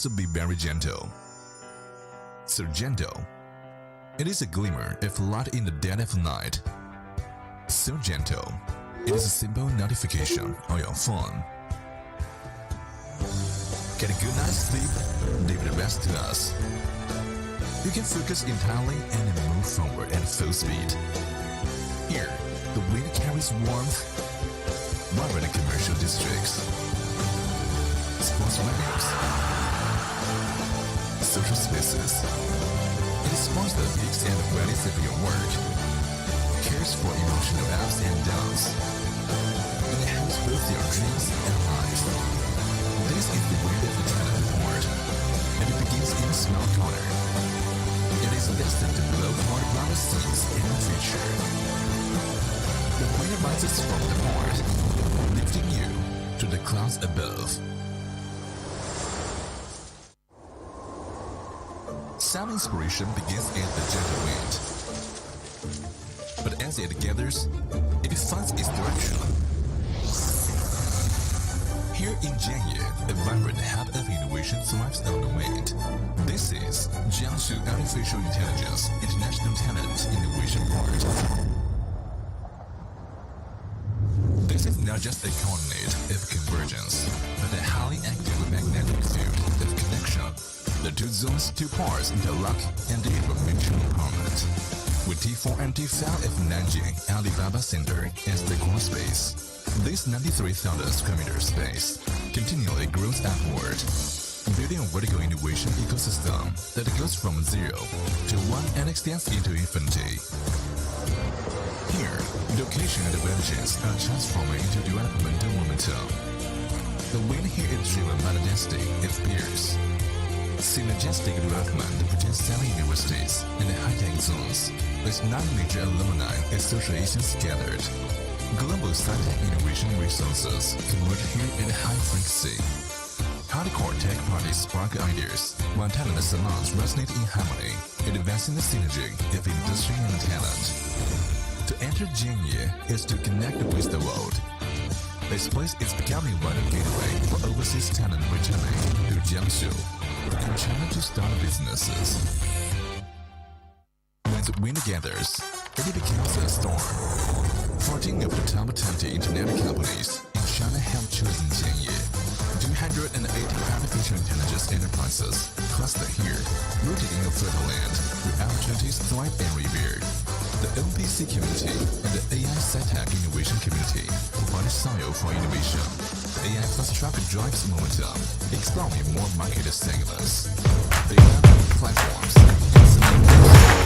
to be very gentle. So gentle. It is a glimmer of light in the dead of night. So gentle. It is a simple notification on your phone. Get a good night's sleep, leave the rest to us. You can focus entirely and move forward at full speed. Here, the wind carries warmth, while in the commercial districts. Sports venues, social spaces. It sparks the peaks and valleys of your work, cares for emotional ups and downs, and it helps both your dreams and life. This is the wind of the talent board, and it begins in a small corner. It is destined to blow hard brighter scenes in the future. The wind rises from the board, lifting you to the clouds above. Sound inspiration begins at the gentle wind, but as it gathers, it finds its direction. Here in Jianye, a vibrant hub of innovation thrives on the wind. This is Jiangsu Artificial Intelligence International Talent Innovation Park. This is not just a coordinate of convergence, but a highly active magnetic field of connection. The two zones, two parts interlock and deliver mutual empowerment. With T4 and T5 of Nanjing Alibaba Center as the core space, this 93,000 square meter space continually grows upward, building a vertical innovation ecosystem that goes from 0 to 1 and extends into infinity. Here, location advantages are transformed into developmental momentum. The wind here is driven by the density of peers. Synergistic development between 7 universities and the high-tech zones, with 9 major alumni associations gathered. Global sci-tech innovation resources converge here at high frequency. Hardcore tech parties spark ideas, while talent salons resonate in harmony, advancing the synergy of industry and talent. To enter Jianye is to connect with the world. This place is becoming one of gateway for overseas talent returning to Jiangsu and China to start businesses. When the wind gathers, it becomes a storm. 14 of the top 20 internet companies in China have chosen Jianye. 280 artificial intelligence enterprises cluster here, rooted in a fertile land where opportunities thrive and revere. The OPC community and the AI sci-tech innovation community provide soil for innovation. AI plus truck drives momentum, exploring more market segments. Data, platforms, and solutions.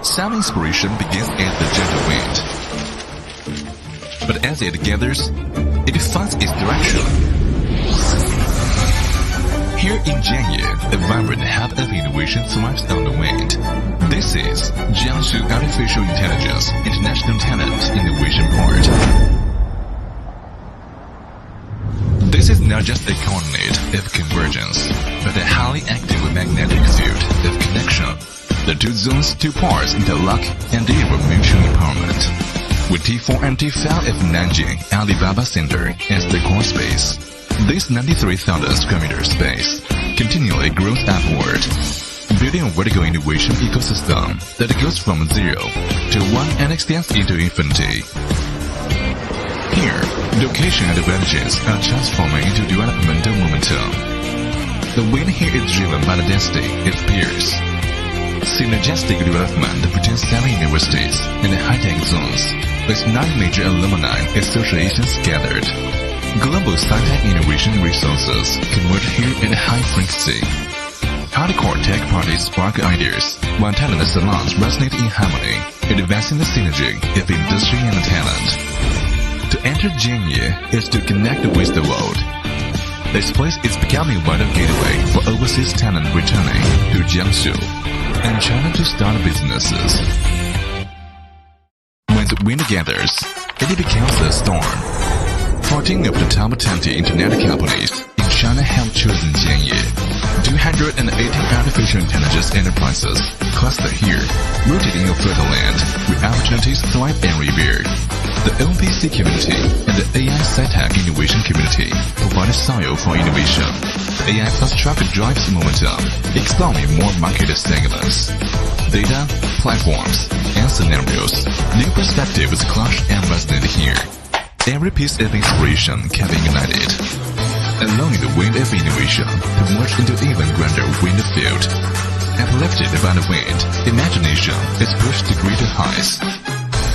Some inspiration begins as the gentle wind, but as it gathers, it finds its direction. Here in Jianye, a vibrant hub of innovation thrives on the wind. This is Jiangsu Artificial Intelligence International Talent Innovation Port. This is not just a coordinate of convergence, but a highly active magnetic field of connection. The two zones, two parts interlock and deliver mutual empowerment. With T4 and T5 of Nanjing Alibaba Center as the core space, this 93,000 square meter space continually grows upward, building a vertical innovation ecosystem that goes from 0 to 1 and extends into infinity. Here, location advantages are transforming into developmental momentum. The wind here is driven by the density of peers. Synergistic development between 7 universities and high-tech zones, with 9 major alumni associations gathered. Global sci-tech innovation resources converge here at high frequency. Hardcore tech parties spark ideas, while talent salons resonate in harmony, advancing the synergy of industry and talent. To enter Jianye is to connect with the world. This place is becoming a vital gateway for overseas talent returning to Jiangsu and China to start businesses. When the wind gathers, it becomes a storm. 14 of the top 20 internet companies in China have chosen Jianye. 218 artificial intelligence enterprises cluster here, rooted in a fertile land, where opportunities thrive and revere. The OPC community and the AI sci-tech innovation community provide a soil for innovation. AI plus traffic drives momentum, exploring more market segments. Data, platforms, and scenarios. New perspectives clash and resonate here. Every piece of inspiration can be united, allowing the wind of innovation to merge into even grander wind field. Uplifted by the wind, imagination is pushed to greater heights.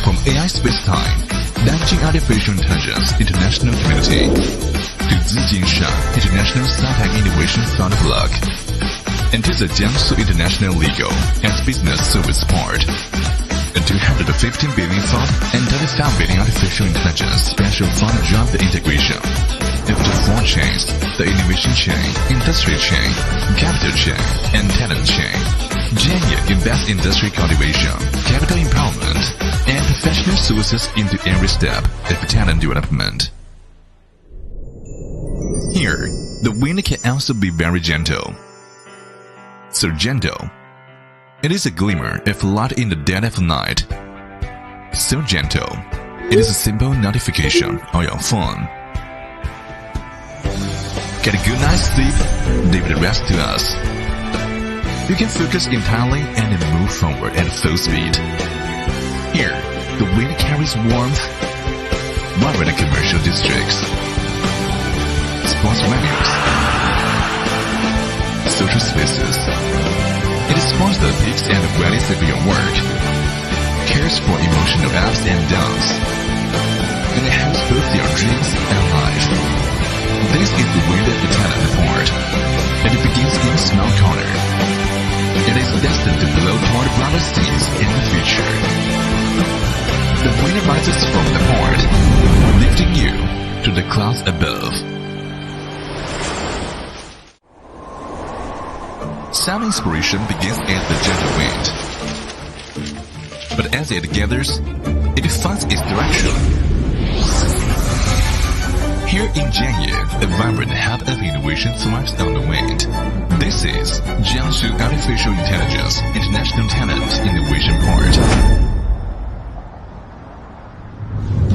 From AI space-time, Nanjing Artificial Intelligence International Community, to Zijinshan International Sci-Tech Innovation Fund Block, and to the Jiangsu International Legal and Business Service Port. A 215 billion fund and 35 billion artificial intelligence special fund drive the integration of the 4 chains: the innovation chain, industry chain, capital chain, and talent chain. Jianye invests industry cultivation, capital empowerment, and professional services into every step of talent development. Here, the wind can also be very gentle. So gentle, it is a glimmer of light in the dead of night. So gentle, it is a simple notification on your phone. Get a good night's sleep, leave the rest to us. You can focus entirely and move forward at full speed. Here, the wind carries warmth, vibrant commercial districts, sports venues, social spaces. It supports the peaks and valleys of your work, cares for emotional ups and downs, and it helps both your dreams and life. This is the wind of the talent port, and it begins in a small corner. It is destined to blow toward brighter scenes in the future. The wind rises from the port, lifting you to the clouds above. Some inspiration begins as the gentle wind, but as it gathers, it finds its direction. Here in Jianye, a vibrant hub of innovation thrives on the wind. This is Jiangsu Artificial Intelligence International Talent Innovation Port.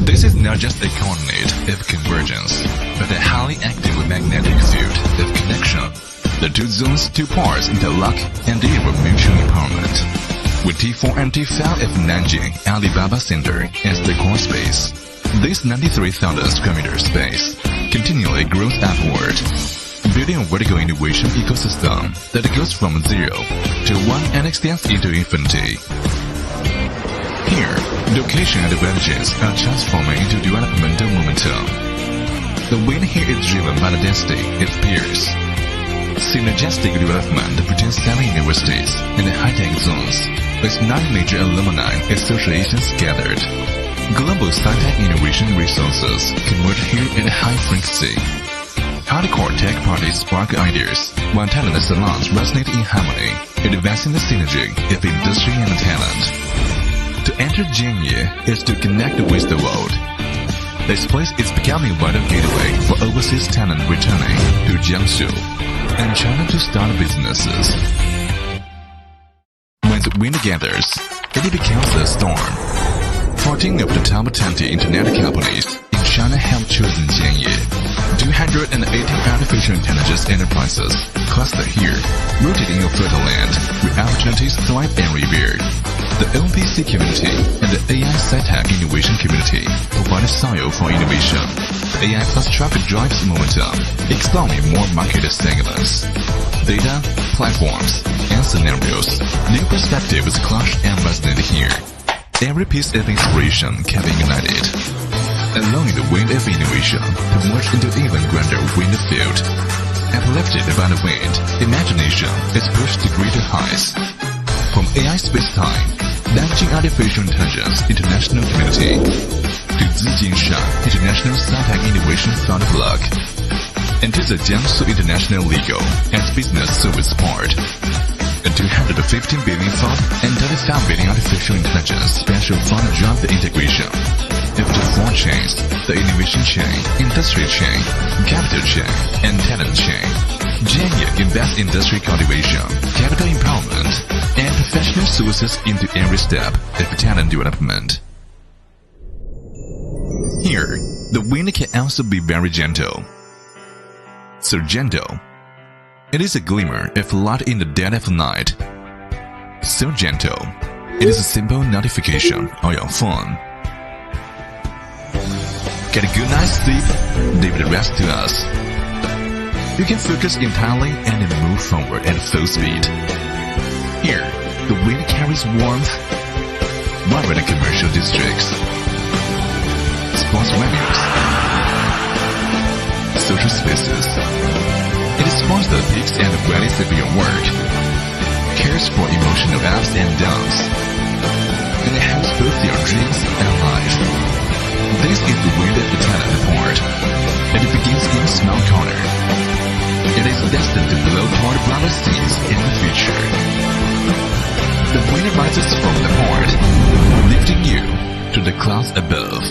This is not just a coordinate of convergence, but a highly active magnetic field of connection. The two zones, two parts interlock and deliver mutual empowerment. With T4 and T5 of Nanjing Alibaba Center as the core space, this 93,000 square meter space continually grows upward, building a vertical innovation ecosystem that goes from 0 to 1 and extends into infinity. Here, location advantages are transforming into developmental momentum. The wind here is driven by the density of peers. Synergistic development between 7 universities and high-tech zones, with 9 major alumni associations gathered. Global sci-tech innovation resources converge here at high frequency. Hardcore tech parties spark ideas, while talent salons resonate in harmony, advancing the synergy of industry and talent. To enter Jianye is to connect with the world. This place is becoming a vital gateway for overseas talent returning to Jiangsu and China to start businesses. When the wind gathers, it becomes a storm. 14 of the top 20 internet companies in China have chosen Jianye. 218 artificial intelligence enterprises cluster here, rooted in a fertile land where opportunities thrive and revere. The OPC community and the AI SciTech innovation community provide a soil for innovation. AI plus traffic drives momentum, exploring more market segments. Data, platforms, and scenarios. New perspectives clash and resonate here. Every piece of inspiration can be united, allowing the wind of innovation to merge into even grander wind field. Uplifted by the wind, imagination is pushed to greater heights. From AI space-time, leveraging artificial intelligence international community, to Zijinshan International SciTech Innovation Fund Plug, and to the Jiangsu International Legal and Business Service Part. A 215 billion fund and 35 billion artificial intelligence special fund drive the integration of the 4 chains, the innovation chain, industry chain, capital chain, and talent chain. Jianye invests industry cultivation, capital empowerment, and professional services into every step of talent development. Here, the wind can also be very gentle. So gentle. It is a glimmer of light in the dead of night. So gentle. It is a simple notification on your phone. Get a good night's sleep, leave the rest to us. You can focus entirely and then move forward at full speed. Here, the wind carries warmth, vibrant commercial districts, sports venues, social spaces. It spawns the peaks and the valleys of your work, cares for emotional ups and downs, and it helps both your dreams and life. This is the wind of the talent part, and it begins in a small corner. It is destined to blow toward brighter scenes in the future. The wind rises from the heart, lifting you to the clouds above.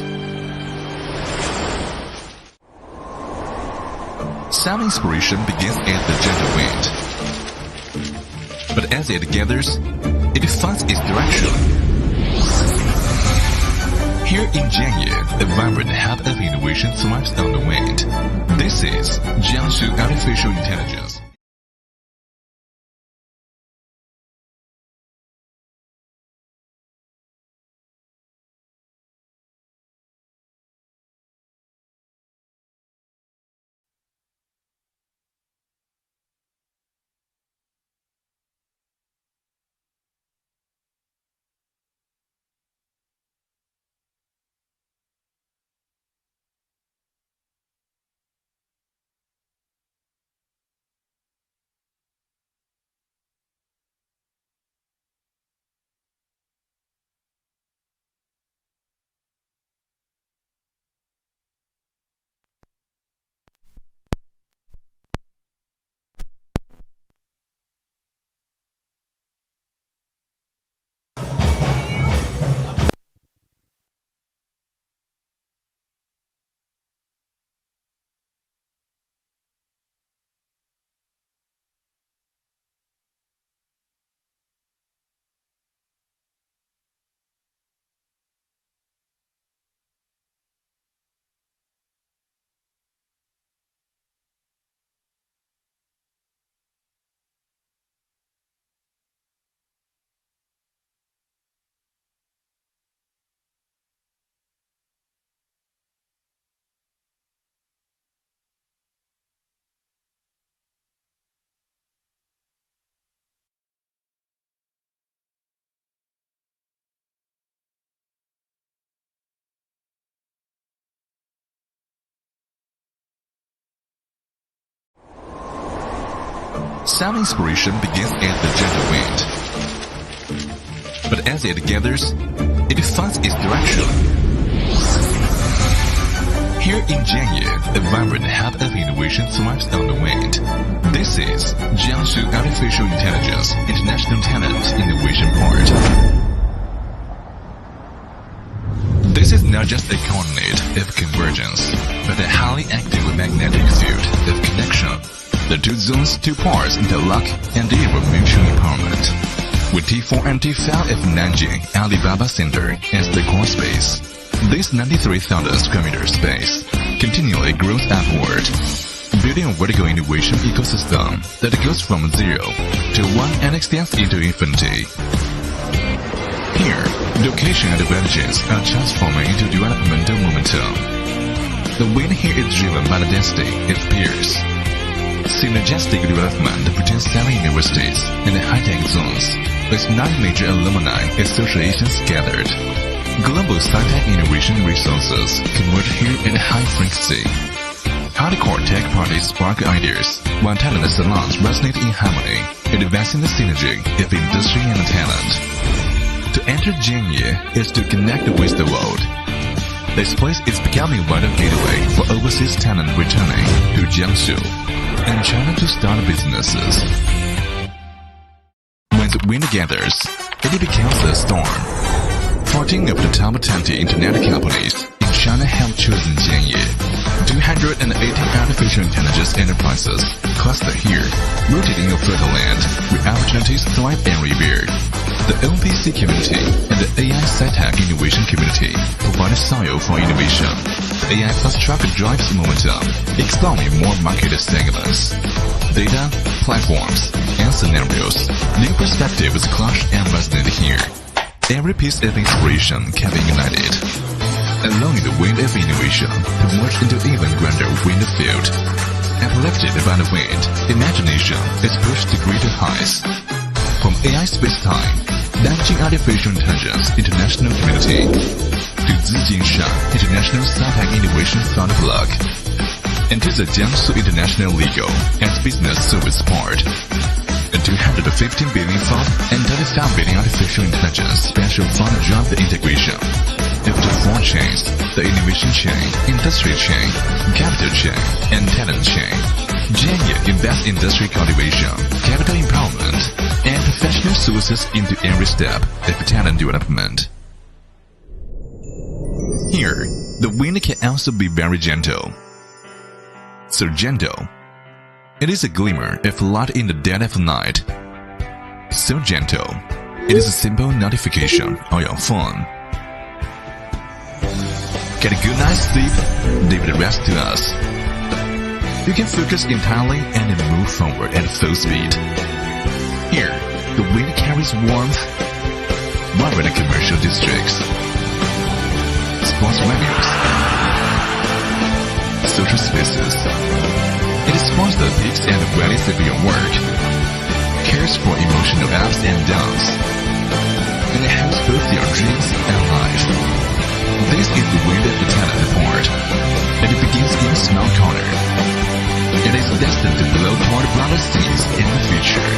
Some inspiration begins at the gentle wind, but as it gathers, it finds its direction. Here in Jianye, a vibrant hub of innovation thrives on the wind. This is Jiangsu Artificial Intelligence. Sound inspiration begins as the gentle wind, but as it gathers, it finds its direction. Here in Jianye, a vibrant hub of innovation thrives on the wind. This is Jiangsu Artificial Intelligence International Talent Innovation Park. This is not just a coordinate of convergence, but a highly active magnetic field of connection. The two zones, two parts interlock and deliver mutual empowerment. With T4 and T5 of Nanjing Alibaba Center as the core space, this 93,000 square meter space continually grows upward, building a vertical innovation ecosystem that goes from 0 to 1 and extends into infinity. Here, location advantages are transforming into developmental momentum. The wind here is driven by the density of peers. Synergistic development between 7 universities and the high-tech zones, with 9 major alumni associations gathered. Global sci-tech innovation resources converge here at high frequency. Hardcore tech parties spark ideas, while talent salons resonate in harmony, advancing the synergy of industry and talent. To enter Jianye is to connect with the world. This place is becoming a vital gateway for overseas talent returning to Jiangsu and China to start businesses. When the wind gathers, it becomes a storm. 14 of the top 20 internet companies in China have chosen Jianye. 280 artificial intelligence enterprises cluster here, rooted in a fertile land where opportunities thrive and revere. The OPC community and the AI sci-tech innovation community provide a soil for innovation. AI plus traffic drives momentum, exploring more market segments. Data, platforms, and scenarios, new perspectives clash and resonate here. Every piece of inspiration can be ignited, allowing the wind of innovation to merge into even grander wind field. Uplifted by the wind, imagination is pushed to greater heights. From AI space-time, Nanjing Artificial Intelligence International Community, to Zijinshan International Sci-Tech Innovation Thought Plug, and to the Jiangsu International Legal and Business Service Part. A 215 billion fund and 35 billion artificial intelligence special fund drive the integration of the 4 chains: the innovation chain, industry chain, capital chain, and talent chain. Jianye invests industry cultivation, capital empowerment, and professional services into every step of talent development. Here, the wind can also be very gentle. So gentle. It is a glimmer of light in the dead of night. So gentle, it is a simple notification on your phone. Get a good night's sleep, leave the rest to us. You can focus entirely and then move forward at full speed. Here, the wind carries warmth, vibrant commercial districts, sports venues, social spaces. It explores the peaks and valleys of your work, cares for emotional ups and downs, and it helps both your dreams and life. This is the wind of the talent part, and it begins in a small corner. It is destined to blow toward broader scenes in the future.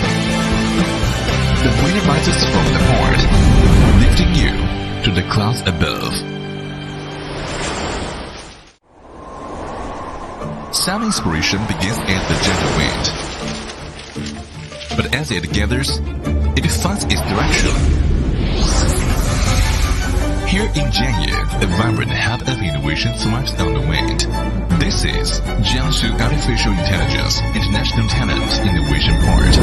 The wind rises from the port, lifting you to the clouds above. Sound inspiration begins as the gentle wind, but as it gathers, it finds its direction. Here in Jianye, a vibrant hub of innovation thrives on the wind. This is Jiangsu Artificial Intelligence International Talent Innovation Park.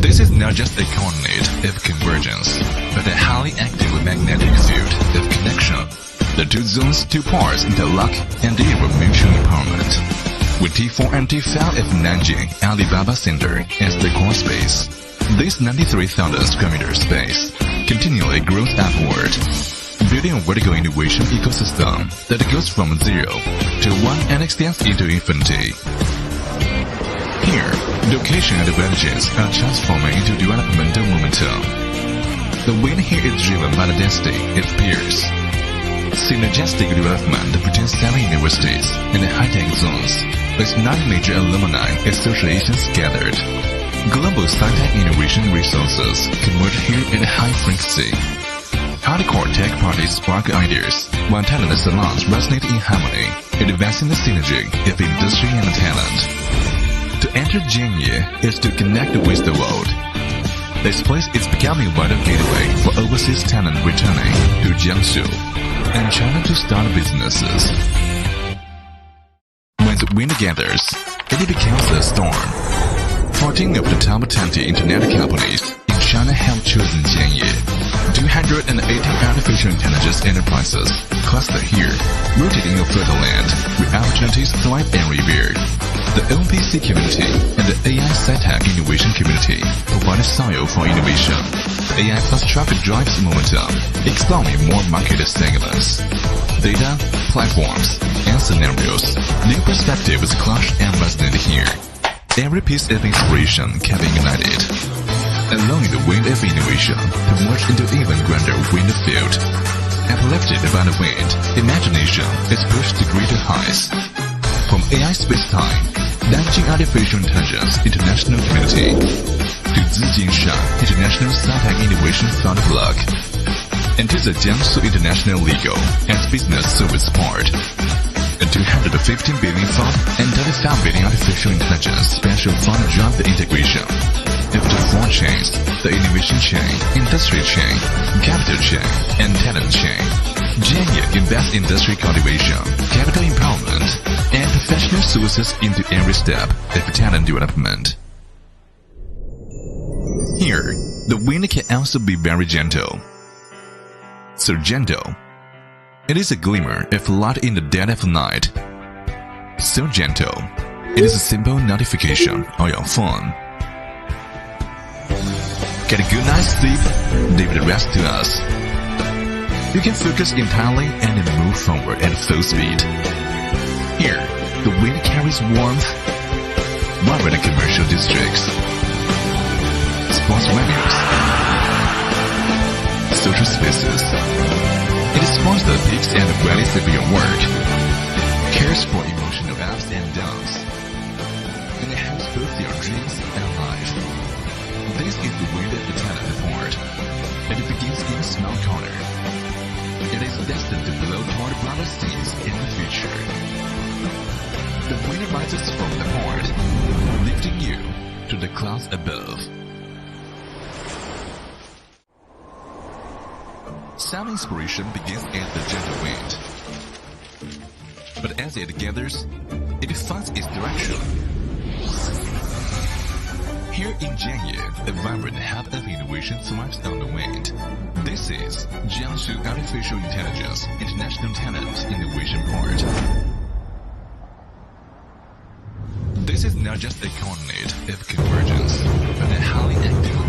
This is not just a coordinate of convergence, but a highly active magnetic field of connection. The two zones, two parts interlock and deliver mutual empowerment. With T4 and T5 of Nanjing Alibaba Center as the core space, this 93,000 square meter space continually grows upward, building a vertical innovation ecosystem that goes from 0 to 1 and extends into infinity. Here, location advantages are transforming into developmental momentum. The wind here is driven by the density of peers. Synergistic development between 7 universities and the high-tech zones, with 9 major alumni associations gathered. Global sci-tech innovation resources converge here at high frequency. Hardcore tech parties spark ideas, while talent salons resonate in harmony, advancing the synergy of industry and talent. To enter Jianye is to connect with the world. This place is becoming a vital gateway for overseas talent returning to Jiangsu and China to start businesses. When the wind gathers, it becomes a storm. 14 of the top 20 internet companies in China have chosen Jianye. 280 artificial intelligence enterprises cluster here, rooted in a fertile land where opportunities thrive everywhere. The OPC community and the AI sci-tech innovation community provide a soil for innovation. The AI plus truck drives momentum, exploring more market segments. Data, platforms, and scenarios. New perspectives clash and resonate here. Every piece of inspiration can be united, allowing the wind of innovation to merge into even grander wind field. Uplifted by the wind, imagination is pushed to greater heights. From AI space-time, leveraging artificial intelligence international community, to Zijinshan International Sci-Tech Innovation Fund Plug, and to the Jiangsu International Legal and Business Service Part. A 215 billion fund and 35 billion artificial intelligence special fund drive the integration of the 4 chains, the innovation chain, industry chain, capital chain, and talent chain. Jianye invests industry cultivation, capital empowerment, and professional services into every step of talent development. Here, the wind can also be very gentle. So gentle. It is a glimmer of light in the dead of night. So gentle. It is a simple notification on your phone. Get a good night's sleep, leave the rest to us. You can focus entirely and move forward at full speed. Here, the wind carries warmth, vibrant commercial districts, sports venues, social spaces. It spawns the peaks and valleys of your work, cares for emotional ups and downs, and it helps both your dreams and life. This is the wind of the talent part, and it begins in a small corner. It is destined to blow toward broader scenes in the future. The wind rises from the heart, lifting you to the clouds above. Some inspiration begins as the gentle wind, but as it gathers, it finds its direction. Here in Jianye, a vibrant hub of innovation thrives on the wind. This is Jiangsu Artificial Intelligence International Talent Innovation Port. This is not just a coordinate of convergence, but a highly active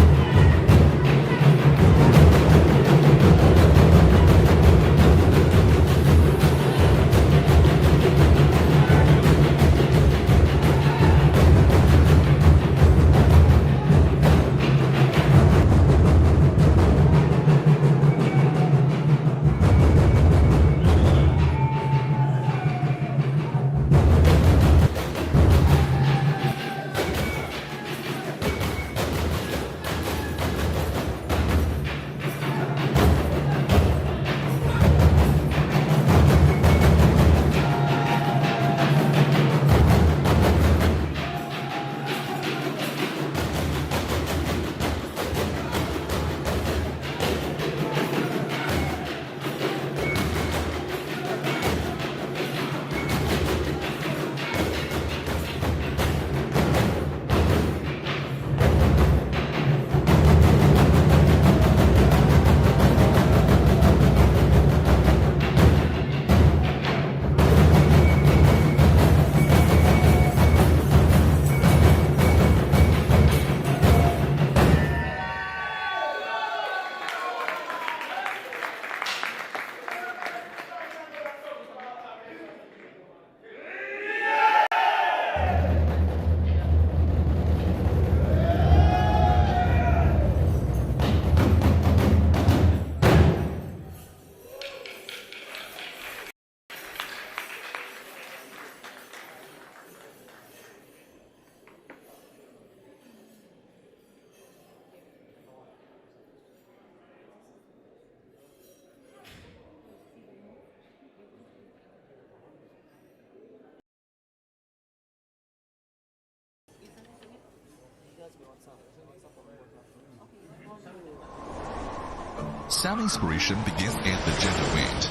Sound inspiration begins as the gentle wind,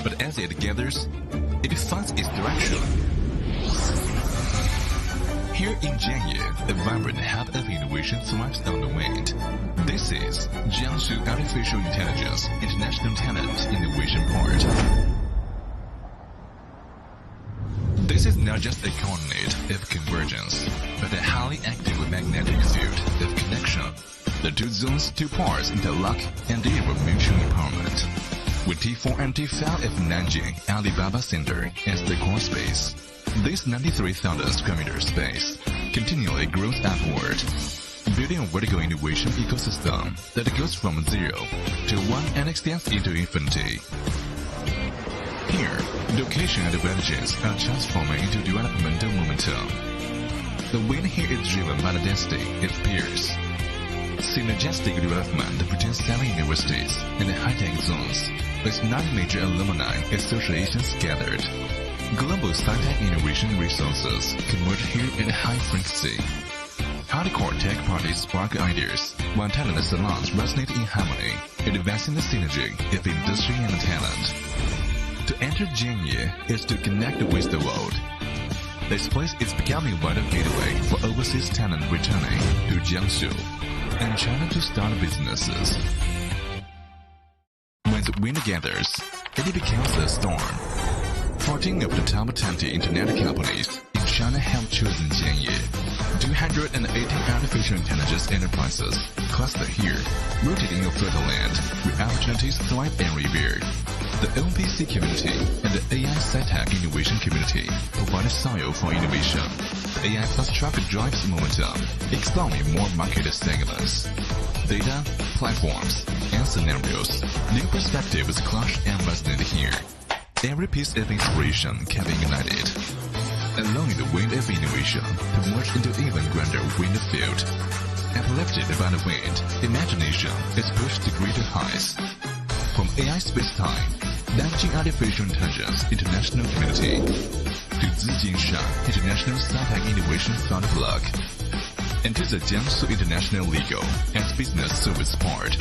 but as it gathers, it finds its direction. Here in Jianye, a vibrant hub of innovation thrives on the wind. This is Jiangsu Artificial Intelligence International Talent Innovation Port. This is not just a coordinate of convergence, but a highly active magnetic field of connection. The two zones, two parts interlock and deliver mutual empowerment. With T4 and T5 of Nanjing Alibaba Center as the core space, this 93,000 square meter space continually grows upward, building a vertical innovation ecosystem that goes from 0 to 1 and extends into infinity. Here, location advantages are transforming into developmental momentum. The wind here is driven by the density it peers. Synergistic development between 7 universities and high-tech zones, with 9 major alumni associations gathered. Global sci-tech innovation resources converge here at high frequency. Hardcore tech parties spark ideas, while talent salons resonate in harmony, advancing the synergy of industry and talent. To enter Jianye is to connect with the world. This place is becoming a vital gateway for overseas talent returning to Jiangsu and China to start businesses. When the wind gathers, it becomes a storm. 14 of the top 20 internet companies in China have chosen Jianye. 218 artificial intelligence enterprises cluster here, rooted in a fertile land where opportunities thrive and revere. The OPC community and the AI sci-tech innovation community provide a soil for innovation. AI plus traffic drives momentum, exploring more market segments. Data, platforms, and scenarios, new perspectives clash and resonate here. Every piece of inspiration can be ignited, allowing the wind of innovation to merge into even grander wind field. Uplifted by the wind, imagination is pushed to greater heights. From AI space-time, Nanjing Artificial Intelligence International Community, to Zijinshan International Sci-Tech Innovation Thought Block, and to the Jiangsu International Legal and Business Service Port.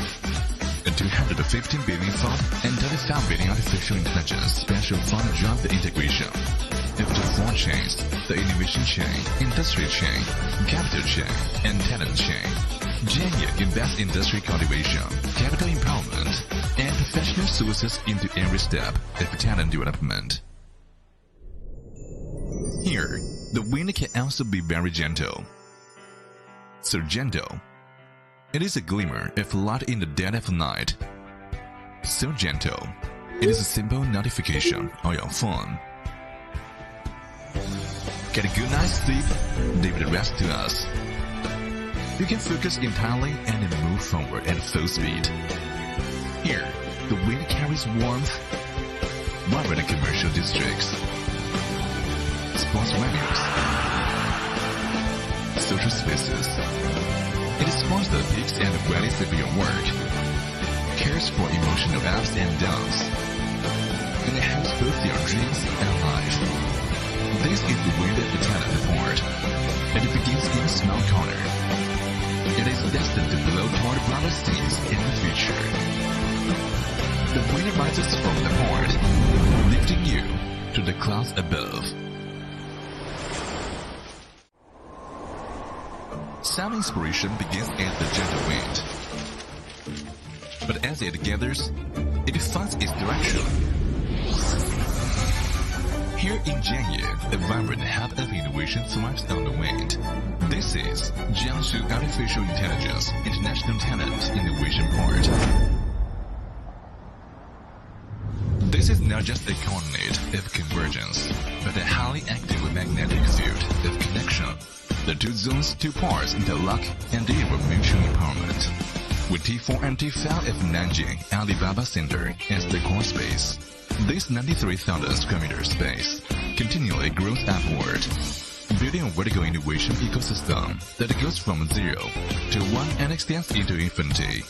A 215 billion fund and 35 billion artificial intelligence special fund drive the integration of the 4 chains: the innovation chain, industry chain, capital chain, and talent chain. Jianye invests industry cultivation, capital empowerment, and professional services into every step of talent development. Here, the wind can also be very gentle. So gentle, it is a glimmer of light in the dead of night. So gentle, it is a simple notification on your phone. Get a good night's sleep, leave the rest to us. You can focus entirely and then move forward at full speed. Here, the wind carries warmth, vibrant commercial districts, sports venues, social spaces. It explores the peaks and valleys of your work, cares for emotional ups and downs, and it helps both your dreams and life. This is the wind of the talent port, and it begins in a small corner. It is destined to blow toward broader seas in the future. The wind rises from the port, lifting you to the clouds above. Sound inspiration begins as the gentle wind, but as it gathers, it finds its direction. Here in Jianye, a vibrant hub of innovation thrives on the wind. This is Jiangsu Artificial Intelligence International Talent Innovation Port. This is not just a coordinate of convergence, but a highly active magnetic field of connection. The two zones, two parts interlock and deliver mutual empowerment. With T4 and T5 of Nanjing Alibaba Center as the core space, this 93,000 square meter space continually grows upward, building a vertical innovation ecosystem that goes from 0 to 1 and extends into infinity.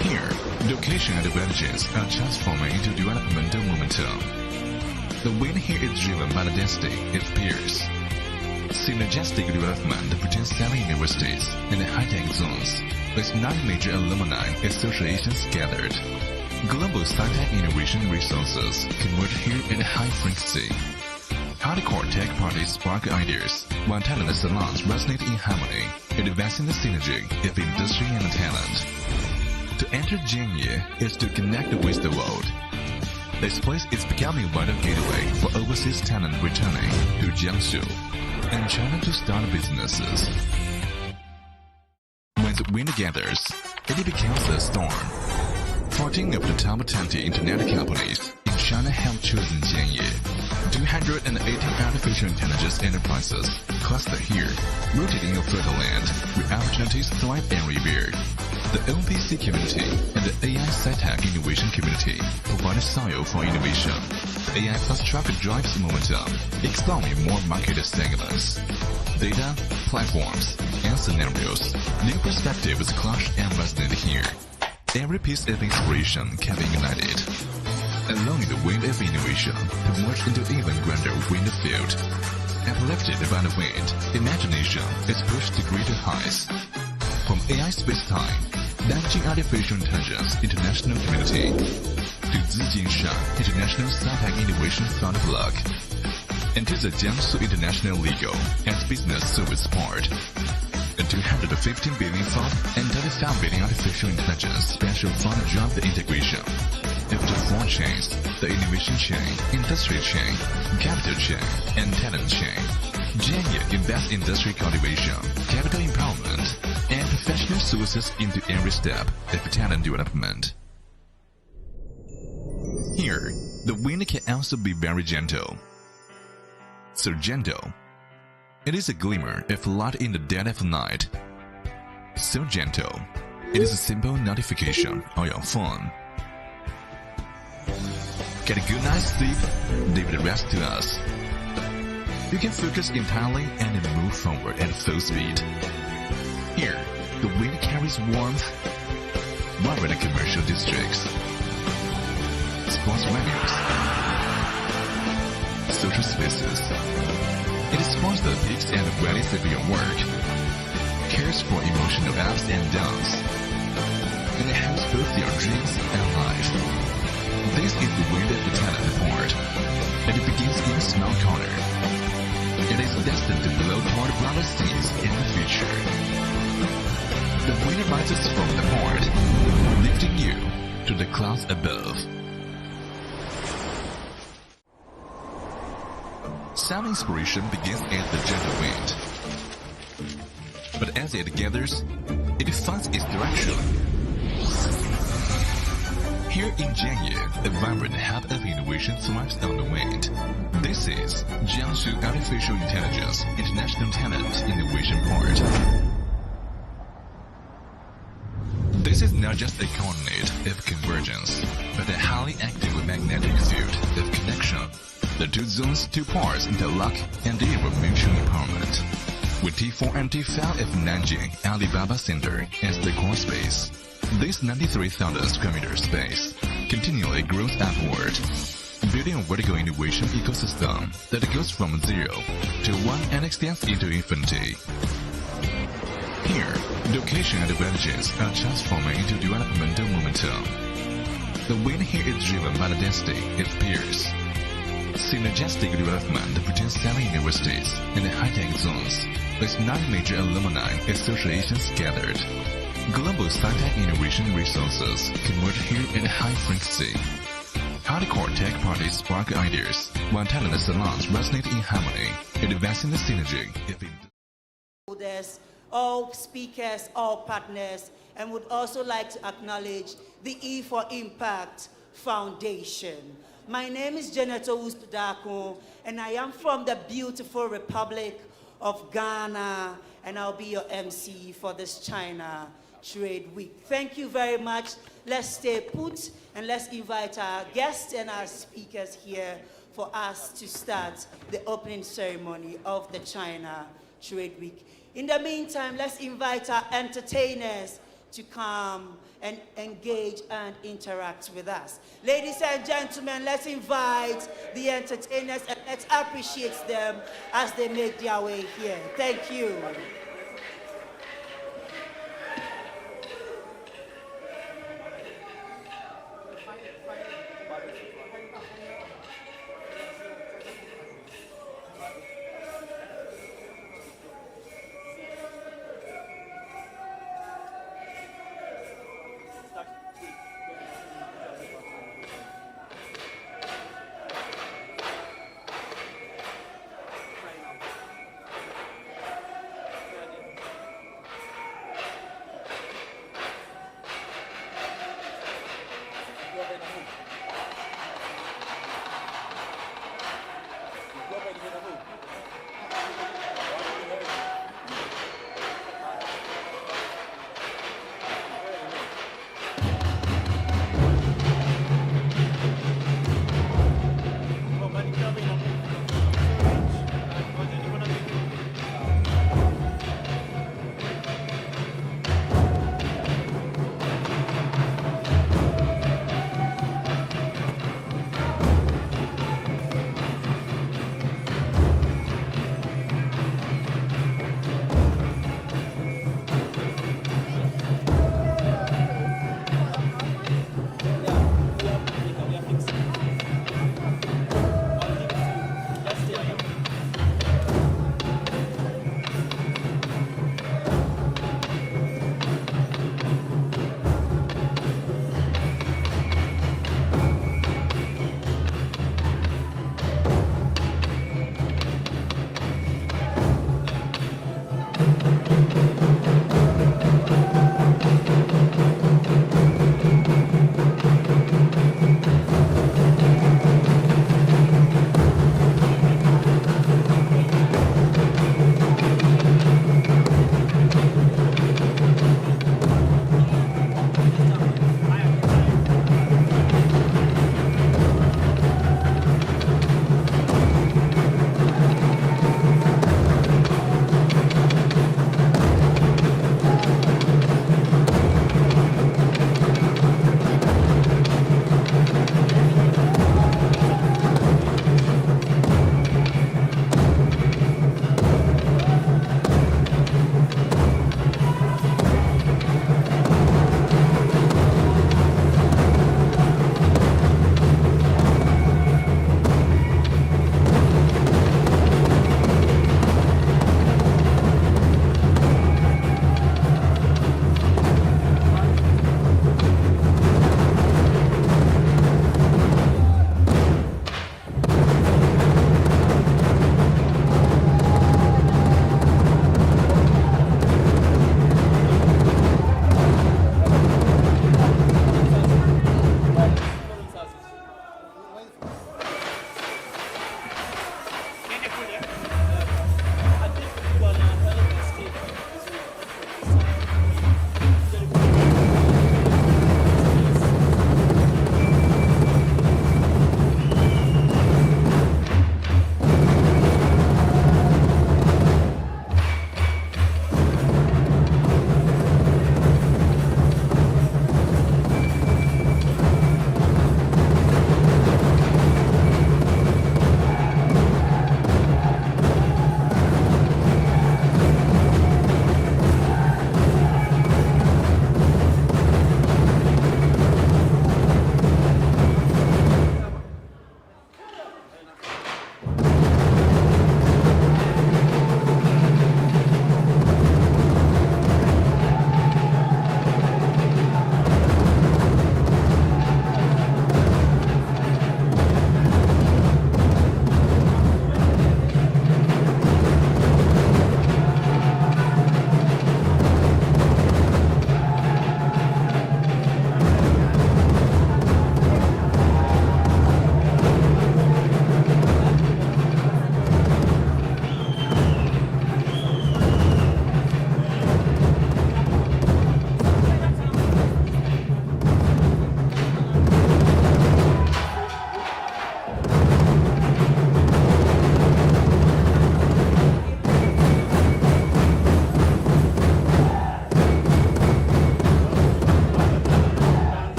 Here, location advantages are transforming into developmental momentum. The wind here is driven by the density it peers. Synergistic development between 7 universities and high-tech zones, with 9 major alumni associations gathered. Global sci-tech innovation resources converge here at high frequency. Hardcore tech parties spark ideas, while talent salons resonate in harmony, advancing the synergy of industry and talent. To enter Jianye is to connect with the world. This place is becoming a vital gateway for overseas talent returning to Jiangsu and China to start businesses. When the wind gathers, it becomes a storm. 14 of the top 20 internet companies in China have chosen Jianye. 280 artificial intelligence enterprises cluster here, rooted in a fertile land where opportunities thrive every year. The OPC community and the AI sci-tech innovation community provide a soil for innovation. AI plus truck drives momentum, exploring more market segments. Data, platforms, and scenarios. New perspectives clash and resonate here. Every piece of inspiration can be ignited, allowing the wind of innovation to merge into even grander wind field. Uplifted by the wind, imagination is pushed to greater heights. From AI space-time, leveraging artificial intelligence international community, to Zijinshan International Sci-Tech Innovation Fund Block, and to the Jiangsu International Legal and Business Service Part. A 215 billion fund and 35 billion artificial intelligence special fund drive the integration of the 4 chains, the innovation chain, industry chain, capital chain, and talent chain. Jianye invests industry cultivation, capital empowerment, and professional services into every step of talent development. Here, the wind can also be very gentle. So gentle. It is a glimmer of light in the dead of night. So gentle. It is a simple notification on your phone. Get a good night's sleep, leave the rest to us. You can focus entirely and move forward at full speed. Here, the wind carries warmth, vibrant commercial districts, sports venues, social spaces. It supports the peaks and valleys of your work, cares for emotional ups and downs, and it helps both your dreams and life. This is the wind of the talent part, and it begins in a small corner. It is destined to blow toward broader scenes in the future. The wind rises from the port, lifting you to the clouds above. Some inspiration begins as the gentle wind, but as it gathers, it finds its direction. Here in Jianye, a vibrant hub of innovation thrives on the wind. This is Jiangsu Artificial Intelligence International Talent Innovation Port. This is not just a coordinate of convergence, but a highly active magnetic field of connection. The 2 zones, 2 parts interlock and deliver mutual empowerment. With T4 and T5 of Nanjing Alibaba Center as the core space, this 93,000 square meter space continually grows upward, building a vertical innovation ecosystem that goes from 0 to 1 and extends into infinity. Here, location advantages are transforming into developmental momentum. The wind here is driven by the density of peers. Synergistic development between 7 universities and high-tech zones, with 9 major alumni associations gathered. Global sci-tech innovation resources converge here at high frequency. Hardcore tech parties spark ideas, while talent salons resonate in harmony, advancing the synergy of all speakers, all partners, and would also like to acknowledge the E for Impact Foundation. My name is Janet Owusu-Dako, and I am from the beautiful Republic of Ghana, and I'll be your MC for this China Trade Week. Thank you very much. Let's stay put, and let's invite our guests and our speakers here for us to start the opening ceremony of the China Trade Week. In the meantime, let's invite our entertainers to come and engage and interact with us. Ladies and gentlemen, let's invite the entertainers and let's appreciate them as they make their way here. Thank you.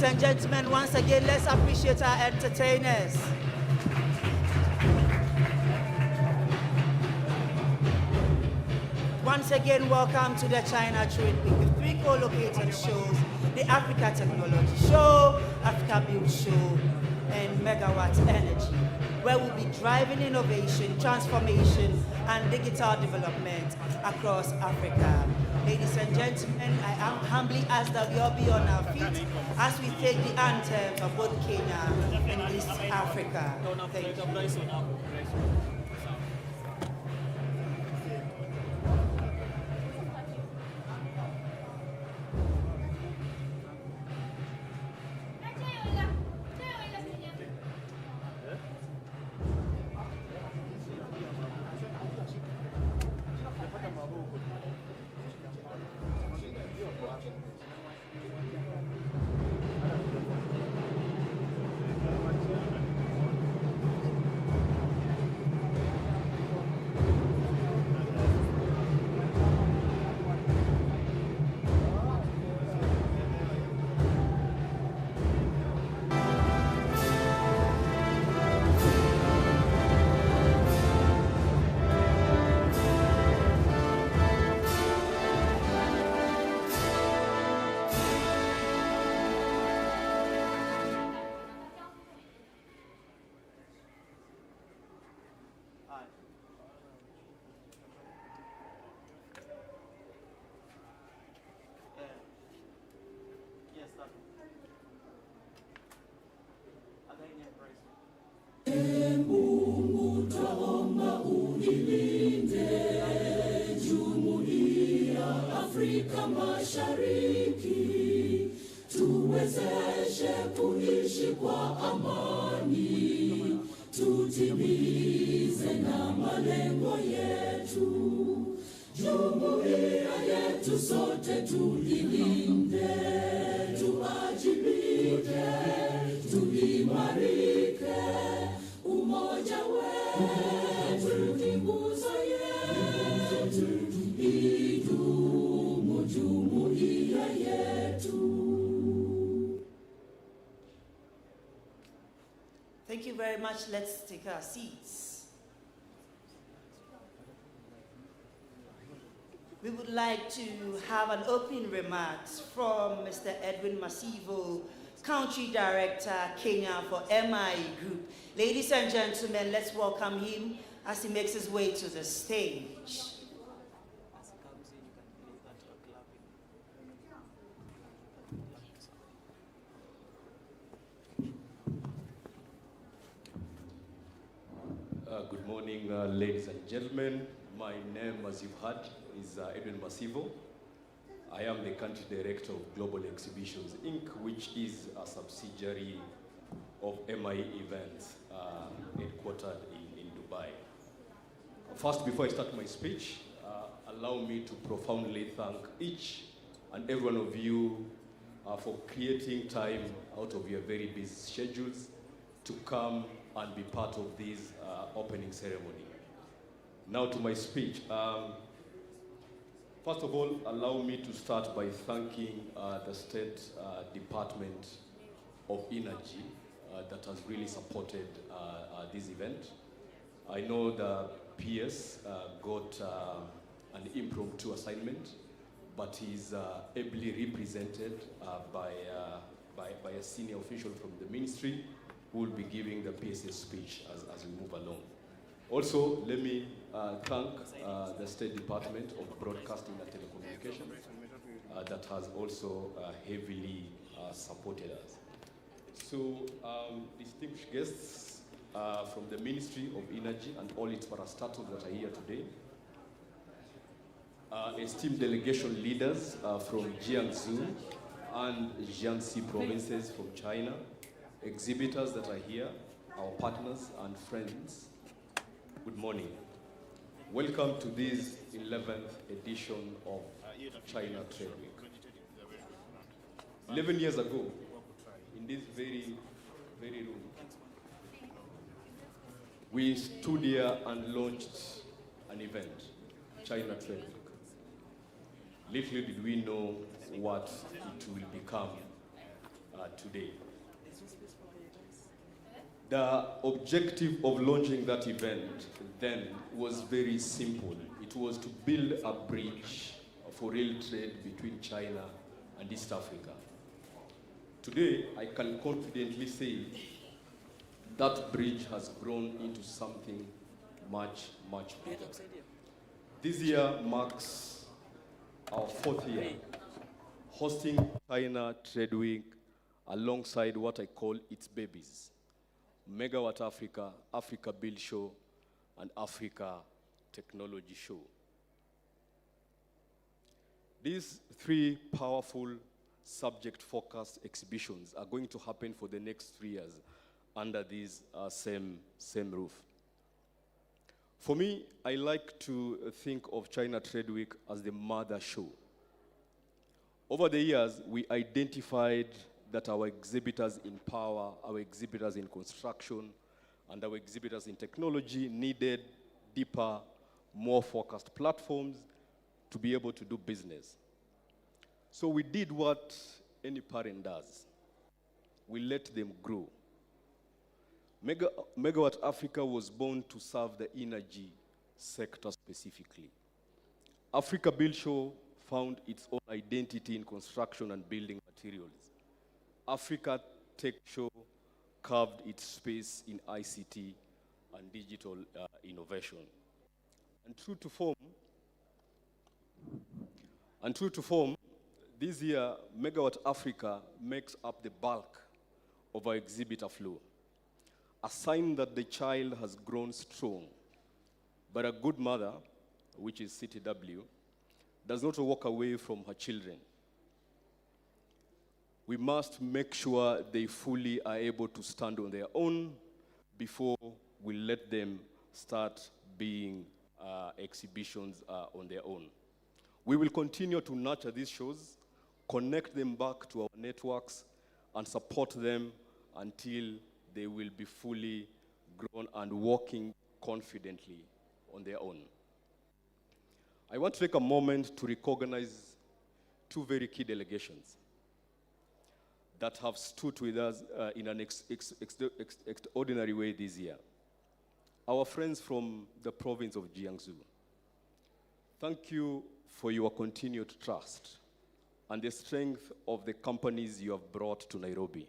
Ladies and gentlemen, once again, let's appreciate our entertainers. Once again, welcome to the China Trade Week with 3 co-located shows: the Africa Technology Show, Africa Build Show, and Megawatt Energy, where we'll be driving innovation, transformation, and digital development across Africa. Ladies and gentlemen, I am humbly asked that we all be on our feet as we take the anthems of both Kenya and East Africa. Thank you. Afrika Mashariki, tuwezeshe kuishi kwa amani, tutimize na malengo yetu. Jumuiya yetu sote tuilinde, tuajibike, tuimarike, umoja wetu ni nguzo yetu, idumu jumuiya yetu. Thank you very much. Let's take our seats. We would like to have an opening remarks from Mr. Edwin Masivo, Country Director, Kenya for MI Group. Ladies and gentlemen, let's welcome him as he makes his way to the stage. Good morning, ladies and gentlemen. My name, as you've heard, is Edwin Masivo. I am the Country Director of Global Exhibitions, Inc., which is a subsidiary of MI Events, headquartered in Dubai. First, before I start my speech, allow me to profoundly thank each and every one of you for creating time out of your very busy schedules to come and be part of this opening ceremony. Now to my speech. First of all, allow me to start by thanking the State Department of Energy that has really supported this event. I know the PS got an impromptu assignment, but he's ably represented by a senior official from the ministry who will be giving the PS's speech as we move along. Also, let me thank the State Department of Broadcasting and Telecommunications that has also heavily supported us. So, distinguished guests from the Ministry of Energy and all its parastatals that are here today, esteemed delegation leaders from Jiangsu and Jiangxi provinces from China, exhibitors that are here, our partners and friends, good morning. Welcome to this 11th edition of China Trade Week. 11 years ago, in this very room, we stood here and launched an event, China Trade Week. Little did we know what it will become today. The objective of launching that event then was very simple. It was to build a bridge for real trade between China and East Africa. Today, I can confidently say that bridge has grown into something much, much bigger. This year marks our 4th year hosting China Trade Week alongside what I call its babies: Megawatt Africa, Africa Build Show, and Africa Technology Show. These 3 powerful subject-focused exhibitions are going to happen for the next 3 years under this same roof. For me, I like to think of China Trade Week as the mother show. Over the years, we identified that our exhibitors in power, our exhibitors in construction, and our exhibitors in technology needed deeper, more focused platforms to be able to do business. So we did what any parent does. We let them grow. Megawatt Africa was born to serve the energy sector specifically. Africa Build Show found its own identity in construction and building materials. Africa Tech Show carved its space in ICT and digital innovation. And true to form, this year, Megawatt Africa makes up the bulk of our exhibitor flow, a sign that the child has grown strong. But a good mother, which is CTW, does not walk away from her children. We must make sure they fully are able to stand on their own before we let them start being exhibitions on their own. We will continue to nurture these shows, connect them back to our networks, and support them until they will be fully grown and walking confidently on their own. I want to take a moment to recognize 2 very key delegations that have stood with us in an extraordinary way this year. Our friends from the province of Jiangsu, thank you for your continued trust and the strength of the companies you have brought to Nairobi.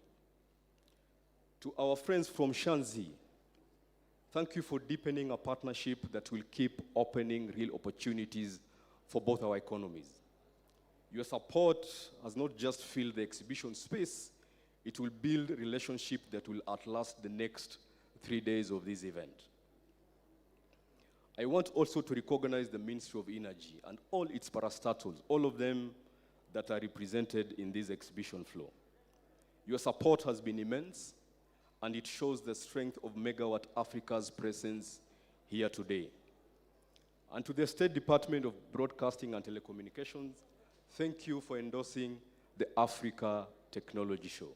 To our friends from Shanxi, thank you for deepening a partnership that will keep opening real opportunities for both our economies. Your support has not just filled the exhibition space, it will build a relationship that will outlast the next 3 days of this event. I want also to recognize the Ministry of Energy and all its parastatals, all of them that are represented in this exhibition floor. Your support has been immense, and it shows the strength of Megawatt Africa's presence here today. And to the State Department of Broadcasting and Telecommunications, thank you for endorsing the Africa Technology Show.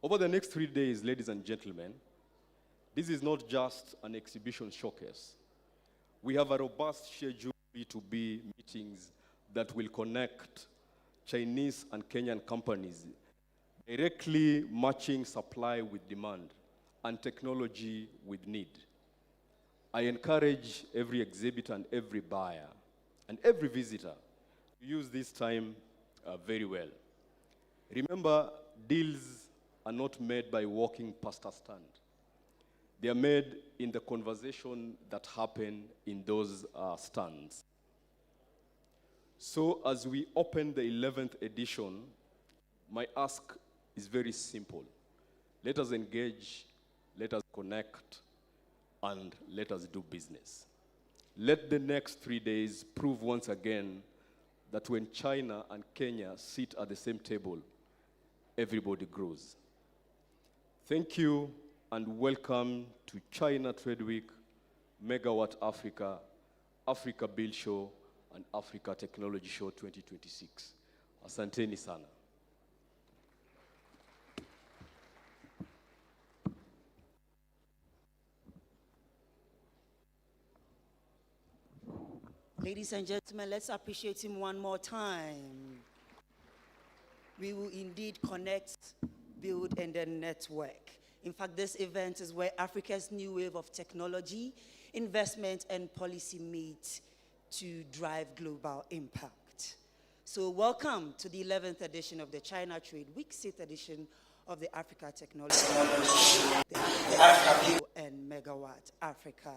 Over the next 3 days, ladies and gentlemen, this is not just an exhibition showcase. We have a robust schedule of B2B meetings that will connect Chinese and Kenyan companies, directly matching supply with demand and technology with need. I encourage every exhibitor and every buyer and every visitor to use this time very well. Remember, deals are not made by walking past a stand. They are made in the conversation that happen in those stands. So as we open the 11th edition, my ask is very simple. Let us engage, let us connect, and let us do business. Let the next 3 days prove once again that when China and Kenya sit at the same table, everybody grows. Thank you and welcome to China Trade Week, Megawatt Africa, Africa Build Show, and Africa Technology Show 2026. Asanteni sana. Ladies and gentlemen, let's appreciate him one more time. we will indeed connect, build, and then network. In fact, this event is where Africa's new wave of technology, investment, and policy meet to drive global impact. So welcome to the 11th edition of the China Trade Week, 6th edition of the Africa Technology the Africa and Megawatt Africa.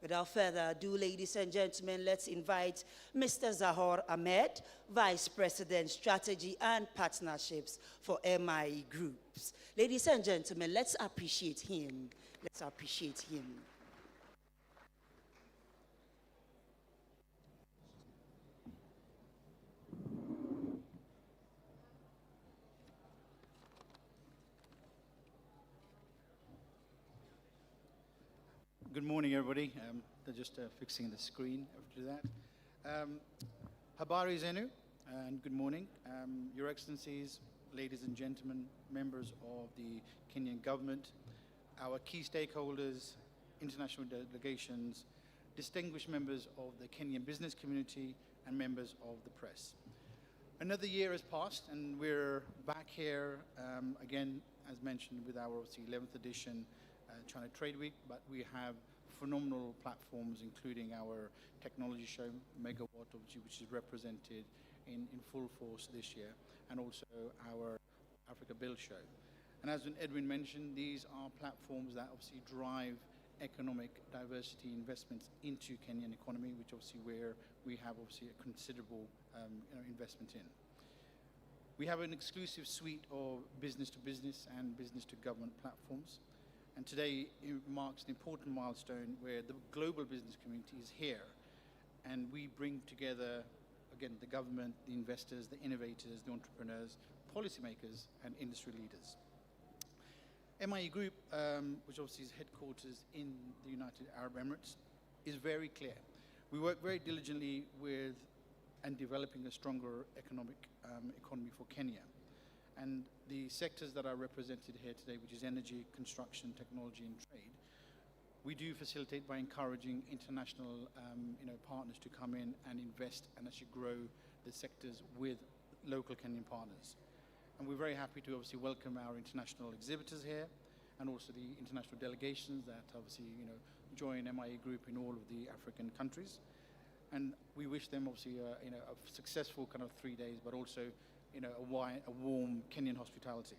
Without further ado, ladies and gentlemen, let's invite Mr. Zahor Ahmed, Vice President, Strategy and Partnerships for MIE Groups. Ladies and gentlemen, let's appreciate him. Let's appreciate him. Good morning, everybody. They're just fixing the screen after that. Habari zenu, and good morning. Your Excellencies, ladies and gentlemen, members of the Kenyan government, our key stakeholders, international delegations, distinguished members of the Kenyan business community, and members of the press. Another year has passed, and we're back here again, as mentioned, with our 11th edition China Trade Week, but we have phenomenal platforms, including our technology show, Megawatt, which is represented in full force this year, and also our Africa Build show. And as Edwin mentioned, these are platforms that obviously drive economic diversity investments into Kenyan economy, which obviously where we have obviously a considerable investment in. We have an exclusive suite of business to business and business to government platforms. And today it marks an important milestone where the global business community is here, and we bring together, again, the government, the investors, the innovators, the entrepreneurs, policymakers, and industry leaders. MIE Group, which obviously is headquarters in the United Arab Emirates, is very clear. We work very diligently with and developing a stronger economy for Kenya. And the sectors that are represented here today, which is energy, construction, technology, and trade, we do facilitate by encouraging international partners to come in and invest and actually grow the sectors with local Kenyan partners. And we're very happy to obviously welcome our international exhibitors here, and also the international delegations that obviously join MIE Group in all of the African countries. And we wish them obviously a successful kind of 3 days, but also a warm Kenyan hospitality.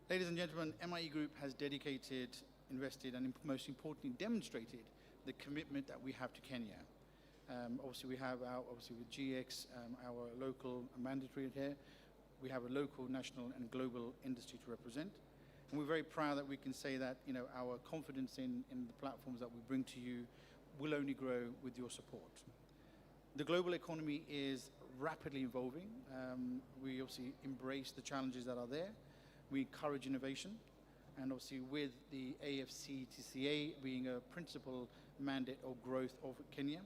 Ladies and gentlemen, MIE Group has dedicated, invested, and most importantly demonstrated the commitment that we have to Kenya. Obviously we have with GX, our local mandatory here. We have a local, national, and global industry to represent. And we're very proud that we can say that our confidence in the platforms that we bring to you will only grow with your support. The global economy is rapidly evolving. We obviously embrace the challenges that are there. We encourage innovation. And obviously with the AFCTCA being a principal mandate of growth of Kenya,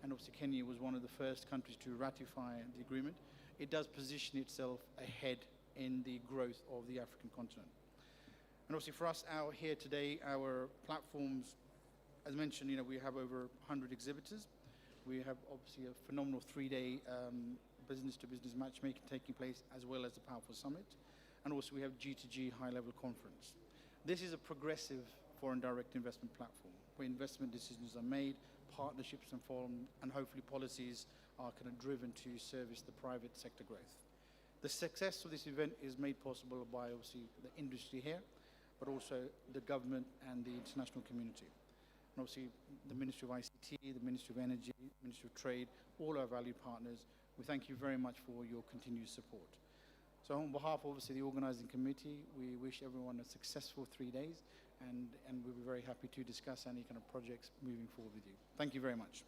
and obviously Kenya was one of the first countries to ratify the agreement, it does position itself ahead in the growth of the African continent. And obviously for us out here today, our platforms, as mentioned, we have over 100 exhibitors. We have obviously a phenomenal 3-day business-to-business matchmaking taking place, as well as the Powerful Summit. And also we have G2G high-level conference. This is a progressive foreign direct investment platform, where investment decisions are made, partnerships are formed, and hopefully policies are kind of driven to service the private sector growth. The success of this event is made possible by obviously the industry here, but also the government and the international community. And obviously the Ministry of ICT, the Ministry of Energy, Ministry of Trade, all our valued partners, we thank you very much for your continued support. So on behalf of obviously the organizing committee, we wish everyone a successful 3 days, and we'll be very happy to discuss any kind of projects moving forward with you. Thank you very much.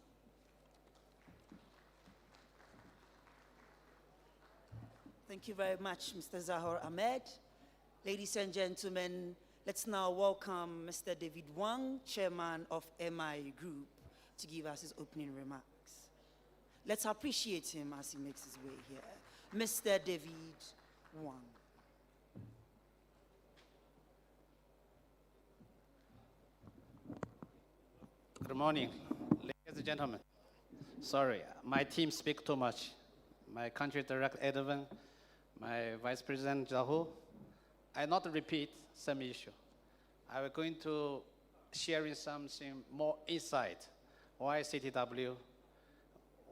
Thank you very much, Mr. Zahor Ahmed. Ladies and gentlemen, let's now welcome Mr. David Wang, Chairman of MIE Group, to give us his opening remarks. Let's appreciate him as he makes his way here. Mr. David Wang. Good morning, ladies and gentlemen. Sorry, my team speaks too much. My country director, Edwin, my Vice President Zahu. I not repeat some issue. I will going to sharing something more insight. Why CTW?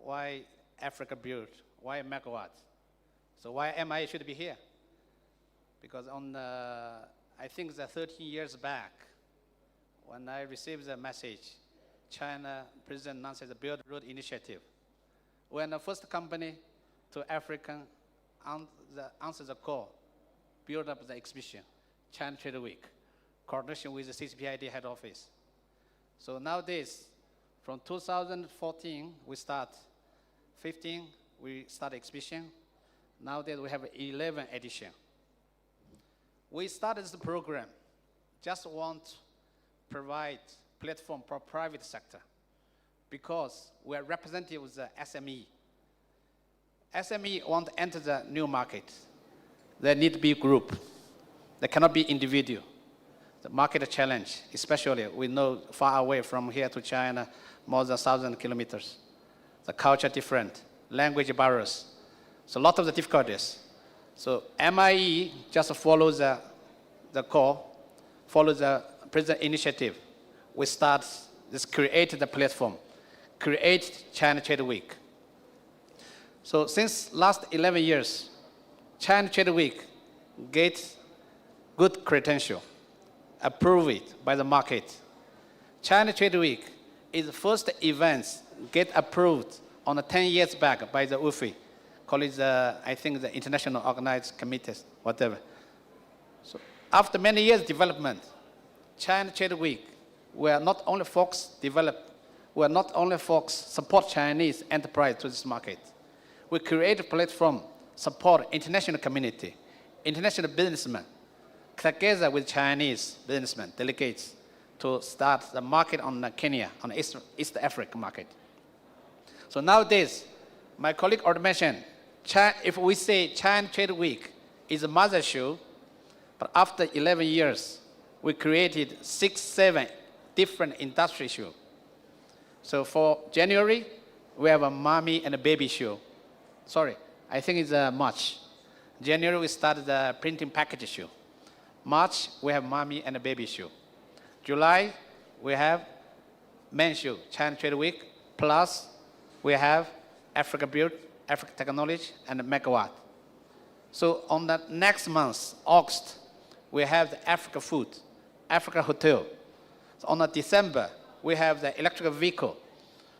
Why Africa Build? Why Megawatt? So why MI should be here? Because I think that 13 years back, when I received the message, China President announced the Build Road Initiative. We're the first company to African answer the call, build up the exhibition, China Trade Week, coordination with the CCPID head office. So nowadays, from 2014, we start 15, we start exhibition. Nowadays, we have 11 edition. We started this program, just want to provide platform for private sector because we are representative of the SME. SME want to enter the new market. They need to be group. They cannot be individual. The market challenge, especially we know far away from here to China, more than 1,000 kilometers. The culture different, language barriers. So a lot of the difficulties. So MIE just follows the call, follows the president initiative. We start this, create the platform, create China Trade Week. So since last 11 years, China Trade Week gets good credential, approved by the market. China Trade Week is the first event get approved on 10 years back by the UFI, call it I think the International Organized Committees, whatever. So after many years development, China Trade Week, we are not only focused support Chinese enterprise to this market. We create a platform, support international community, international businessmen, together with Chinese businessmen, delegates, to start the market on Kenya, on the East Africa market. So nowadays, my colleague already mentioned, if we say China Trade Week is a mother show, but after 11 years, we created 6, 7 different industry shows. So for January, we have a mommy and a baby show. Sorry, I think it's March. January, we started the printing package show. March, we have mommy and a baby show. July, we have men's show, China Trade Week, plus we have Africa Build, Africa Technology, and Megawatt. So on the next month, August, we have the Africa Food, Africa Hotel. So on the December, we have the electric vehicle.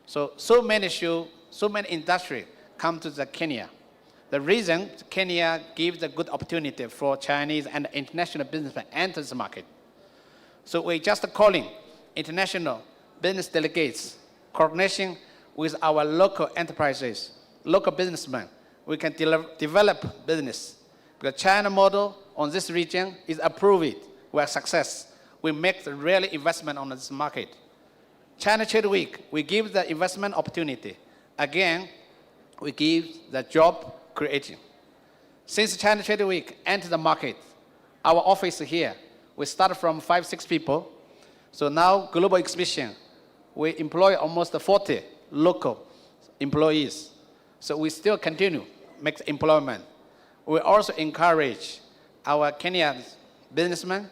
So many shows, so many industry come to the Kenya. The reason Kenya gives a good opportunity for Chinese and international businessmen enter the market. So we're just calling international business delegates, coordination with our local enterprises, local businessmen. We can develop business. Because China model on this region is approved. We are success. We make the real investment on this market. China Trade Week, we give the investment opportunity. Again, we give the job creating. Since China Trade Week entered the market, our office here, we started from 5, 6 people. So now, global exhibition, we employ almost 40 local employees. So we still continue make employment. We also encourage our Kenyan businessmen,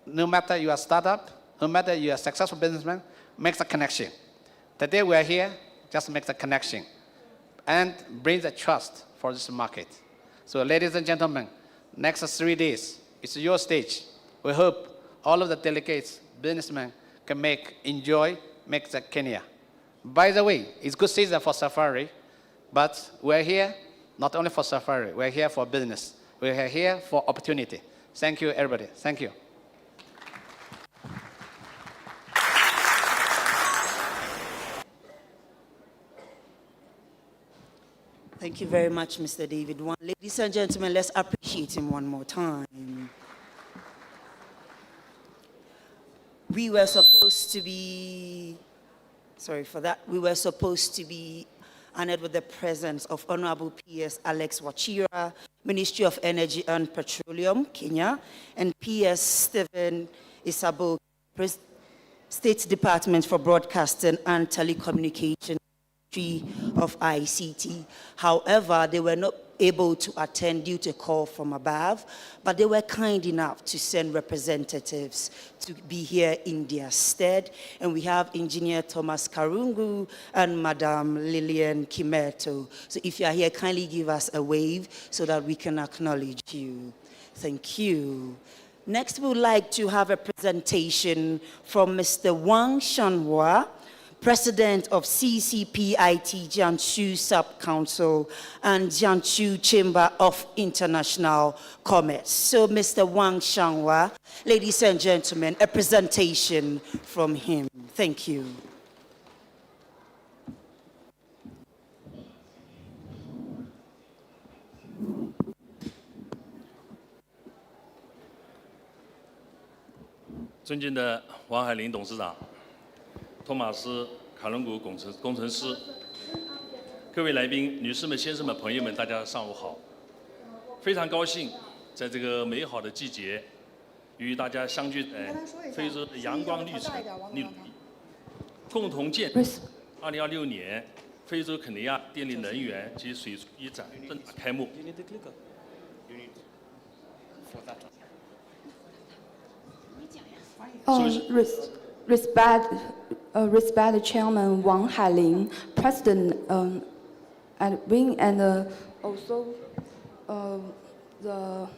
no matter you are startup, no matter you are successful businessman, make the connection. Today we are here, just make the connection and bring the trust for this market. So ladies and gentlemen, next 3 days, it's your stage. We hope all of the delegates, businessmen, can enjoy the Kenya. By the way, it's good season for safari, but we're here not only for safari, we're here for business. We're here for opportunity. Thank you, everybody. Thank you. Thank you very much, Mr. David. Ladies and gentlemen, let's appreciate him one more time. We were supposed to be, sorry for that, we were supposed to be honored with the presence of Honorable P.S. Alex Wachira, Ministry of Energy and Petroleum, Kenya, and P.S. Stephen Isabo, State Department for Broadcasting and Telecommunication of ICT. However, they were not able to attend due to a call from above, but they were kind enough to send representatives to be here in their stead. And we have Engineer Thomas Karungu and Madam Lillian Kimeto. So if you are here, kindly give us a wave so that we can acknowledge you. Thank you. Next, we would like to have a presentation from Mr. Wang Shanhua, President of CCPIT Jiangsu Sub-Council and Jiangsu Chamber of International Commerce. So, Mr. Wang Shanhua, ladies and gentlemen, a presentation from him. Thank you.尊敬的王海林董事长、托马斯·卡伦古工程师、各位来宾、女士们、先生们、朋友们，大家上午好！非常高兴在这个美好的季节，与大家相聚在非洲的阳光绿城秘鲁，共同建2026年非洲肯尼亚电力能源及水素一展正式开幕。Respect Chairman Wang Hailin, President and Wing, and also the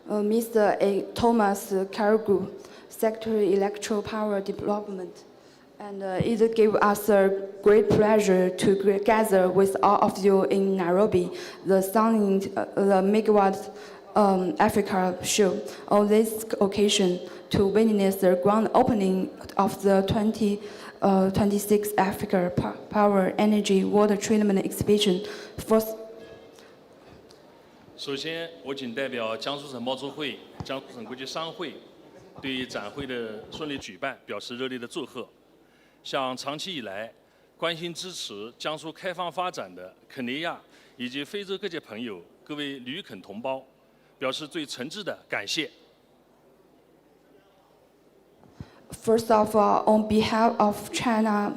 Mr. A. Thomas Kargu, Secretary Electoral Power Development. And it gave us a great pleasure to gather with all of you in Nairobi, the stunning the Megawatt Africa show on this occasion to witness the grand opening of the 2026 Africa Power Energy Water Treatment Exhibition. First, 首先，我谨代表江苏省贸促会、江苏省国际商会，对展会的顺利举办表示热烈的祝贺，向长期以来关心支持江苏开放发展的肯尼亚以及非洲各界朋友、各位旅肯同胞，表示最诚挚的感谢。 First of all, on behalf of China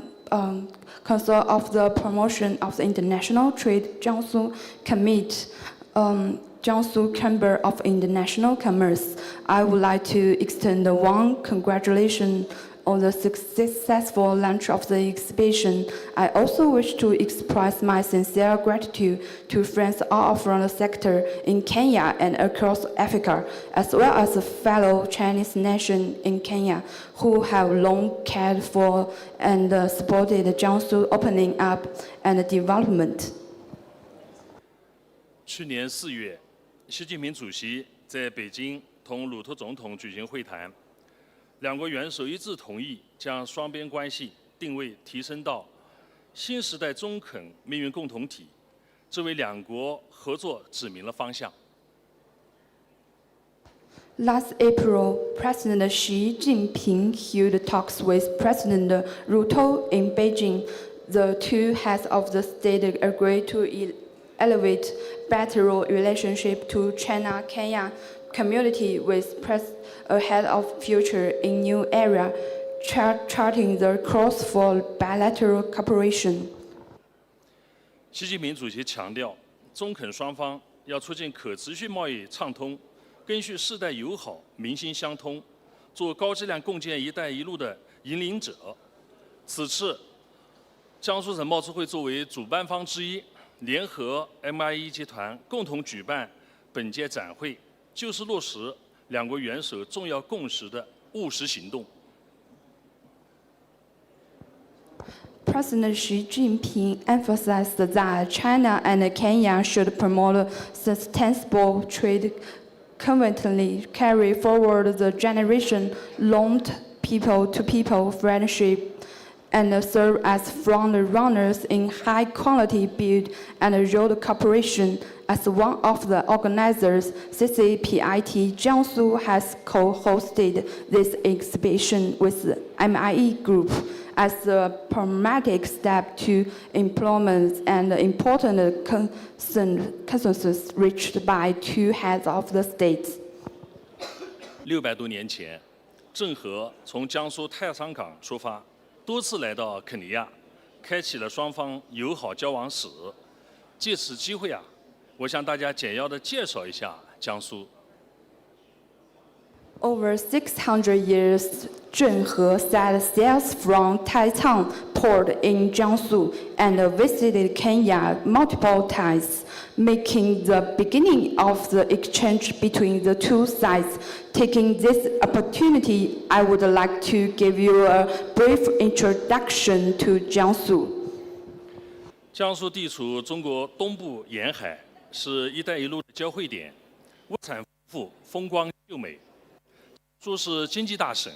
Council of the Promotion of the International Trade, Jiangsu Commit, Jiangsu Chamber of International Commerce, I would like to extend a warm congratulations on the successful launch of the exhibition. I also wish to express my sincere gratitude to friends all from the sector in Kenya and across Africa, as well as the fellow Chinese nation in Kenya who have long cared for and supported Jiangsu opening up and development. 去年4月，习近平主席在北京同鲁特总统举行会谈。 两国元首一致同意将双边关系定位提升到新时代中肯命运共同体，这为两国合作指明了方向。 Last April, President Xi Jinping held talks with President Ruto in Beijing. The two heads of the state agreed to elevate bilateral relationship to China-Kenya community with ahead of future in new area, charting the course for bilateral cooperation. 习近平主席强调，中肯双方要促进可持续贸易畅通，根据世代友好、民心相通，做高质量共建“一带一路”的引领者。此次，江苏省贸促会作为主办方之一，联合 MIE 集团共同举办本届展会，就是落实 两国元首重要共识的务实行动。 President Xi Jinping emphasized that China and Kenya should promote sustainable trade, conveniently carry forward the generation-long people-to-people friendship, and serve as front-runners in high-quality build and road cooperation. As one of the organizers, CCPIT Jiangsu has co-hosted this exhibition with the MIE Group as a pragmatic step to implement an important consensus reached by two heads of the states. 600多年前，郑和从江苏太仓港出发，多次来到肯尼亚，开启了双方友好交往史。借此机会我向大家简要的介绍一下江苏。Over 600 years, Zhenhe set sails from Taicang port in Jiangsu and visited Kenya multiple times, making the beginning of the exchange between the two sides. Taking this opportunity, I would like to give you a brief introduction to Jiangsu. 江苏地处中国东部沿海，是“一带一路”的交汇点，物产丰富，风光秀美。江苏是经济大省，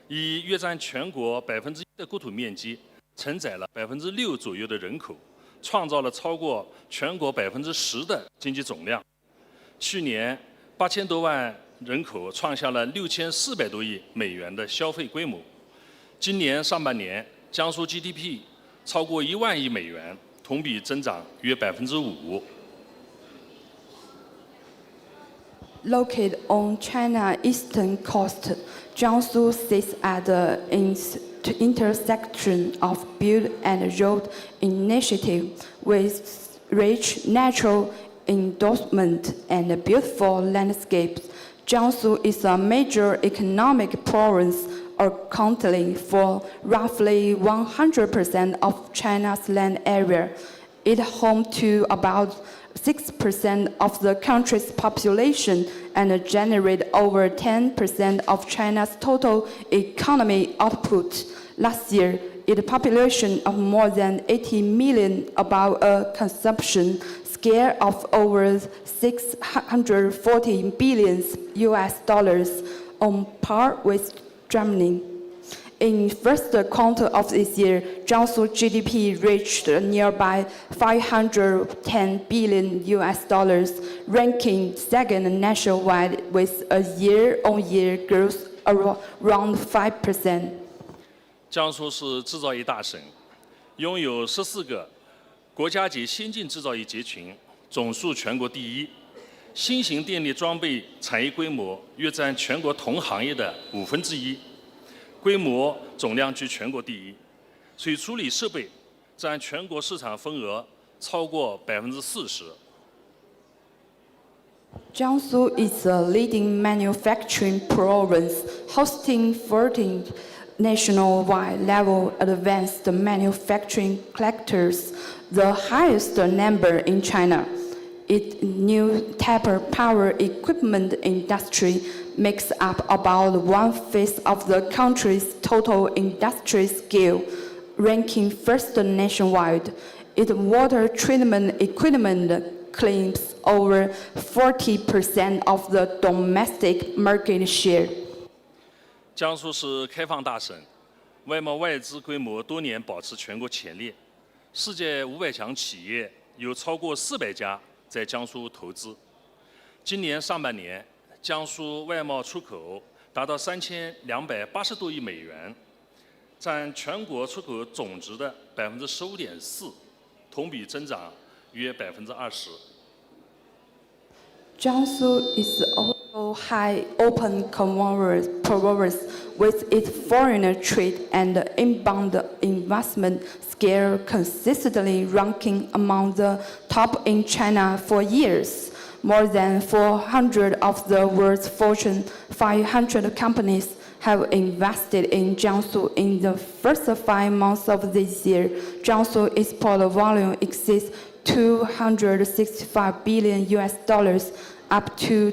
以约占全国1%的国土面积，承载了6%左右的人口，创造了超过全国10%的经济总量。去年8000多万人口创下了6400多亿美元的消费规模。今年上半年，江苏 GDP 超过1万亿美元，同比增长约5%。Located on China's eastern coast, Jiangsu sits at the intersection of Belt and Road Initiative with rich natural endorsement and beautiful landscapes. Jiangsu is a major economic province, accounting for roughly 100% of China's land area. It is home to about 6% of the country's population and generate over 10% of China's total economic output. Last year, its population of more than 80 million, about a consumption scale of over 640 billion US dollars, on par with Germany. In first quarter of this year, Jiangsu GDP reached nearby 510 billion US dollars, ranking second nationwide with a year-on-year growth around 5%. 江苏是制造业大省，拥有14个国家级先进制造业集群，总数全国第一。新型电力装备产业规模约占全国同行业的1/5。规模总量居全国第一，水处理设备占全国市场份额超过40%。Jiangsu is a leading manufacturing province, hosting 14 nationwide level advanced manufacturing clusters, the highest number in China. Its new type power equipment industry makes up about 1/5 of the country's total industry scale, ranking first nationwide. Its water treatment equipment claims over 40% of the domestic market share. 江苏是开放大省，外贸外资规模多年保持全国前列，世界500强企业有超过400家在江苏投资。今年上半年，江苏外贸出口达到3280多亿美元，占全国出口总值的15.4%，同比增长约20%。Jiangsu is also high open commerce province with its foreign trade and inbound investment scale consistently ranking among the top in China for years. More than 400 of the world's Fortune 500 companies have invested in Jiangsu in the first 5 months of this year. Jiangsu export volume exceeds 265 billion US dollars, up to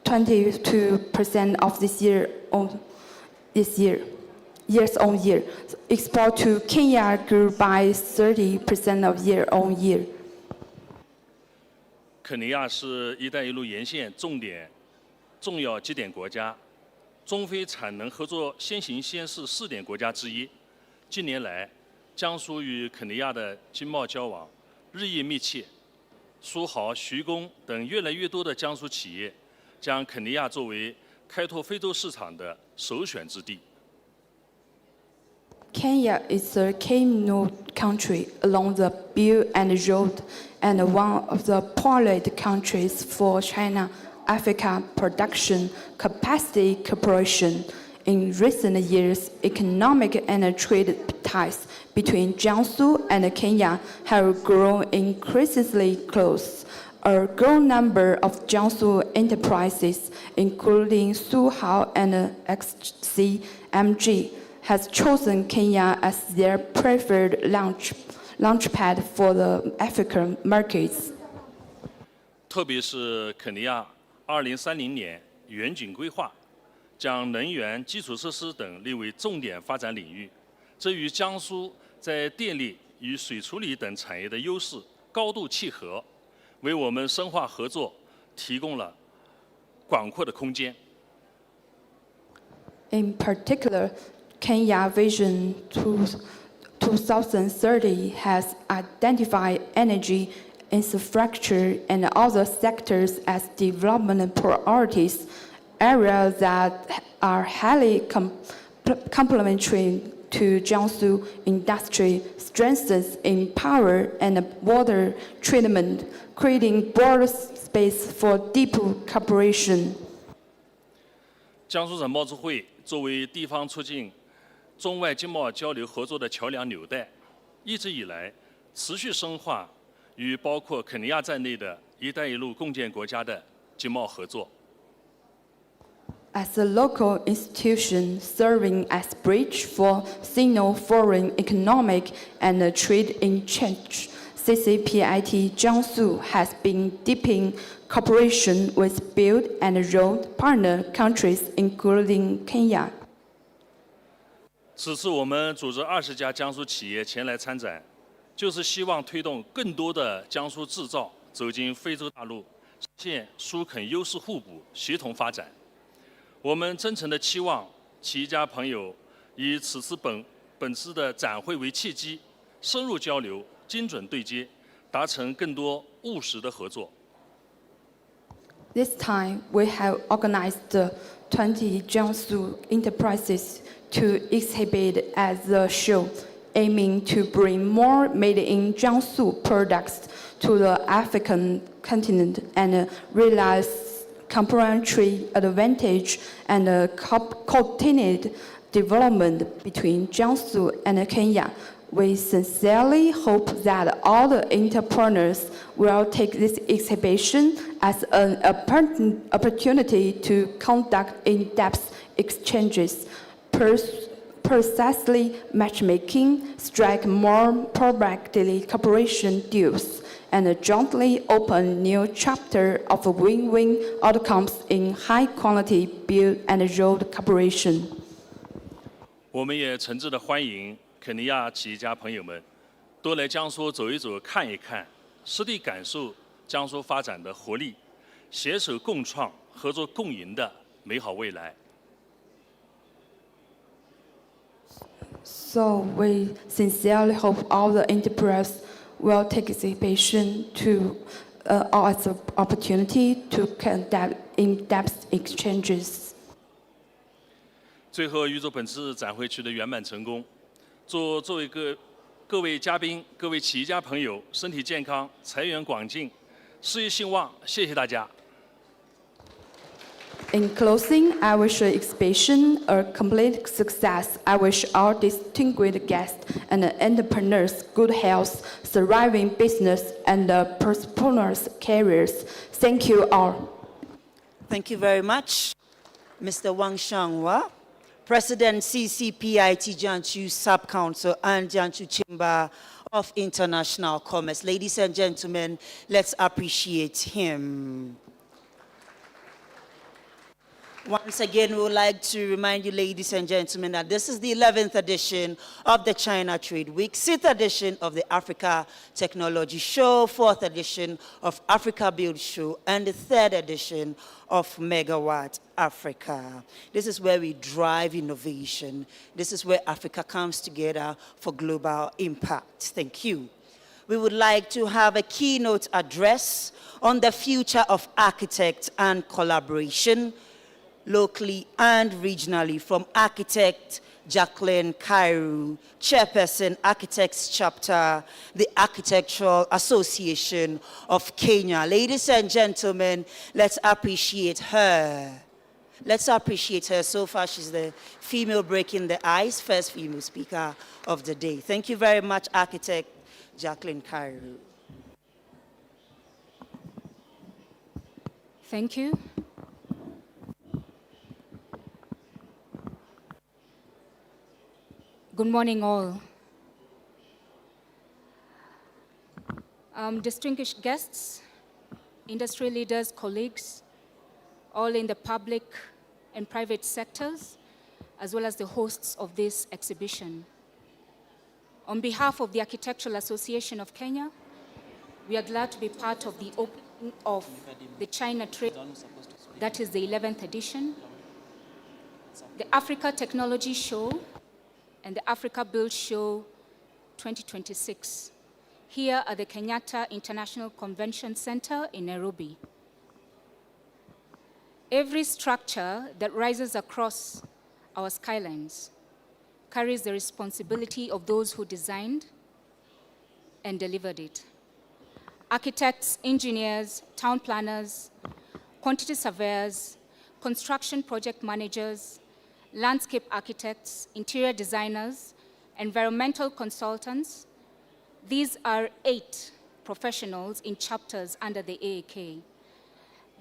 22% of years on year. Export to Kenya grew by 30% of year on year. 肯尼亚是“一带一路”沿线重要基点国家，中非产能合作先行先试试点国家之一。近年来，江苏与肯尼亚的经贸交往日益密切，苏豪、徐工等越来越多的江苏企业将肯尼亚作为开拓非洲市场的首选之地。Kenya is a key node country along the Belt and Road and one of the pilot countries for China-Africa production capacity cooperation. in recent years, economic and trade ties between Jiangsu and Kenya have grown increasingly close. A growing number of Jiangsu enterprises, including Suhao and XCMG, has chosen Kenya as their preferred launchpad for the African markets. 特别是肯尼亚2030年远景规划，将能源、基础设施等列为重点发展领域，这与江苏在电力与水处理等产业的优势高度契合，为我们深化合作提供了广阔的空间。In particular, Kenya Vision 2030 has identified energy, infrastructure, and other sectors as development priorities, areas that are highly complementary to Jiangsu industry, strengthens in power and water treatment, creating broader space for deeper cooperation. 江苏省贸促会作为地方促进中外经贸交流合作的桥梁纽带，一直以来持续深化与包括肯尼亚在内的“一带一路”共建国家的经贸合作。 As a local institution serving as bridge for Sino-foreign economic and trade exchange, CCPIT Jiangsu has been deepening cooperation with Belt and Road partner countries, including Kenya. 此次我们组织20家江苏企业前来参展，就是希望推动更多的江苏制造走进非洲大陆，实现苏肯优势互补、协同发展。我们真诚地期望企业家朋友以此次本次的展会为契机，深入交流、精准对接，达成更多务实的合作。 This time, we have organized 20 Jiangsu enterprises to exhibit at the show, aiming to bring more made-in Jiangsu products to the African continent and realize complementary advantage and coordinated development between Jiangsu and Kenya. We sincerely hope that all the entrepreneurs will take this exhibition as an opportunity to conduct in-depth exchanges, precisely matchmaking, strike more productively cooperation deals, and jointly open new chapter of win-win outcomes in high-quality Belt and Road cooperation. 我们也诚挚地欢迎肯尼亚企业家朋友们多来江苏走一走、看一看，实地感受江苏发展的活力，携手共创、合作共赢的美好未来。 So we sincerely hope all the enterprise will take exhibition to as an opportunity to conduct in-depth exchanges. 最后，预祝本次展会取得圆满成功。作为各位嘉宾、各位企业家朋友，身体健康，财源广进，事业兴旺。谢谢大家。 In closing, I wish the exhibition a complete success. I wish our distinguished guests and entrepreneurs good health, thriving business, and prosperous careers. Thank you all. Thank you very much, Mr. Wang Shangwa, President CCPIT Jiangsu Sub-Council and Jiangsu Chamber of International Commerce. Ladies and gentlemen, let's appreciate him. Once again, we would like to remind you, ladies and gentlemen, that this is the 11th edition of the China Trade Week, 6th edition of the Africa Technology Show, 4th edition of Africa Build Show, and the 3rd edition of Megawatt Africa. This is where we drive innovation. This is where Africa comes together for global impact. Thank you. We would like to have a keynote address on the future of architect and collaboration, locally and regionally, from architect Jacqueline Kairu, Chairperson, Architects Chapter, the Architectural Association of Kenya. Ladies and gentlemen, let's appreciate her. Let's appreciate her. So far, she's the female breaking the ice, first female speaker of the day. Thank you very much, Architect Jacqueline Cairo. Thank you. Good morning, all. Distinguished guests, industry leaders, colleagues, all in the public and private sectors, as well as the hosts of this exhibition. On behalf of the Architectural Association of Kenya, we are glad to be part of the opening of the China Trade, that is the 11th edition, the Africa Technology Show, and the Africa Build Show 2026, here at the Kenyatta International Convention Center in Nairobi. Every structure that rises across our skylines carries the responsibility of those who designed and delivered it. Architects, engineers, town planners, quantity surveyors, construction project managers, landscape architects, interior designers, environmental consultants. These are 8 professionals in chapters under the AAK,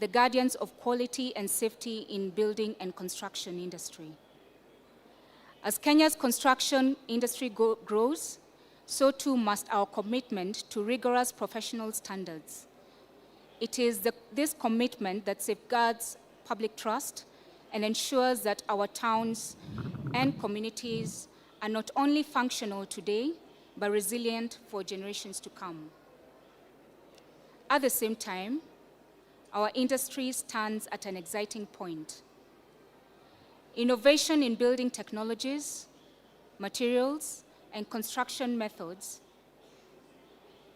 the guardians of quality and safety in building and construction industry. As Kenya's construction industry grows, so too must our commitment to rigorous professional standards. It is this commitment that safeguards public trust and ensures that our towns and communities are not only functional today, but resilient for generations to come. At the same time, our industry stands at an exciting point. Innovation in building technologies, materials, and construction methods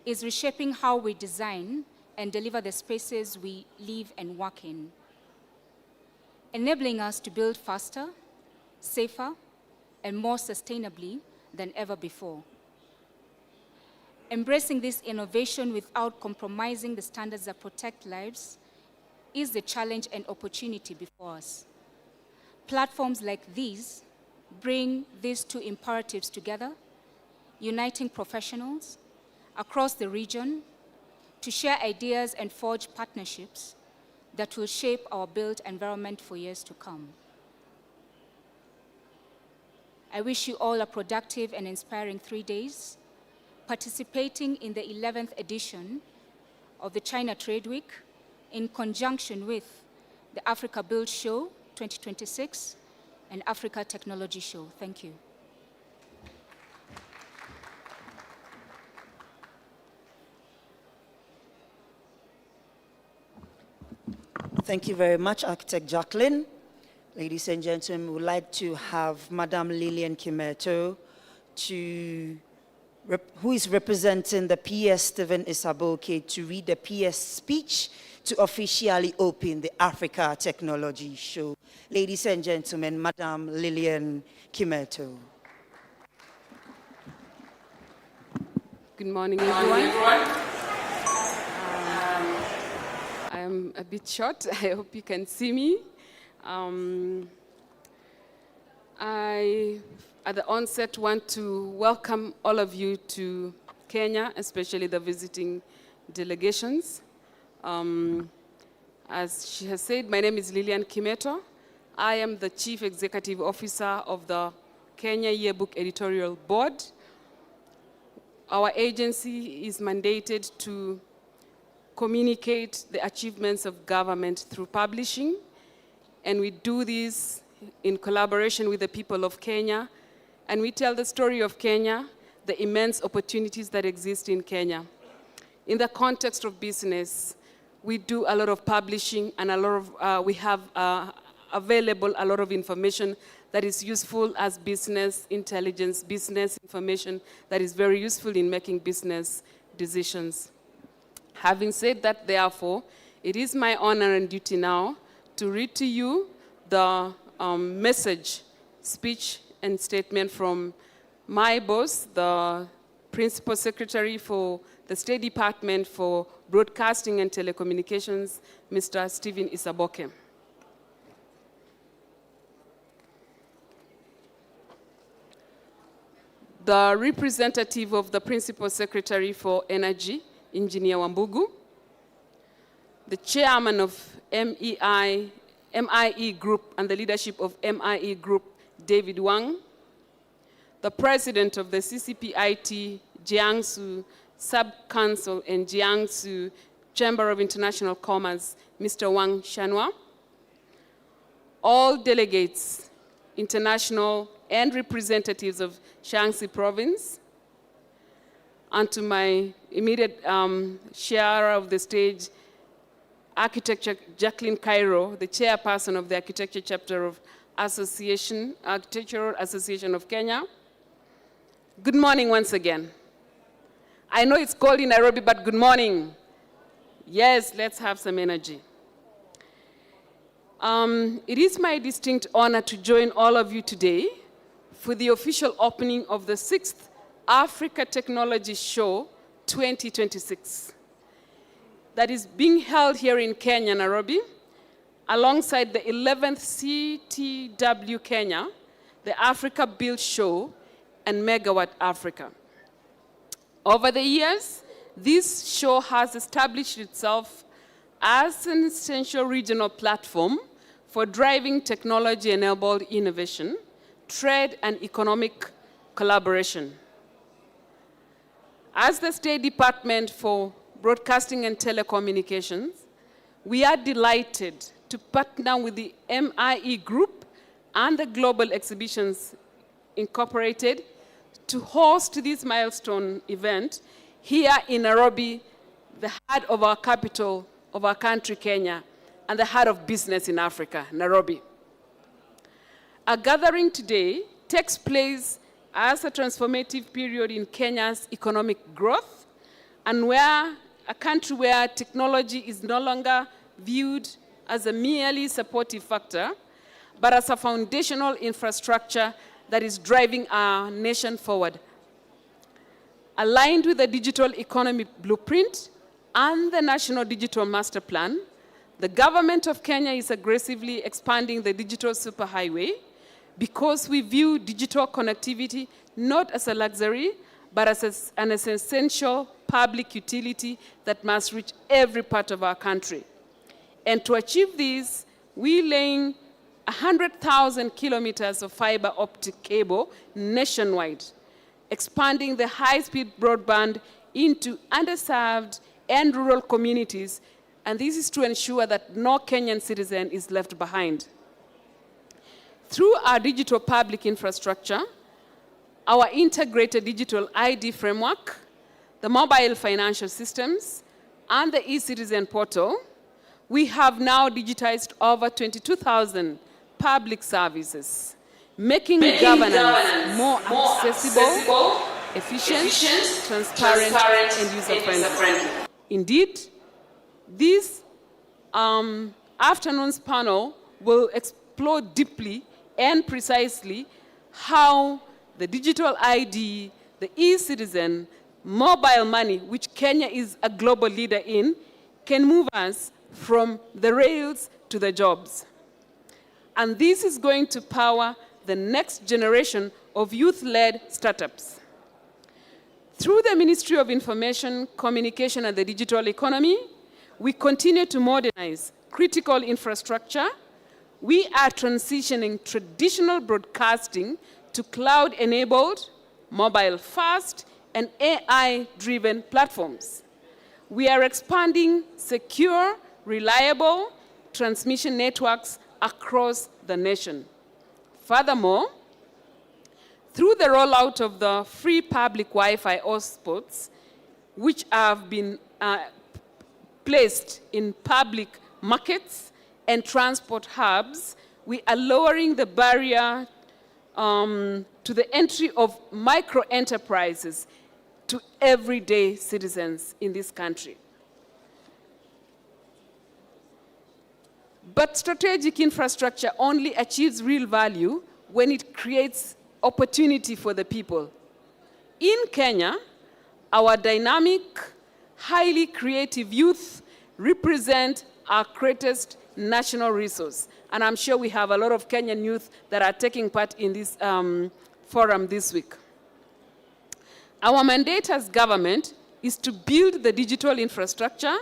is reshaping how we design and deliver the spaces we live and work in, enabling us to build faster, safer, and more sustainably than ever before. Embracing this innovation without compromising the standards that protect lives is the challenge and opportunity before us. Platforms like these bring these 2 imperatives together, uniting professionals across the region to share ideas and forge partnerships that will shape our built environment for years to come. I wish you all a productive and inspiring 3 days, participating in the 11th edition of the China Trade Week in conjunction with the Africa Build Show 2026 and Africa Technology Show. Thank you. Thank you very much, Architect Jacqueline. Ladies and gentlemen, we would like to have Madam Lillian Kimeto, who is representing the PS Stephen Isaboke, to read the PS speech to officially open the Africa Technology Show. Ladies and gentlemen, Madam Lillian Kimeto. Good morning, everyone. I am a bit short. I hope you can see me. I, at the onset, want to welcome all of you to Kenya, especially the visiting delegations. As she has said, my name is Lillian Kimeto. I am the Chief Executive Officer of the Kenya Yearbook Editorial Board. Our agency is mandated to communicate the achievements of government through publishing, and we do this in collaboration with the people of Kenya, and we tell the story of Kenya, the immense opportunities that exist in Kenya. In the context of business, we do a lot of publishing, and we have available a lot of information that is useful as business intelligence, business information that is very useful in making business decisions. Having said that, therefore, it is my honor and duty now to read to you the message, speech, and statement from my boss, the Principal Secretary for the State Department for Broadcasting and Telecommunications, Mr. Stephen Isaboke. the representative of the Principal Secretary for Energy, Engineer Wambugu, the chairman of MIE Group and the leadership of MIE Group, David Wang, the president of the CCPIT Jiangsu Sub-Council and Jiangsu Chamber of International Commerce, Mr. Wang Shanhua, all delegates, international and representatives of Shaanxi province, and to my immediate sharer of the stage, Architecture Jacqueline Cairo, the chairperson of the Architecture Chapter of Architectural Association of Kenya. Good morning once again. I know it's cold in Nairobi, but good morning. Yes, let's have some energy. It is my distinct honor to join all of you today for the official opening of the 6th Africa Technology Show 2026 that is being held here in Kenya, Nairobi, alongside the 11th CTW Kenya, the Africa Build Show, and Megawatt Africa. Over the years, this show has established itself as an essential regional platform for driving technology-enabled innovation, trade, and economic collaboration. As the State Department for Broadcasting and Telecommunications, we are delighted to partner with the MIE Group and the Global Exhibitions Incorporated to host this milestone event here in Nairobi, the heart of our capital of our country, Kenya, and the heart of business in Africa, Nairobi. Our gathering today takes place as a transformative period in Kenya's economic growth, and where a country where technology is no longer viewed as a merely supportive factor, but as a foundational infrastructure that is driving our nation forward. Aligned with the digital economy blueprint and the National Digital Master Plan, the government of Kenya is aggressively expanding the digital superhighway because we view digital connectivity not as a luxury, but as an essential public utility that must reach every part of our country. And to achieve this, we're laying 100,000 kilometers of fiber optic cable nationwide, expanding the high-speed broadband into underserved and rural communities, and this is to ensure that no Kenyan citizen is left behind. Through our digital public infrastructure, our integrated digital ID framework, the mobile financial systems, and the e-citizen portal, we have now digitized over 22,000 public services, making governance more accessible, efficient, transparent, and user-friendly. Indeed, this afternoon's panel will explore deeply and precisely how the digital ID, the e-citizen, mobile money, which Kenya is a global leader in, can move us from the rails to the jobs. And this is going to power the next generation of youth-led startups. Through the Ministry of Information, Communication, and the Digital Economy, we continue to modernize critical infrastructure. We are transitioning traditional broadcasting to cloud-enabled, mobile-first, and AI-driven platforms. We are expanding secure, reliable transmission networks across the nation. Furthermore, through the rollout of the free public Wi-Fi hotspots, which have been placed in public markets and transport hubs, we are lowering the barrier to the entry of micro-enterprises to everyday citizens in this country. But strategic infrastructure only achieves real value when it creates opportunity for the people. In Kenya, our dynamic, highly creative youth represent our greatest national resource. And I'm sure we have a lot of Kenyan youth that are taking part in this forum this week. Our mandate as government is to build the digital infrastructure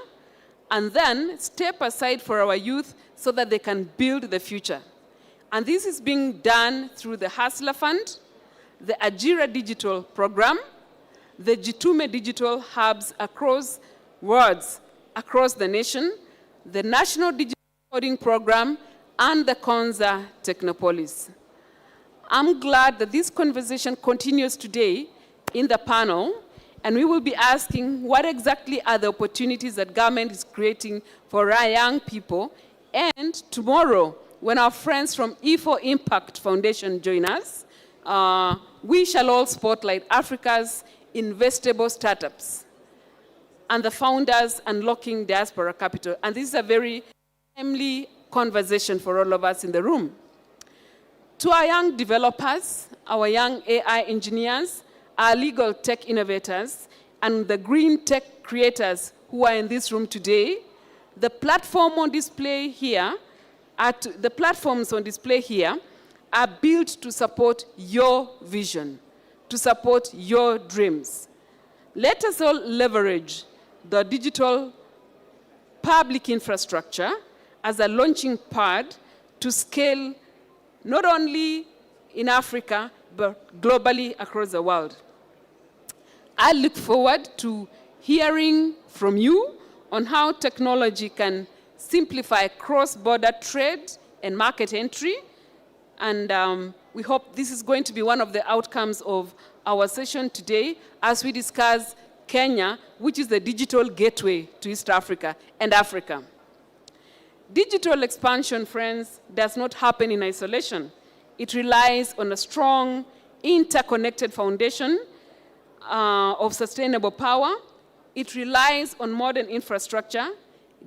and then step aside for our youth so that they can build the future. And this is being done through the Hustler Fund, the Ajira Digital Program, the Jitume Digital Hubs across wards across the nation, the National Digital Coding Program, and the Konza Technopolis. I'm glad that this conversation continues today in the panel, and we will be asking what exactly are the opportunities that government is creating for our young people. And tomorrow, when our friends from E4 Impact Foundation join us, we shall all spotlight Africa's investable startups and the founders unlocking diaspora capital. And this is a very timely conversation for all of us in the room. To our young developers, our young AI engineers, our legal tech innovators, and the green tech creators who are in this room today, the platforms on display here are built to support your vision, to support your dreams. Let us all leverage the digital public infrastructure as a launching pad to scale not only in Africa, but globally across the world. I look forward to hearing from you on how technology can simplify cross-border trade and market entry. And we hope this is going to be one of the outcomes of our session today as we discuss Kenya, which is the digital gateway to East Africa and Africa. Digital expansion, friends, does not happen in isolation. It relies on a strong, interconnected foundation of sustainable power. It relies on modern infrastructure,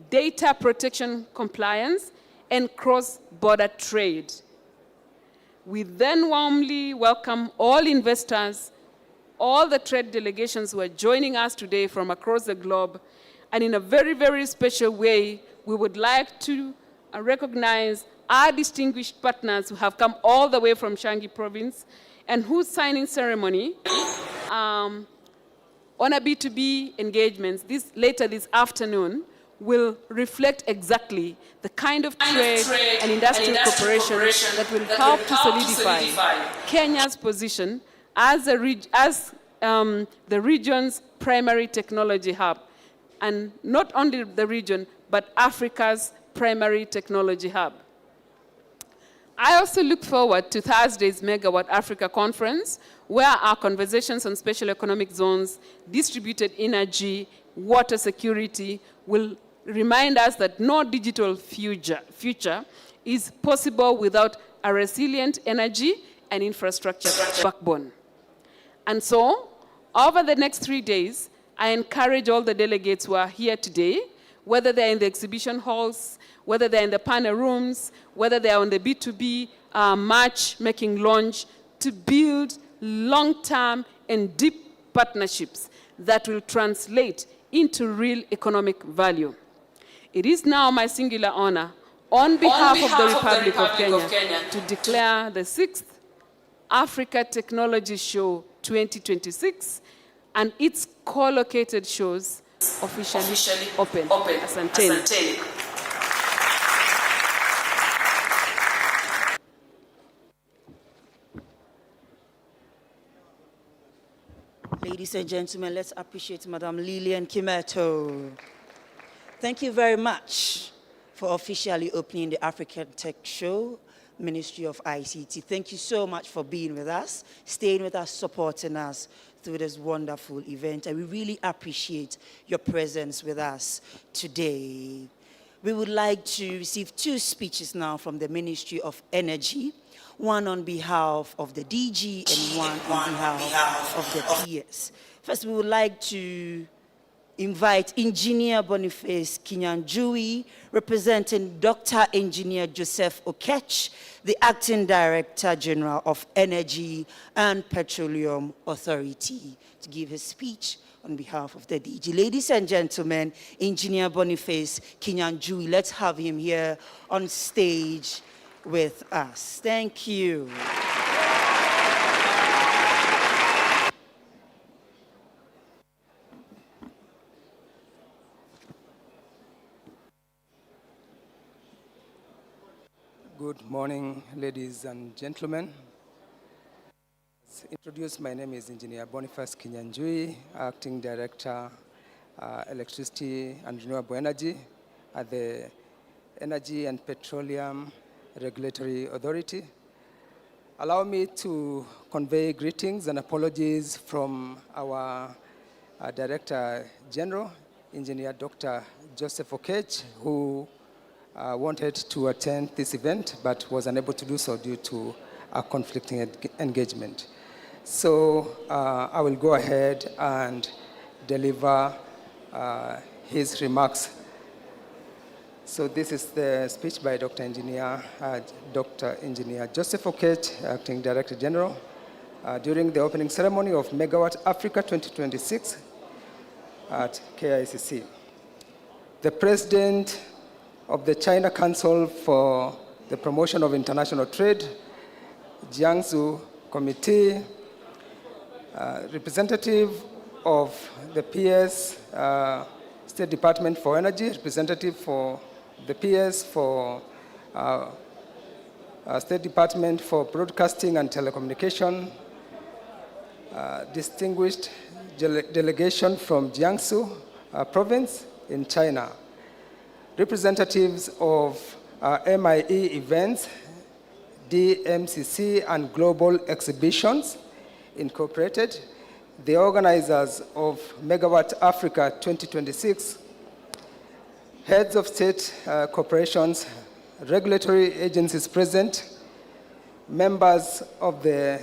data protection compliance, and cross-border trade. We then warmly welcome all investors, all the trade delegations who are joining us today from across the globe, and in a very, very special way, we would like to recognize our distinguished partners who have come all the way from Shangi province and whose signing ceremony on a B2B engagements later this afternoon will reflect exactly the kind of trade and industrial cooperation that will help to solidify Kenya's position as the region's primary technology hub. And not only the region, but Africa's primary technology hub. I also look forward to Thursday's Megawatt Africa Conference, where our conversations on special economic zones, distributed energy, water security will remind us that no digital future is possible without a resilient energy and infrastructure backbone. And so, over the next 3 days, I encourage all the delegates who are here today, whether they're in the exhibition halls, whether they're in the panel rooms, whether they're on the B2B matchmaking launch, to build long-term and deep partnerships that will translate into real economic value. It is now my singular honor, on behalf of the Republic of Kenya, to declare the 6th Africa Technology Show 2026 and its co-located shows officially open. Asanteni. Ladies and gentlemen, let's appreciate Madam Lillian Kimeto. Thank you very much for officially opening the African Tech Show, Ministry of ICT. Thank you so much for being with us, staying with us, supporting us through this wonderful event. And we really appreciate your presence with us today. We would like to receive 2 speeches now from the Ministry of Energy, one on behalf of the DG and one on behalf of the PS. First, we would like to invite Engineer Boniface Kinyanjui, representing Dr. Engineer Joseph Okech, the Acting Director General of Energy and Petroleum Authority, to give his speech on behalf of the DG. Ladies and gentlemen, Engineer Boniface Kinyanjui, let's have him here on stage with us. Thank you. Good morning, ladies and gentlemen. As introduced, my name is Engineer Boniface Kinyanjui, Acting Director, Electricity and Renewable Energy at the Energy and Petroleum Regulatory Authority. Allow me to convey greetings and apologies from our Director General, Engineer Dr. Joseph Okech, who wanted to attend this event but was unable to do so due to a conflicting engagement. So I will go ahead and deliver his remarks. So this is the speech by Dr. Engineer Joseph Okech, Acting Director General, during the opening ceremony of Megawatt Africa 2026 at KICC. The President of the China Council for the Promotion of International Trade, Jiangsu Committee, representative of the PS State Department for Energy, representative for the PS for State Department for Broadcasting and Telecommunication, distinguished delegation from Jiangsu province in China, representatives of MIE Events, DMCC, and Global Exhibitions Incorporated, the organizers of Megawatt Africa 2026, heads of state corporations, regulatory agencies present, members of the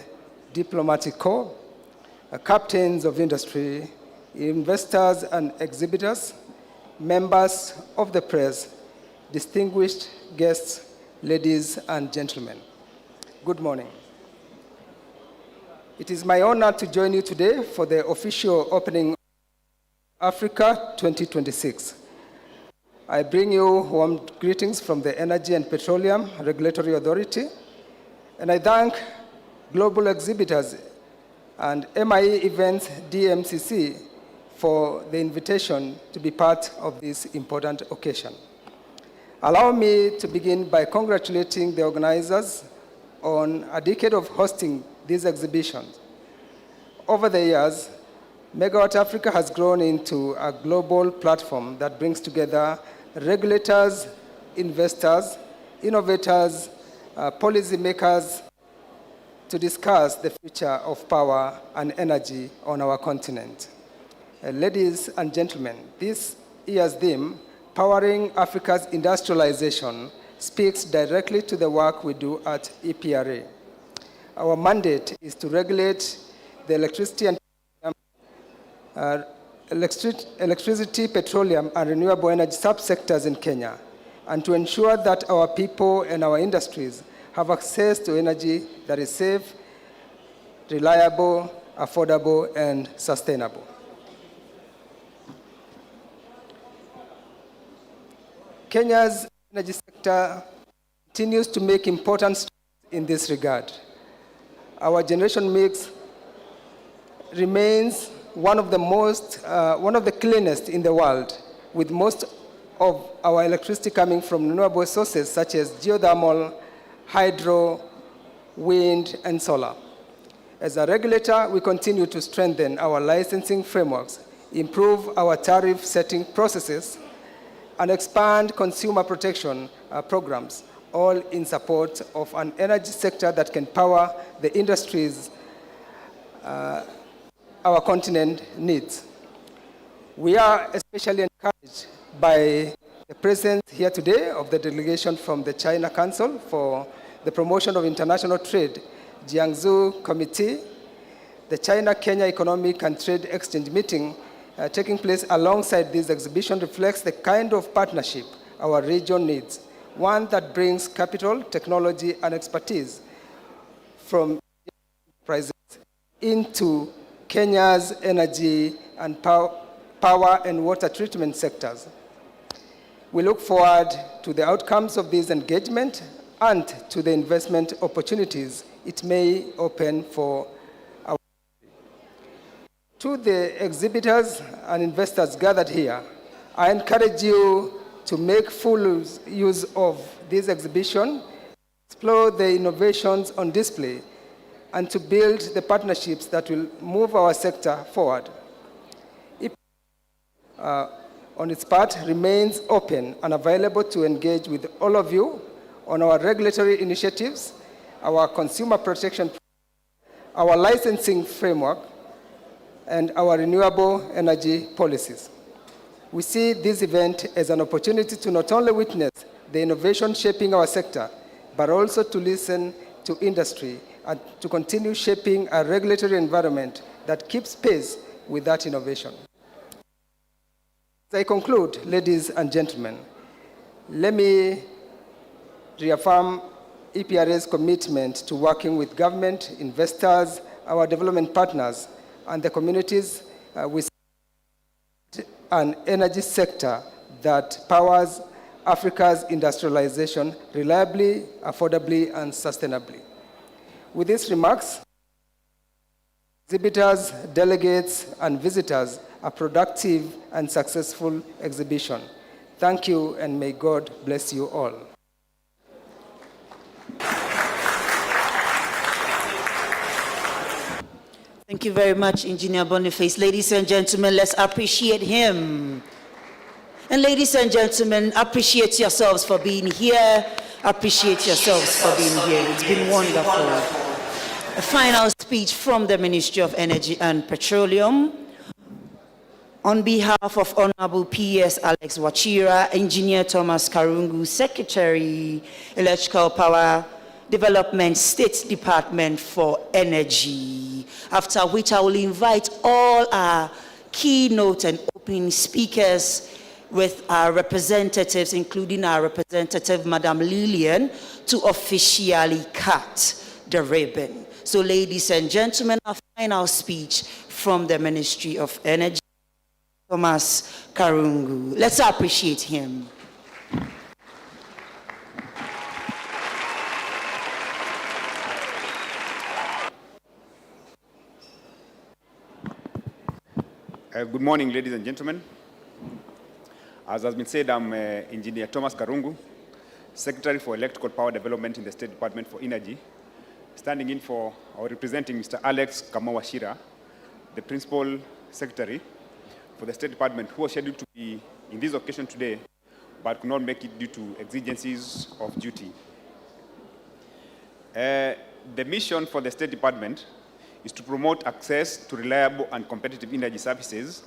diplomatic corps, captains of industry, investors and exhibitors, members of the press, distinguished guests, ladies and gentlemen. Good morning. It is my honor to join you today for the official opening of Africa 2026. I bring you warm greetings from the Energy and Petroleum Regulatory Authority, and I thank global exhibitors and MIE Events DMCC for the invitation to be part of this important occasion. Allow me to begin by congratulating the organizers on a decade of hosting these exhibitions. Over the years, Megawatt Africa has grown into a global platform that brings together regulators, investors, innovators, policymakers to discuss the future of power and energy on our continent. Ladies and gentlemen, this year's theme, Powering Africa's Industrialization, speaks directly to the work we do at EPRA. Our mandate is to regulate the electricity, petroleum, and renewable energy subsectors in Kenya, and to ensure that our people and our industries have access to energy that is safe, reliable, affordable, and sustainable. Kenya's energy sector continues to make important strides in this regard. Our generation mix remains one of the cleanest in the world, with most of our electricity coming from renewable sources such as geothermal, hydro, wind, and solar. As a regulator, we continue to strengthen our licensing frameworks, improve our tariff setting processes, and expand consumer protection programs, all in support of an energy sector that can power the industries our continent needs. We are especially encouraged by the presence here today of the delegation from the China Council for the Promotion of International Trade, Jiangsu Committee, the China-Kenya Economic and Trade Exchange meeting taking place alongside this exhibition reflects the kind of partnership our region needs, one that brings capital, technology, and expertise from enterprises into Kenya's energy and power and water treatment sectors. We look forward to the outcomes of this engagement and to the investment opportunities it may open for our country. To the exhibitors and investors gathered here, I encourage you to make full use of this exhibition explore the innovations on display, and to build the partnerships that will move our sector forward. On its part, remains open and available to engage with all of you on our regulatory initiatives, our consumer protection, our licensing framework, and our renewable energy policies. We see this event as an opportunity to not only witness the innovation shaping our sector, but also to listen to industry and to continue shaping a regulatory environment that keeps pace with that innovation. As I conclude, ladies and gentlemen, let me reaffirm EPRA's commitment to working with government, investors, our development partners, and the communities with an energy sector that powers Africa's industrialization reliably, affordably, and sustainably. With these remarks, exhibitors, delegates, and visitors, a productive and successful exhibition. Thank you, and may God bless you all. Thank you very much, Engineer Boniface. Ladies and gentlemen, let's appreciate him. And ladies and gentlemen, appreciate yourselves for being here. Appreciate yourselves for being here. It's been wonderful. A final speech from the Ministry of Energy and Petroleum. On behalf of Honorable P.S. Alex Wachira, Engineer Thomas Karungu, Secretary, Electrical Power Development, State Department for Energy. After which I will invite all our keynote and opening speakers with our representatives, including our representative, Madam Lillian, to officially cut the ribbon. So ladies and gentlemen, our final speech from the Ministry of Energy, Thomas Karungu. Let's appreciate him. Good morning, ladies and gentlemen. As has been said, I'm Engineer Thomas Karungu, Secretary for Electrical Power Development in the State Department for Energy, standing in for or representing Mr. Alex Kamawashira, the Principal Secretary for the State Department, who was scheduled to be in this occasion today, but could not make it due to exigencies of duty. The mission for the State Department is to promote access to reliable and competitive energy services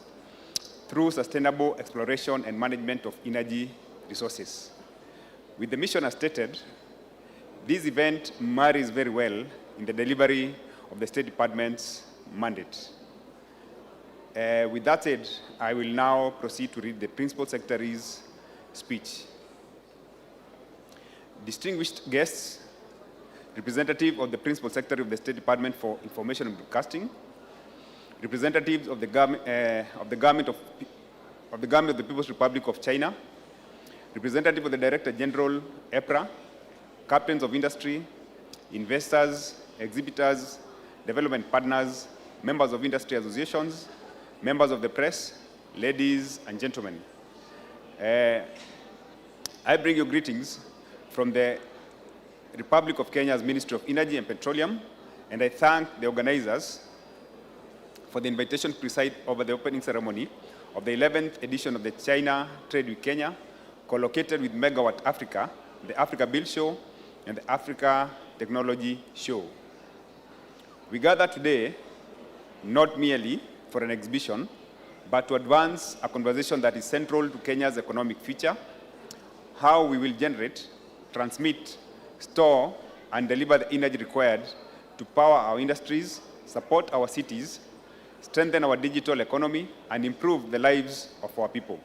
through sustainable exploration and management of energy resources. With the mission as stated, this event marries very well in the delivery of the State Department's mandate. With that said, I will now proceed to read the Principal Secretary's speech. Distinguished guests, representative of the Principal Secretary of the State Department for Information and Broadcasting, representatives of the Government of the People's Republic of China, representative of the Director General, EPRA, captains of industry, investors, exhibitors, development partners, members of industry associations, members of the press, ladies and gentlemen. I bring you greetings from the Republic of Kenya's Ministry of Energy and Petroleum, and I thank the organizers for the invitation to preside over the opening ceremony of the 11th edition of the China Trade Week Kenya, co-located with Megawatt Africa, the Africa Build Show, and the Africa Technology Show. We gather today not merely for an exhibition, but to advance a conversation that is central to Kenya's economic future, how we will generate, transmit, store, and deliver the energy required to power our industries, support our cities, strengthen our digital economy, and improve the lives of our people.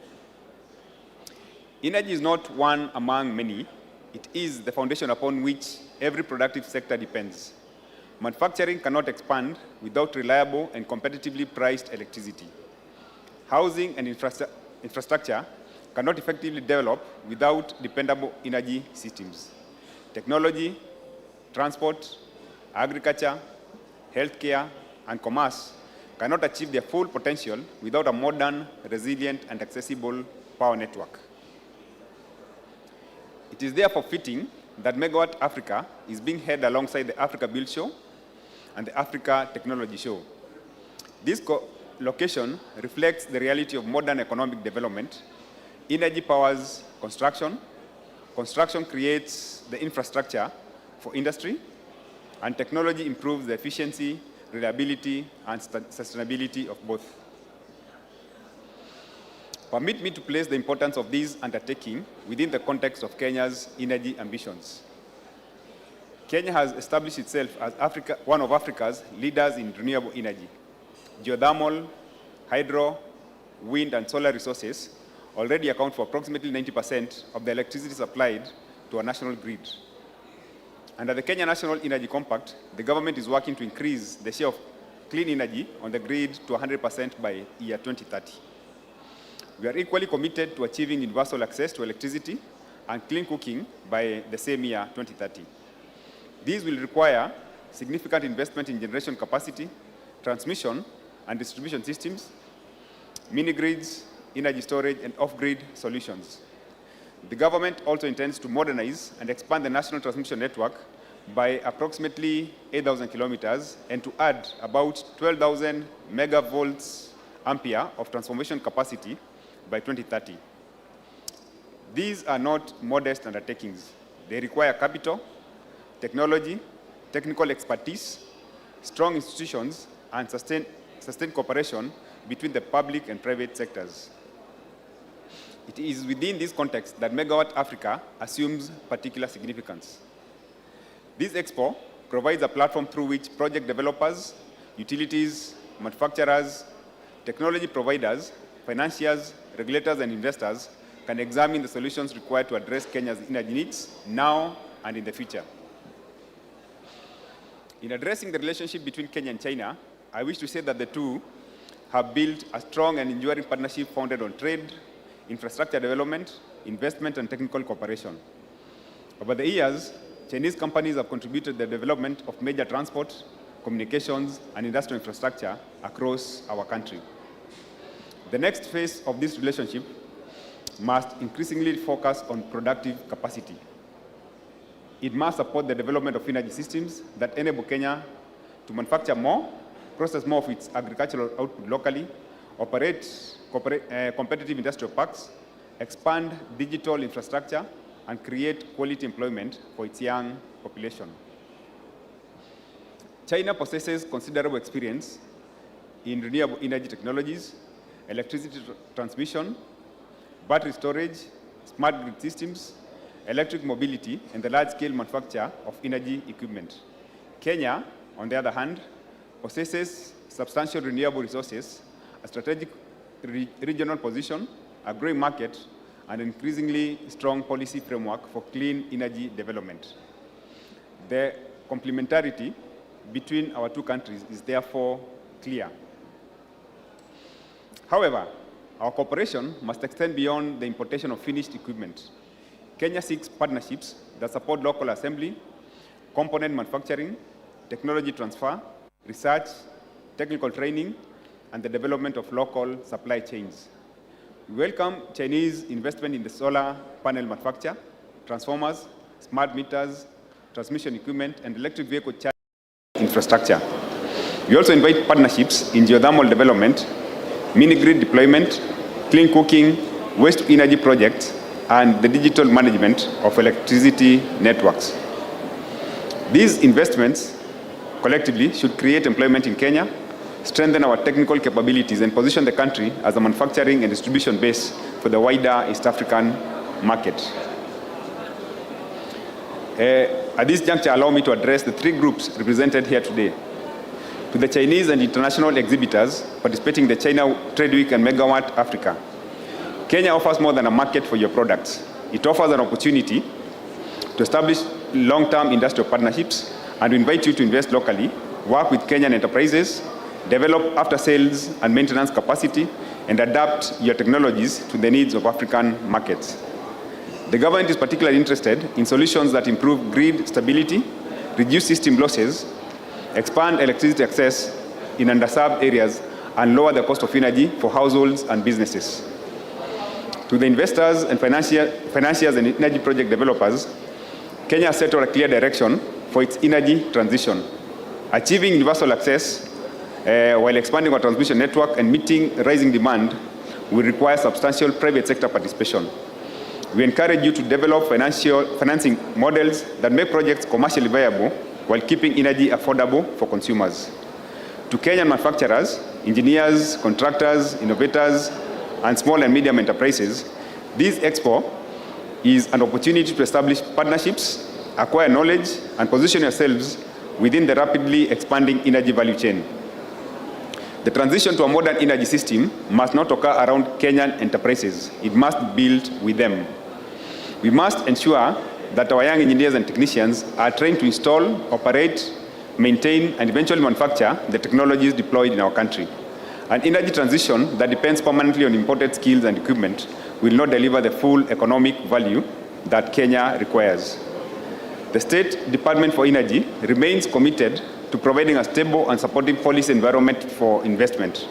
Energy is not one among many. It is the foundation upon which every productive sector depends. Manufacturing cannot expand without reliable and competitively priced electricity. Housing and infrastructure cannot effectively develop without dependable energy systems. Technology, transport, agriculture, healthcare, and commerce cannot achieve their full potential without a modern, resilient, and accessible power network. It is therefore fitting that Megawatt Africa is being held alongside the Africa Build Show and the Africa Technology Show. This location reflects the reality of modern economic development. Energy powers construction. Construction creates the infrastructure for industry, and technology improves the efficiency, reliability, and sustainability of both. Permit me to place the importance of this undertaking within the context of Kenya's energy ambitions. Kenya has established itself as one of Africa's leaders in renewable energy. Geothermal, hydro, wind, and solar resources already account for approximately 90% of the electricity supplied to our national grid. Under the Kenya National Energy Compact, the government is working to increase the share of clean energy on the grid to 100% by year 2030. We are equally committed to achieving universal access to electricity and clean cooking by the same year, 2030. These will require significant investment in generation capacity, transmission and distribution systems, mini-grids, energy storage, and off-grid solutions. The government also intends to modernize and expand the national transmission network by approximately 8,000 kilometers and to add about 12,000 megavolts ampere of transformation capacity by 2030. These are not modest undertakings. They require capital, technology, technical expertise, strong institutions, and sustained cooperation between the public and private sectors. It is within this context that Megawatt Africa assumes particular significance. This expo provides a platform through which project developers, utilities, manufacturers, technology providers, financiers, regulators, and investors can examine the solutions required to address Kenya's energy needs now and in the future. In addressing the relationship between Kenya and China, I wish to say that the two have built a strong and enduring partnership founded on trade, infrastructure development, investment, and technical cooperation. Over the years, Chinese companies have contributed to the development of major transport, communications, and industrial infrastructure across our country. The next phase of this relationship must increasingly focus on productive capacity. It must support the development of energy systems that enable Kenya to manufacture more, process more of its agricultural output locally, operate competitive industrial parks, expand digital infrastructure, and create quality employment for its young population. China possesses considerable experience in renewable energy technologies, electricity transmission, battery storage, smart grid systems, electric mobility, and the large-scale manufacture of energy equipment. Kenya, on the other hand, possesses substantial renewable resources, a strategic regional position, a growing market, and an increasingly strong policy framework for clean energy development. The complementarity between our two countries is therefore clear. However, our cooperation must extend beyond the importation of finished equipment. Kenya seeks partnerships that support local assembly, component manufacturing, technology transfer, research, technical training, and the development of local supply chains. We welcome Chinese investment in the solar panel manufacture, transformers, smart meters, transmission equipment, and electric vehicle charging infrastructure. We also invite partnerships in geothermal development, mini-grid deployment, clean cooking, waste-to-energy projects, and the digital management of electricity networks. These investments collectively should create employment in Kenya, strengthen our technical capabilities, and position the country as a manufacturing and distribution base for the wider East African market. At this juncture, allow me to address the three groups represented here today. To the Chinese and international exhibitors participating in the China Trade Week and Megawatt Africa, Kenya offers more than a market for your products. It offers an opportunity to establish long-term industrial partnerships and we invite you to invest locally, work with Kenyan enterprises, develop after-sales and maintenance capacity, and adapt your technologies to the needs of African markets. The government is particularly interested in solutions that improve grid stability, reduce system losses, expand electricity access in underserved areas, and lower the cost of energy for households and businesses. To the investors and financiers and energy project developers, Kenya has set out a clear direction for its energy transition. Achieving universal access while expanding our transmission network and meeting rising demand will require substantial private sector participation. We encourage you to develop financing models that make projects commercially viable while keeping energy affordable for consumers. To Kenyan manufacturers, engineers, contractors, innovators, and small and medium enterprises, this expo is an opportunity to establish partnerships, acquire knowledge, and position yourselves within the rapidly expanding energy value chain. The transition to a modern energy system must not occur around Kenyan enterprises. It must be built with them. We must ensure that our young engineers and technicians are trained to install, operate, maintain, and eventually manufacture the technologies deployed in our country. An energy transition that depends permanently on imported skills and equipment will not deliver the full economic value that Kenya requires. The State Department for Energy remains committed to providing a stable and supportive policy environment for investment.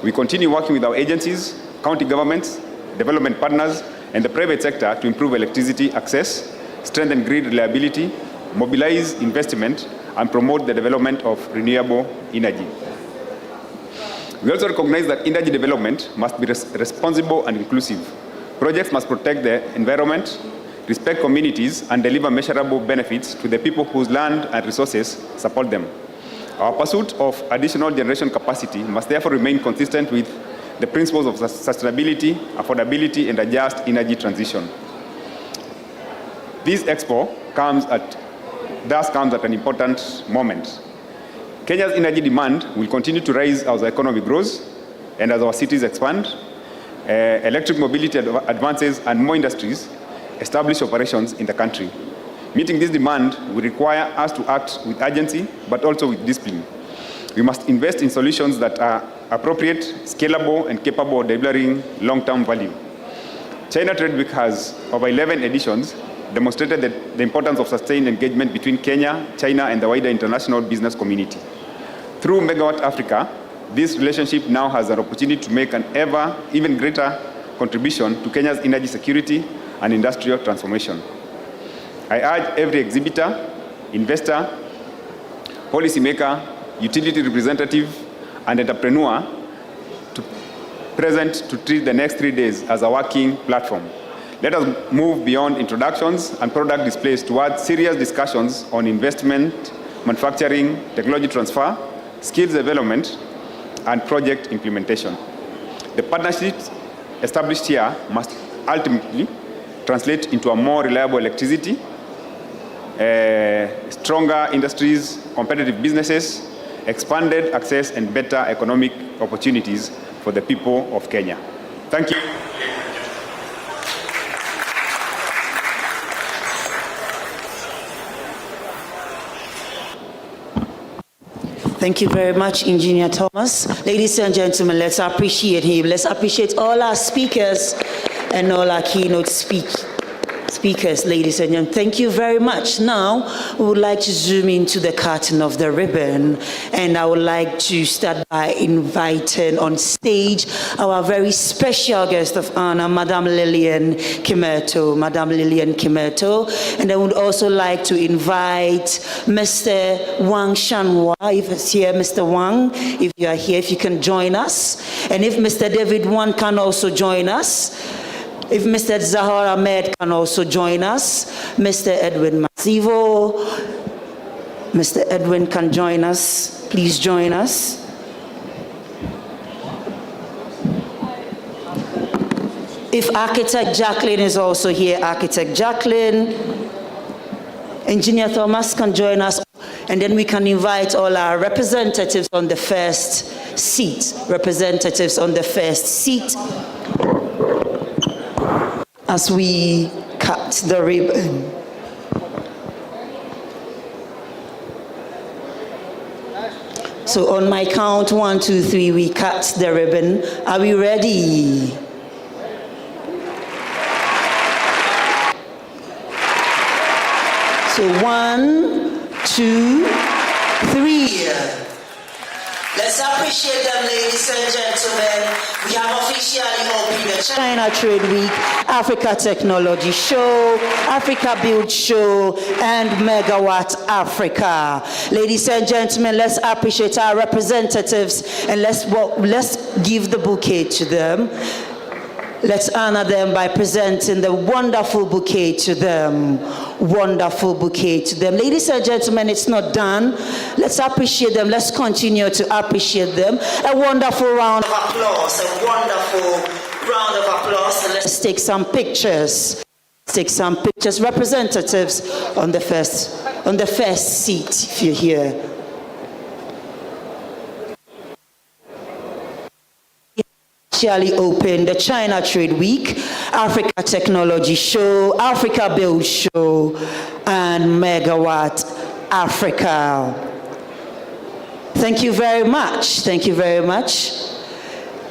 We continue working with our agencies, county governments, development partners, and the private sector to improve electricity access, strengthen grid reliability, mobilize investment, and promote the development of renewable energy. We also recognize that energy development must be responsible and inclusive. Projects must protect the environment, respect communities, and deliver measurable benefits to the people whose land and resources support them. Our pursuit of additional generation capacity must therefore remain consistent with the principles of sustainability, affordability, and a just energy transition. This expo comes at an important moment. Kenya's energy demand will continue to rise as our economy grows and as our cities expand, electric mobility advances, and more industries establish operations in the country. Meeting this demand will require us to act with urgency, but also with discipline. We must invest in solutions that are appropriate, scalable, and capable of delivering long-term value. China Trade Week has, over 11 editions, demonstrated the importance of sustained engagement between Kenya, China, and the wider international business community. Through Megawatt Africa, this relationship now has an opportunity to make an even greater contribution to Kenya's energy security and industrial transformation. I urge every exhibitor, investor, policymaker, utility representative, and entrepreneur to treat the next 3 days as a working platform. Let us move beyond introductions and product displays towards serious discussions on investment, manufacturing, technology transfer, skills development, and project implementation. The partnerships established here must ultimately translate into a more reliable electricity, stronger industries, competitive businesses, expanded access, and better economic opportunities for the people of Kenya. Thank you. Thank you very much, Engineer Thomas. Ladies and gentlemen, let's appreciate him. Let's appreciate all our speakers and all our keynote speakers, ladies and gentlemen. Thank you very much. Now, we would like to zoom into the curtain of the ribbon, and I would like to start by inviting on stage our very special guest of honor, Madame Lillian Kimeto. Madame Lillian Kimeto. And I would also like to invite Mr. Wang Shanhua, if it's here, Mr. Wang, if you are here, if you can join us. And if Mr. David Wan can also join us. If Mr. Zahar Ahmed can also join us, Mr. Edwin Masivo, Mr. Edwin can join us, please join us. If Architect Jacqueline is also here, Architect Jacqueline, Engineer Thomas can join us, and then we can invite all our representatives on the first seat, as we cut the ribbon. So on my count, 1, 2, 3, we cut the ribbon. Are we ready? So 1, 2, 3. Let's appreciate them, ladies and gentlemen. We have officially opened the China Trade Week, Africa Technology Show, Africa Build Show, and Megawatt Africa. Ladies and gentlemen, let's appreciate our representatives and let's give the bouquet to them. Let's honor them by presenting the wonderful bouquet to them. Wonderful bouquet to them. Ladies and gentlemen, it's not done. Let's appreciate them. Let's continue to appreciate them. A wonderful round of applause. A wonderful round of applause. And let's take some pictures. Take some pictures. Representatives on the first seat, if you're here. Officially opened the China Trade Week, Africa Technology Show, Africa Build Show, and Megawatt Africa. Thank you very much. Thank you very much.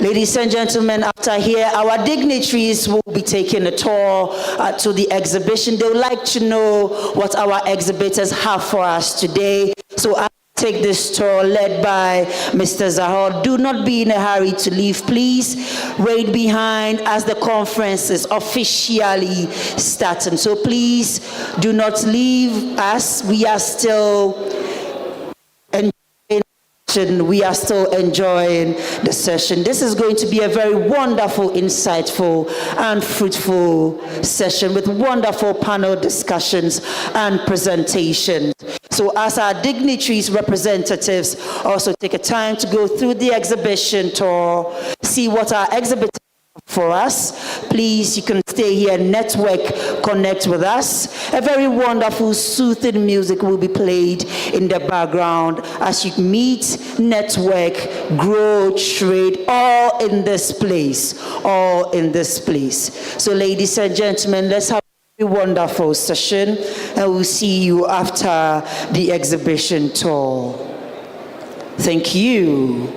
Ladies and gentlemen, after here, our dignitaries will be taking a tour to the exhibition. They would like to know what our exhibitors have for us today. So I take this tour led by Mr. Zahor. Do not be in a hurry to leave, please. Wait behind as the conference is officially starting. So please do not leave us. We are still enjoying the session. This is going to be a very wonderful, insightful, and fruitful session with wonderful panel discussions and presentations. So as our dignitaries, representatives also take a time to go through the exhibition tour, see what our exhibitors for us, please, you can stay here, network, connect with us. A very wonderful, soothing music will be played in the background as you meet, network, grow, trade, all in this place, all in this place. So ladies and gentlemen, let's have a wonderful session, and we'll see you after the exhibition tour. Thank you.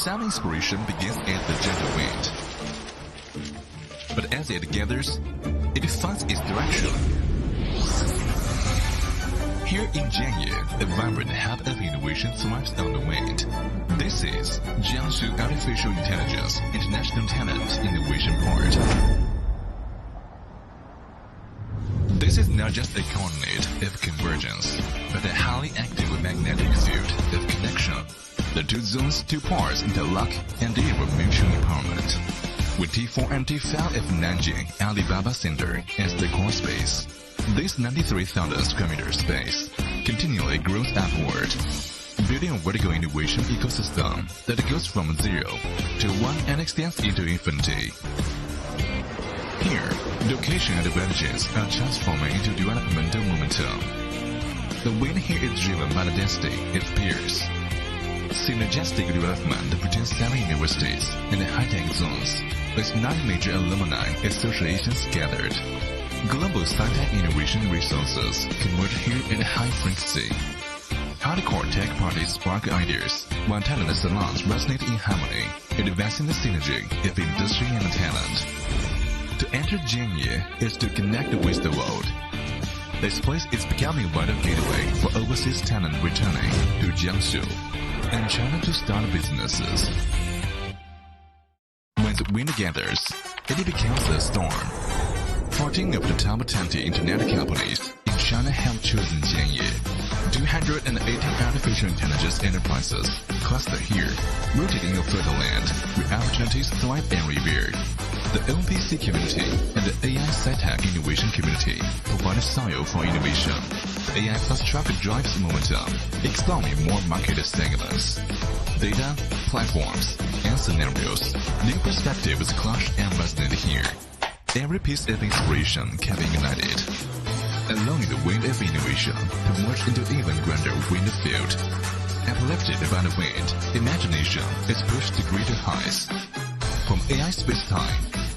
Some inspiration begins at the gentle wind. But as it gathers, it finds its direction. Here in Jianye, a vibrant hub of innovation thrives on the wind. This is Jiangsu Artificial Intelligence International Talent Innovation Port. This is not just a coordinate of convergence, but a highly active magnetic field of connection. The two zones, two parts interlock and deliver mutual empowerment. With T4 and T5 of Nanjing Alibaba Center as the core space, this 93,000 square meter space continually grows upward, building a vertical innovation ecosystem that goes from 0 to 1 and extends into infinity. Here, location advantages are transforming into developmental momentum. The wind here is driven by the density of peers. Synergistic development between 7 universities and high-tech zones, with 9 major alumni associations gathered. Global sci-tech innovation resources converge here at a high frequency. Hardcore tech parties spark ideas, while talent salons resonate in harmony, advancing the synergy of industry and talent. To enter Jianye is to connect with the world. This place is becoming a vital gateway for overseas talent returning to Jiangsu and China to start businesses. When the wind gathers, it becomes a storm. 14 of the top 20 internet companies in China have chosen Jianye. 218 artificial intelligence enterprises cluster here, rooted in a fertile land where opportunities thrive and revere. The OPC community and the AI sci-tech innovation community provide a soil for innovation. AI plus traffic drives momentum, exploring more market segments. Data, platforms, and scenarios, new perspectives clash and resonate here. Every piece of inspiration can be ignited, allowing the wind of innovation to merge into even grander wind field. Uplifted by the wind, imagination is pushed to greater heights. From AI space-time,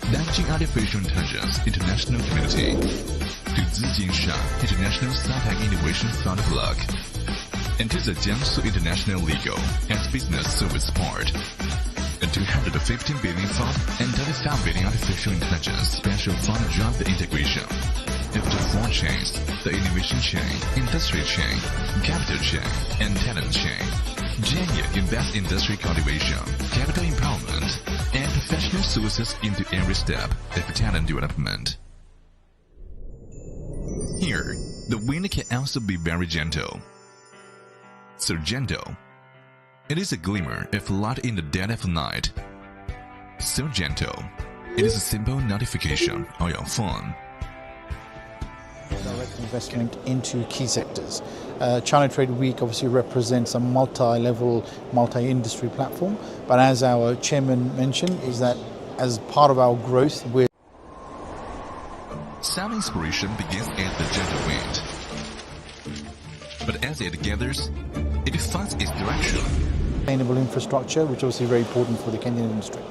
Nanjing Artificial Intelligence International Community, to Zijinshan International Sci-Tech Innovation Fund Block, and to the Jiangsu International Legal and Business Service Port. A 215 billion fund and 35 billion artificial intelligence special fund drive the integration of the 4 chains: the innovation chain, industry chain, capital chain, and talent chain. Jianye invests industry cultivation, capital empowerment, and professional services into every step of talent development. Here, the wind can also be very gentle. So gentle, it is a glimmer of light in the dead of night. So gentle, it is a simple notification on your phone. Direct investment into key sectors. China Trade Week obviously represents a multi-level, multi-industry platform, but as our chairman mentioned, is that as part of our growth, we're Some inspiration begins at the gentle wind. But as it gathers, it finds its direction. Sustainable infrastructure, which is obviously very important for the Kenyan industry.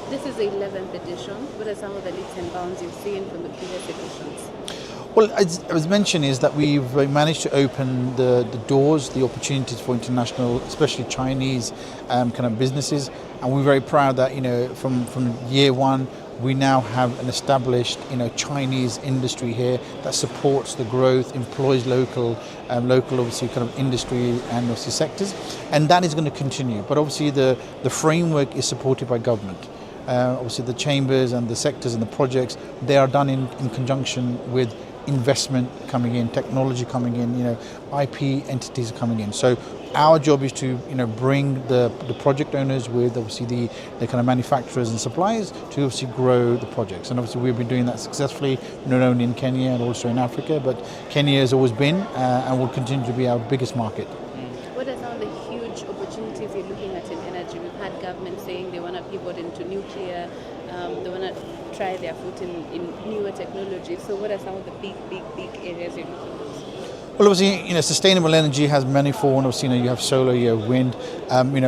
This is the 11th edition. What are some of the leaps and bounds you've seen from the previous editions? Well, as mentioned, is that we've managed to open the doors, the opportunities for international, especially Chinese kind of businesses, and we're very proud that from year one we now have an established Chinese industry here that supports the growth, employs local obviously kind of industry and obviously sectors, and that is going to continue. But obviously the framework is supported by government. Obviously the chambers and the sectors and the projects, they are done in conjunction with investment coming in, technology coming in, IP entities coming in. So our job is to bring the project owners with obviously the kind of manufacturers and suppliers to obviously grow the projects. And obviously we've been doing that successfully, not only in Kenya and also in Africa, but Kenya has always been and will continue to be our biggest market. What are some of the huge opportunities you're looking at in energy? We've had government saying they want to pivot into nuclear, they want to try their foot in newer technologies. So what are some of the big areas you're looking at? Well, obviously, sustainable energy has many forms. Obviously, you have solar, you have wind.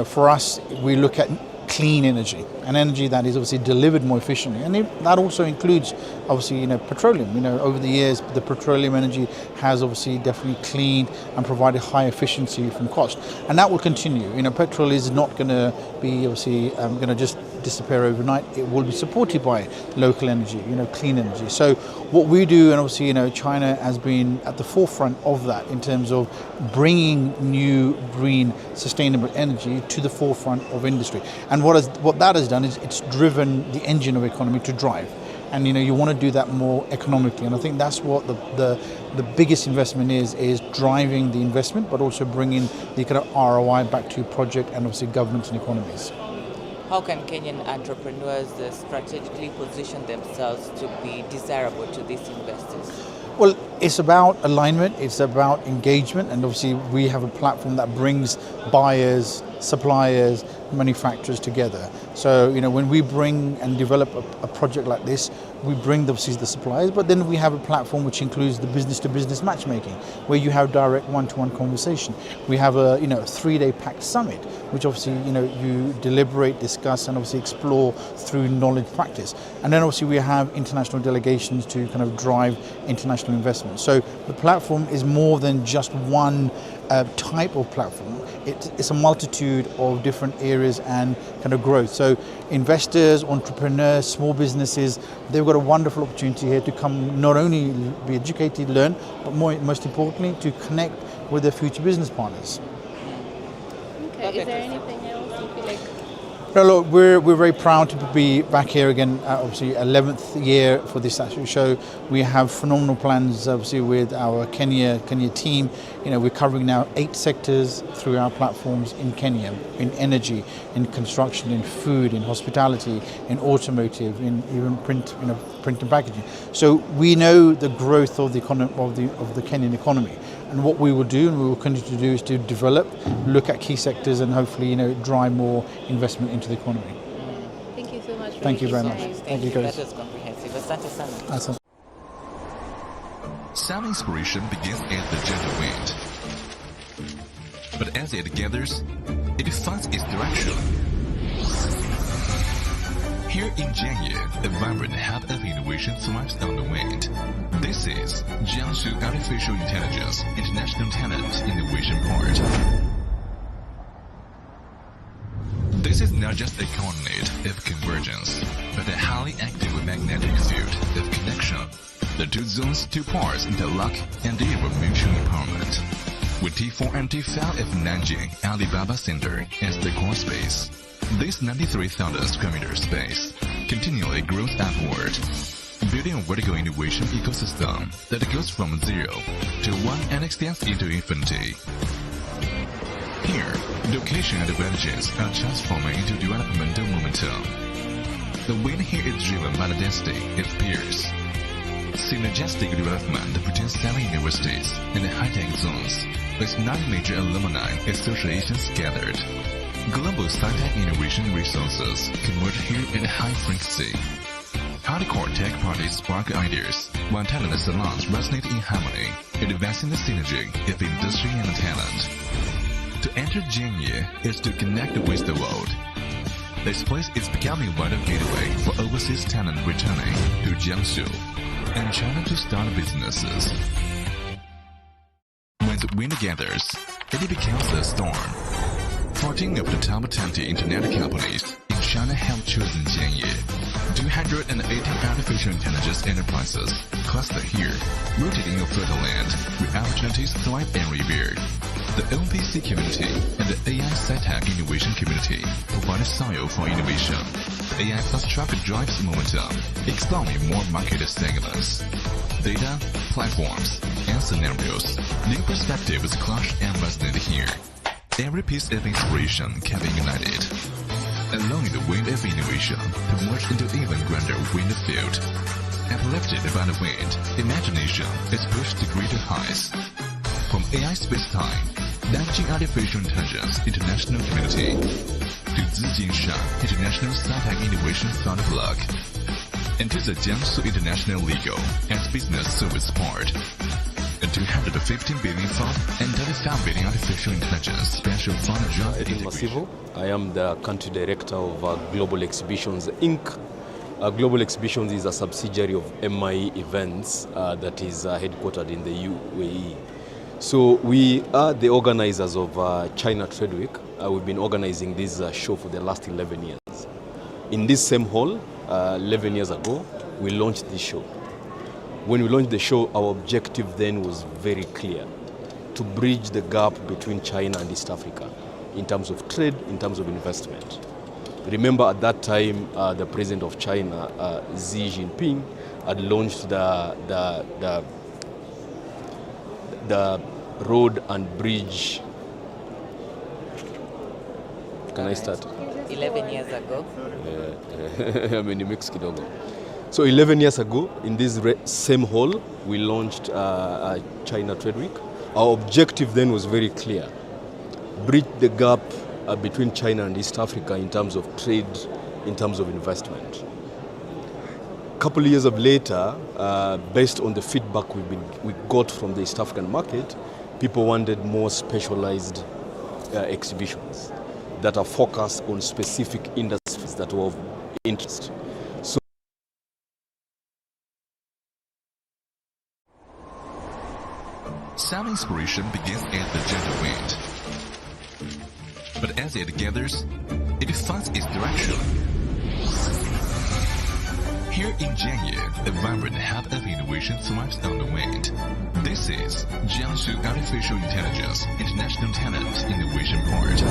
For us, we look at clean energy, an energy that is obviously delivered more efficiently, and that also includes obviously petroleum. Over the years the petroleum energy has obviously definitely cleaned and provided high efficiency from cost, and that will continue. Petrol is not going to be obviously going to just disappear overnight. It will be supported by local energy, clean energy. So what we do, and obviously China has been at the forefront of that in terms of bringing new green sustainable energy to the forefront of industry. And what that has done is it's driven the engine of economy to drive. And you want to do that more economically, and I think that's what the biggest investment is driving the investment, but also bringing the kind of ROI back to project and obviously governments and economies. How can Kenyan entrepreneurs strategically position themselves to be desirable to these investors? Well, it's about alignment, it's about engagement, and obviously we have a platform that brings buyers, suppliers, manufacturers together. So, when we bring and develop a project like this, we bring obviously the suppliers, but then we have a platform which includes the business-to-business matchmaking, where you have direct one-to-one conversation. We have a 3-day packed summit, which obviously you deliberate, discuss, and obviously explore through knowledge practice. And then obviously we have international delegations to kind of drive international investment. So the platform is more than just one type of platform. It's a multitude of different areas and kind of growth. So investors, entrepreneurs, small businesses, they've got a wonderful opportunity here to come not only be educated, learn, but most importantly to connect with their future business partners. Okay, is there anything else you feel like? No, look, we're very proud to be back here again, obviously 11th year for this actual show. We have phenomenal plans obviously with our Kenya team. We're covering now 8 sectors through our platforms in Kenya, in energy, in construction, in food, in hospitality, in automotive, in even print and packaging. So we know the growth of the Kenyan economy. And what we will do, and we will continue to do, is to develop, look at key sectors, and hopefully, drive more investment into the economy. Thank you so much. Thank you very much. Thank you. That was comprehensive. Asante sana. Awesome. Sound inspiration begins at the gentle wind, but as it gathers, it finds its direction. Here in Jiangye, a vibrant hub of innovation thrives on the wind. This is Jiangsu Artificial Intelligence International Talent Innovation Park. This is not just a coordinate of convergence, but a highly active magnetic field of connection. The 2 zones, 2 parts interlock and deliver mutual empowerment. With T4 and T5 of Nanjing Alibaba Center as the core space, this 93,000 square meter space continually grows upward, building a vertical innovation ecosystem that goes from 0 to 1 and extends into infinity. Here, location advantages are transforming into developmental momentum. The wind here is driven by the density of peers. Synergistic development between 7 universities and high-tech zones, with 9 major alumni associations gathered. Global sci-tech innovation resources converge here at a high frequency. Hardcore tech parties spark ideas, while talent salons resonate in harmony, advancing the synergy of industry and talent. To enter Jiangye is to connect with the world. This place is becoming a vital gateway for overseas talent returning to Jiangsu and China to start businesses. When the wind gathers, it becomes a storm. 14 of the top 20 internet companies in China have chosen Jiangye. 218 artificial intelligence enterprises cluster here, rooted in a fertile land where opportunities thrive and revere. The OPC community and the AI sci-tech innovation community provide a soil for innovation. AI plus traffic drives momentum, exploring more market segments. Data, platforms, and scenarios, new perspectives clash and resonate here. Every piece of inspiration can be ignited, allowing the wind of innovation to merge into even grander wind field. Uplifted by the wind, imagination is pushed to greater heights. From AI space-time, Nanjing Artificial Intelligence International Community, to Zijinshan International Sci-Tech Innovation Thought Plug, and to the Jiangsu International Legal and Business Service Part. A 215 billion fund and newly founded Artificial Intelligence Special Fund Job Edwin Masivo. I am the country director of Global Exhibitions Inc. Global Exhibitions is a subsidiary of MIE Events that is headquartered in the UAE. So we are the organizers of China Trade Week. We've been organizing this show for the last 11 years. In this same hall, 11 years ago, we launched this show. When we launched the show, our objective then was very clear: to bridge the gap between China and East Africa in terms of trade, in terms of investment. Remember at that time, the president of China, Xi Jinping, had launched the road and bridge. Can I start? 11 years ago. So 11 years ago, in this same hall, we launched China Trade Week. Our objective then was very clear: bridge the gap between China and East Africa in terms of trade, in terms of investment. A couple of years later, based on the feedback we got from the East African market, people wanted more specialized exhibitions that are focused on specific industries that were of interest. So Sound inspiration begins at the gentle wind. But as it gathers, it finds its direction. Here in Jianye, the vibrant hub of innovation thrives on the wind. This is Jiangsu Artificial Intelligence International Talent Innovation Port.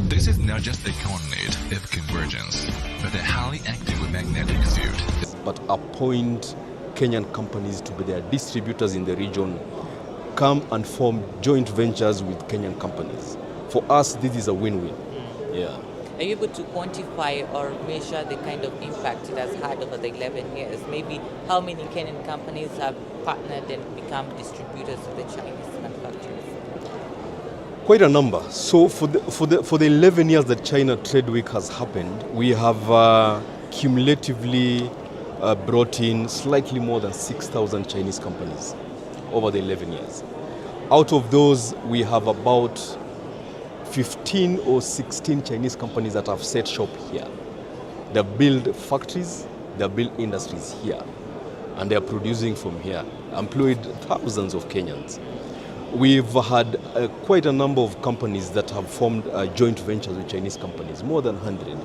This is not just a coordinate of convergence, but a highly active magnetic field. But appoint Kenyan companies to be their distributors in the region, come and form joint ventures with Kenyan companies. For us, this is a win-win. Yeah. Are you able to quantify or measure the kind of impact it has had over the 11 years? Maybe how many Kenyan companies have partnered and become distributors to the Chinese manufacturers? Quite a number. So for the 11 years that China Trade Week has happened, we have cumulatively brought in slightly more than 6,000 Chinese companies over the 11 years. Out of those, we have about 15 or 16 Chinese companies that have set shop here. They build factories, they build industries here, and they are producing from here, employed thousands of Kenyans. We've had quite a number of companies that have formed joint ventures with Chinese companies, more than 100.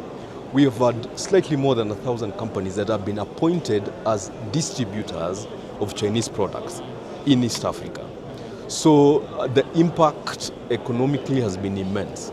We have had slightly more than 1,000 companies that have been appointed as distributors of Chinese products in East Africa. So the impact economically has been immense.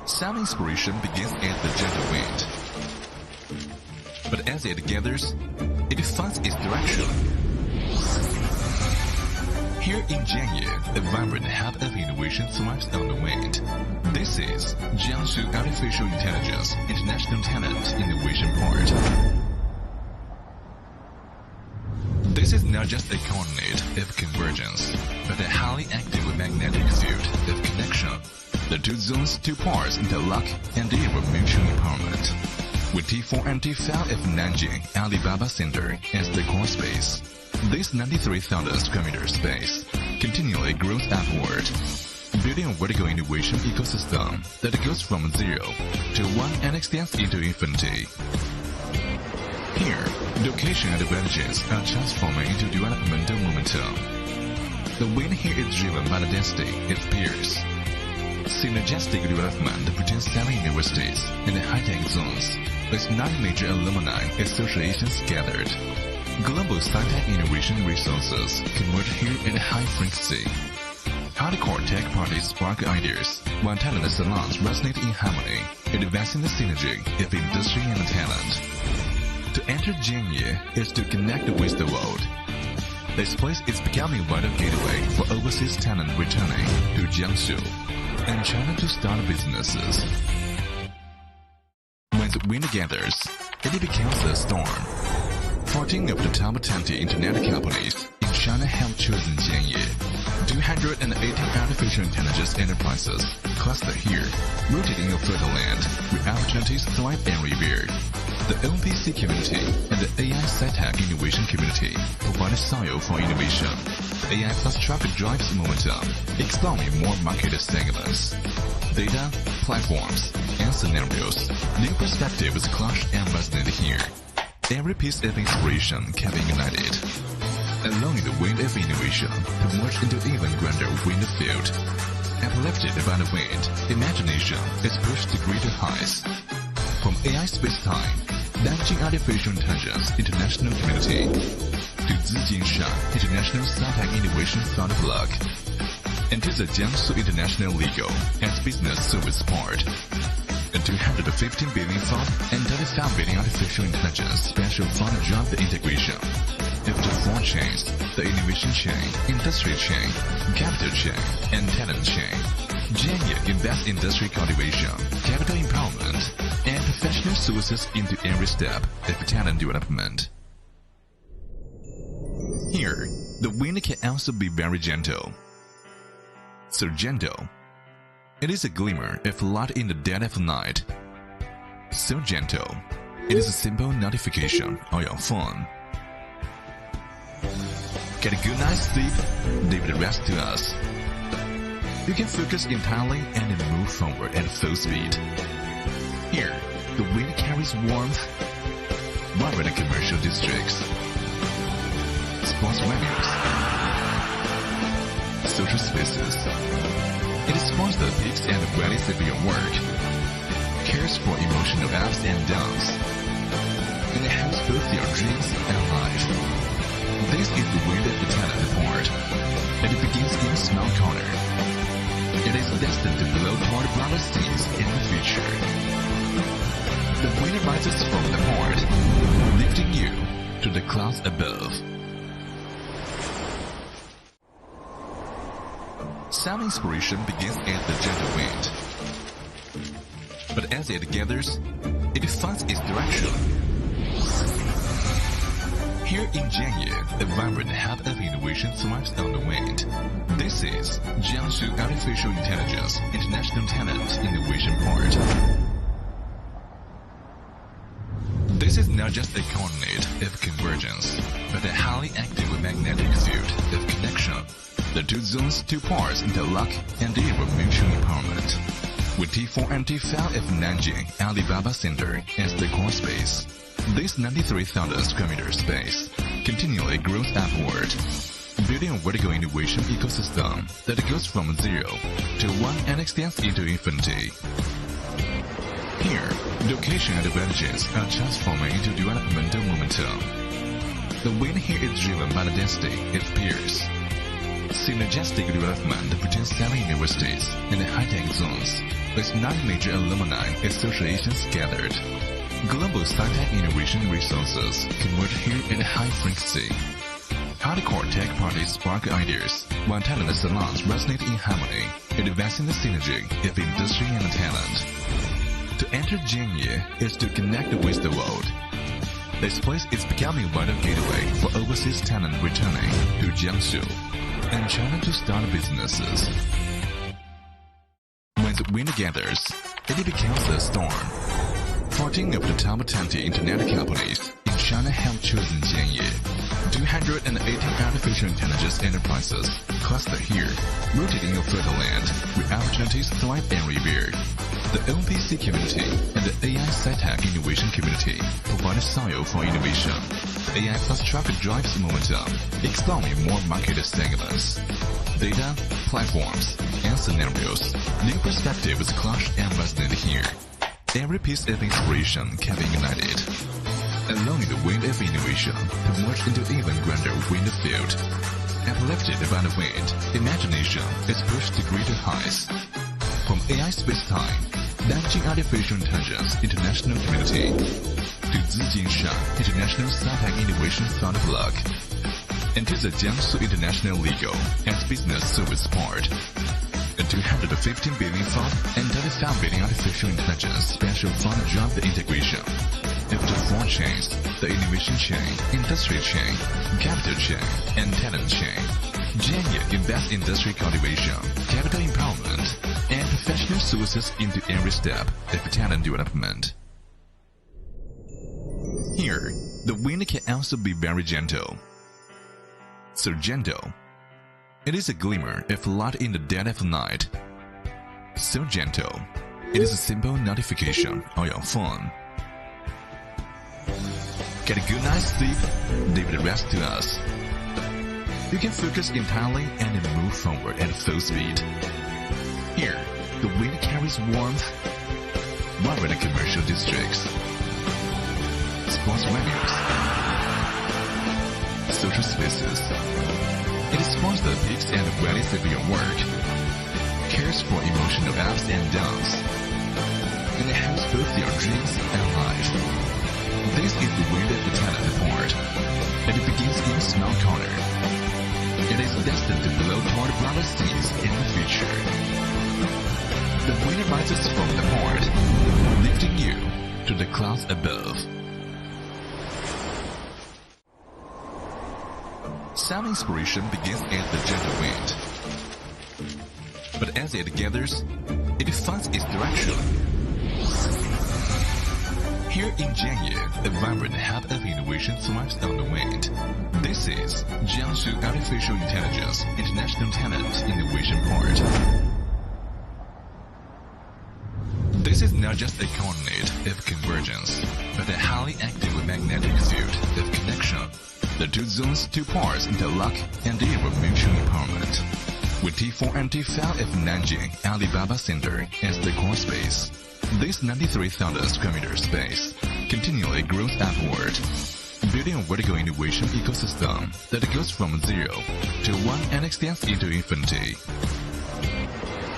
Sound inspiration begins at the gentle wind. But as it gathers, it finds its direction. Here in Jianye, a vibrant hub of innovation thrives on the wind. This is Jiangsu Artificial Intelligence International Talent Innovation Port. This is not just a coordinate of convergence, but a highly active magnetic field of connection. The two zones, two parts interlock and deliver mutual empowerment. With T4 and T5 of Nanjing Alibaba Center as the core space, this 93,000 square meter space continually grows upward, building a vertical innovation ecosystem that goes from 0 to 1 and extends into infinity. Here, location advantages are transforming into developmental momentum. The wind here is driven by the density of peers. Synergistic development between 7 universities and high-tech zones, with 9 major alumni associations gathered. Global sci-tech innovation resources converge here at high frequency. Hardcore tech parties spark ideas, while talent salons resonate in harmony, advancing the synergy of industry and talent. To enter Jianye is to connect with the world. This place is becoming a vital gateway for overseas talent returning to Jiangsu and China to start businesses. When the wind gathers, it becomes a storm. 14 of the top 20 internet companies in China have chosen Jianye. 280 artificial intelligence enterprises cluster here, rooted in a fertile land where opportunities thrive everywhere. The OPC community and the AI sci-tech innovation community provide a soil for innovation. AI plus truck drives momentum, exploring more market segments. Data, platforms, and scenarios. New perspectives clash and resonate here. Every piece of inspiration can be ignited, allowing the wind of innovation to merge into even grander wind field. Uplifted by the wind, imagination is pushed to greater heights. From AI space-time, Nanjing Artificial Intelligence International Community, to Zijinshan International Sci-Tech Innovation Thought Plug, and to the Jiangsu International Legal and Business Service Port. A 215 billion fund and 35 billion artificial intelligence special fund drive the integration of the 4 chains: the innovation chain, industry chain, capital chain, and talent chain. Jianye invests industry cultivation, capital empowerment, and professional services into every step of talent development. Here, the wind can also be very gentle. So gentle, it is a glimmer of light in the dead of night. So gentle, it is a simple notification on your phone. Get a good night's sleep, leave the rest to us. You can focus entirely and move forward at full speed. Here, the wind carries warmth, vibrant commercial districts, sports venues, social spaces. It supports the peaks and valleys of your work, cares for emotional ups and downs, and it helps both your dreams and life. This is the wind of the talent port, and it begins in a small corner. It is destined to blow toward broader scenes in the future. The wind rises from the port, lifting you to the clouds above. Some inspiration begins as the gentle wind, but as it gathers, it finds its direction. Here in Jianye, a vibrant hub of innovation thrives on the wind. This is Jiangsu Artificial Intelligence International Talent Innovation Port. This is not just a coordinate of convergence, but a highly active magnetic field of connection. The two zones, two parts interlock and deliver mutual empowerment. With T4 and T5 of Nanjing Alibaba Center as the core space, this 93,000 square meter space continually grows upward, building a vertical innovation ecosystem that goes from 0 to 1 and extends into infinity. Here, location advantages are transforming into developmental momentum. The wind here is driven by the density of peers. Synergistic development between 7 universities and high-tech zones, with 9 major alumni associations gathered. Global sci-tech innovation resources converge here at high frequency. Hardcore tech parties spark ideas, while talent salons resonate in harmony, advancing the synergy of industry and talent. To enter Jianye is to connect with the world. This place is becoming a vital gateway for overseas talent returning to Jiangsu and China to start businesses. When the wind gathers, it becomes a storm. 14 of the top 20 internet companies in China have chosen Jianye. 218 artificial intelligence enterprises cluster here, rooted in a fertile land where opportunities thrive and revere. The OPC community and the AI SciTech innovation community provide a soil for innovation. AI plus traffic drives momentum, exploring more market segments. Data, platforms, and scenarios. New perspectives clash and resonate here. Every piece of inspiration can be ignited, allowing the wind of innovation to merge into even grander wind field. Uplifted by the wind, imagination is pushed to greater heights. From AI space-time, Nanjing Artificial Intelligence International Community, to Zijinshan International SciTech Innovation Fund Block, and to the Jiangsu International Legal and Business Service Part. A 215 billion fund and 35 billion artificial intelligence special fund drive the integration of the four chains: the innovation chain, industry chain, capital chain, and talent chain. Jianye invests industry cultivation, capital empowerment, and professional services into every step of talent development. Here, the wind can also be very gentle. So gentle. It is a glimmer of light in the dead of night. So gentle. It is a simple notification on your phone. Get a good night's sleep, leave the rest to us. You can focus entirely and then move forward at full speed. Here, the wind carries warmth, vibrant commercial districts, sports venues, social spaces. It spawns the peaks and valleys of your work, cares for emotional ups and downs, and it helps both your dreams and life. This is the wind of the talent part, and it begins in a small corner. It is destined to blow toward broader scenes in the future. The wind rises from the port, lifting you to the clouds above. Sound inspiration begins as the gentle wind. But as it gathers, it finds its direction. Here in Jianye, a vibrant hub of innovation thrives on the wind. This is Jiangsu Artificial Intelligence International Talent Innovation Port. This is not just a coordinate of convergence, but a highly active magnetic field of connection. The two zones, two parts interlock and deliver mutual empowerment. With T4 and T5 of Nanjing Alibaba Center as the core space, this 93,000 square meter space continually grows upward, building a vertical innovation ecosystem that goes from 0 to 1 and extends into infinity.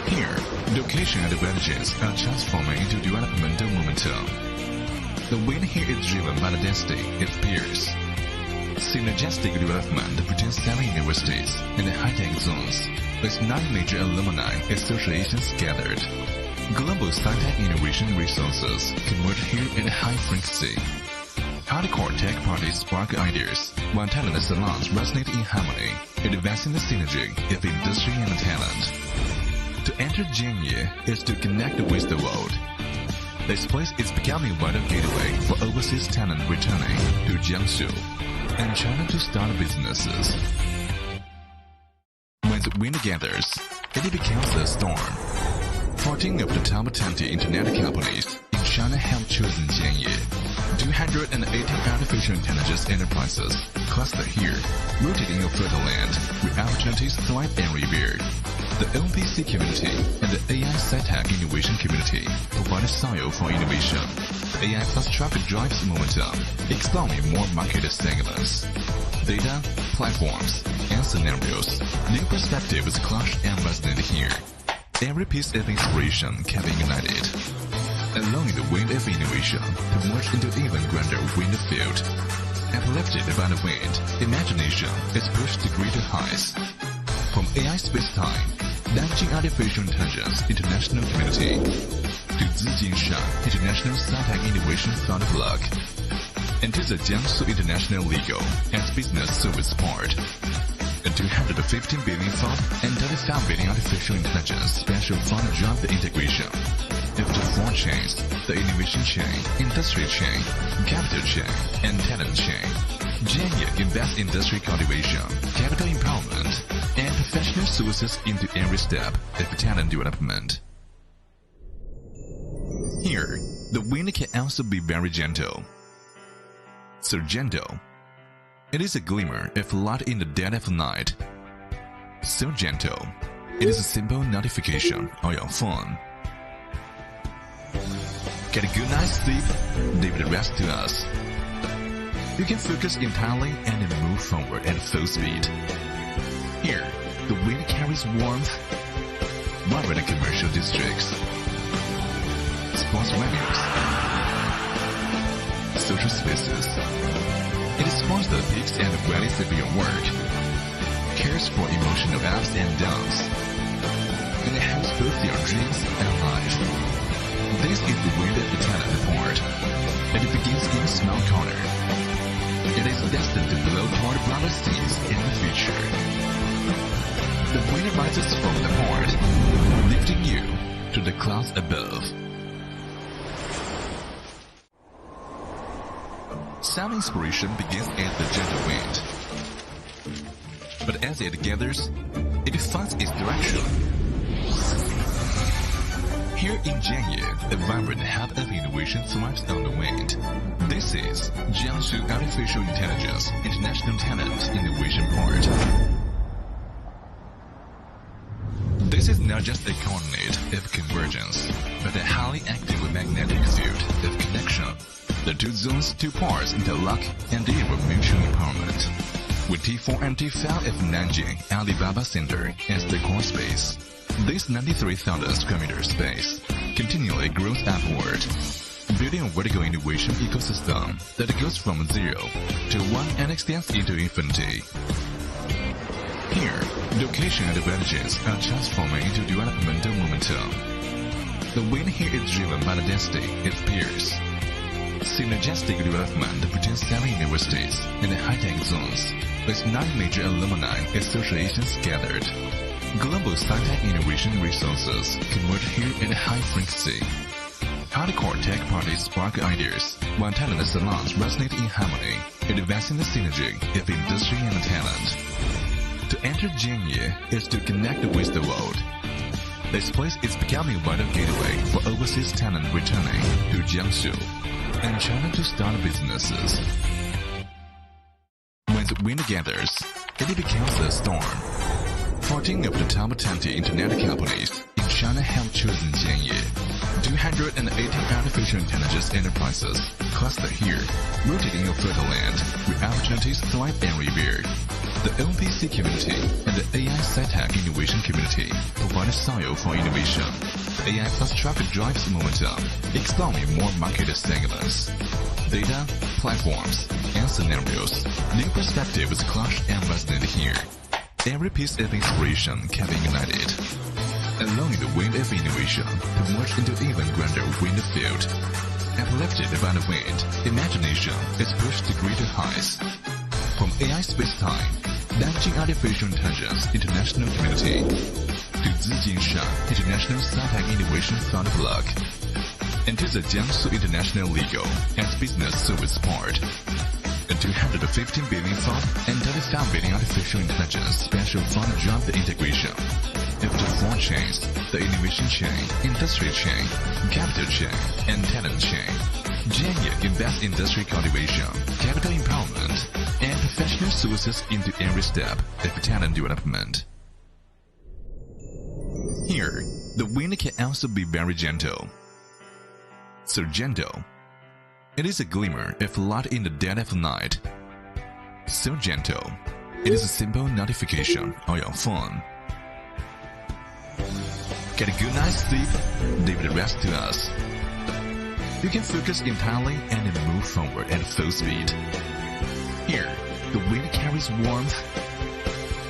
Here, location advantages are transforming into developmental momentum. The wind here is driven by the density of peers. Synergistic development between 7 universities and high-tech zones, with 9 major alumni associations gathered. Global SciTech innovation resources converge here at high frequency. Hardcore tech parties spark ideas, while talent salons resonate in harmony, advancing the synergy of industry and talent. To enter Jianye is to connect with the world. This place is becoming a vital gateway for overseas talent returning to Jiangsu and China to start businesses. When the wind gathers, it becomes a storm. 14 of the top 20 internet companies in China have chosen Jianye. 218 artificial intelligence enterprises cluster here, rooted in a fertile land where opportunities thrive and revere. The OPC community and the AI SciTech innovation community provide a soil for innovation. AI plus traffic drives momentum, exploring more market segments. Data, platforms, and scenarios. New perspectives clash and resonate here. Every piece of inspiration can be ignited, allowing the wind of innovation to merge into even grander wind field. Uplifted by the wind, imagination is pushed to greater heights. From AI space-time, Nanjing Artificial Intelligence International Community, to Zijinshan International Sci-Tech Innovation Fund Block, and to the Jiangsu International Legal and Business Service Port. A 215 billion fund and 35 billion artificial intelligence special fund joint integration. After 4 chains, the innovation chain, industry chain, capital chain, and talent chain. Jianye invests industry cultivation, capital empowerment, and professional services into every step of talent development. Here, the wind can also be very gentle. So gentle. It is a glimmer of light in the dead of night. So gentle. It is a simple notification on your phone. Get a good night's sleep, leave the rest to us. You can focus entirely and then move forward at full speed. Here, the wind carries warmth, vibrant commercial districts, sports venues, social spaces. It supports the peaks and the valleys of your work, cares for emotional ups and downs, and it helps both your dreams and life. This is the wind of the talent report, and it begins in a small corner. It is destined to blow toward broader scenes in the future. The wind rises from the port, lifting you to the clouds above. Some inspiration begins as the gentle wind, but as it gathers, it finds its direction. Here in Jianye, a vibrant hub of innovation thrives on the wind. This is Jiangsu Artificial Intelligence International Talent Innovation Port. This is not just a coordinate of convergence, but a highly active magnetic field of connection. The 2 zones, 2 parts interlock and deliver mutual empowerment. With T4 and T5 of Nanjing Alibaba Center as the core space, this 93,000 square meter space continually grows upward, building a vertical innovation ecosystem that goes from 0 to 1 and extends into infinity. Here, location advantages are transforming into developmental momentum. The wind here is driven by the density of peers. Synergistic development between 7 universities and high-tech zones, with 9 major alumni associations gathered. Global sci-tech innovation resources converge here at high frequency. Hardcore tech parties spark ideas, while talent salons resonate in harmony, advancing the synergy of industry and talent. To enter Jianye is to connect with the world. This place is becoming a vital gateway for overseas talent returning to Jiangsu and China to start businesses. When the wind gathers, it becomes a storm. 14 of the top 20 internet companies in China have chosen Jianye. 218 artificial intelligence enterprises cluster here, rooted in a fertile land where opportunities thrive and revere. The OPC community and the AI Sci-Tech innovation community provide a soil for innovation. AI plus traffic drives momentum, exploring more market segments. Data, platforms, and scenarios. New perspectives clash and resonate here. Every piece of inspiration can be ignited, allowing the wind of innovation to merge into even grander wind field. Uplifted by the wind, imagination is pushed to greater heights. From AI space-time, Nanjing Artificial Intelligence International Community, to Zijinshan International Sci-Tech Innovation Fund Block, and to the Jiangsu International Legal and Business Service Port. A 215 billion fund and 35 billion artificial intelligence special fund joint integration. After 4 chains, the innovation chain, industry chain, capital chain, and talent chain. Jianye invests industry cultivation, capital empowerment, and professional services into every step of talent development. Here, the wind can also be very gentle. So gentle. It is a glimmer of light in the dead of night. So gentle. It is a simple notification on your phone. Get a good night's sleep, leave the rest to us. You can focus entirely and then move forward at full speed. Here, the wind carries warmth,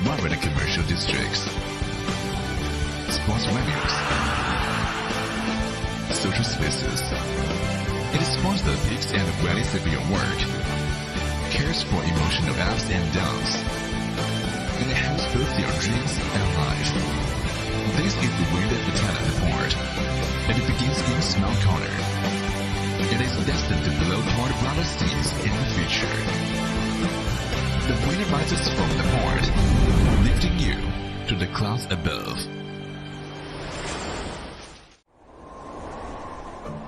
vibrant commercial districts, sports venues, social spaces. It spawns the peaks and valleys of your work, cares for emotional ups and downs, and it helps both your dreams and life. This is the wind at the talent port, and it begins in a small corner. It is destined to blow toward broader seas in the future. The wind rises from the port, lifting you to the clouds above.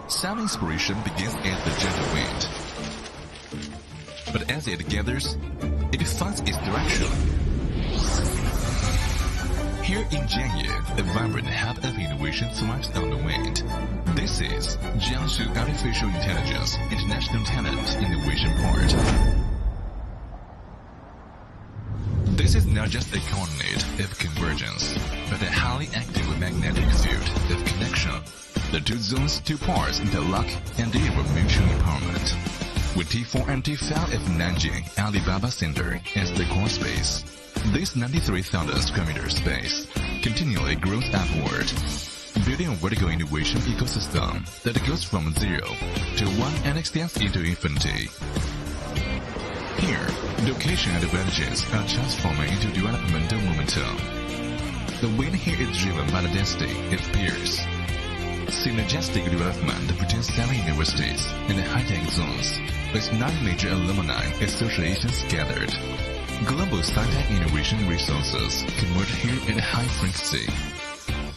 Sound inspiration begins as the gentle wind. But as it gathers, it finds its direction. Here in Jiangye, a vibrant hub of innovation thrives on the wind. This is Jiangsu Artificial Intelligence International Talent Innovation Port. This is not just a coordinate of convergence, but a highly active magnetic field of connection. The two zones, two parts interlock and deliver mutual empowerment. With T4 and T5 of Nanjing Alibaba Center as the core space, this 93,000 square meter space continually grows upward, building a vertical innovation ecosystem that goes from 0 to 1 and extends into infinity. Here, location advantages are transforming into developmental momentum. The wind here is driven by the density of peers. Synergistic development between 7 universities and high-tech zones, with 9 major alumni associations gathered. Global sci-tech innovation resources converge here at high frequency.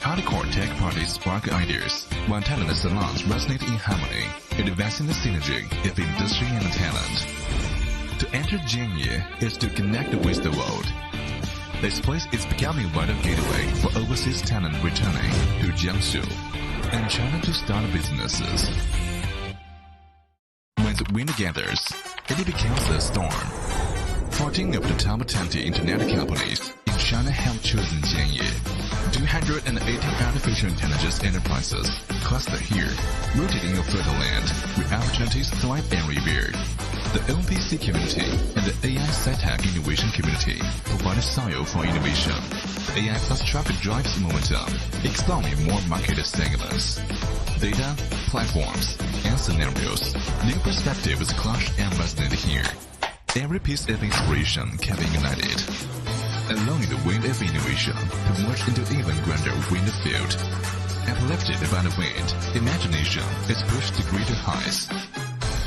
Hardcore tech parties spark ideas, while talent salons resonate in harmony, advancing the synergy of industry and talent. To enter Jiangye is to connect with the world. This place is becoming a vital gateway for overseas talent returning to Jiangsu and China to start businesses. When the wind gathers, it becomes a storm. 14 of the top 20 internet companies in China have chosen Jiangye. 280 artificial intelligence enterprises cluster here, rooted in a fertile land where opportunities thrive every year. The OPC community and the AI sci-tech innovation community provide a soil for innovation. AI plus truck drives momentum, exploring more market segments. Data, platforms, and scenarios. New perspectives clash and resonate here. Every piece of inspiration can be united, allowing the wind of innovation to merge into even grander wind field. Uplifted by the wind, imagination is pushed to greater heights.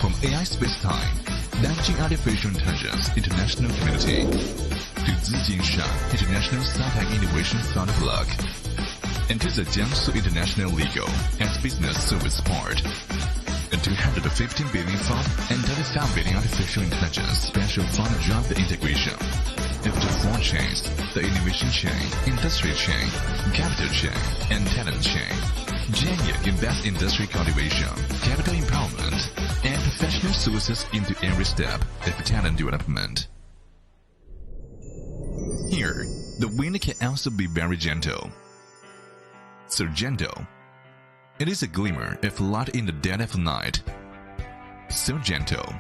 From AI space-time, Nanjing Artificial Intelligence International Community, to Zijinshan International Sci-Tech Innovation Fund Block, and to the Jiangsu International Legal and Business Service Port. A 215 billion fund and 35 billion artificial intelligence special fund drive the integration of the 4 chains: the innovation chain, industry chain, capital chain, and talent chain. Jiangye invests industry cultivation, capital empowerment, and professional services into every step of talent development. Here, the wind can also be very gentle. So gentle, it is a glimmer of light in the dead of night. So gentle,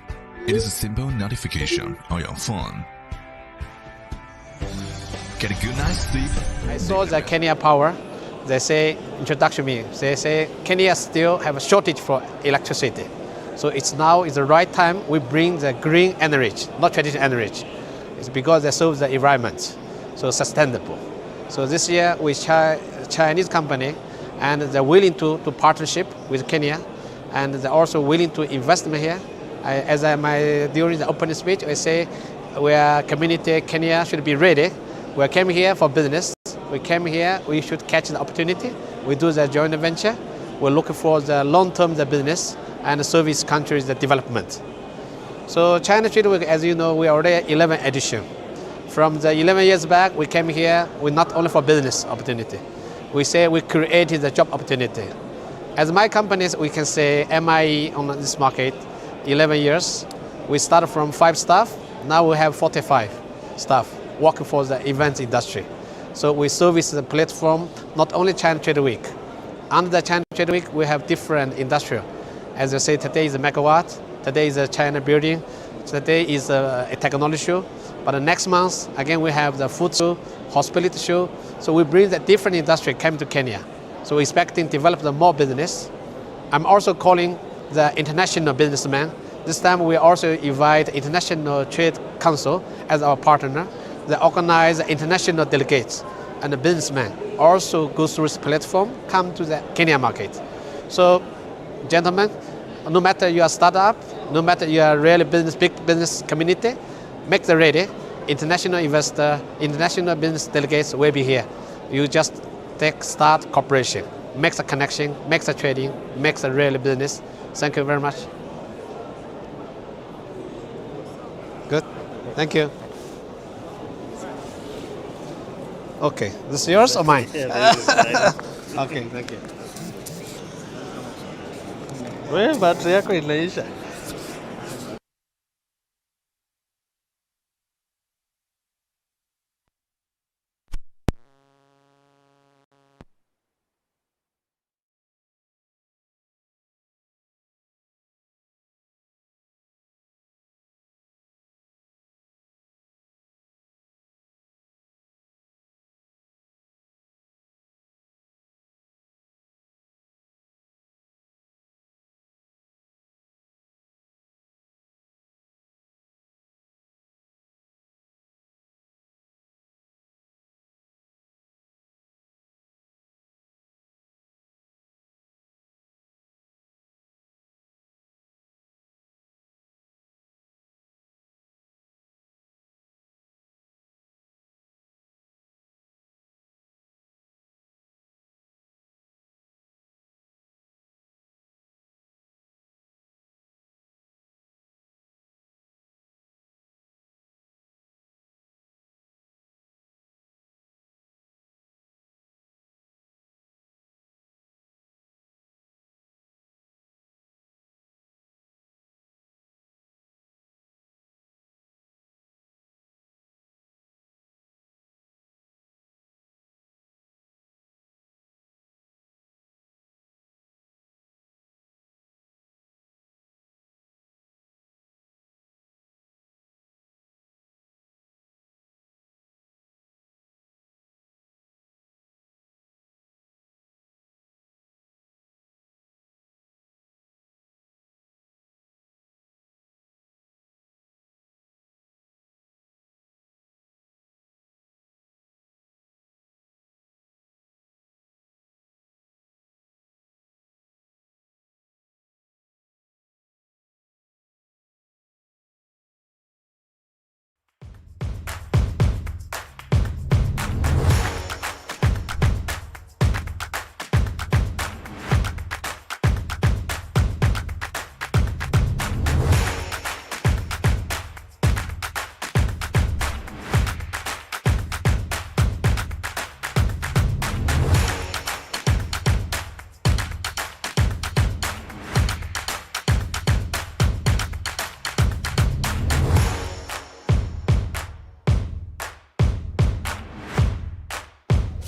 it is a simple notification on your phone. Get a good night's sleep. I saw the Kenya Power. They say, introduction me, they say Kenya still have a shortage for electricity. So it's now is the right time we bring the green energy, not traditional energy. It's because they solve the environment, so sustainable. So this year with Chinese company, and they're willing to partnership with Kenya, and they're also willing to invest here. During the opening speech, I say we are community Kenya should be ready. We came here for business. We came here, we should catch the opportunity. We do the joint venture. We're looking for the long-term business and service countries the development. So China Trade Week, as you know, we are already 11th edition. From the 11 years back, we came here, we not only for business opportunity. We say we created the job opportunity. As my companies, we can say MIE on this market, 11 years. We started from 5 staff, now we have 45 staff working for the events industry. So we service the platform, not only China Trade Week. Under the China Trade Week, we have different industrial. As I say, today is a megawatt, today is a China building, Today is a technology show, but the next month, again, we have the food show, hospitality show. So we bring the different industry come to Kenya. So we're expecting to develop the more business. I'm also calling the international businessmen. This time we also invite International Trade Council as our partner. They organize international delegates and the businessmen also go through this platform, come to the Kenya market. So, gentlemen, no matter you are startup, no matter you are really big business community, make the ready. International investor, international business delegates will be here. You just start cooperation, make the connection, make the trading, make the real business. Thank you very much. Good, thank you. Okay, this is yours or mine? Okay, thank you. Wewe battery yako inaisha.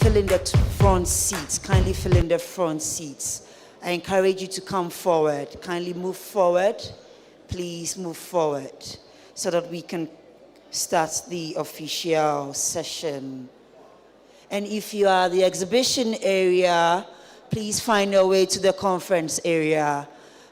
Fill in the front seats. Kindly fill in the front seats. I encourage you to come forward. Kindly move forward. Please move forward so that we can start the official session. And if you are the exhibition area, please find your way to the conference area.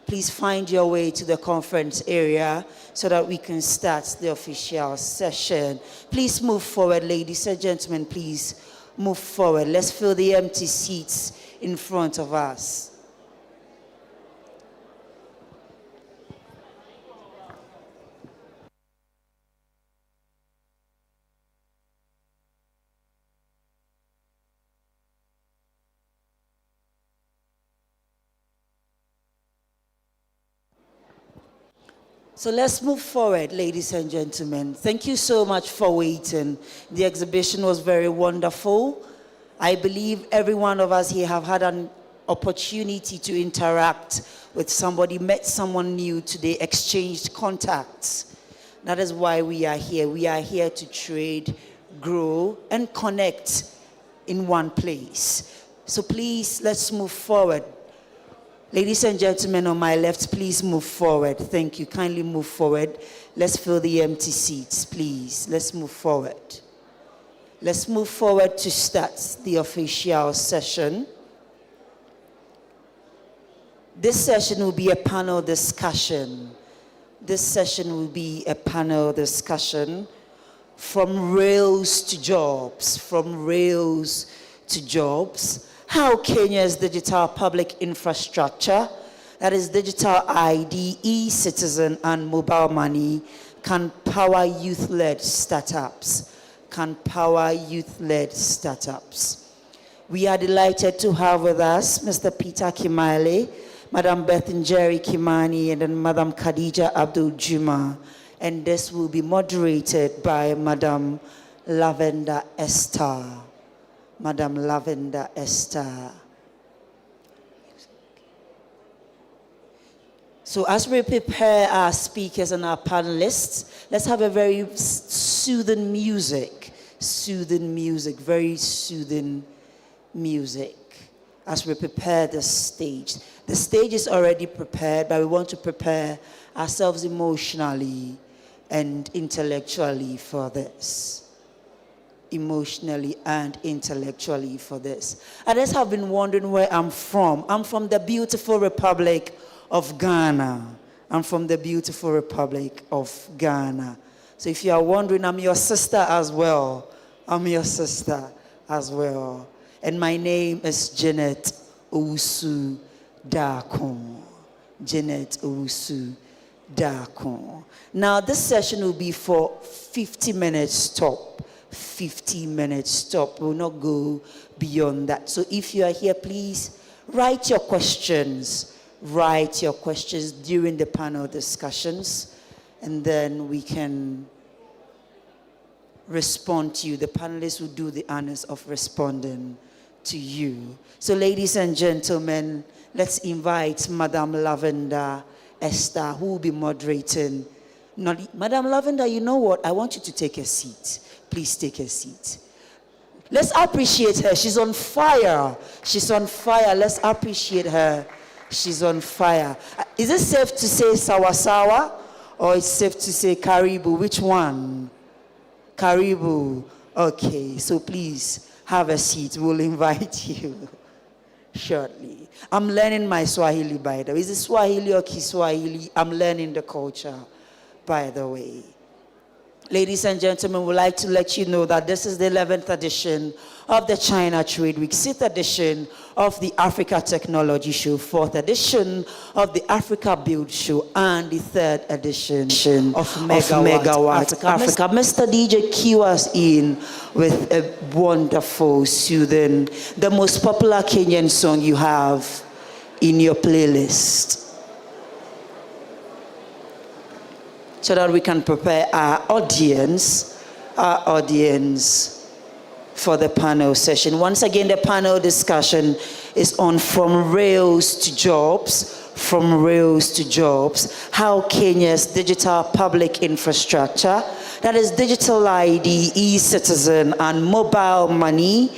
Please find your way to the conference area so that we can start the official session. Please move forward, ladies and gentlemen, please move forward. Let's fill the empty seats in front of us. So let's move forward, ladies and gentlemen. Thank you so much for waiting. The exhibition was very wonderful. I believe every one of us here have had an opportunity to interact with somebody, met someone new today, exchanged contacts. That is why we are here. We are here to trade, grow, and connect in one place. So please, let's move forward. Ladies and gentlemen on my left, please move forward. Thank you. Kindly move forward. Let's fill the empty seats, please. Let's move forward. Let's move forward to start the official session. This session will be a panel discussion. This session will be a panel discussion from rails to jobs, from rails to jobs. How Kenya's digital public infrastructure, that is digital ID, e-citizen, and mobile money, can power youth-led startups. Can power youth-led startups. We are delighted to have with us Mr. Peter Kimale, Madam Bethenjeri Kimani, and then Madam Khadija Abdul Juma. And this will be moderated by Madam Lavender Esther. Madam Lavender Esther. So as we prepare our speakers and our panelists, let's have a very soothing music, very soothing music as we prepare the stage. The stage is already prepared, but we want to prepare ourselves emotionally and intellectually for this. Emotionally and intellectually for this. Others have been wondering where I'm from. I'm from the beautiful Republic of Ghana. I'm from the beautiful Republic of Ghana. So if you are wondering, I'm your sister as well. I'm your sister as well. And my name is Janet Owusu Dakon. Janet Owusu Dakon. Now this session will be for 50 minutes stop. 50 minutes stop. We will not go beyond that. So if you are here, please write your questions. Write your questions during the panel discussions, and then we can respond to you. The panelists will do the honors of responding to you. So ladies and gentlemen, let's invite Madam Lavender Esther, who will be moderating. Madam Lavender, you know what? I want you to take a seat. Please take a seat. Let's appreciate her. She's on fire. She's on fire. Let's appreciate her. She's on fire. Is it safe to say sawa or it's safe to say karibu? Which one? Karibu. Okay, so please have a seat. We'll invite you shortly. I'm learning my Swahili, by the way. Is it Swahili or Kiswahili? I'm learning the culture, by the way. Ladies and gentlemen, we'd like to let you know that this is the 11th edition of the China Trade Week, 6th edition of the Africa Technology Show, 4th edition of the Africa Build Show, and the 3rd edition of Megawatt Africa. Mr. DJ, cue us in with a wonderful, soothing, the most popular Kenyan song you have in your playlist, so that we can prepare our audience for the panel session. Once again, the panel discussion is on from rails to jobs, how Kenya's digital public infrastructure, that is digital ID, e-citizen, and mobile money,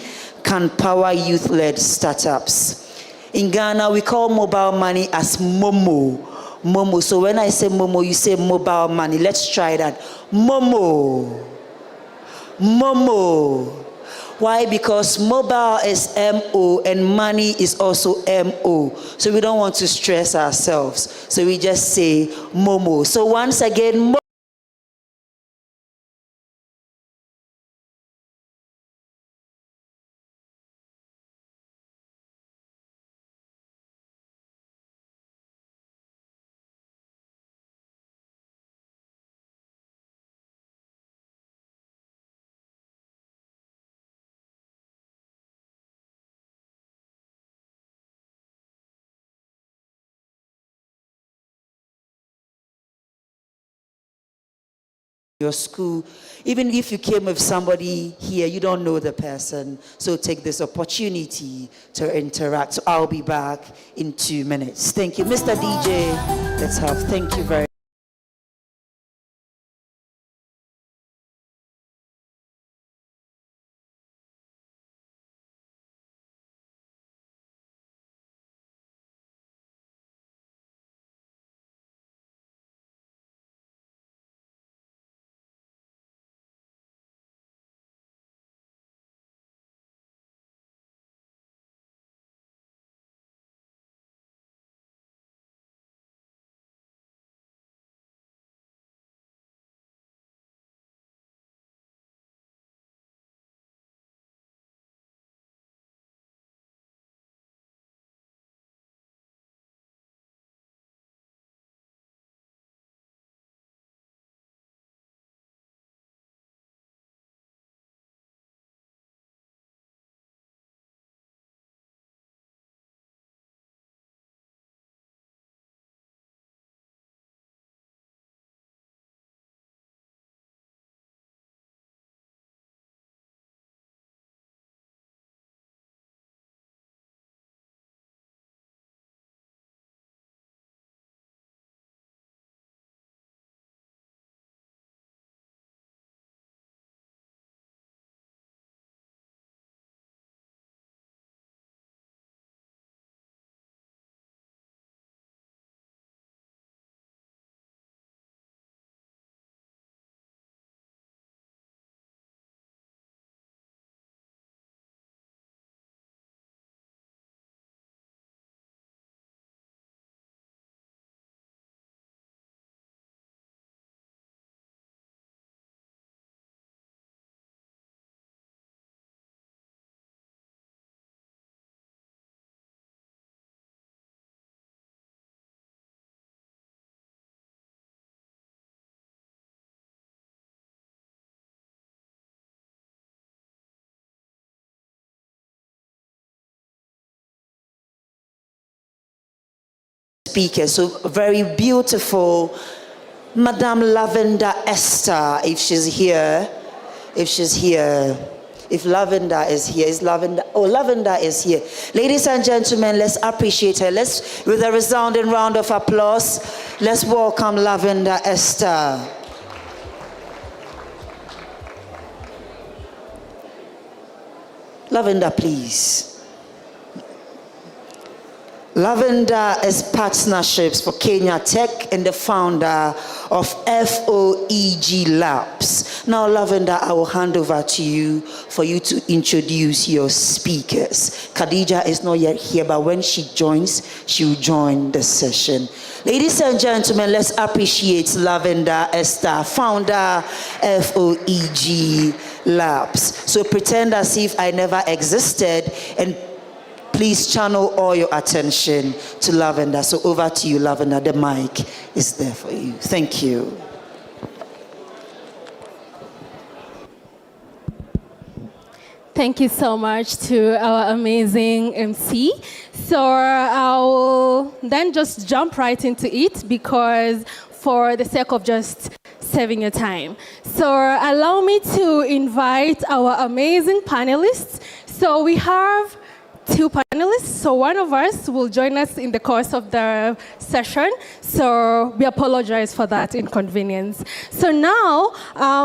can power youth-led startups. In Ghana, we call mobile money as Momo. Momo. So when I say Momo, you say mobile money. Let's try that. Momo. Momo. Why? Because mobile is M-O and money is also M-O. So we don't want to stress ourselves. So we just say Momo. So once again, your school, even if you came with somebody here, you don't know the person, so take this opportunity to interact. So I'll be back in 2 minutes. Thank you. Mr. DJ, let's have, thank you very much. speakers. So very beautiful, Madame Lavender Esther, if she's here. If Lavender is here, is Lavender? Oh, Lavender is here. Ladies and gentlemen, let's appreciate her. Let's, with a resounding round of applause, let's welcome Lavender Esther. Lavender, please. Lavender is Partnerships for Kenya Tech and the founder of FOEG Labs. Now, Lavender, I will hand over to you for you to introduce your speakers. Khadija is not yet here, but when she joins, she will join the session. Ladies and gentlemen, let's appreciate Lavender Esther, founder FOEG Labs. So pretend as if I never existed and please channel all your attention to Lavender. So over to you, Lavender. The mic is there for you. Thank you. Thank you so much to our amazing MC. So I'll then just jump right into it because for the sake of just saving your time. So allow me to invite our amazing panelists. So we have two panelists, so one of us will join us in the course of the session, so we apologize for that inconvenience. So now,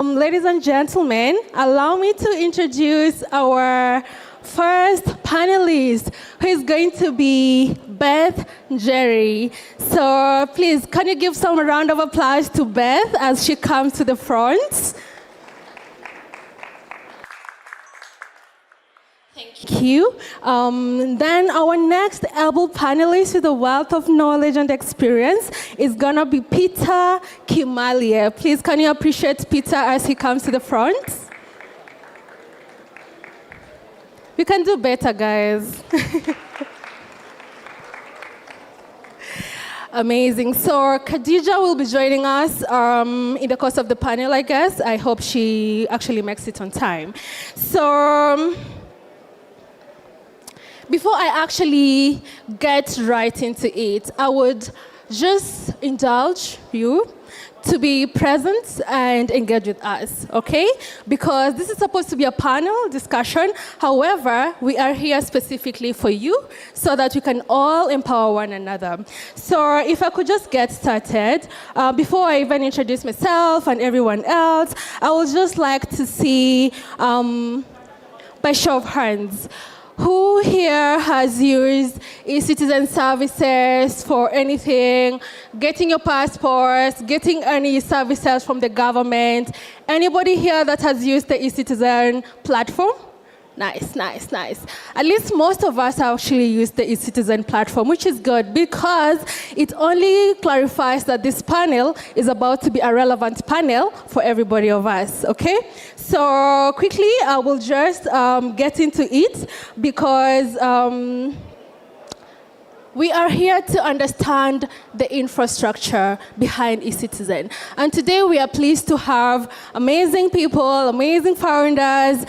ladies and gentlemen, allow me to introduce our first panelist, who is going to be Beth Jerry. So please, can you give some round of applause to Beth as she comes to the front? Thank you. Then our next able panelist with a wealth of knowledge and experience is gonna be Peter Kimalie. Please, can you appreciate Peter as he comes to the front? We can do better, guys. Amazing. So Khadija will be joining us in the course of the panel, I guess. I hope she actually makes it on time. So before I actually get right into it, I would just indulge you to be present and engage with us, okay? Because this is supposed to be a panel discussion. However, we are here specifically for you so that we can all empower one another. So if I could just get started, before I even introduce myself and everyone else, I would just like to see, by show of hands, who here has used e-citizen services for anything, getting your passports, getting any services from the government? Anybody here that has used the e-citizen platform? Nice, nice, nice. At least most of us actually use the e-citizen platform, which is good because it only clarifies that this panel is about to be a relevant panel for everybody of us, okay? So quickly, I will just get into it because we are here to understand the infrastructure behind eCitizen. And today we are pleased to have amazing people, amazing founders.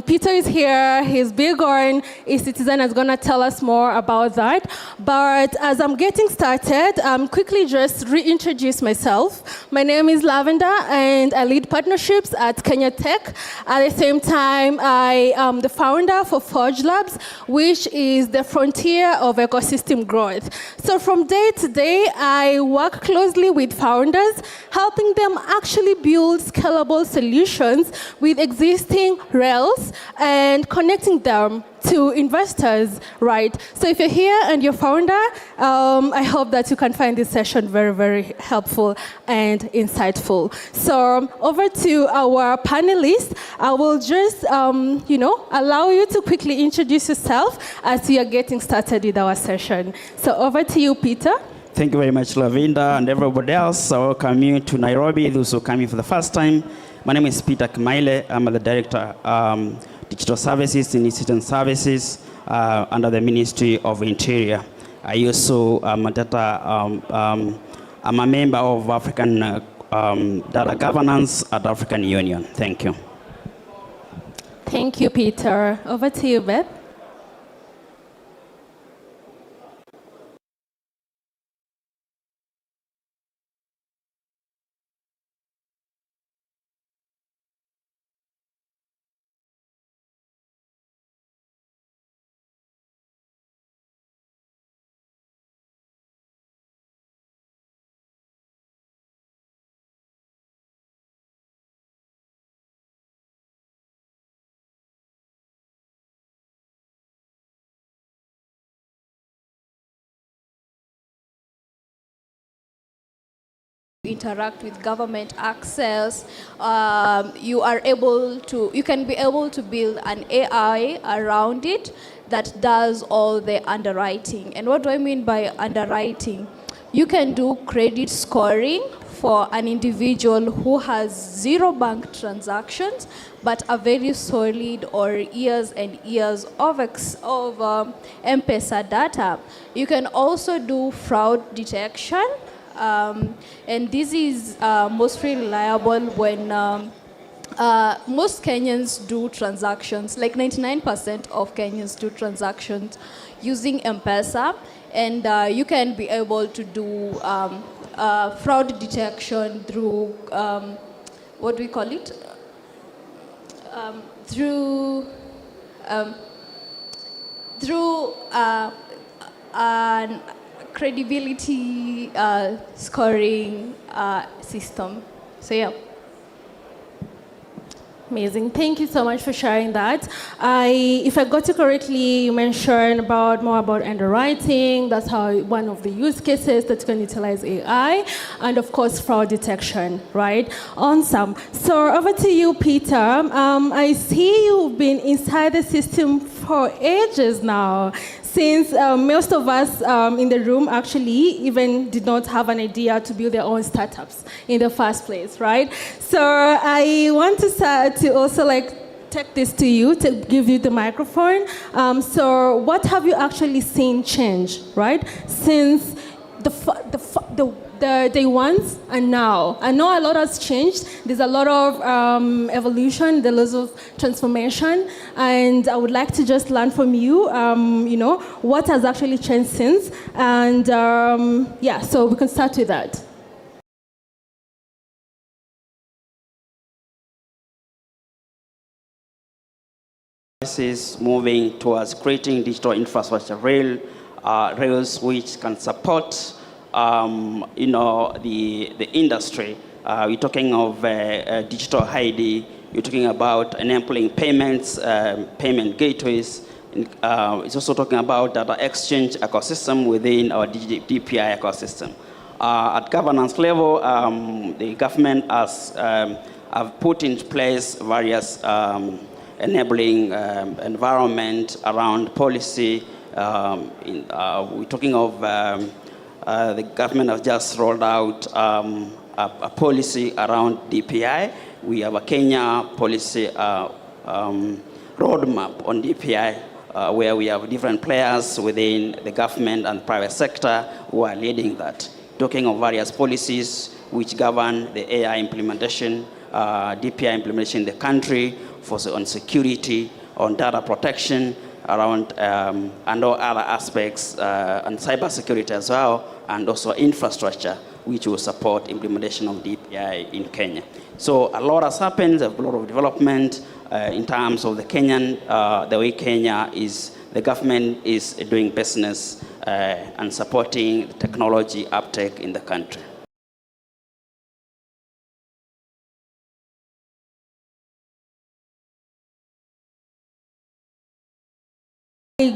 Peter is here, he's big on eCitizen, is gonna tell us more about that. But as I'm getting started, quickly just reintroduce myself. My name is Lavender and I lead partnerships at Kenya Tech. At the same time, I am the founder for Forge Labs, which is the frontier of ecosystem growth. So from day to day, I work closely with founders, helping them actually build scalable solutions with existing rails and connecting them to investors, right? So if you're here and you're a founder, I hope that you can find this session very, very helpful and insightful. So over to our panelists. I will just, allow you to quickly introduce yourself as we are getting started with our session. So over to you, Peter. Thank you very much, Lavinda, and everybody else. I welcome you to Nairobi, those who are coming for the first time. My name is Peter Kimalie. I'm the director Digital Services and Citizen Services under the Ministry of Interior. I also am I'm a member of African Data Governance at African Union. Thank you. Thank you, Peter. Over to you, Beth. interact with government access, you can be able to build an AI around it that does all the underwriting. And what do I mean by underwriting? You can do credit scoring for an individual who has 0 bank transactions, but a very solid or years and years of M-Pesa data. You can also do fraud detection. And this is most reliable when most Kenyans do transactions, like 99% of Kenyans do transactions using M-Pesa, and you can be able to do fraud detection through, what do we call it? Through an credibility scoring system. So yeah. Amazing. Thank you so much for sharing that. If I got it correctly, you mentioned more about underwriting. That's how one of the use cases that can utilize AI, and of course fraud detection, right? Awesome. So over to you, Peter. I see you've been inside the system for ages now, since most of us in the room actually even did not have an idea to build their own startups in the first place, right? So I want to start to also take this to you, to give you the microphone. So what have you actually seen change, right? Since the day ones and now. I know a lot has changed. There's a lot of evolution, there's a lot of transformation, and I would like to just learn from you, what has actually changed since, and yeah, so we can start with that. Is moving towards creating digital infrastructure rails which can support the industry. We're talking of digital ID. You're talking about enabling payments, payment gateways. It's also talking about data exchange ecosystem within our DPI ecosystem. At governance level, the government has have put in place various enabling environment around policy. We're talking of the government has just rolled out a policy around DPI. We have a Kenya policy roadmap on DPI where we have different players within the government and private sector who are leading that. Talking of various policies which govern the AI implementation, DPI implementation in the country, on security, on data protection, around and all other aspects, and cybersecurity as well, and also infrastructure, which will support implementation of DPI in Kenya. So a lot has happened, a lot of development in terms of the Kenyan, the way Kenya is, the government is doing business and supporting the technology uptake in the country.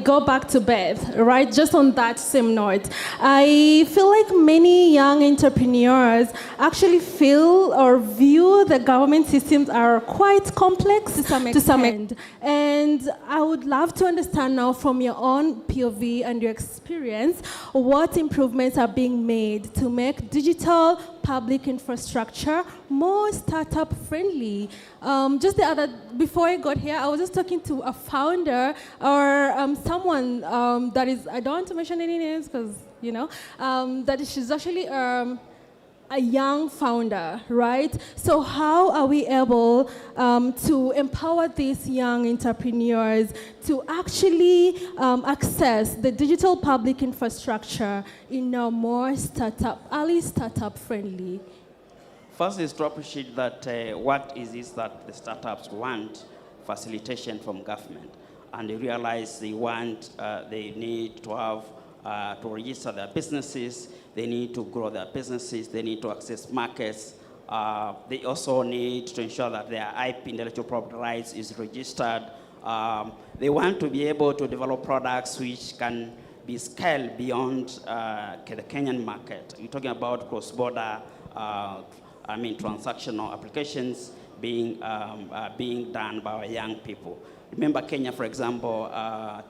Go back to Beth, right? Just on that same note, I feel like many young entrepreneurs actually feel or view the government systems are quite complex to some extent. And I would love to understand now from your own POV and your experience, what improvements are being made to make digital public infrastructure more startup friendly. Before I got here, I was just talking to a founder or someone that is, I don't want to mention any names because, that she's actually a young founder, right? So how are we able to empower these young entrepreneurs to actually access the digital public infrastructure in a more early startup friendly? First is to appreciate that what is this that the startups want facilitation from government, and they realize they need to have to register their businesses, they need to grow their businesses, they need to access markets. They also need to ensure that their IP, intellectual property rights, is registered. They want to be able to develop products which can be scaled beyond the Kenyan market. We're talking about cross-border transactional applications being done by our young people. Remember, Kenya, for example,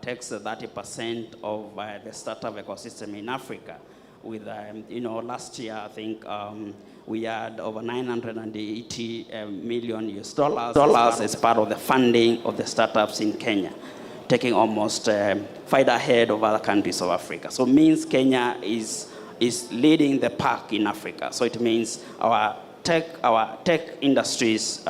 takes 30% of the startup ecosystem in Africa. With last year, I think we had over 980 million US dollars as part of the funding of the startups in Kenya, taking almost far ahead of other countries of Africa. So it means Kenya is leading the pack in Africa. So it means our tech industries,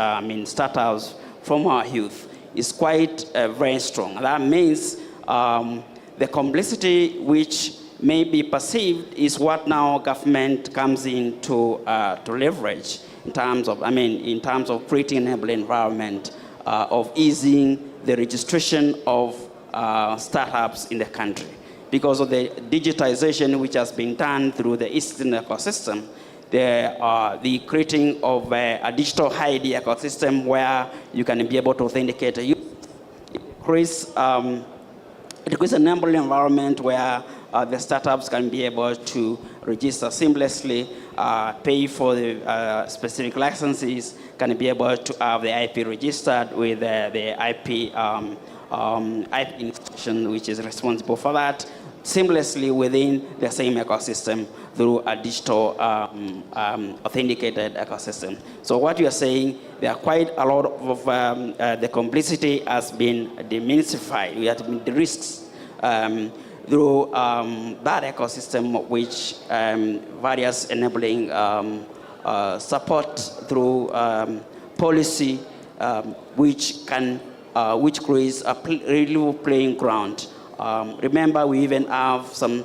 startups from our youth is quite very strong. That means the complexity which may be perceived is what now government comes in to leverage in terms of creating an enabling environment of easing the registration of startups in the country. Because of the digitization which has been done through the Eastern ecosystem, the creating of a digital ID ecosystem where you can be able to authenticate it creates an enabling environment where the startups can be able to register seamlessly, pay for the specific licenses, can be able to have the IP registered with the IP institution which is responsible for that, seamlessly within the same ecosystem through a digital authenticated ecosystem. So what you are saying, there are quite a lot of the complexity has been demystified. We have been the risks through that ecosystem, which various enabling support through policy, which creates a level playing ground. Remember, we even have some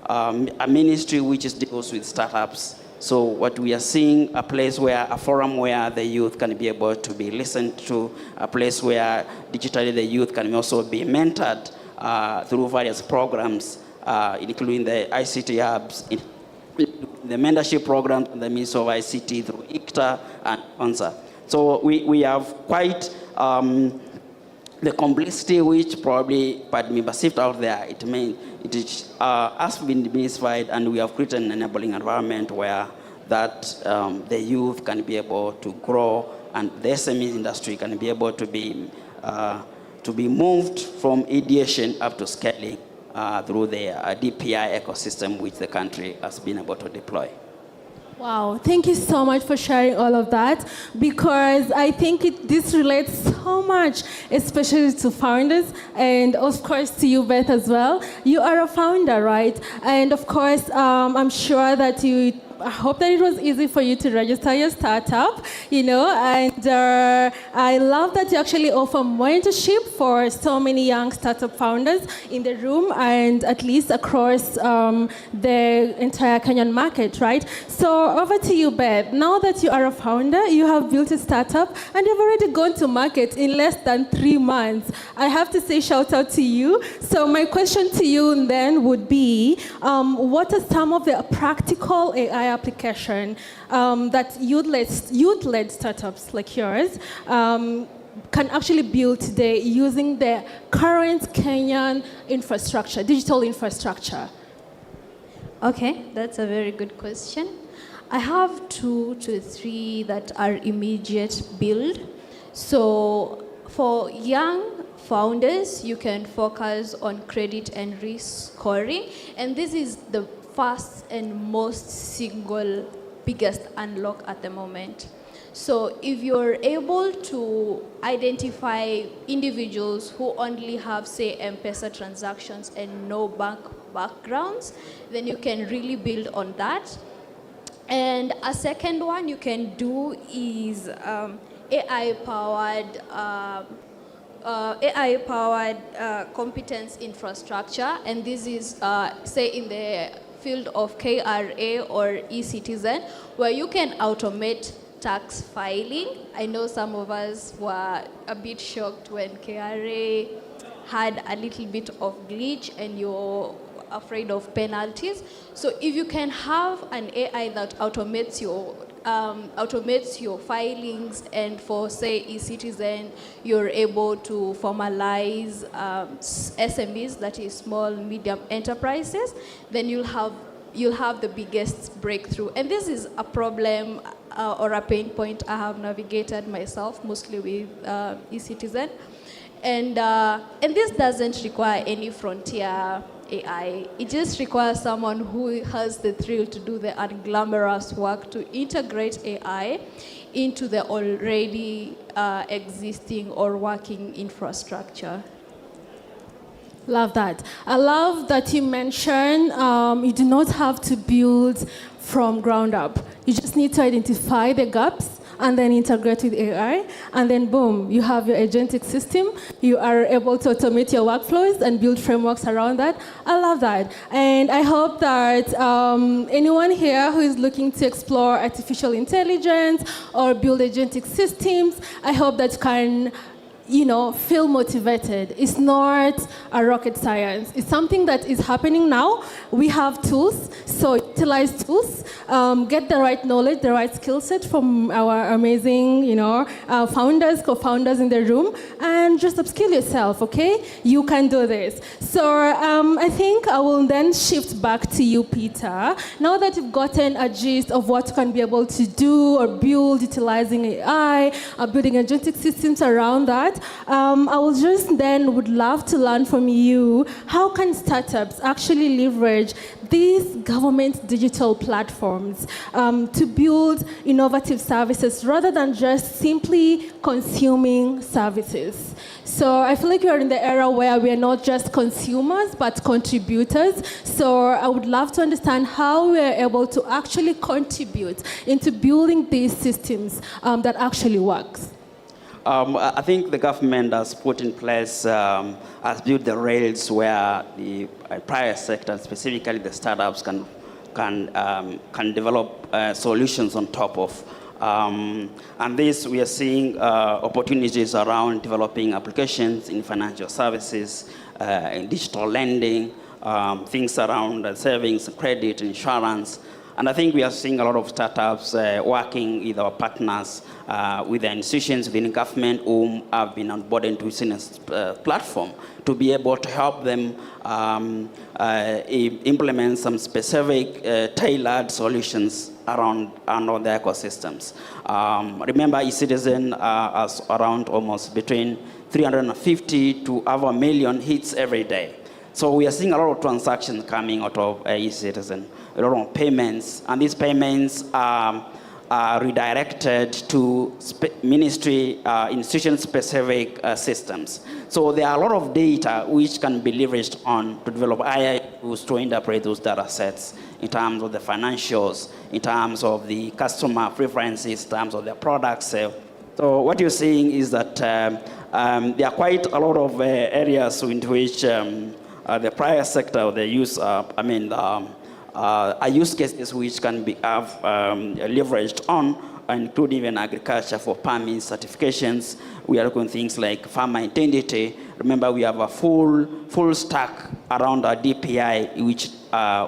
a ministry which deals with startups. So what we are seeing, a forum where the youth can be able to be listened to, a place where digitally the youth can also be mentored through various programs, including the ICT hubs, the mentorship program, the means of ICT through ICTA and ONSA. So we have quite the complexity which probably might be perceived out there. It has been demystified, and we have created an enabling environment where that the youth can be able to grow, and the SME industry can be able to be moved from ideation up to scaling through the DPI ecosystem which the country has been able to deploy. Wow, thank you so much for sharing all of that, because I think this relates so much, especially to founders, and of course to you, Beth, as well. You are a founder, right? And of course, I'm sure that I hope that it was easy for you to register your startup, and I love that you actually offer mentorship for so many young startup founders in the room and at least across the entire Kenyan market, right? So over to you, Beth. Now that you are a founder, you have built a startup, and you've already gone to market in less than 3 months. I have to say shout out to you. So my question to you then would be, what are some of the practical AI application that youth-led startups like yours can actually build today using the current Kenyan infrastructure, digital infrastructure? Okay, that's a very good question. I have 2 to 3 that are immediate build. So for young founders, you can focus on credit and risk scoring, and this is the first and most single biggest unlock at the moment. So if you're able to identify individuals who only have, say, M-Pesa transactions and no bank backgrounds, then you can really build on that. And a second one you can do is AI-powered competence infrastructure, and this is, say, in the field of KRA or e-citizen, where you can automate tax filing. I know some of us were a bit shocked when KRA had a little bit of glitch and you're afraid of penalties. So if you can have an AI that automates your filings, and for, say, e-citizen, you're able to formalize SMEs, that is small, medium enterprises, then you'll have you'll have the biggest breakthrough. And this is a problem or a pain point I have navigated myself, mostly with eCitizen. And this doesn't require any frontier AI. It just requires someone who has the thrill to do the unglamorous work to integrate AI into the already existing or working infrastructure. Love that. I love that you mentioned you do not have to build from ground up. You just need to identify the gaps and then integrate with AI, and then boom, you have your agentic system. You are able to automate your workflows and build frameworks around that. I love that. And I hope that anyone here who is looking to explore artificial intelligence or build agentic systems, I hope that can feel motivated. It's not a rocket science. It's something that is happening now. We have tools, so utilize tools, get the right knowledge, the right skill set from our amazing, founders, co-founders in the room, and just upskill yourself, okay? You can do this. So I think I will then shift back to you, Peter. Now that you've gotten a gist of what you can be able to do or build utilizing AI, building agentic systems around that, I will just then would love to learn from you, how can startups actually leverage these government digital platforms to build innovative services rather than just simply consuming services? So I feel like we are in the era where we are not just consumers, but contributors. So I would love to understand how we are able to actually contribute into building these systems that actually works. I think the government has put in place, has built the rails where the private sector, specifically the startups, can develop solutions on top of. And this, we are seeing opportunities around developing applications in financial services, in digital lending, things around savings, credit, insurance. And I think we are seeing a lot of startups working with our partners, with the institutions within government who have been onboarded to Sinus platform to be able to help them implement some specific tailored solutions around the ecosystems. Remember, eCitizen has around almost between 350 to over 1 million hits every day. So we are seeing a lot of transactions coming out of eCitizen, a lot of payments, and these payments are redirected to ministry institution-specific systems. So there are a lot of data which can be leveraged on to develop AI tools to interpret those data sets in terms of the financials, in terms of the customer preferences, in terms of their products. So what you're seeing is that there are quite a lot of areas into which the private sector, they use, use cases which can be leveraged on, including even agriculture for permits, certifications. We are looking at things like farmer identity. Remember, we have a full stack around our DPI,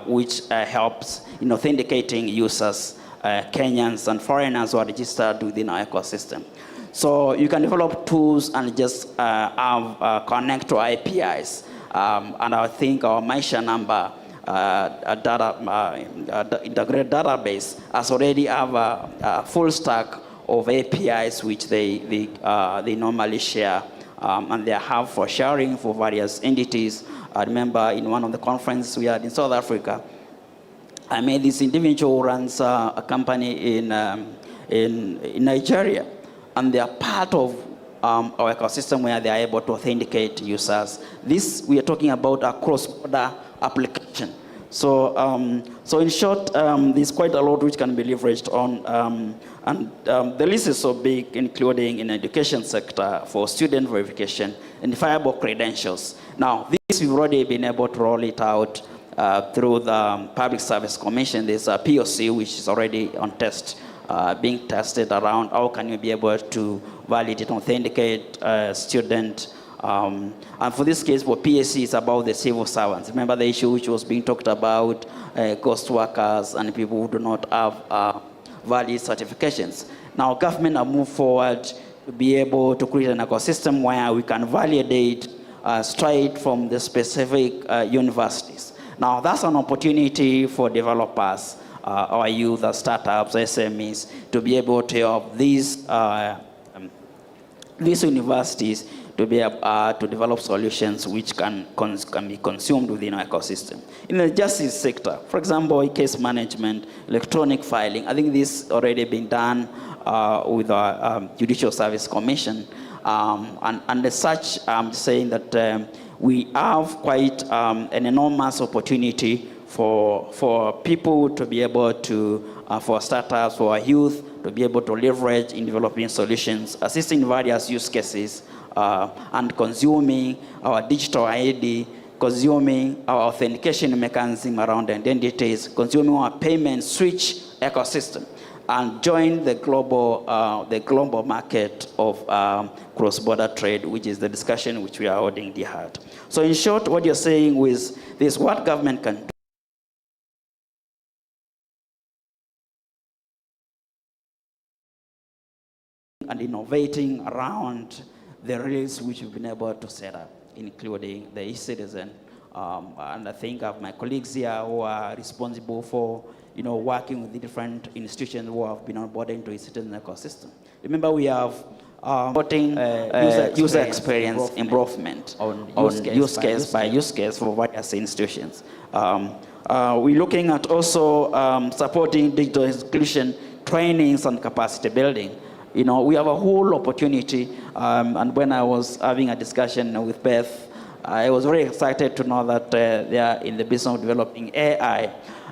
which helps in authenticating users, Kenyans and foreigners who are registered within our ecosystem. So you can develop tools and just connect to APIs. And I think our Maisha number integrated database has already have a full stack of APIs which they normally share, and they have for sharing for various entities. I remember in one of the conferences we had in South Africa, I met this individual who runs a company in Nigeria, and they are part of our ecosystem where they are able to authenticate users. This, we are talking about a cross-border application. So, so in short, there's quite a lot which can be leveraged on, and the list is so big, including in the education sector for student verification and verifiable credentials. Now, this we've already been able to roll it out through the Public Service Commission. There's a POC which is already on test, being tested around how can you be able to validate and authenticate student. And for this case, for PSC, it's about the civil servants. Remember the issue which was being talked about, ghost workers and people who do not have valid certifications. Now, government have moved forward to be able to create an ecosystem where we can validate straight from the specific universities. Now, that's an opportunity for developers, our youth, our startups, SMEs, to be able to help these universities to be to develop solutions which can be consumed within our ecosystem. In the justice sector, for example, case management, electronic filing, I think this already been done with our Judicial Service Commission. And as such, I'm saying that we have quite an enormous opportunity for people to be able to, for startups, for our youth, to be able to leverage in developing solutions, assisting various use cases, and consuming our digital ID, consuming our authentication mechanism around identities, consuming our payment switch ecosystem, and join the global market of cross-border trade, which is the discussion which we are holding dear heart. So in short, what you're saying with this, what government can do and innovating around the rails which we've been able to set up, including the e-citizen. And I think of my colleagues here who are responsible for working with the different institutions who have been onboarded into e-citizen ecosystem. Remember, we have user experience improvement on use case by use case for various institutions. We're looking at also supporting digital inclusion trainings and capacity building. We have a whole opportunity, and when I was having a discussion with Beth, I was very excited to know that they are in the business of developing AI.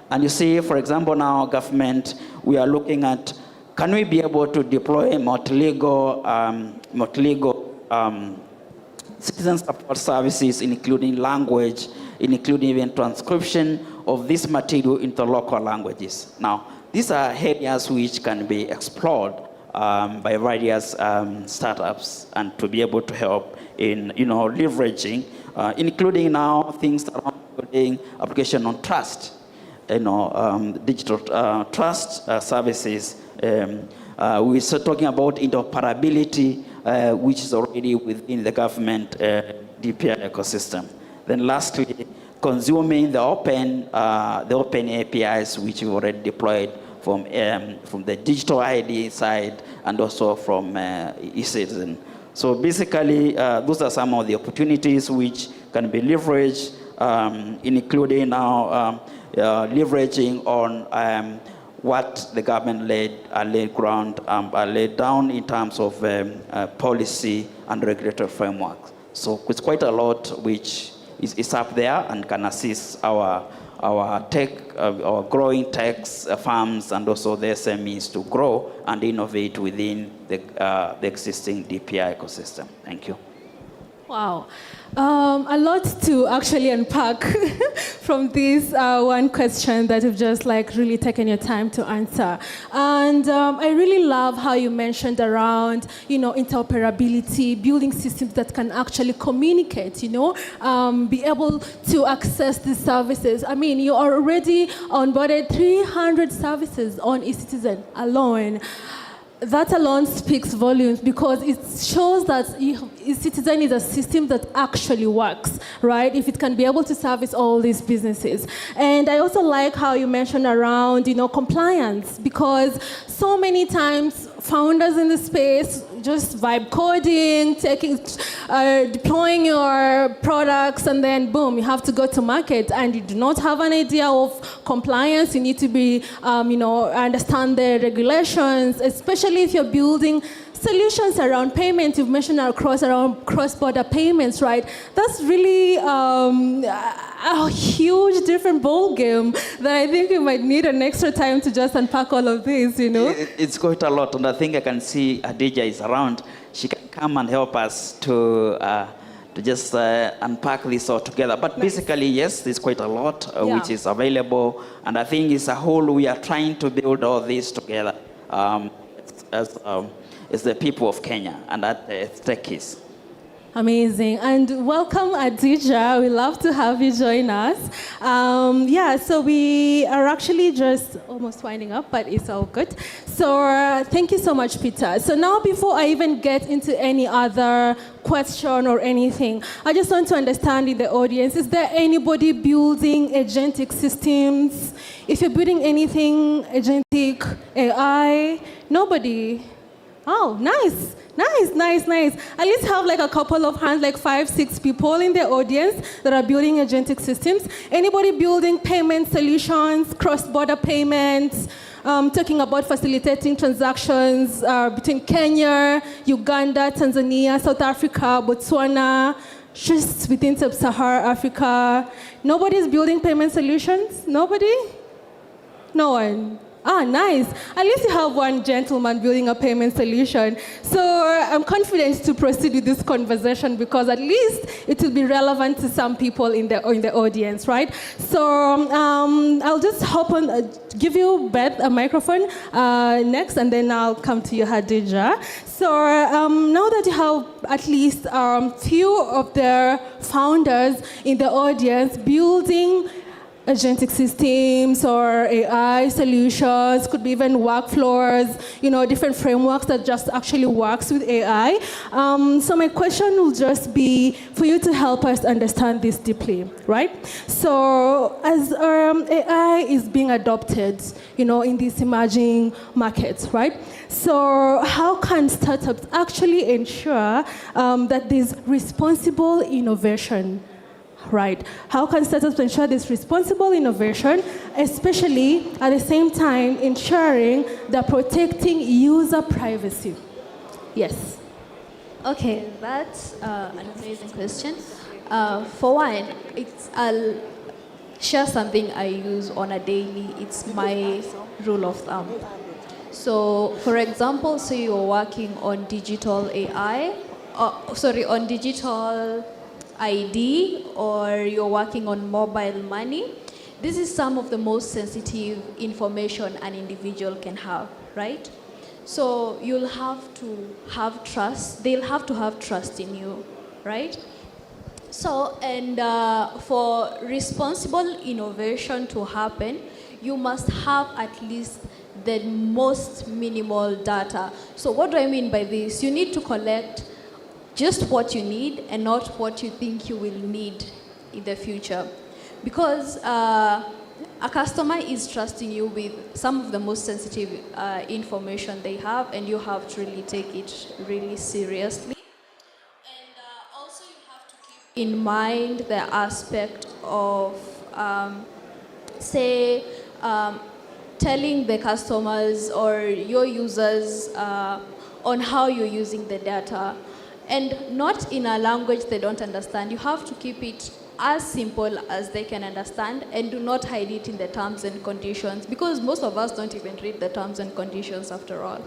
And you see, for example, now government, we are looking at, can we be able to deploy multilingual citizen support services, including language, including even transcription of this material into local languages. Now, these are areas which can be explored by various startups, and to be able to help in leveraging, including now things around building application on trust, digital trust services. We're talking about interoperability, which is already within the government DPI ecosystem. Then lastly, consuming the open APIs which we already deployed from the digital ID side and also from e-citizen. So basically, those are some of the opportunities which can be leveraged, including now leveraging on what the government laid down in terms of policy and regulatory framework. So it's quite a lot which is up there and can assist our growing tech firms and also the SMEs to grow and innovate within the existing DPI ecosystem. Thank you. Wow. A lot to actually unpack from this one question that you've just really taken your time to answer. And I really love how you mentioned around, interoperability, building systems that can actually communicate, be able to access these services. I mean, you are already onboarded 300 services on eCitizen alone. That alone speaks volumes, because it shows that eCitizen is a system that actually works, right? If it can be able to service all these businesses. And I also like how you mentioned around, compliance, because so many times founders in the space just vibe coding, deploying your products, and then boom, you have to go to market, and you do not have an idea of compliance. You need to be, understand the regulations, especially if you're building solutions around payments. You've mentioned around cross-border payments, right? That's really a huge different ball game that I think we might need an extra time to just unpack all of this, It's quite a lot, and I think I can see Adija is around. She can come and help us to just unpack this all together. But basically, yes, there's quite a lot which is available, and I think it's a whole, we are trying to build all this together as the people of Kenya, and that the techies. Amazing. And welcome, Adija. We love to have you join us. Yeah, so we are actually just almost winding up, but it's all good. So thank you so much, Peter. So now before I even get into any other question or anything, I just want to understand in the audience, is there anybody building agentic systems? If you're building anything agentic, AI, nobody? Oh, nice. At least have like a couple of hands, like 5, 6 people in the audience that are building agentic systems. Anybody building payment solutions, cross-border payments, talking about facilitating transactions between Kenya, Uganda, Tanzania, South Africa, Botswana, just within Sub-Saharan Africa. Nobody's building payment solutions? Nobody? No one. Ah, nice. At least you have one gentleman building a payment solution. So I'm confident to proceed with this conversation because at least it will be relevant to some people in the audience, right? So I'll just hop on, give you Beth a microphone next, and then I'll come to you, Hadija. So now that you have at least few of the founders in the audience building agentic systems or AI solutions, could be even workflows, different frameworks that just actually works with AI. So my question will just be for you to help us understand this deeply, right? So as AI is being adopted, in these emerging markets, right? So how can startups actually ensure that there's responsible innovation? Right. How can startups ensure this responsible innovation, especially at the same time ensuring they're protecting user privacy? Yes. Okay, that's an amazing question. For one, I'll share something I use on a daily. It's my rule of thumb. So, for example, say you're working on digital AI, on digital ID, or you're working on mobile money. This is some of the most sensitive information an individual can have, right? So you'll have to have trust. They'll have to have trust in you, right? So, and for responsible innovation to happen, you must have at least the most minimal data. So what do I mean by this? You need to collect just what you need and not what you think you will need in the future. Because a customer is trusting you with some of the most sensitive information they have, and you have to really take it really seriously. And also you have to keep in mind the aspect of, telling the customers or your users on how you're using the data. And not in a language they don't understand. You have to keep it as simple as they can understand, and do not hide it in the terms and conditions, because most of us don't even read the terms and conditions after all.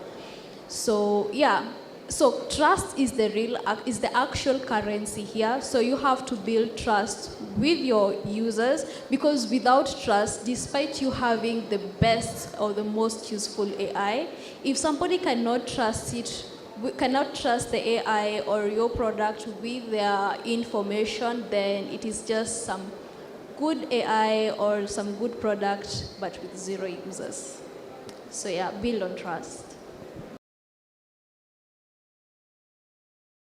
So yeah, so trust is the actual currency here. So you have to build trust with your users, because without trust, despite you having the best or the most useful AI, if somebody cannot trust the AI or your product with their information, then it is just some good AI or some good product, but with 0 users. So yeah, build on trust.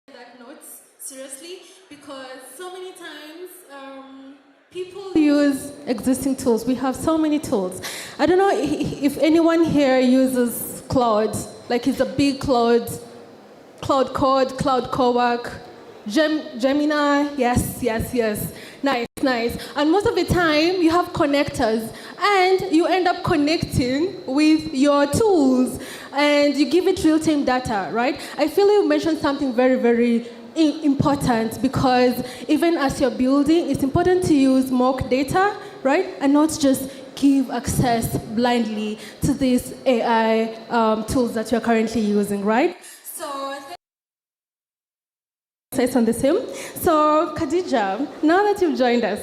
That notes seriously, because so many times people use existing tools. We have so many tools. I don't know if anyone here uses Cloud, like it's a big Cloud Code, Cloud Cowork, Gemini, yes. Nice. And most of the time, you have connectors, and you end up connecting with your tools, and you give it real-time data, right? I feel you mentioned something very, very important, because even as you're building, it's important to use mock data, right? And not just give access blindly to these AI tools that you're currently using, right? On the same. So, Khadija, now that you've joined us,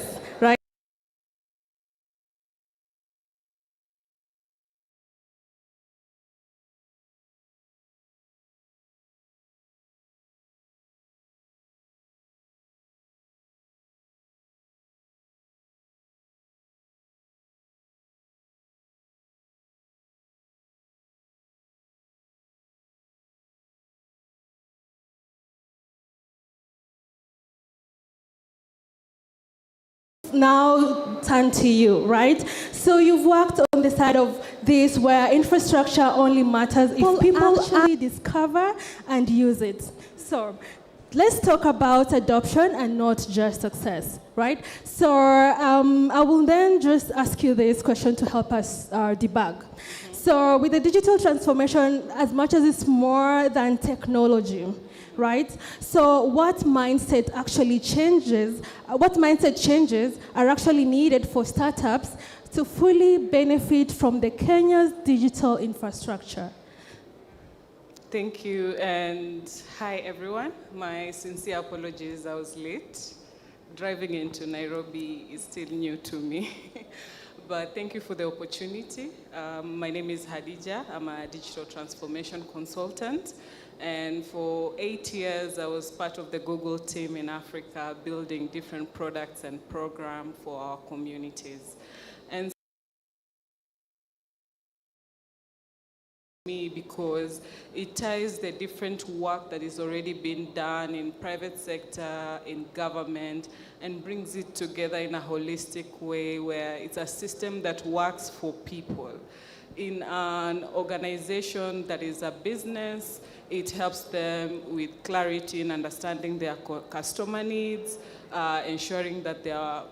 now turn to you, right? So you've worked on the side of this where infrastructure only matters if people actually discover and use it. So let's talk about adoption and not just success, right? So I will then just ask you this question to help us debug. So with the digital transformation, as much as it's more than technology, right? So what mindset changes are actually needed for startups to fully benefit from the Kenya's digital infrastructure? Thank you, and hi everyone. My sincere apologies, I was late. Driving into Nairobi is still new to me. But thank you for the opportunity. My name is Hadija. I'm a digital transformation consultant. And for 8 years, I was part of the Google team in Africa, building different products and programs for our communities. And me because it ties the different work that is already being done in private sector, in government, and brings it together in a holistic way where it's a system that works for people. In an organization that is a business, it helps them with clarity in understanding their customer needs, ensuring that their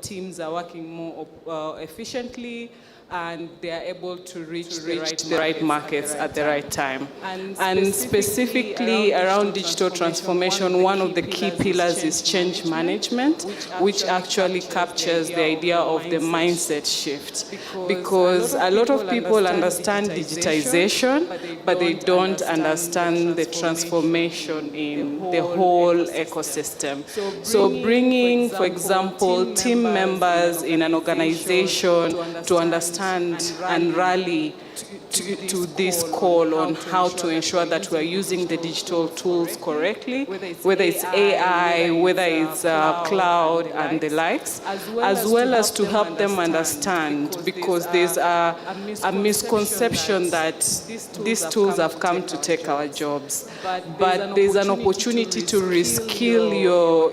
teams are working more efficiently, and they are able to reach the right markets at the right time. And specifically around digital transformation, one of the key pillars is change management, which actually captures the idea of the mindset shift. Because a lot of people understand digitization, but they don't understand the transformation in the whole ecosystem. So bringing, for example, team members in an organization to understand and rally to this call on how to ensure that we're using the digital tools correctly, whether it's AI, whether it's cloud and the likes, as well as to help them understand, because there's a misconception that these tools have come to take our jobs. But there's an opportunity to reskill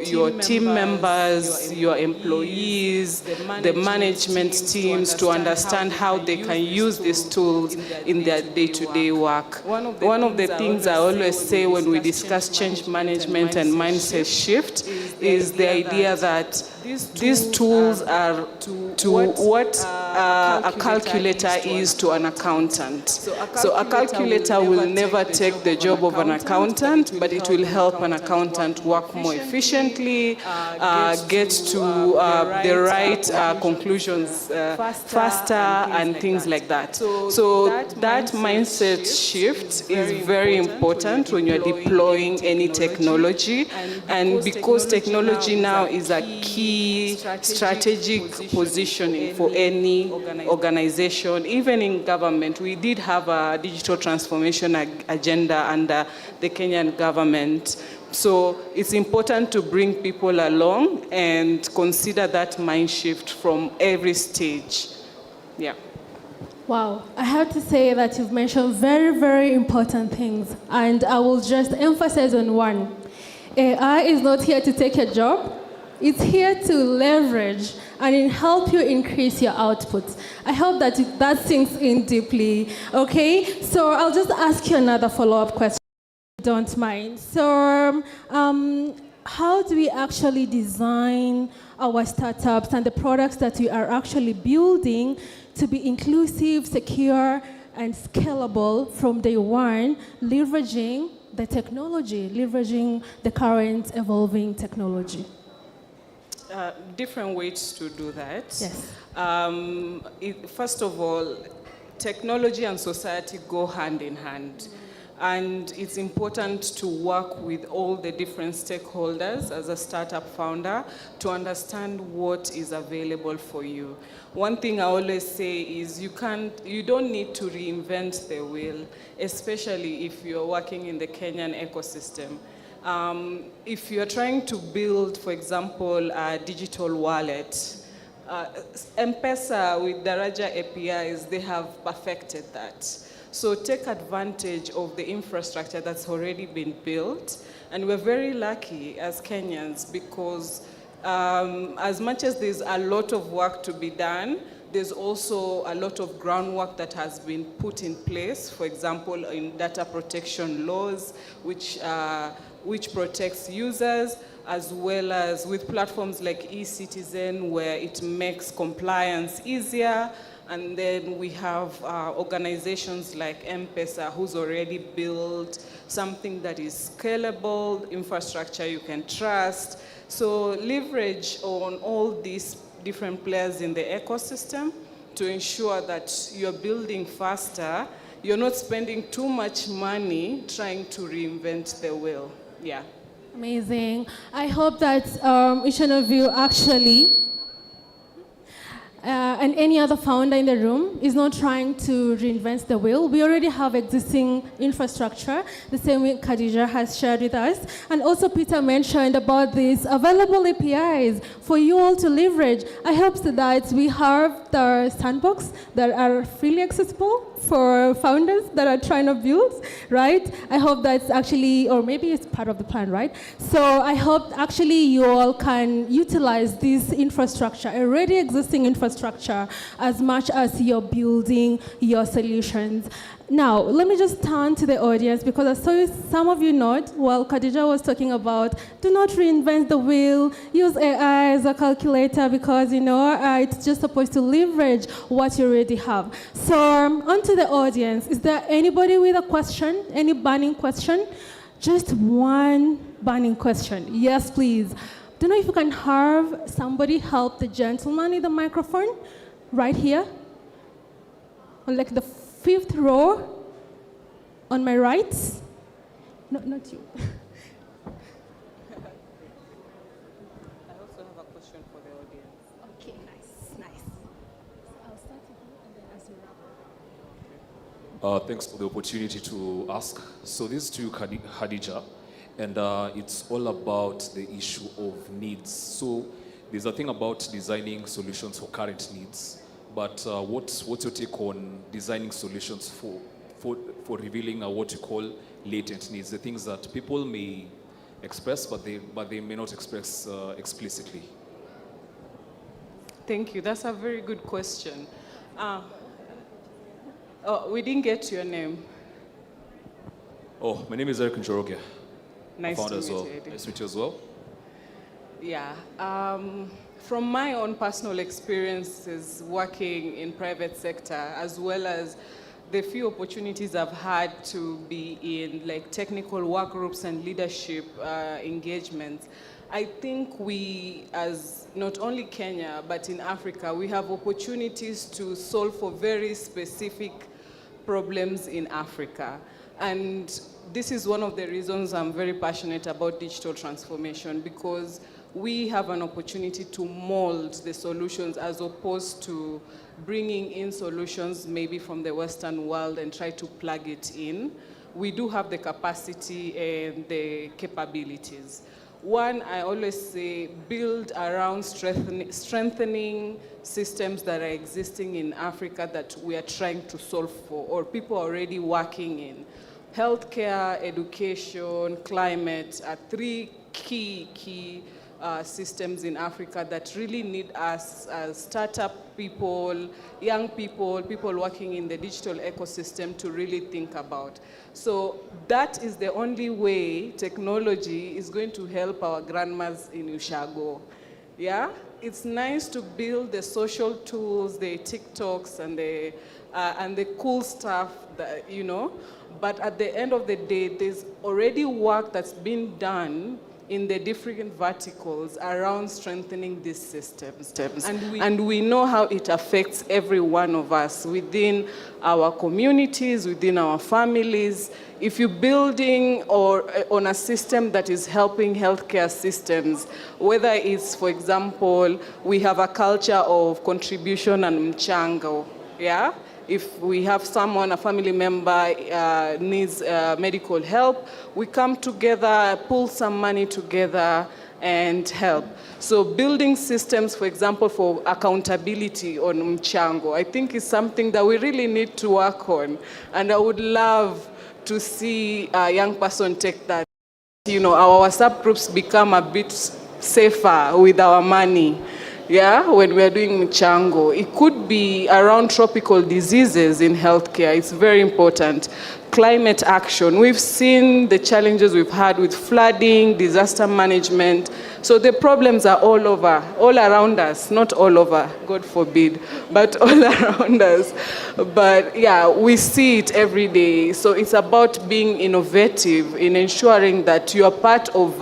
your team members, your employees, the management teams to understand how they can use these tools in their day-to-day work. One of the things I always say when we discuss change management and mindset shift is the idea that these tools are to what a calculator is to an accountant. So a calculator will never take the job of an accountant, but it will help an accountant work more efficiently, get to the right conclusions faster, and things like that. So that mindset shift is very important when you're deploying any technology. And because technology now is a key strategic positioning for any organization, even in government, we did have a digital transformation agenda under the Kenyan government. So it's important to bring people along and consider that mind shift from every stage. Yeah. Wow, I have to say that you've mentioned very, very important things, and I will just emphasize on one. AI is not here to take your job. It's here to leverage and help you increase your output. I hope that sinks in deeply, okay? So I'll just ask you another follow-up question, if you don't mind. So how do we actually design our startups and the products that we are actually building to be inclusive, secure, and scalable from day one, leveraging the technology, leveraging the current evolving technology? Different ways to do that. Yes. First of all, technology and society go hand in hand. And it's important to work with all the different stakeholders as a startup founder to understand what is available for you. One thing I always say is you don't need to reinvent the wheel, especially if you're working in the Kenyan ecosystem. If you're trying to build, for example, a digital wallet, M-Pesa with Daraja APIs, they have perfected that. So take advantage of the infrastructure that's already been built. And we're very lucky as Kenyans because As much as there's a lot of work to be done, there's also a lot of groundwork that has been put in place, for example, in data protection laws, which protects users, as well as with platforms like eCitizen, where it makes compliance easier. And then we have organizations like M-Pesa, who's already built something that is scalable, infrastructure you can trust. So leverage on all these different players in the ecosystem to ensure that you're building faster, you're not spending too much money trying to reinvent the wheel. Yeah. Amazing. I hope that each one of you actually, and any other founder in the room, is not trying to reinvent the wheel. We already have existing infrastructure, the same way Khadija has shared with us. And also Peter mentioned about these available APIs for you all to leverage. I hope that we have the sandbox that are freely accessible for founders that are trying to build, right? I hope that's actually, or maybe it's part of the plan, right? So I hope actually you all can utilize this infrastructure, already existing infrastructure, as much as you're building your solutions. Now, let me just turn to the audience, because I saw some of you nod while Khadija was talking about do not reinvent the wheel, use AI as a calculator, because it's just supposed to leverage what you already have. So onto the audience, is there anybody with a question, any burning question? Just one burning question. Yes, please. Don't know if you can have somebody help the gentleman in the microphone right here, on like the 5th row on my right. No, not you. I also have a question for the audience. Okay, nice. I'll start with you and then as we wrap up. Thanks for the opportunity to ask. So this is to Khadija, and it's all about the issue of needs. So there's a thing about designing solutions for current needs, but what's your take on designing solutions for revealing what you call latent needs, the things that people may express, but they may not express explicitly? Thank you. That's a very good question. We didn't get your name. Oh, my name is Eric Njoroge. Nice to meet you, Eddie. Nice to meet you as well. Yeah. From my own personal experiences working in private sector, as well as the few opportunities I've had to be in like technical work groups and leadership engagements, I think we, as not only Kenya, but in Africa, we have opportunities to solve for very specific problems in Africa. And this is one of the reasons I'm very passionate about digital transformation, because we have an opportunity to mold the solutions as opposed to bringing in solutions maybe from the Western world and try to plug it in. We do have the capacity and the capabilities. One, I always say, build around strengthening systems that are existing in Africa that we are trying to solve for, or people are already working in. Healthcare, education, climate are three key systems in Africa that really need us as startup people, young people, people working in the digital ecosystem to really think about. So that is the only way technology is going to help our grandmas in Ushago. Yeah? It's nice to build the social tools, the TikToks, and the cool stuff that, but at the end of the day, there's already work that's been done in the different verticals around strengthening these systems. And we know how it affects every one of us within our communities, within our families. If you're building or on a system that is helping healthcare systems, whether it's, for example, we have a culture of contribution and mchango, yeah? If we have someone, a family member needs medical help, we come together, pull some money together and help. So building systems, for example, for accountability on mchango, I think is something that we really need to work on. And I would love to see a young person take that. Our WhatsApp groups become a bit safer with our money. Yeah, when we're doing mchango. It could be around tropical diseases in healthcare. It's very important. Climate action. We've seen the challenges we've had with flooding, disaster management. So the problems are all over, all around us, not all over, God forbid, but all around us. But yeah, we see it every day. So it's about being innovative in ensuring that you are part of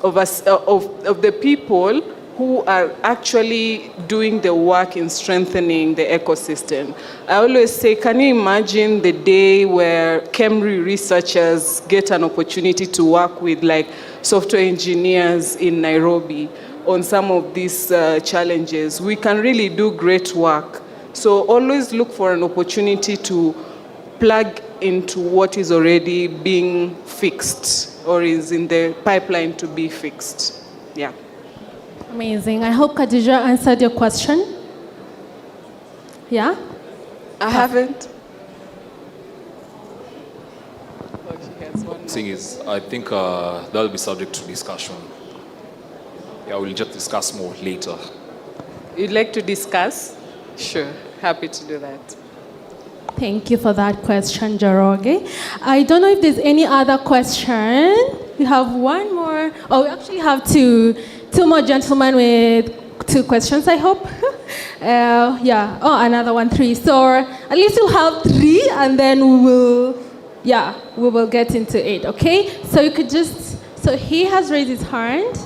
the people who are actually doing the work in strengthening the ecosystem. I always say, can you imagine the day where Camry researchers get an opportunity to work with like software engineers in Nairobi on some of these challenges? We can really do great work. So always look for an opportunity to plug into what is already being fixed or is in the pipeline to be fixed. Yeah. Amazing. I hope Khadija answered your question. Yeah? I haven't. Thing is, I think that will be subject to discussion. Yeah, we'll just discuss more later. You'd like to discuss? Sure, happy to do that. Thank you for that question, Njoroge. I don't know if there's any other question. We have one more. Oh, we actually have two more gentlemen with 2 questions, I hope. Yeah. Oh, another one, 3. So at least we'll have 3, and then we will get into 8. Okay. So you could just. So he has raised his hand.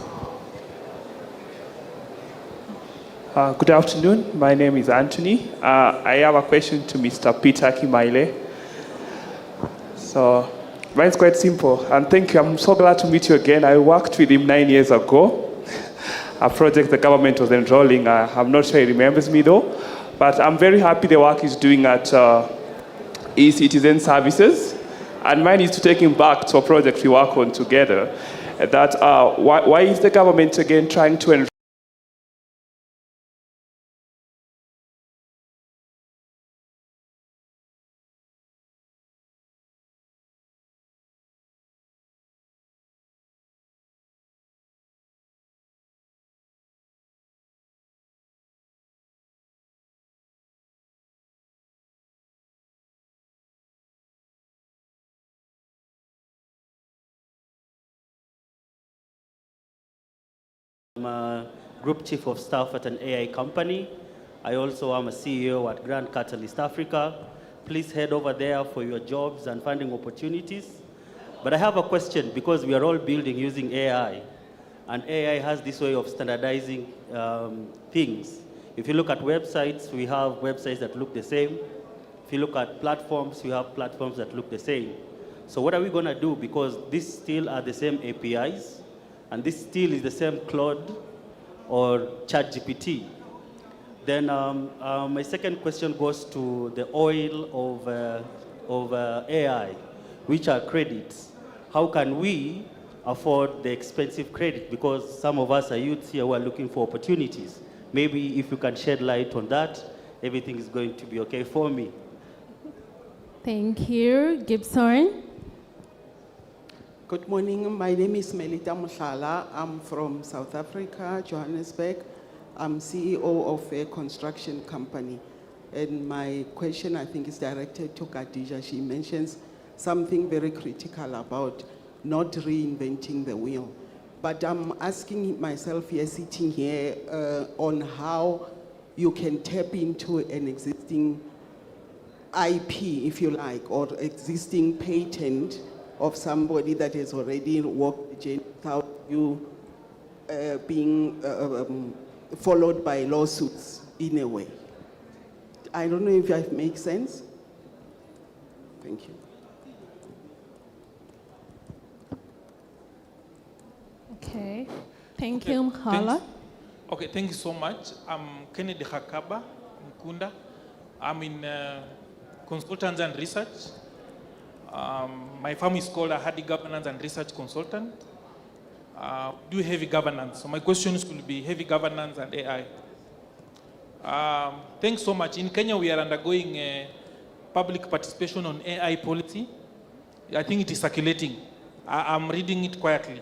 Good afternoon. My name is Anthony. I have a question to Mr. Peter Kimaile. So, mine's quite simple. And thank you. I'm so glad to meet you again. I worked with him 9 years ago. A project the government was enrolling. I'm not sure he remembers me though. But I'm very happy the work he's doing at e-citizen services. And mine is to take him back to a project we work on together. That why is the government again trying to enroll I'm a Group Chief of Staff at an AI company. I also am a CEO at Grand Catalyst Africa. Please head over there for your jobs and funding opportunities. But I have a question because we are all building using AI. And AI has this way of standardizing things. If you look at websites, we have websites that look the same. If you look at platforms, we have platforms that look the same. So what are we going to do? Because these still are the same APIs. And this still is the same Claude or ChatGPT. Then my second question goes to the oil of AI, which are credits. How can we afford the expensive credit? Because some of us are youths here who are looking for opportunities. Maybe if you can shed light on that, everything is going to be okay for me. Thank you. Gibson. Good morning. My name is Melita Mushala. I'm from South Africa, Johannesburg. I'm CEO of a construction company. And my question, I think, is directed to Khadija. She mentions something very critical about not reinventing the wheel. But I'm asking myself here, sitting here, on how you can tap into an existing IP, if you like, or existing patent of somebody that has already walked without you being followed by lawsuits in a way. I don't know if that makes sense. Thank you. Okay. Thank you, Mkhala. Okay, thank you so much. I'm Kennedy Hakaba Mkunda. I'm in consultants and research. My firm is called a Hardy Governance and Research Consultant. Do heavy governance. So my questions will be heavy governance and AI. Thanks so much. In Kenya, we are undergoing public participation on AI policy. I think it is circulating. I'm reading it quietly.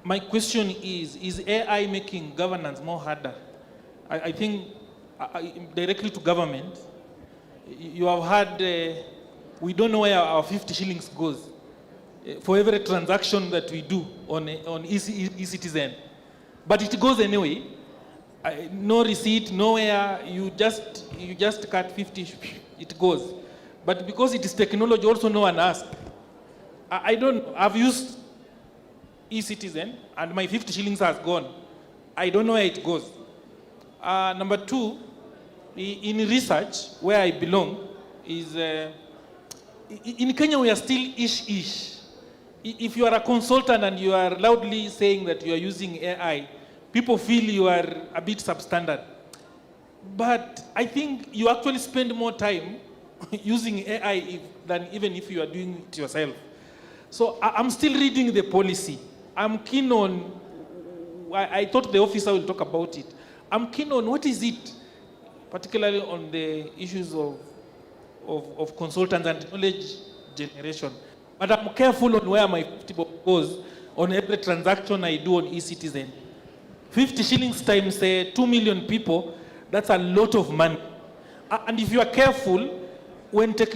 My question is AI making governance more harder? I think directly to government, you have had, we don't know where our 50 shillings goes for every transaction that we do on eCitizen. But it goes anyway. No receipt, nowhere, you just cut 50, it goes. But because it is technology, also no one asks. I don't know, I've used eCitizen and my 50 shillings has gone. I don't know where it goes. Number two, in research, where I belong, is in Kenya we are still ish. If you are a consultant and you are loudly saying that you are using AI, people feel you are a bit substandard. But I think you actually spend more time using AI than even if you are doing it yourself. So I'm still reading the policy. I'm keen on, I thought the officer will talk about it. I'm keen on what is it, particularly on the issues of consultants and knowledge generation. But I'm careful on where my 50 bob goes on every transaction I do on eCitizen. 50 shillings times 2 million people, that's a lot of money. And if you are careful, when there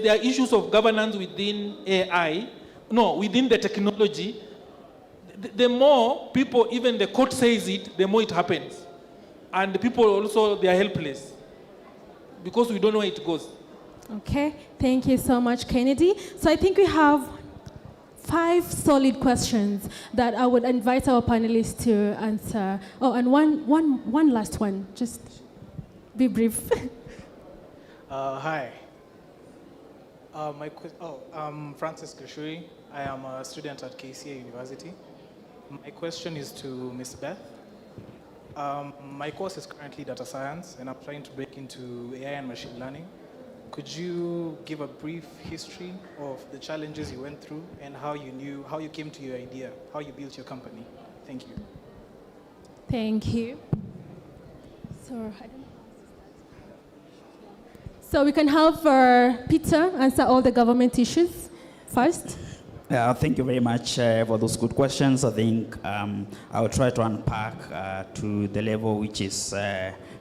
are issues of governance within AI, within the technology, the more people, even the court says it, the more it happens. And the people also, they are helpless because we don't know where it goes. Okay, thank you so much, Kennedy. So I think we have 5 solid questions that I would invite our panelists to answer. Oh, and one last one. Just be brief. Hi. I'm Francis Gashuri. I am a student at KCA University. My question is to Ms. Beth. My course is currently data science, and I'm trying to break into AI and machine learning. Could you give a brief history of the challenges you went through and how you came to your idea, how you built your company? Thank you. Thank you. So we can have Peter answer all the government issues first. Thank you very much for those good questions. I think I'll try to unpack to the level which is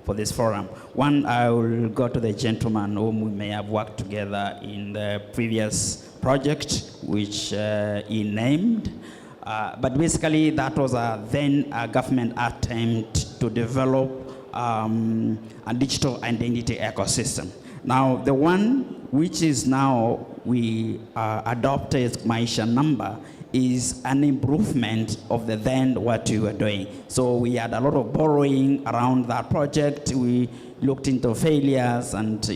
for this forum. One, I will go to the gentleman whom we may have worked together in the previous project, which he named. But basically, that was then a government attempt to develop a digital identity ecosystem. Now, the one which is now we adopted Maisha number is an improvement of the then what we were doing. So we had a lot of borrowing around that project. We looked into failures and,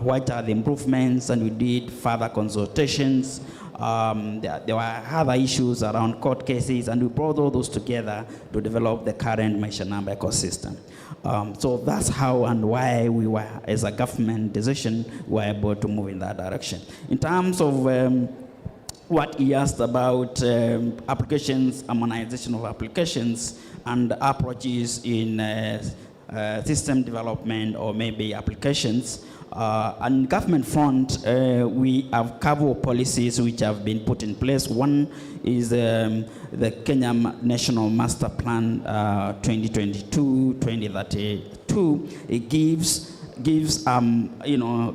what are the improvements, and we did further consultations. There were other issues around court cases, and we brought all those together to develop the current Maisha number ecosystem. So that's how and why we were, as a government decision, were able to move in that direction. In terms of what he asked about applications, harmonization of applications, and approaches in system development or maybe applications, on government front, we have a couple of policies which have been put in place. One is the Kenya National Master Plan 2022-2032. It gives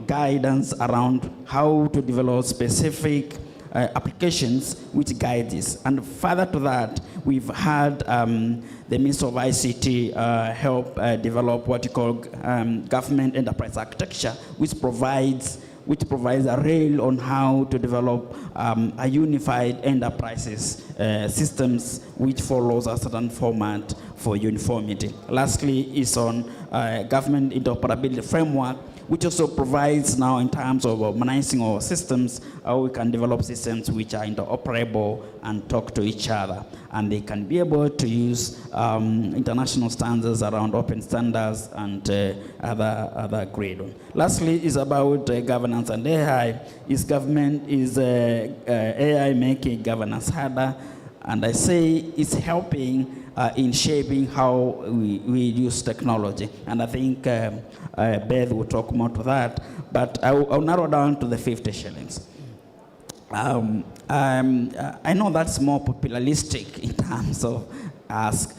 guidance around how to develop specific applications which guide this. And further to that, we've had the Minister of ICT help develop what you call government enterprise architecture, which provides a rail on how to develop a unified enterprises systems which follows a certain format for uniformity. Lastly is on government interoperability framework, which also provides now in terms of harmonizing our systems, how we can develop systems which are interoperable and talk to each other. And they can be able to use international standards around open standards and other grade. Lastly is about governance and AI. Is AI making governance harder? And I say it's helping in shaping how we use technology. And I think Beth will talk more to that, but I'll narrow down to the 50 shillings. I know that's more popularistic in terms of ask,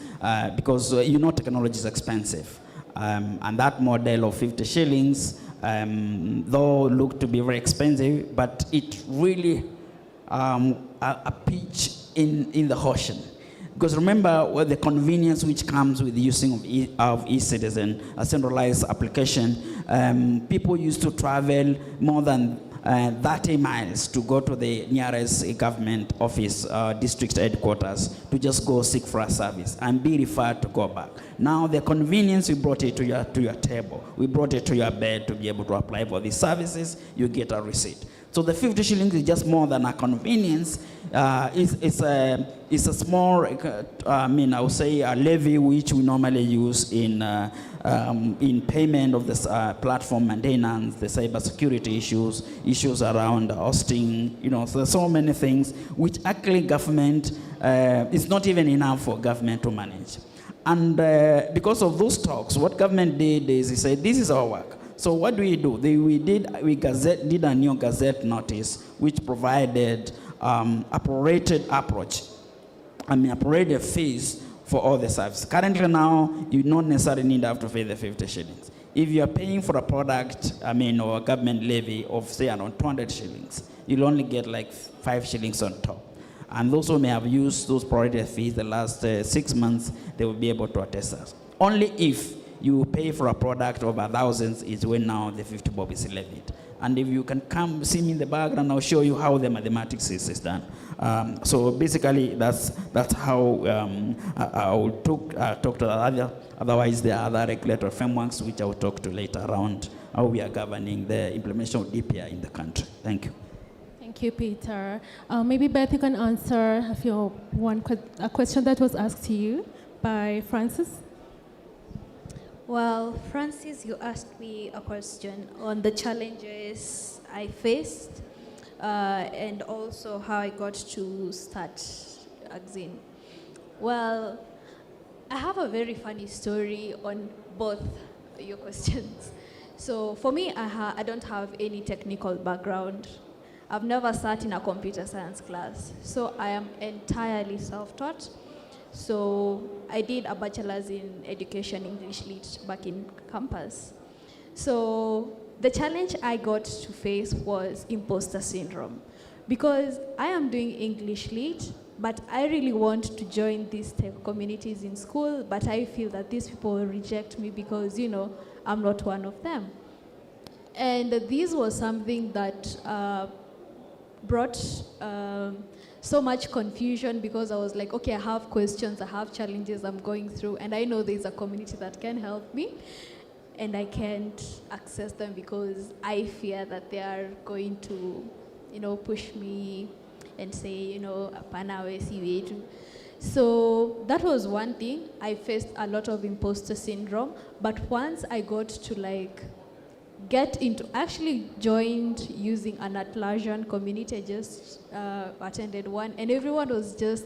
because technology is expensive. And that model of 50 shillings, though looked to be very expensive, but it really a pitch in the ocean. Because remember the convenience which comes with the using of e-citizen, a centralized application. People used to travel more than 30 miles to go to the nearest government office, district headquarters, to just go seek for a service and be referred to go back. Now the convenience, we brought it to your table. We brought it to your bed to be able to apply for these services. You get a receipt. So the 50 shillings is just more than a convenience. It's a small, I would say a levy which we normally use in payment of this platform maintenance, the cybersecurity issues around hosting, so there's so many things which actually government, it's not even enough for government to manage. And because of those talks, what government did is he said, this is our work. So what do? We did a new gazette notice which provided a prorated approach, prorated fees for all the services. Currently now, you don't necessarily need to have to pay the 50 shillings. If you are paying for a product, or a government levy of say around 200 shillings, you'll only get like 5 shillings on top. And those who may have used those prorated fees the last 6 months, they will be able to attest us. Only if you pay for a product over thousands is when now the 50 bob is levied. And if you can come see me in the background, I'll show you how the mathematics is done. So basically, that's how I will talk to the other. Otherwise, there are other regulatory frameworks which I will talk to later around how we are governing the implementation of DPI in the country. Thank you. Thank you, Peter. Maybe Beth, you can answer a question that was asked to you by Francis. Well, Francis, you asked me a question on the challenges I faced and also how I got to start Axin. Well, I have a very funny story on both your questions. So for me, I don't have any technical background. I've never sat in a computer science class. So I am entirely self-taught. So I did a bachelor's in education English Lit back in campus. So the challenge I got to face was imposter syndrome, because I am doing English Lit, but I really want to join these tech communities in school, but I feel that these people will reject me because, I'm not one of them. And this was something that brought so much confusion, because I was like, okay, I have questions, I have challenges I'm going through, and I know there's a community that can help me, and I can't access them because I fear that they are going to, push me and say, apana we si wetu. So that was one thing. I faced a lot of imposter syndrome, but once I got to actually joined using an Atlassian community. I just attended one, and everyone was just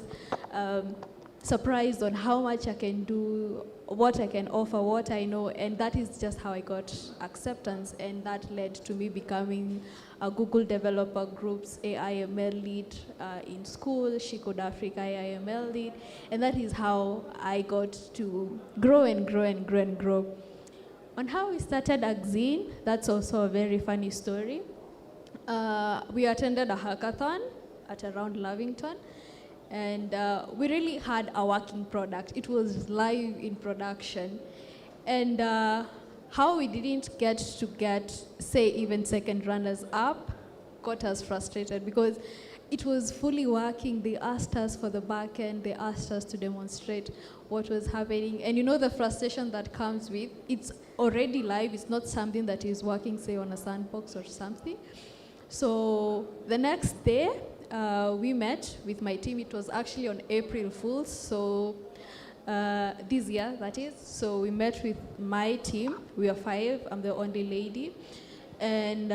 surprised on how much I can do, what I can offer, what I know, and that is just how I got acceptance, and that led to me becoming a Google Developer Group's AIML lead in school, Shikoda Africa AIML lead, and that is how I got to grow and grow and grow and grow. On how we started Axin, that's also a very funny story. We attended a hackathon at around Lavington, and we really had a working product. It was live in production. And how we didn't get, say, even second runners up got us frustrated, because it was fully working. They asked us for the back end, they asked us to demonstrate what was happening. And the frustration that comes with, it's already live, it's not something that is working, say, on a sandbox or something. So the next day, we met with my team. It was actually on April Fools, so this year, that is. So we met with my team. We are 5, I'm the only lady. And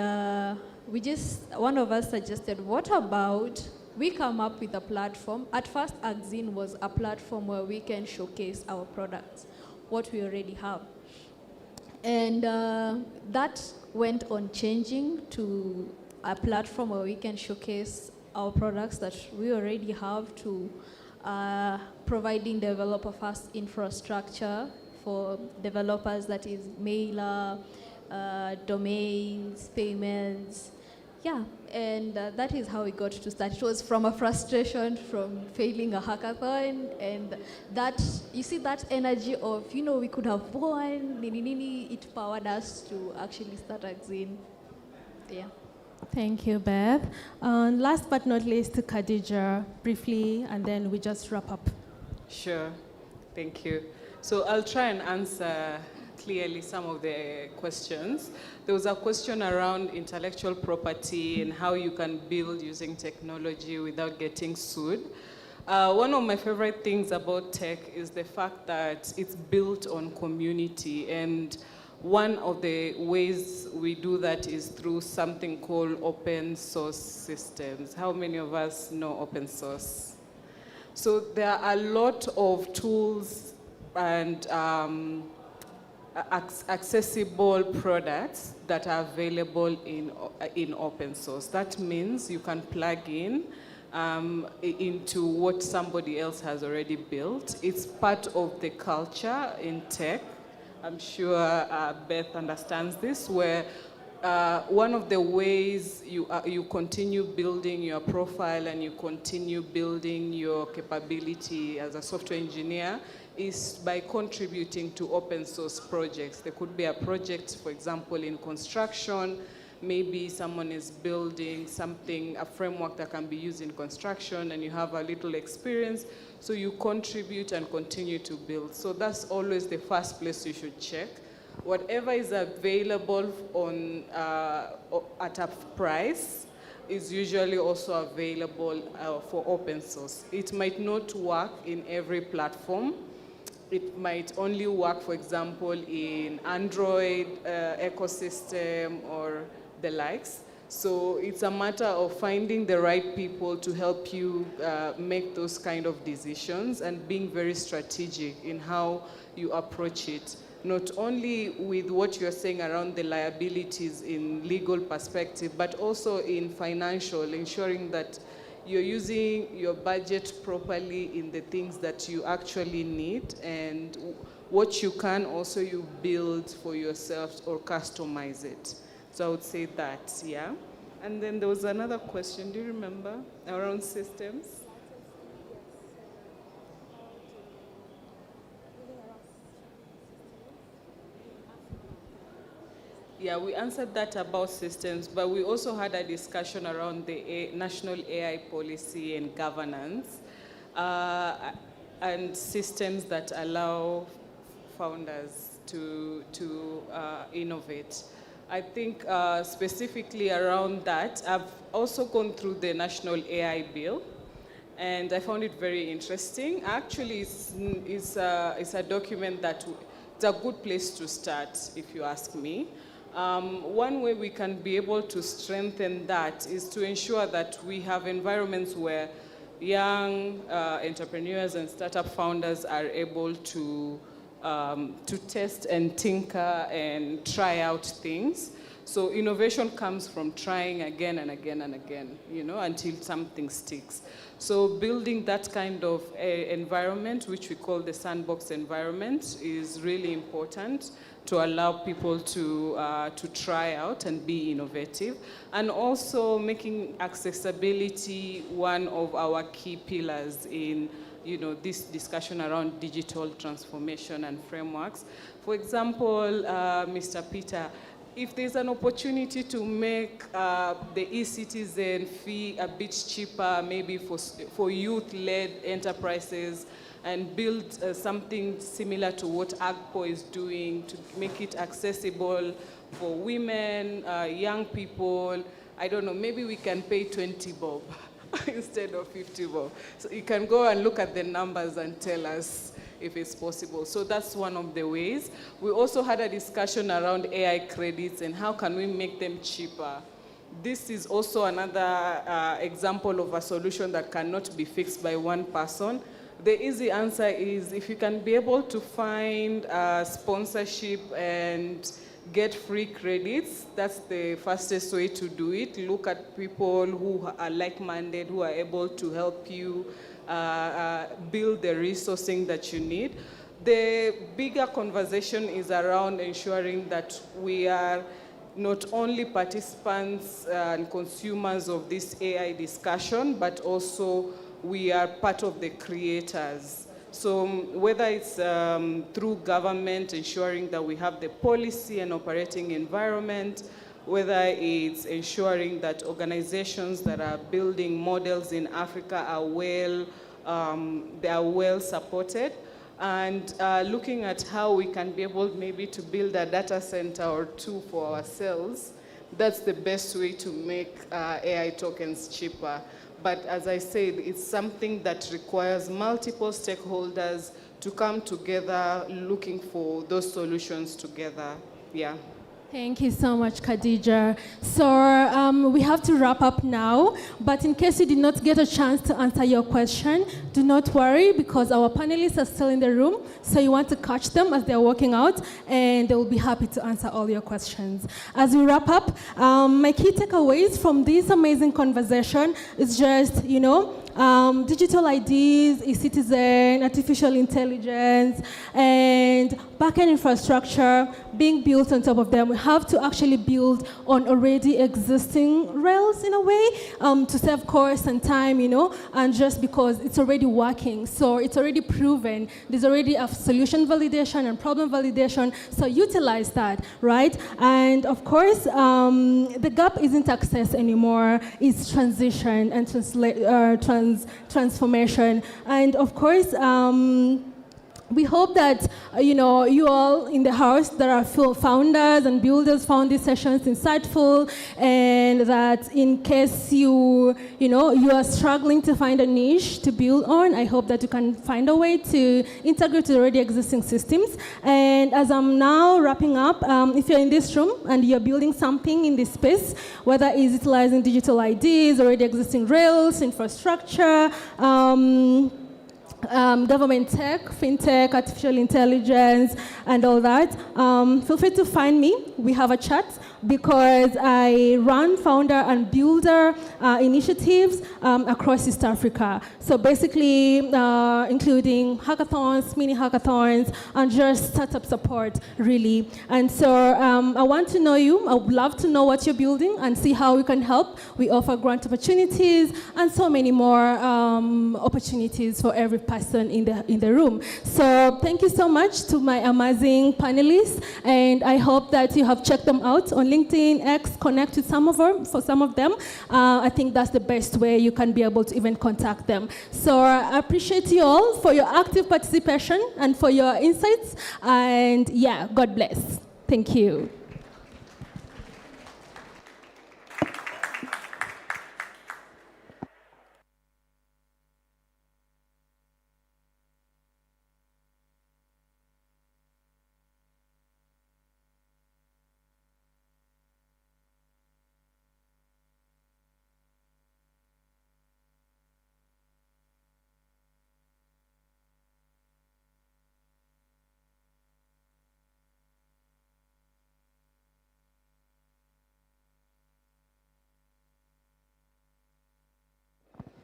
one of us suggested, what about we come up with a platform? At first, Axin was a platform where we can showcase our products, what we already have. And that went on changing to a platform where we can showcase our products that we already have to providing developer-first infrastructure for developers, that is mailer, domains, payments. Yeah, and that is how we got to start. It was from a frustration from failing a hackathon, and that, you see, that energy of, you know, we could have won, it powered us to actually start Axin. Yeah. Thank you, Beth. Last but not least, to Khadija, briefly, and then we just wrap up. Sure, thank you. So I'll try and answer clearly some of the questions. There was a question around intellectual property and how you can build using technology without getting sued. One of my favorite things about tech is the fact that it's built on community, and one of the ways we do that is through something called open source systems. How many of us know open source? So there are a lot of tools and accessible products that are available in open source. That means you can plug in into what somebody else has already built. It's part of the culture in tech. I'm sure Beth understands this, where one of the ways you continue building your profile and you continue building your capability as a software engineer is by contributing to open source projects. There could be a project, for example, in construction. Maybe someone is building something, a framework that can be used in construction, and you have a little experience, so you contribute and continue to build. So that's always the first place you should check. Whatever is available on, at a price is usually also available for open source. It might not work in every platform. It might only work, for example, in Android ecosystem or the likes. So it's a matter of finding the right people to help you make those kind of decisions and being very strategic in how you approach it. Not only with what you're saying around the liabilities in legal perspective, but also in financial, ensuring that you're using your budget properly in the things that you actually need, and what you can also you build for yourself or customize it. So I would say that, yeah. And then there was another question, do you remember, around systems? Yeah, we answered that about systems, but we also had a discussion around the national AI policy and governance, and systems that allow founders to innovate. I think specifically around that, I've also gone through the national AI bill, and I found it very interesting. Actually, it's a document that it's a good place to start, if you ask me. One way we can be able to strengthen that is to ensure that we have environments where young entrepreneurs and startup founders are able to test and tinker and try out things. So innovation comes from trying again and again and again, you know, until something sticks. So building that kind of environment, which we call the sandbox environment, is really important to allow people to try out and be innovative. And also making accessibility one of our key pillars in, you know, this discussion around digital transformation and frameworks. For example, Mr. Peter, if there's an opportunity to make the e-citizen fee a bit cheaper, maybe for youth-led enterprises, and build something similar to what AGPO is doing to make it accessible for women, young people, I don't know, maybe we can pay 20 bob instead of 50 bob. So you can go and look at the numbers and tell us if it's possible. So that's one of the ways. We also had a discussion around AI credits and how can we make them cheaper. This is also another example of a solution that cannot be fixed by one person. The easy answer is if you can be able to find sponsorship and get free credits. That's the fastest way to do it. Look at people who are like-minded, who are able to help you build the resourcing that you need. The bigger conversation is around ensuring that we are not only participants and consumers of this AI discussion, but also we are part of the creators. So whether it's through government, ensuring that we have the policy and operating environment, whether it's ensuring that organizations that are building models in Africa are they are well supported, and looking at how we can be able maybe to build a data center or two for ourselves. That's the best way to make AI tokens cheaper. But as I said, it's something that requires multiple stakeholders to come together looking for those solutions together. Yeah. Thank you so much, Khadija. So we have to wrap up now, but in case you did not get a chance to answer your question, do not worry, because our panelists are still in the room, so you want to catch them as they're walking out, and they will be happy to answer all your questions. As we wrap up, my key takeaways from this amazing conversation is just, digital IDs, e-citizen, artificial intelligence, and backend infrastructure being built on top of them. We have to actually build on already existing rails in a way to save cost and time, and just because it's already working. So it's already proven. There's already a solution validation and problem validation. So utilize that, right? And of course, the gap isn't access anymore. It's transition and transformation. And of course, we hope that you all in the house that are founders and builders found these sessions insightful, and that in case you are struggling to find a niche to build on, I hope that you can find a way to integrate with already existing systems. And as I'm now wrapping up, if you're in this room and you're building something in this space, whether it's utilizing digital IDs, already existing rails, infrastructure, government tech, fintech, artificial intelligence, and all that, feel free to find me. We have a chat, because I run founder and builder initiatives across East Africa. So basically, including hackathons, mini hackathons, and just startup support, really. And so I want to know you. I would love to know what you're building and see how we can help. We offer grant opportunities and so many more opportunities for every person in the room. So thank you so much to my amazing panelists, and I hope that you have checked them out on LinkedIn, X, connect with some of them. For some of them, I think that's the best way you can be able to even contact them. So I appreciate you all for your active participation and for your insights. And yeah, God bless. Thank you.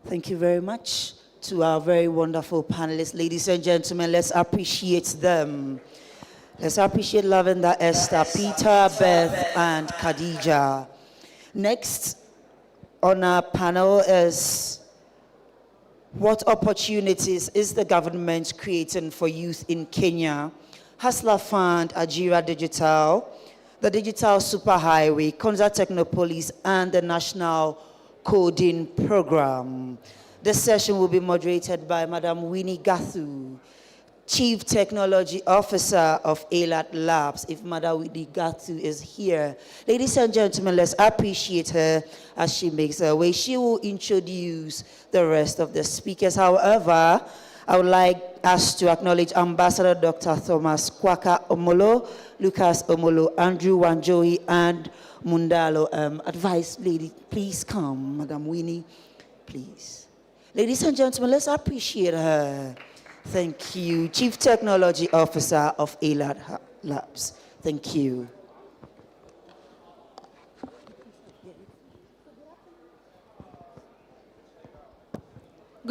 Thank you very much to our very wonderful panelists. Ladies and gentlemen, let's appreciate them. Let's appreciate Lavender, Esther, Peter, Beth, and Khadija. Next on our panel is, what opportunities is the government creating for youth in Kenya? Hustler Fund, Ajira Digital, the Digital Superhighway, Konza Technopolis, and the National Coding Program. This session will be moderated by Madam Winnie Gathu, Chief Technology Officer of ALAT Labs, if Madam Winnie Gathu is here. Ladies and gentlemen, let's appreciate her as she makes her way. She will introduce the rest of the speakers. However, I would like us to acknowledge Ambassador Dr. Thomas Kwaka Omolo, Lucas Omolo, Andrew Wanjohi, and Mundalo. Advice, lady, please come. Madam Winnie, please. Ladies and gentlemen, let's appreciate her. Thank you. Chief Technology Officer of ALAT Labs. Thank you.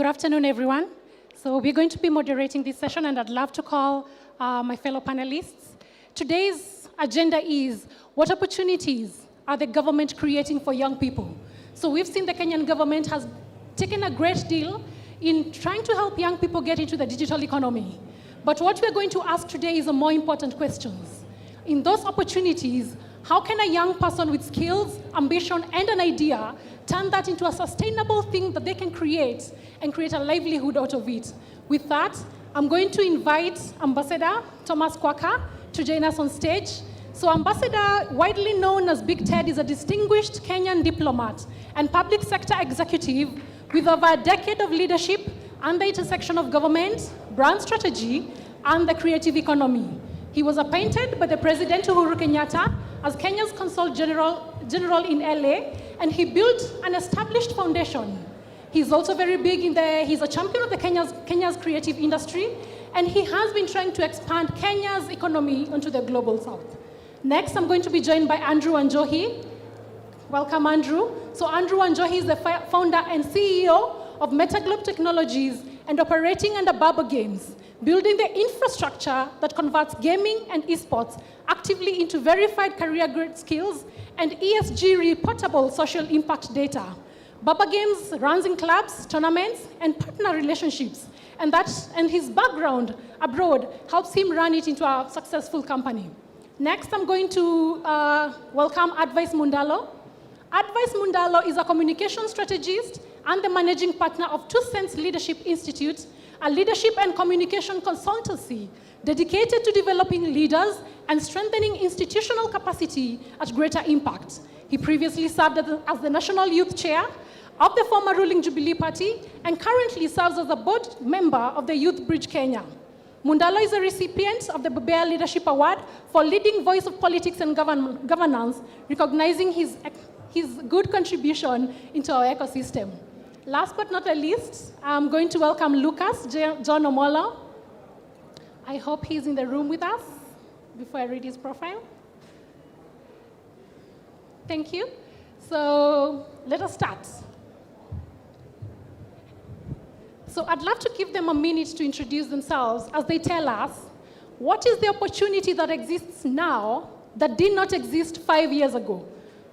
afternoon, everyone. So we're going to be moderating this session, and I'd love to call my fellow panelists. Today's agenda is, what opportunities are the government creating for young people? So we've seen the Kenyan government has taken a great deal in trying to help young people get into the digital economy. But what we're going to ask today is a more important questions. In those opportunities, how can a young person with skills, ambition, and an idea turn that into a sustainable thing that they can create and create a livelihood out of it? With that, I'm going to invite Ambassador Thomas Kwaka to join us on stage. So Ambassador, widely known as Big Ted, is a distinguished Kenyan diplomat and public sector executive with over a decade of leadership and the intersection of government, brand strategy, and the creative economy. He was appointed by the President Uhuru Kenyatta as Kenya's Consul General in LA, and he built an established foundation. He's also very big he's a champion of the Kenya's creative industry, and he has been trying to expand Kenya's economy onto the global south. Next, I'm going to be joined by Andrew Wanjohi. Welcome, Andrew. So Andrew Wanjohi is the founder and CEO of Metaglobe Technologies and operating under Baba Games, building the infrastructure that converts gaming and esports actively into verified career-grade skills and ESG reportable social impact data. Baba Games runs in clubs, tournaments, and partner relationships, and his background abroad helps him run it into a successful company. Next, I'm going to welcome Advice Mundalo. Advice Mundalo is a communication strategist and the managing partner of Two Cents Leadership Institute, a leadership and communication consultancy dedicated to developing leaders and strengthening institutional capacity at greater impact. He previously served as the National Youth Chair of the former ruling Jubilee Party and currently serves as a board member of the Youth Bridge Kenya. Mundalo is a recipient of the Bobea Leadership Award for leading voice of politics and governance, recognizing his good contribution into our ecosystem. Last but not the least, I'm going to welcome Lucas John Omolo. I hope he's in the room with us before I read his profile. Thank you. So let us start. So I'd love to give them a minute to introduce themselves as they tell us what is the opportunity that exists now that did not exist 5 years ago.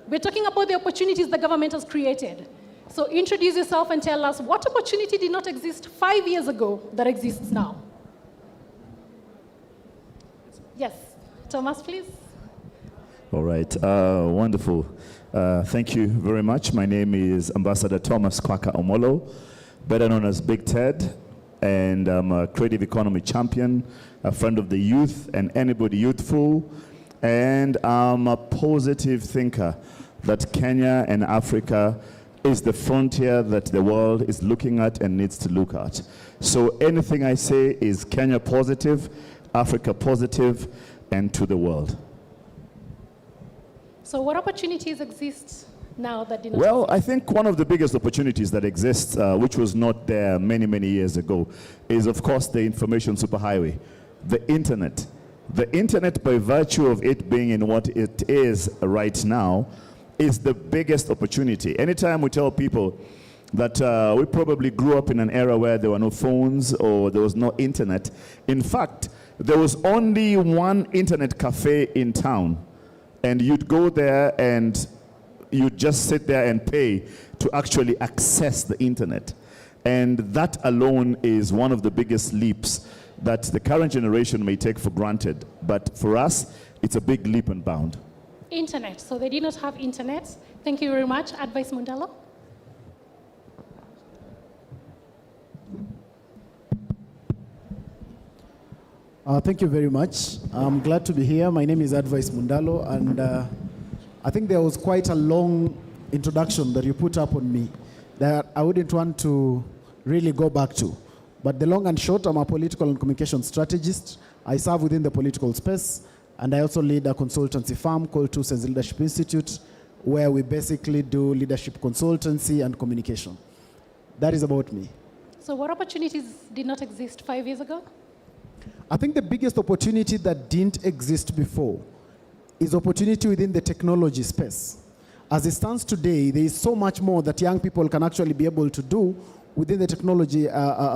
We're talking about the opportunities the government has created. So introduce yourself and tell us what opportunity did not exist 5 years ago that exists now. Yes, Thomas, please. All right, wonderful. Thank you very much. My name is Ambassador Thomas Kwaka Omolo, better known as Big Ted, and I'm a creative economy champion, a friend of the youth and anybody youthful, and I'm a positive thinker that Kenya and Africa is the frontier that the world is looking at and needs to look at. So anything I say is Kenya positive, Africa positive, and to the world. So what opportunities exist now that did not Well, exist? I think one of the biggest opportunities that exists, which was not there many, many years ago, is of course the information superhighway, the internet. The internet, by virtue of it being in what it is right now, is the biggest opportunity. Anytime we tell people that we probably grew up in an era where there were no phones or there was no internet. In fact, there was only one internet cafe in town, and you'd go there and you'd just sit there and pay to actually access the internet. And that alone is one of the biggest leaps that the current generation may take for granted. But for us, it's a big leap and bound. Internet. So they did not have internet. Thank you very much. Advice Mundalo. Thank you very much. I'm glad to be here. My name is Advice Mundalo, and I think there was quite a long introduction that you put up on me that I wouldn't want to really go back to. But the long and short, I'm a political and communication strategist. I serve within the political space, and I also lead a consultancy firm called Two Cents Leadership Institute, where we basically do leadership consultancy and communication. That is about me. So what opportunities did not exist 5 years ago? I think the biggest opportunity that didn't exist before is opportunity within the technology space. As it stands today, there is so much more that young people can actually be able to do within the technology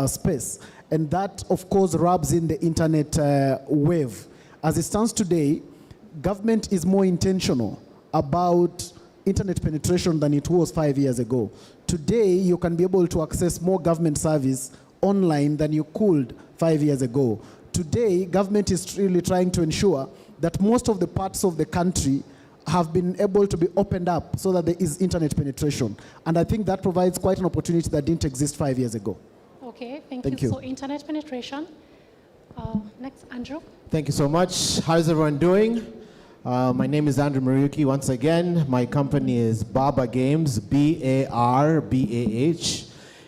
space. And that, of course, rubs in the internet wave. As it stands today, government is more intentional about internet penetration than it was 5 years ago. Today, you can be able to access more government service online than you could 5 years ago. Today, government is really trying to ensure that most of the parts of the country have been able to be opened up so that there is internet penetration. And I think that provides quite an opportunity that didn't exist 5 years ago. Okay, thank you. So internet penetration. Next, Andrew. Thank you so much. How's everyone doing? My name is Andrew Mariuki. Once again, my company is Baba Games, BARBAH.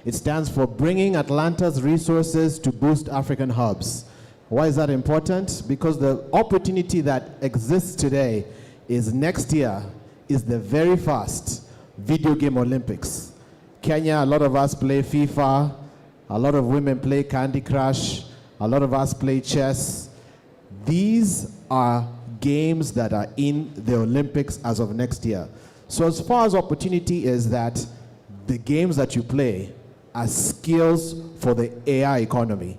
It stands for Bringing Atlanta's Resources to Boost African Hubs. Why is that important? Because the opportunity that exists today is next year is the very first video game Olympics. Kenya, a lot of us play FIFA, a lot of women play Candy Crush, a lot of us play chess. These are games that are in the Olympics as of next year. So as far as opportunity is that the games that you play are skills for the AI economy.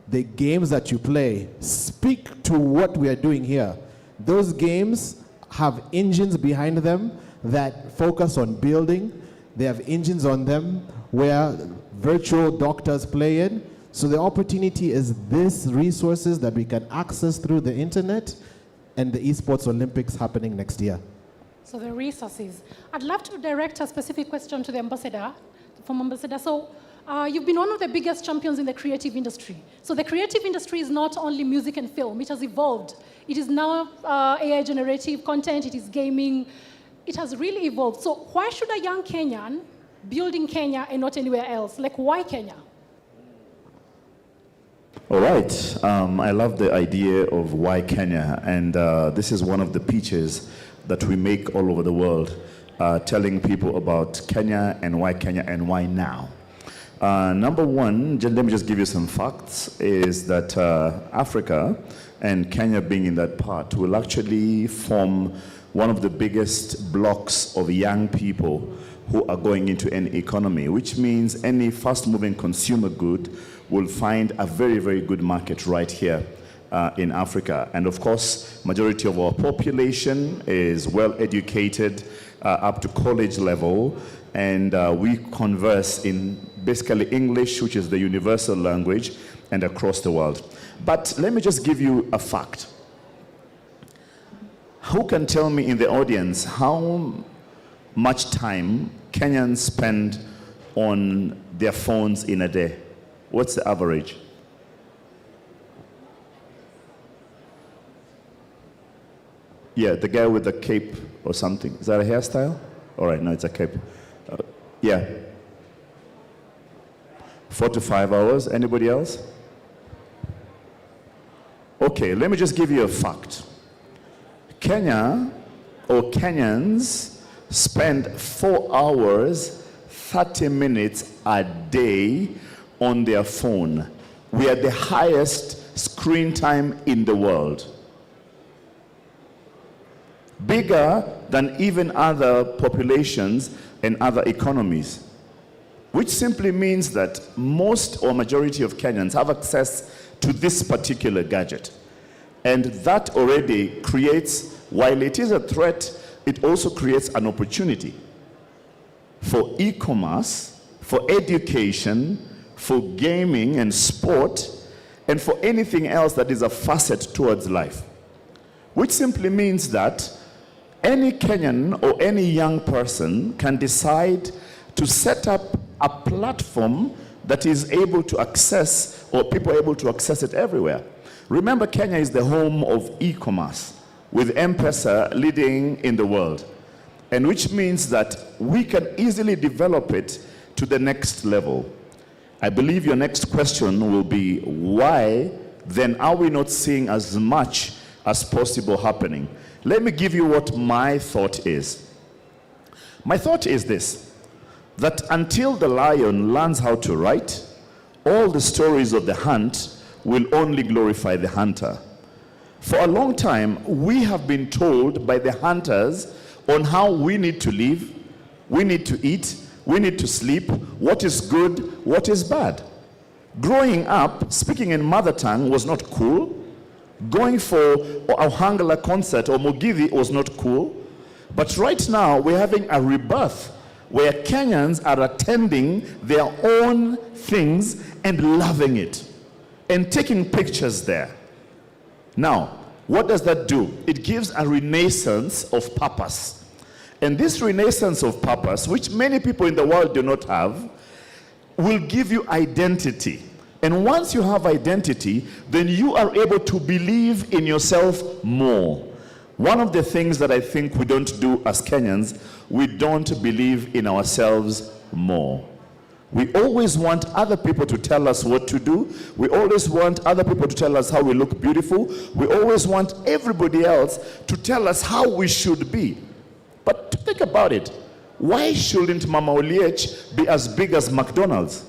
The games that you play speak to what we are doing here. Those games have engines behind them that focus on building. They have engines on them where virtual doctors play in. So the opportunity is these resources that we can access through the internet and the esports Olympics happening next year. So the resources. I'd love to direct a specific question to the ambassador, from ambassador. So you've been one of the biggest champions in the creative industry. So the creative industry is not only music and film, it has evolved. It is now AI generative content, it is gaming. It has really evolved. So why should a young Kenyan build in Kenya and not anywhere else? Like, why Kenya? All right. I love the idea of why Kenya, and this is one of the pitches that we make all over the world, telling people about Kenya and why now. Number one, let me just give you some facts, is that Africa, and Kenya being in that part, will actually form one of the biggest blocks of young people who are going into an economy, which means any fast-moving consumer good will find a very, very good market right here in Africa. And of course, majority of our population is well educated up to college level, and we converse in basically English, which is the universal language, and across the world. But let me just give you a fact. Who can tell me in the audience how much time Kenyans spend on their phones in a day? What's the average? Yeah, the guy with the cape or something. Is that a hairstyle? All right, no, it's a cape. Yeah. 4 to 5 hours. Anybody else? Okay, let me just give you a fact. Kenya, or Kenyans, spend 4 hours, 30 minutes a day on their phone. We are the highest screen time in the world. Bigger than even other populations and other economies. Which simply means that most or majority of Kenyans have access to this particular gadget. And that already creates, while it is a threat, it also creates an opportunity for e-commerce, for education, for gaming and sport, and for anything else that is a facet towards life. Which simply means that any Kenyan or any young person can decide to set up a platform that is able to access, or people are able to access it everywhere. Remember, Kenya is the home of e-commerce, with M-Pesa leading in the world. And which means that we can easily develop it to the next level. I believe your next question will be, why then are we not seeing as much as possible happening? Let me give you what my thought is. My thought is this, that until the lion learns how to write, all the stories of the hunt will only glorify the hunter. For a long time, we have been told by the hunters on how we need to live, we need to eat, we need to sleep, what is good, what is bad. Growing up, speaking in mother tongue was not cool. Going for a Hangala concert or Mugithi was not cool. But right now, we're having a rebirth where Kenyans are attending their own things and loving it and taking pictures there. Now, what does that do? It gives a renaissance of purpose. And this renaissance of purpose, which many people in the world do not have, will give you identity. And once you have identity, then you are able to believe in yourself more. One of the things that I think we don't do as Kenyans, we don't believe in ourselves more. We always want other people to tell us what to do. We always want other people to tell us how we look beautiful. We always want everybody else to tell us how we should be. But think about it. Why shouldn't Mama Oliech be as big as McDonald's?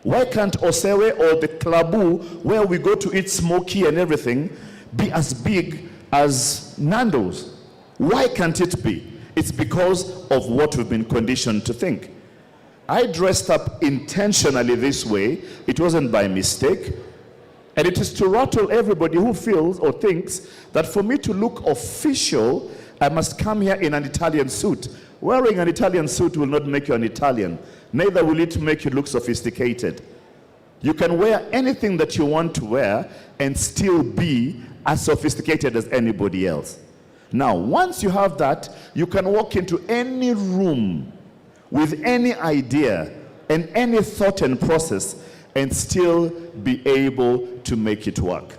Why can't Osewe or the Klabu, where we go to eat smoky and everything, be as big as Nando's? Why can't it be? It's because of what we've been conditioned to think. I dressed up intentionally this way. It wasn't by mistake. And it is to rattle everybody who feels or thinks that for me to look official, I must come here in an Italian suit. Wearing an Italian suit will not make you an Italian. Neither will it make you look sophisticated. You can wear anything that you want to wear and still be as sophisticated as anybody else. Now, once you have that, you can walk into any room with any idea and any thought and process and still be able to make it work.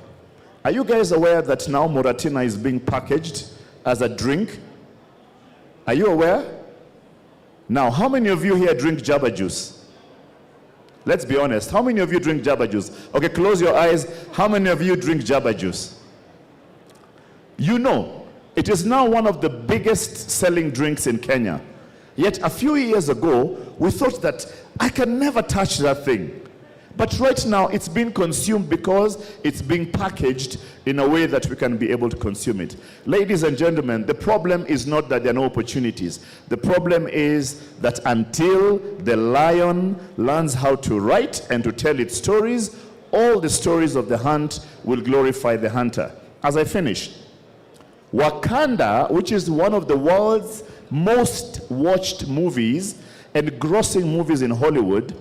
Are you guys aware that now Moratina is being packaged as a drink? Are you aware? Now, how many of you here drink Jabba juice? Let's be honest. How many of you drink Jabba juice? Okay, close your eyes. How many of you drink Jabba juice? You know, it is now one of the biggest selling drinks in Kenya. Yet a few years ago, we thought that I can never touch that thing. But right now, it's being consumed because it's being packaged in a way that we can be able to consume it. Ladies and gentlemen, the problem is not that there are no opportunities. The problem is that until the lion learns how to write and to tell its stories, all the stories of the hunt will glorify the hunter. As I finish, Wakanda, which is one of the world's most watched movies and grossing movies in Hollywood,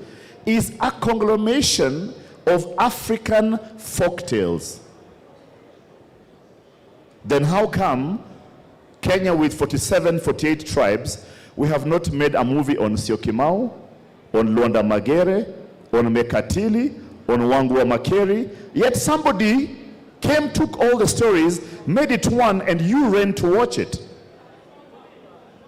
is a conglomeration of African folktales. Then how come Kenya with 47, 48 tribes, we have not made a movie on Syokimau, on Luanda Magere, on Mekatili, on Wangua Makeri, yet somebody came, took all the stories, made it one, and you ran to watch it.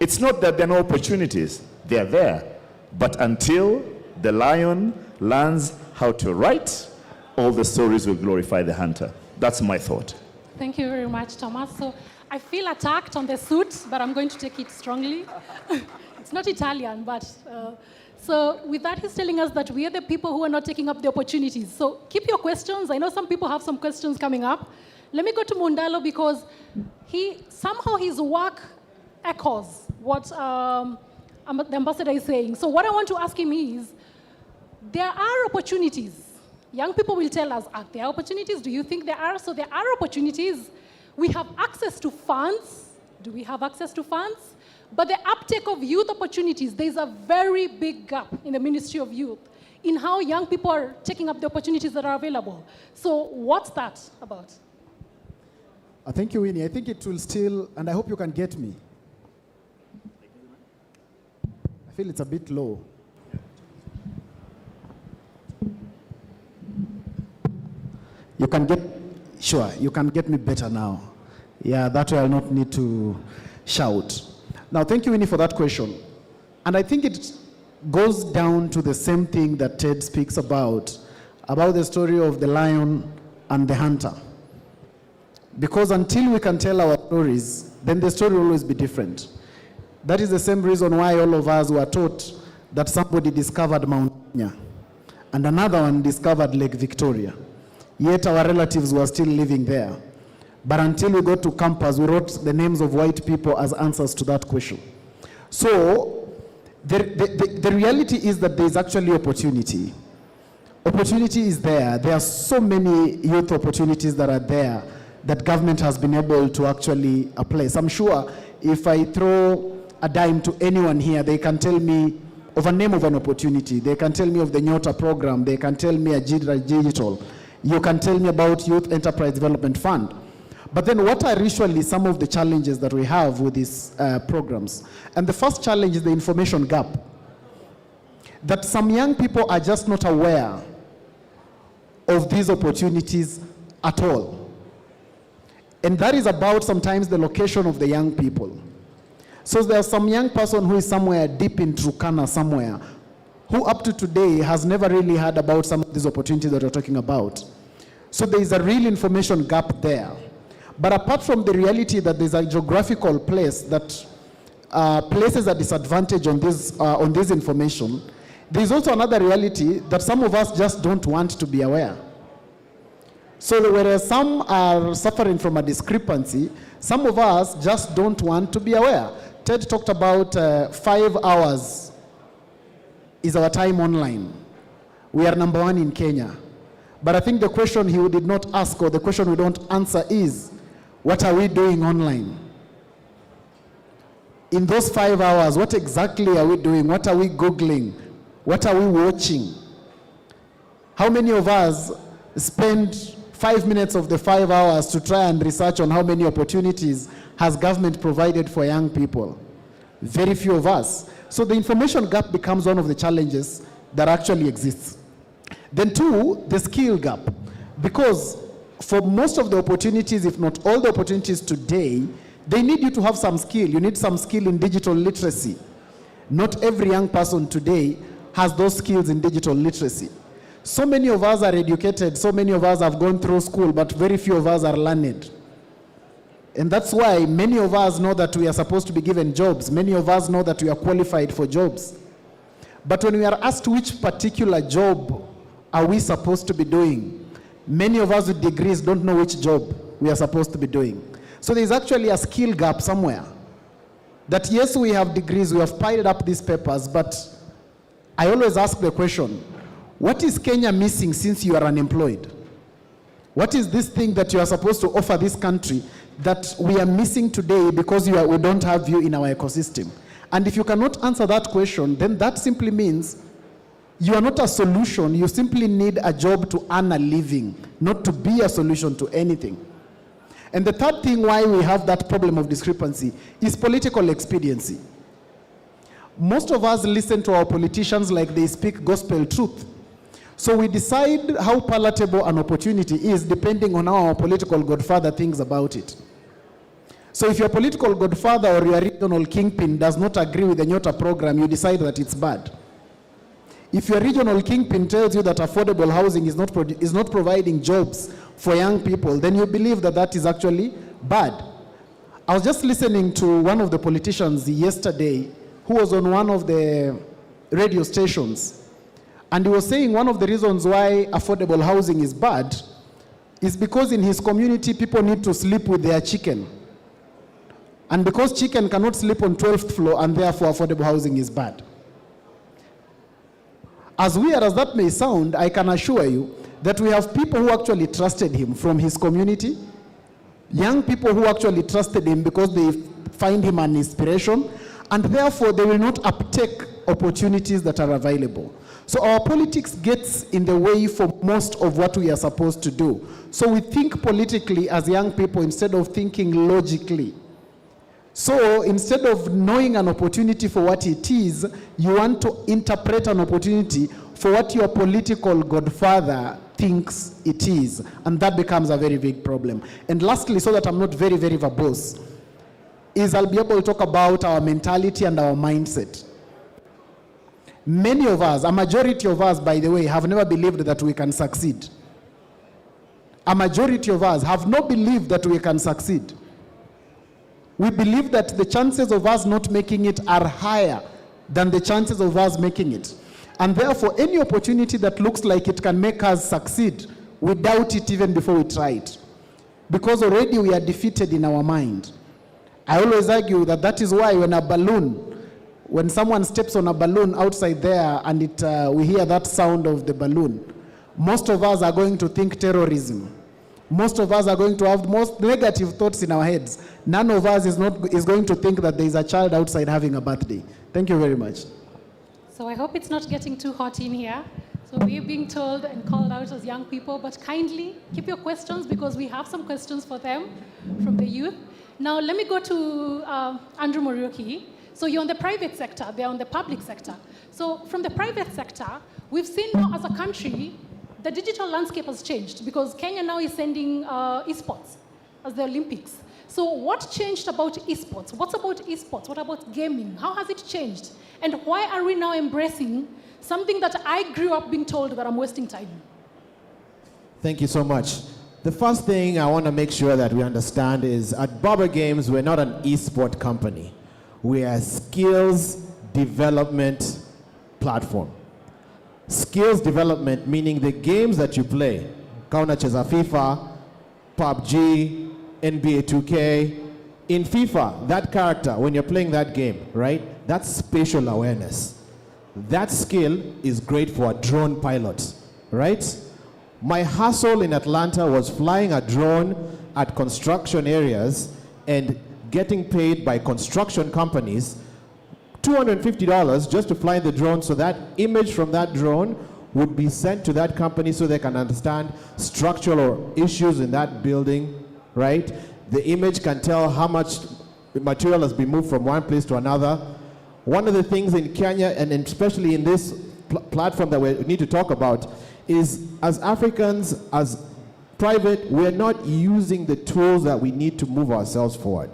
It's not that there are no opportunities. They're there. But until the lion learns how to write, all the stories will glorify the hunter. That's my thought. Thank you very much, Thomas. So I feel attacked on the suit, but I'm going to take it strongly. It's not Italian, but... So with that, he's telling us that we are the people who are not taking up the opportunities. So keep your questions. I know some people have some questions coming up. Let me go to Mundalo because somehow his work echoes what the ambassador is saying. So what I want to ask him is, there are opportunities. Young people will tell us, are there opportunities? Do you think there are? So there are opportunities. We have access to funds. Do we have access to funds? But the uptake of youth opportunities, there's a very big gap in the Ministry of Youth in how young people are taking up the opportunities that are available. So what's that about? Thank you, Winnie. I think it will still, and I hope you can get me. I feel it's a bit low. You can get, sure, you can get me better now. Yeah, that way I'll not need to shout. Now, thank you, Winnie, for that question. And I think it goes down to the same thing that Ted speaks about the story of the lion and the hunter. Because until we can tell our stories, then the story will always be different. That is the same reason why all of us were taught that somebody discovered Mount Kenya and another one discovered Lake Victoria. Yet our relatives were still living there. But until we got to campus, we wrote the names of white people as answers to that question. So The reality is that there is actually opportunity. Opportunity is there. There are so many youth opportunities that are there that government has been able to actually place. I'm sure if I throw a dime to anyone here, they can tell me of a name of an opportunity. They can tell me of the Nyota program. They can tell me a Jidra Digital. You can tell me about Youth Enterprise Development Fund. But then what are usually some of the challenges that we have with these programs? And the first challenge is the information gap. That some young people are just not aware of these opportunities at all. And that is about sometimes the location of the young people. So there's some young person who is somewhere deep in Turkana somewhere, who up to today has never really heard about some of these opportunities that we're talking about. So there is a real information gap there. But apart from the reality that there's a geographical place that places a disadvantage on this information, there's also another reality that some of us just don't want to be aware. So whereas some are suffering from a discrepancy, some of us just don't want to be aware. Ted talked about 5 hours is our time online. We are number 1 in Kenya. But I think the question he did not ask, or the question we don't answer is, what are we doing online? In those 5 hours, what exactly are we doing? What are we Googling? What are we watching? How many of us spend 5 minutes of the 5 hours to try and research on how many opportunities has government provided for young people? Very few of us. So the information gap becomes one of the challenges that actually exists. Then 2, the skill gap. Because for most of the opportunities, if not all the opportunities today, they need you to have some skill. You need some skill in digital literacy. Not every young person today has those skills in digital literacy. So many of us are educated, so many of us have gone through school, but very few of us are learned. And that's why many of us know that we are supposed to be given jobs. Many of us know that we are qualified for jobs. But when we are asked which particular job are we supposed to be doing, many of us with degrees don't know which job we are supposed to be doing. So there's actually a skill gap somewhere. That yes, we have degrees, we have piled up these papers, but I always ask the question, what is Kenya missing since you are unemployed? What is this thing that you are supposed to offer this country that we are missing today because we don't have you in our ecosystem? And if you cannot answer that question, then that simply means you are not a solution. You simply need a job to earn a living, not to be a solution to anything. And the third thing why we have that problem of discrepancy is political expediency. Most of us listen to our politicians like they speak gospel truth. So we decide how palatable an opportunity is depending on how our political godfather thinks about it. So if your political godfather or your regional kingpin does not agree with the Nyota program, you decide that it's bad. If your regional kingpin tells you that affordable housing is not providing jobs for young people, then you believe that that is actually bad. I was just listening to one of the politicians yesterday who was on one of the radio stations. And he was saying one of the reasons why affordable housing is bad is because in his community, people need to sleep with their chicken. And because chicken cannot sleep on 12th floor, and therefore affordable housing is bad. As weird as that may sound, I can assure you that we have people who actually trusted him from his community, young people who actually trusted him because they find him an inspiration, and therefore they will not uptake opportunities that are available. So our politics gets in the way for most of what we are supposed to do. So we think politically as young people instead of thinking logically. So instead of knowing an opportunity for what it is, you want to interpret an opportunity for what your political godfather thinks it is. And that becomes a very big problem. And lastly, so that I'm not very, very verbose, is I'll be able to talk about our mentality and our mindset. Many of us, a majority of us, by the way, have never believed that we can succeed. A majority of us have not believed that we can succeed. We believe that the chances of us not making it are higher than the chances of us making it. And therefore, any opportunity that looks like it can make us succeed, we doubt it even before we try it. Because already we are defeated in our mind. I always argue that that is why when a balloon, when someone steps on a balloon outside there and we hear that sound of the balloon, most of us are going to think terrorism. Most of us are going to have the most negative thoughts in our heads. None of us is going to think that there is a child outside having a birthday. Thank you very much. So I hope it's not getting too hot in here. So we're being told and called out as young people, but kindly keep your questions because we have some questions for them from the youth. Now let me go to Andrew Morioki. So you're on the private sector, they're on the public sector. So from the private sector, we've seen now as a country, the digital landscape has changed because Kenya now is sending esports as the Olympics. So what changed about esports? What's about esports? What about gaming? How has it changed? And why are we now embracing something that I grew up being told that I'm wasting time? Thank you so much. The first thing I want to make sure that we understand is at Barber Games, we're not an esport company. We are a skills development platform. Skills development meaning the games that you play, Kauna Cheza FIFA, PUBG, NBA 2K. In FIFA, that character, when you're playing that game, right, that's spatial awareness. That skill is great for a drone pilot, right? My hustle in Atlanta was flying a drone at construction areas and getting paid by construction companies $250 just to fly the drone, so that image from that drone would be sent to that company so they can understand structural issues in that building, right? The image can tell how much material has been moved from one place to another. One of the things in Kenya, and especially in this platform that we need to talk about, is as Africans, as private, we're not using the tools that we need to move ourselves forward.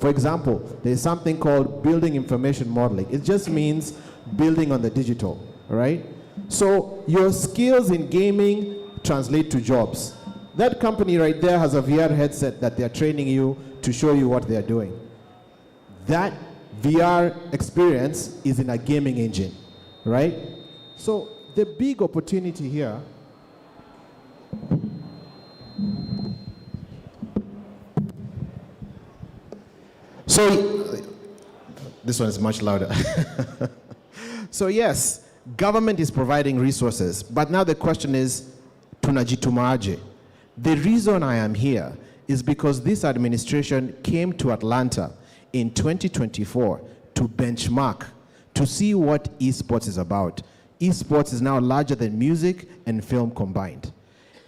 For example, there's something called building information modeling. It just means building on the digital, right? So your skills in gaming translate to jobs. That company right there has a VR headset that they're training you to show you what they're doing. That VR experience is in a gaming engine, right? So the big opportunity here this one is much louder. So yes, government is providing resources, but now the question is, tunajitumaje? The reason I am here is because this administration came to Atlanta in 2024 to benchmark, to see what esports is about. Esports is now larger than music and film combined.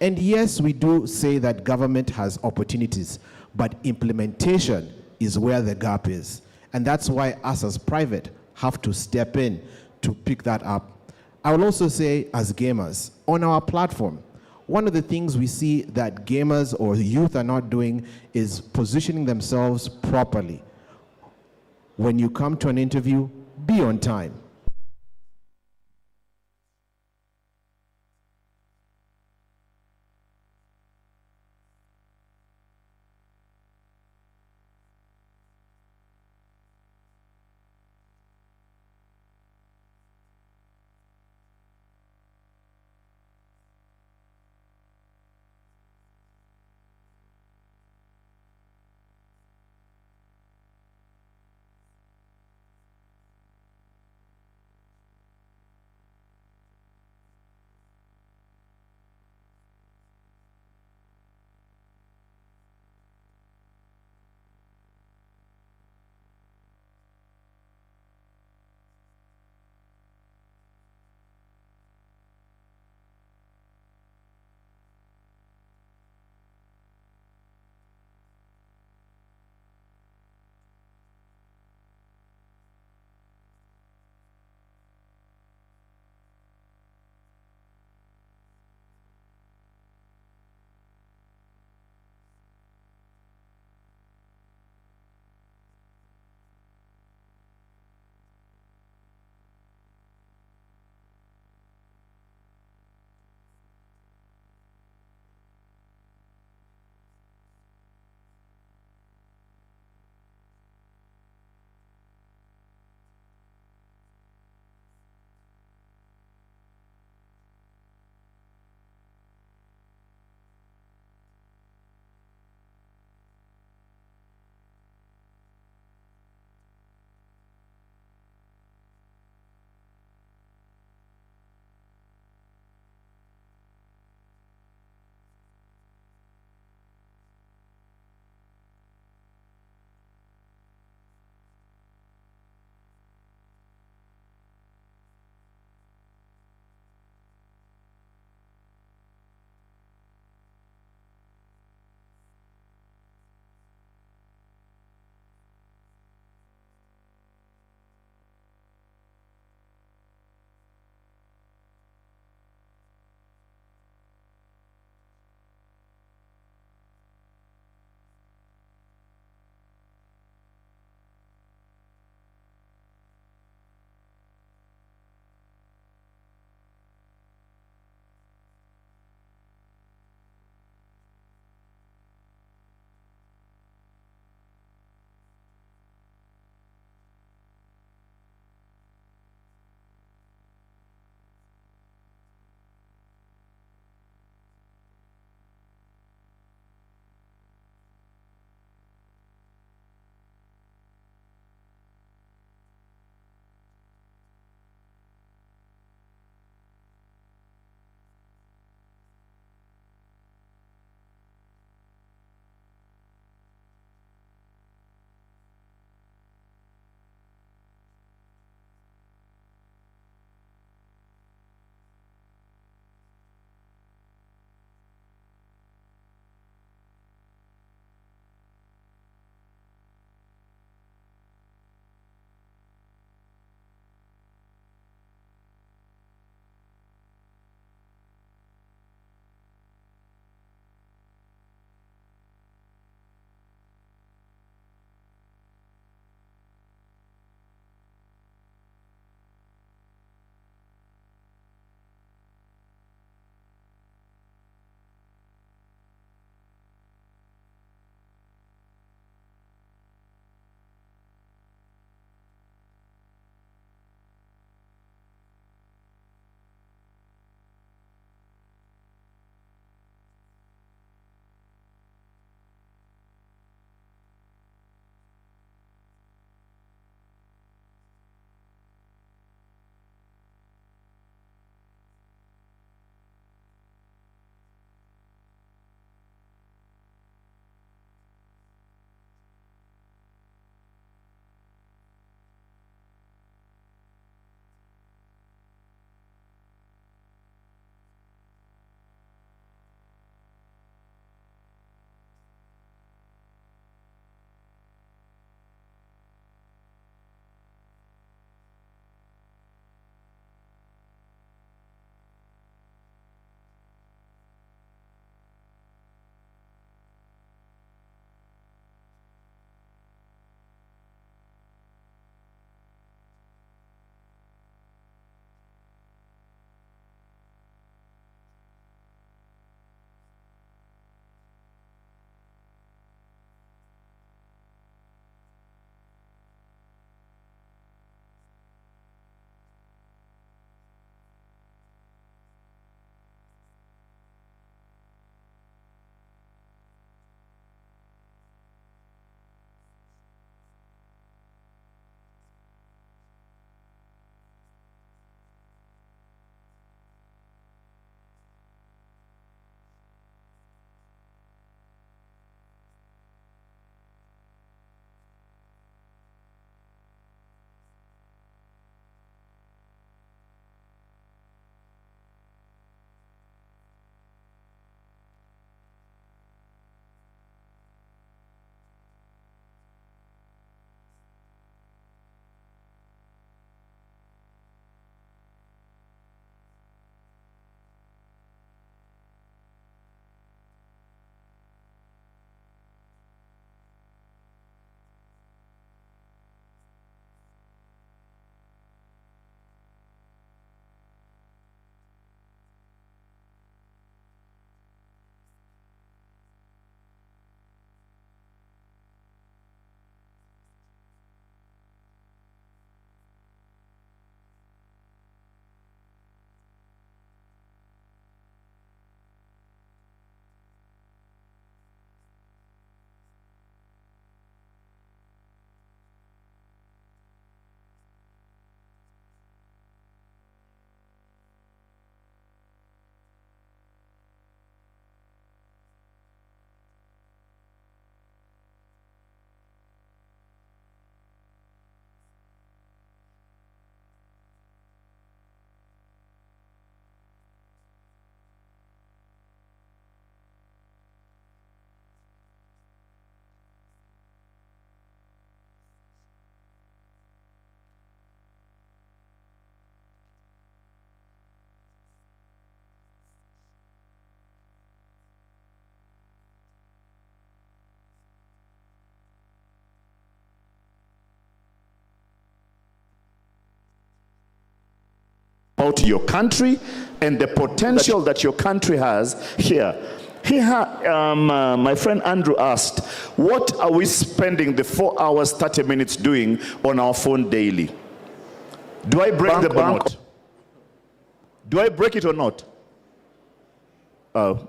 And yes, we do say that government has opportunities, but implementation is where the gap is. And that's why us as private have to step in to pick that up. I will also say, as gamers, on our platform, one of the things we see that gamers or youth are not doing is positioning themselves properly. When you come to an interview, be on time. about your country and the potential that your country has here. My friend Andrew asked, what are we spending the 4 hours, 30 minutes doing on our phone daily? Do I break the bank? Do I break it or not?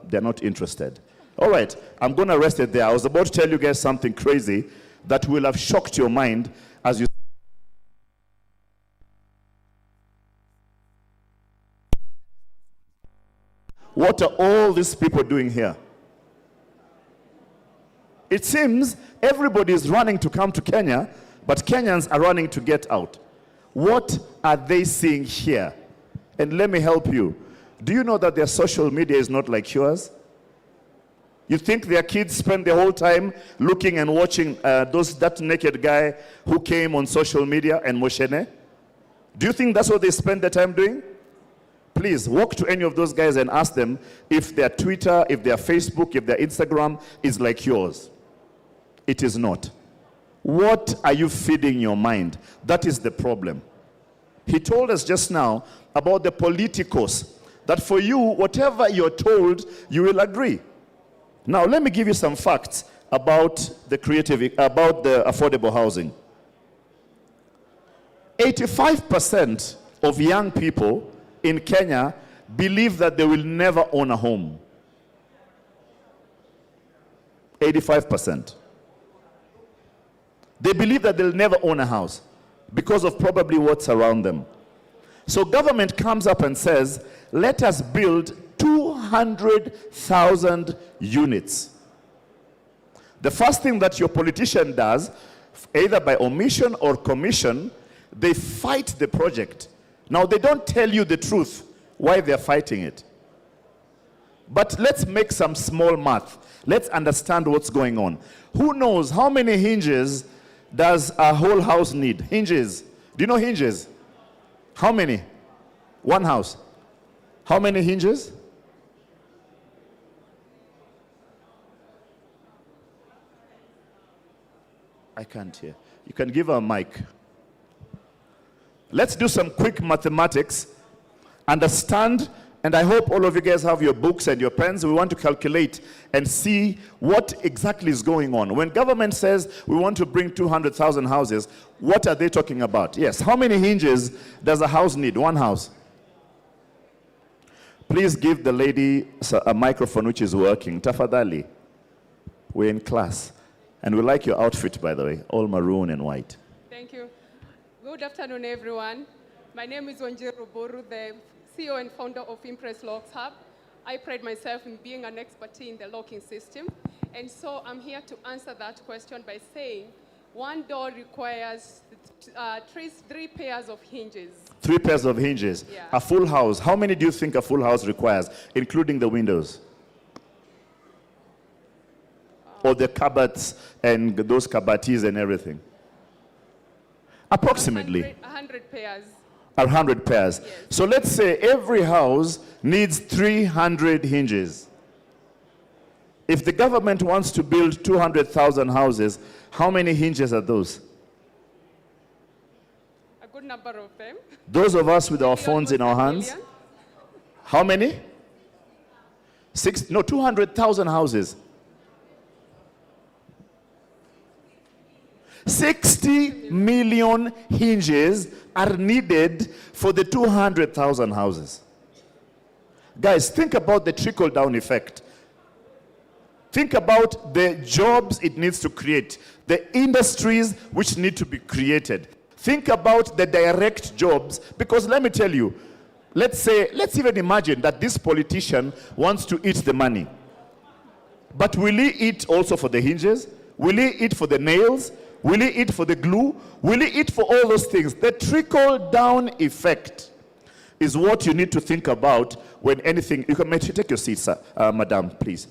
They're not interested. All right, I'm going to rest it there. I was about to tell you guys something crazy that will have shocked your mind as you. What are all these people doing here? It seems everybody is running to come to Kenya, but Kenyans are running to get out. What are they seeing here? And let me help you. Do you know that their social media is not like yours? You think their kids spend the whole time looking and watching that naked guy who came on social media and Moshene? Do you think that's what they spend their time doing? Please walk to any of those guys and ask them if their Twitter, if their Facebook, if their Instagram is like yours. It is not. What are you feeding your mind? That is the problem. He told us just now about the politicos, that for you, whatever you're told, you will agree. Now, let me give you some facts about the affordable housing. 85% of young people in Kenya believe that they will never own a home. 85%. They believe that they'll never own a house because of probably what's around them. So government comes up and says, let us build 200,000 units. The first thing that your politician does, either by omission or commission, they fight the project. Now, they don't tell you the truth why they're fighting it. But let's make some small math. Let's understand what's going on. Who knows how many hinges does a whole house need? Hinges. Do you know hinges? How many? One house. How many hinges? I can't hear. You can give her a mic. Let's do some quick mathematics. Understand, and I hope all of you guys have your books and your pens. We want to calculate and see what exactly is going on. When government says we want to bring 200,000 houses, what are they talking about? Yes, how many hinges does a house need? One house. Please give the lady a microphone which is working. Tafadhali. We're in class. And we like your outfit, by the way, all maroon and white. Thank you. Good afternoon, everyone. My name is Wanjiru Boru, the CEO and founder of Impress Locks Hub. I pride myself in being an expert in the locking system. And so I'm here to answer that question by saying one door requires 3 pairs of hinges. 3 pairs of hinges. Yeah. A full house. How many do you think a full house requires, including the windows? Or the cupboards and those kabatis and everything? Approximately. 100 pairs. 100 pairs. Yes. So let's say every house needs 300 hinges. If the government wants to build 200,000 houses, how many hinges are those? A good number of them. Those of us with our phones in our hands? Million. How many? 200,000 houses. 60 million hinges are needed for the 200,000 houses. Guys, think about the trickle-down effect. Think about the jobs it needs to create, the industries which need to be created. Think about the direct jobs, because let me tell you, let's even imagine that this politician wants to eat the money. But will he eat also for the hinges? Will he eat for the nails? Will he eat for the glue? Will he eat for all those things? The trickle-down effect is what you need to think about when anything. You can take your seat, sir, madam, please.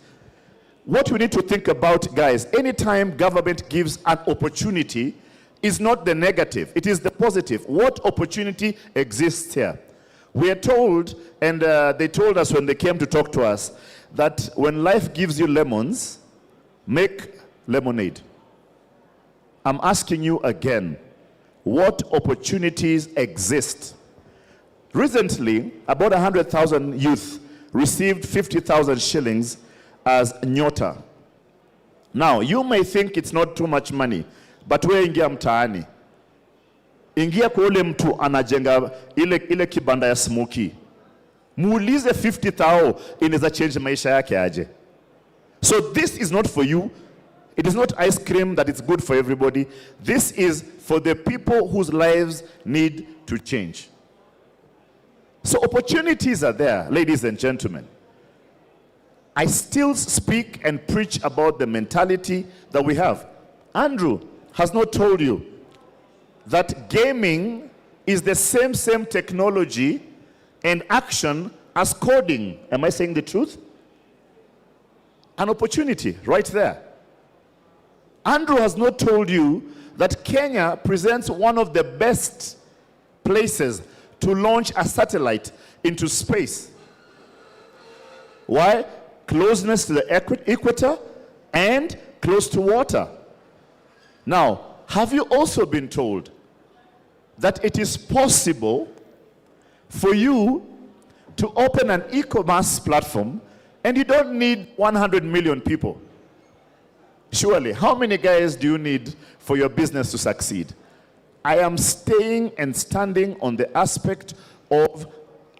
What we need to think about, guys, anytime government gives an opportunity, is not the negative, it is the positive. What opportunity exists here? We are told, and they told us when they came to talk to us, that when life gives you lemons, make lemonade. I'm asking you again, what opportunities exist? Recently, about 100,000 youth received 50,000 shillings as nyota. Now, you may think it's not too much money, but we ingia mtaani. Ingia kwa ule mtu anajenga ile kibanda ya smoky. Muulize 50,000 inaweza change maisha yake aje. So this is not for you. It is not ice cream that is good for everybody. This is for the people whose lives need to change. So opportunities are there, ladies and gentlemen. I still speak and preach about the mentality that we have. Andrew has not told you that gaming is the same technology and action as coding. Am I saying the truth? An opportunity right there. Andrew has not told you that Kenya presents one of the best places to launch a satellite into space. Why? Closeness to the equator and close to water. Now, have you also been told that it is possible for you to open an e-commerce platform and you don't need 100 million people? Surely, how many guys do you need for your business to succeed? I am staying and standing on the aspect of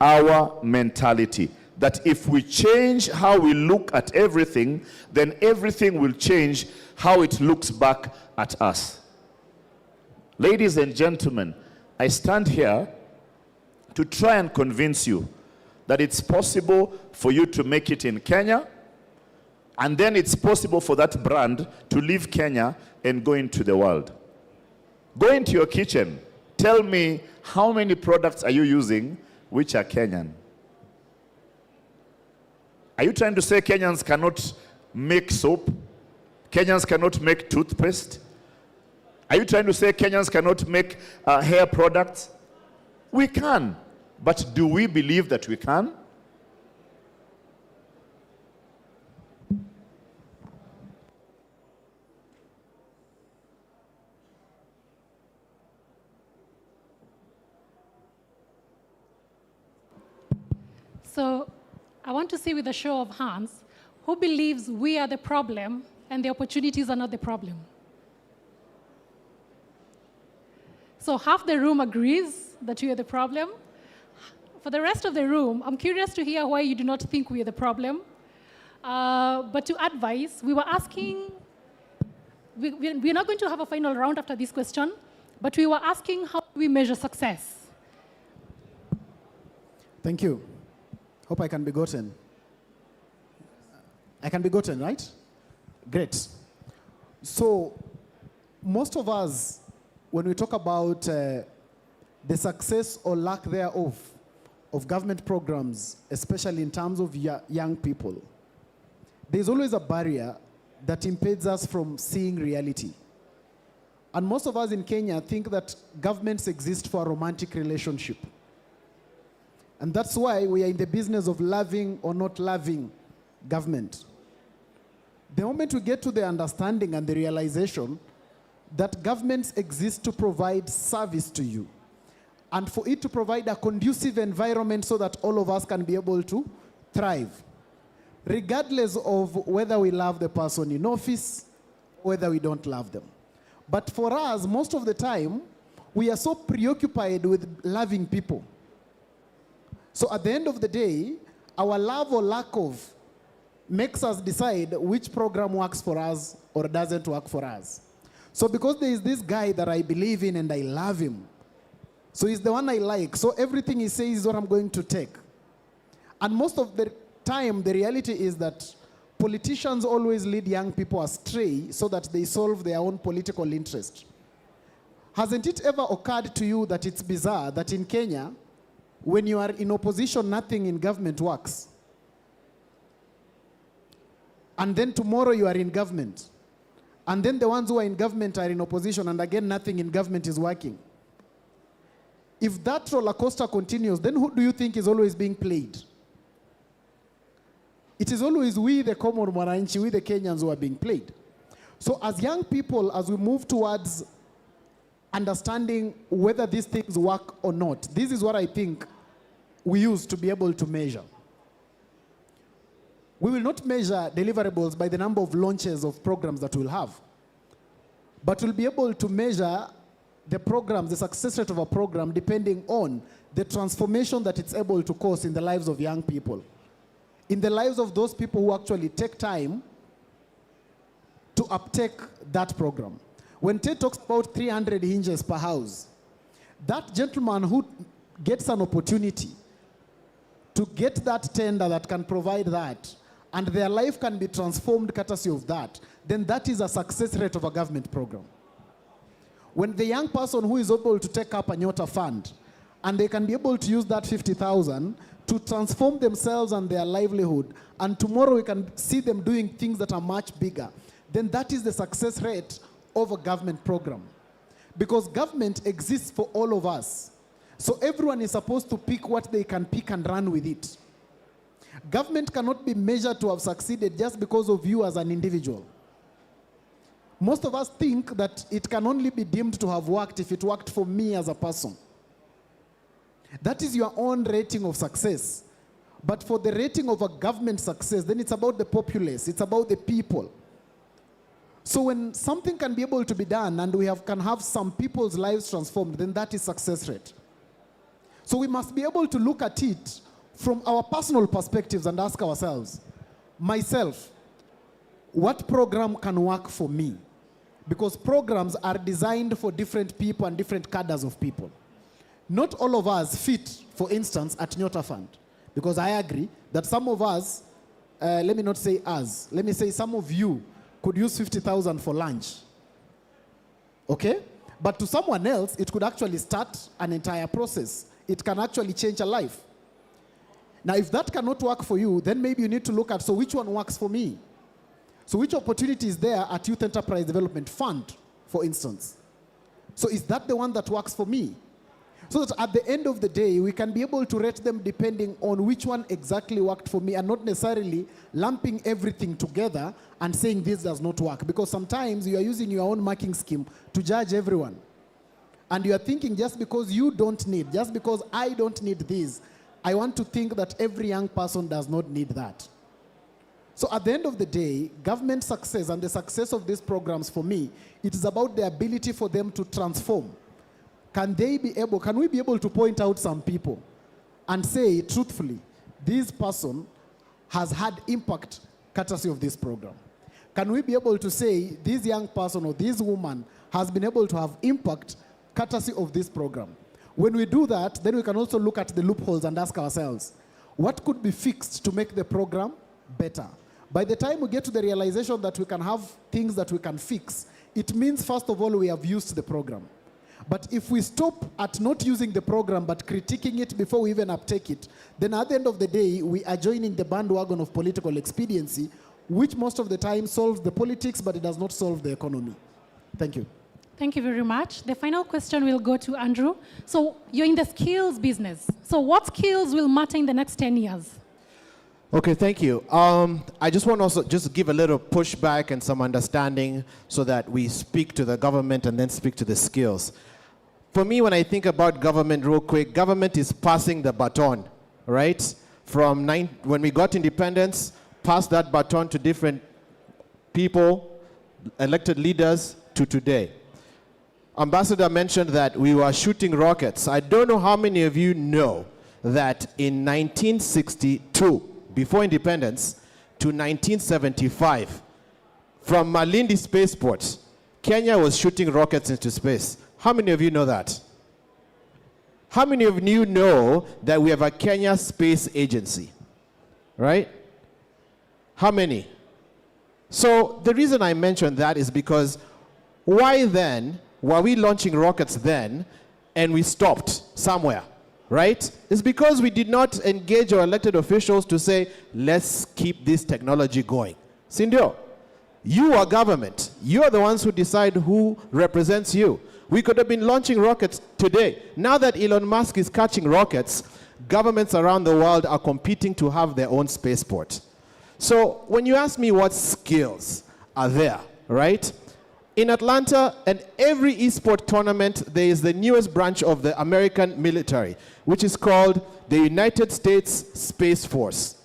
our mentality. That if we change how we look at everything, then everything will change how it looks back at us. Ladies and gentlemen, I stand here to try and convince you that it's possible for you to make it in Kenya, and then it's possible for that brand to leave Kenya and go into the world. Go into your kitchen. Tell me, how many products are you using which are Kenyan? Are you trying to say Kenyans cannot make soap? Kenyans cannot make toothpaste? Are you trying to say Kenyans cannot make hair products? We can. But do we believe that we can? So I want to see with a show of hands, who believes we are the problem and the opportunities are not the problem? So half the room agrees that we are the problem. For the rest of the room, I'm curious to hear why you do not think we are the problem. But to advise, we were asking, we're not going to have a final round after this question, but we were asking how we measure success. Thank you. Hope I can be gotten. I can be gotten, right? Great. So, most of us, when we talk about the success or lack thereof of government programs, especially in terms of young people, there's always a barrier that impedes us from seeing reality. And most of us in Kenya think that governments exist for a romantic relationship. And that's why we are in the business of loving or not loving government. The moment we get to the understanding and the realization that governments exist to provide service to you, and for it to provide a conducive environment so that all of us can be able to thrive, regardless of whether we love the person in office, or whether we don't love them. But for us, most of the time, we are so preoccupied with loving people. So at the end of the day, our love or lack of makes us decide which program works for us or doesn't work for us. So because there is this guy that I believe in and I love him, so he's the one I like, so everything he says is what I'm going to take. And most of the time, the reality is that politicians always lead young people astray so that they solve their own political interest. Hasn't it ever occurred to you that it's bizarre that in Kenya, when you are in opposition, nothing in government works? And then tomorrow you are in government. And then the ones who are in government are in opposition, and again, nothing in government is working. If that roller coaster continues, then who do you think is always being played? It is always we, the common mwananchi, we the Kenyans who are being played. So as young people, as we move towards understanding whether these things work or not, this is what I think we use to be able to measure. We will not measure deliverables by the number of launches of programs that we'll have, but we'll be able to measure the program, the success rate of a program, depending on the transformation that it's able to cause in the lives of young people, in the lives of those people who actually take time to uptake that program. When Ted talks about 300 hinges per house, that gentleman who gets an opportunity to get that tender that can provide that, and their life can be transformed courtesy of that, then that is a success rate of a government program. When the young person who is able to take up a Nyota fund, and they can be able to use that 50,000 to transform themselves and their livelihood, and tomorrow we can see them doing things that are much bigger, then that is the success rate of a government program. Because government exists for all of us. So everyone is supposed to pick what they can pick and run with it. Government cannot be measured to have succeeded just because of you as an individual. Most of us think that it can only be deemed to have worked if it worked for me as a person. That is your own rating of success. But for the rating of a government success, then it's about the populace, it's about the people. So when something can be able to be done and we can have some people's lives transformed, then that is success rate. So we must be able to look at it from our personal perspectives and ask ourselves, myself, what program can work for me? Because programs are designed for different people and different cadres of people. Not all of us fit, for instance, at Nyota Fund. Because I agree that some of us, let me not say us, let me say some of you could use 50,000 for lunch. Okay? But to someone else, it could actually start an entire process. It can actually change a life. Now, if that cannot work for you, then maybe you need to look at, so which one works for me? So which opportunity is there at Youth Enterprise Development Fund, for instance? So is that the one that works for me? So that at the end of the day, we can be able to rate them depending on which one exactly worked for me, and not necessarily lumping everything together and saying this does not work. Because sometimes you are using your own marking scheme to judge everyone. And you are thinking just because you don't need, just because I don't need this, I want to think that every young person does not need that. So at the end of the day, government success and the success of these programs for me, it is about the ability for them to transform. Can we be able to point out some people and say truthfully, this person has had impact courtesy of this program? Can we be able to say this young person or this woman has been able to have impact courtesy of this program? When we do that, then we can also look at the loopholes and ask ourselves, what could be fixed to make the program better? By the time we get to the realization that we can have things that we can fix, it means, first of all, we have used the program. But if we stop at not using the program but critiquing it before we even uptake it, then at the end of the day, we are joining the bandwagon of political expediency, which most of the time solves the politics, but it does not solve the economy. Thank you. Thank you very much. The final question will go to Andrew. So you're in the skills business. So what skills will matter in the next 10 years? Okay, thank you. I just want to also just give a little pushback and some understanding so that we speak to the government and then speak to the skills. For me, when I think about government real quick, government is passing the baton, right? From when we got independence, pass that baton to different people, elected leaders, to today. Ambassador mentioned that we were shooting rockets. I don't know how many of you know that in 1962, before independence, to 1975, from Malindi Spaceport, Kenya was shooting rockets into space. How many of you know that? How many of you know that we have a Kenya Space Agency? Right? How many? So the reason I mentioned that is because why then were we launching rockets then and we stopped somewhere? Right? It's because we did not engage our elected officials to say, let's keep this technology going. Sindio, you are government. You are the ones who decide who represents you. We could have been launching rockets today. Now that Elon Musk is catching rockets, governments around the world are competing to have their own spaceport. So when you ask me what skills are there, right? In Atlanta, and every esport tournament, there is the newest branch of the American military, which is called the United States Space Force.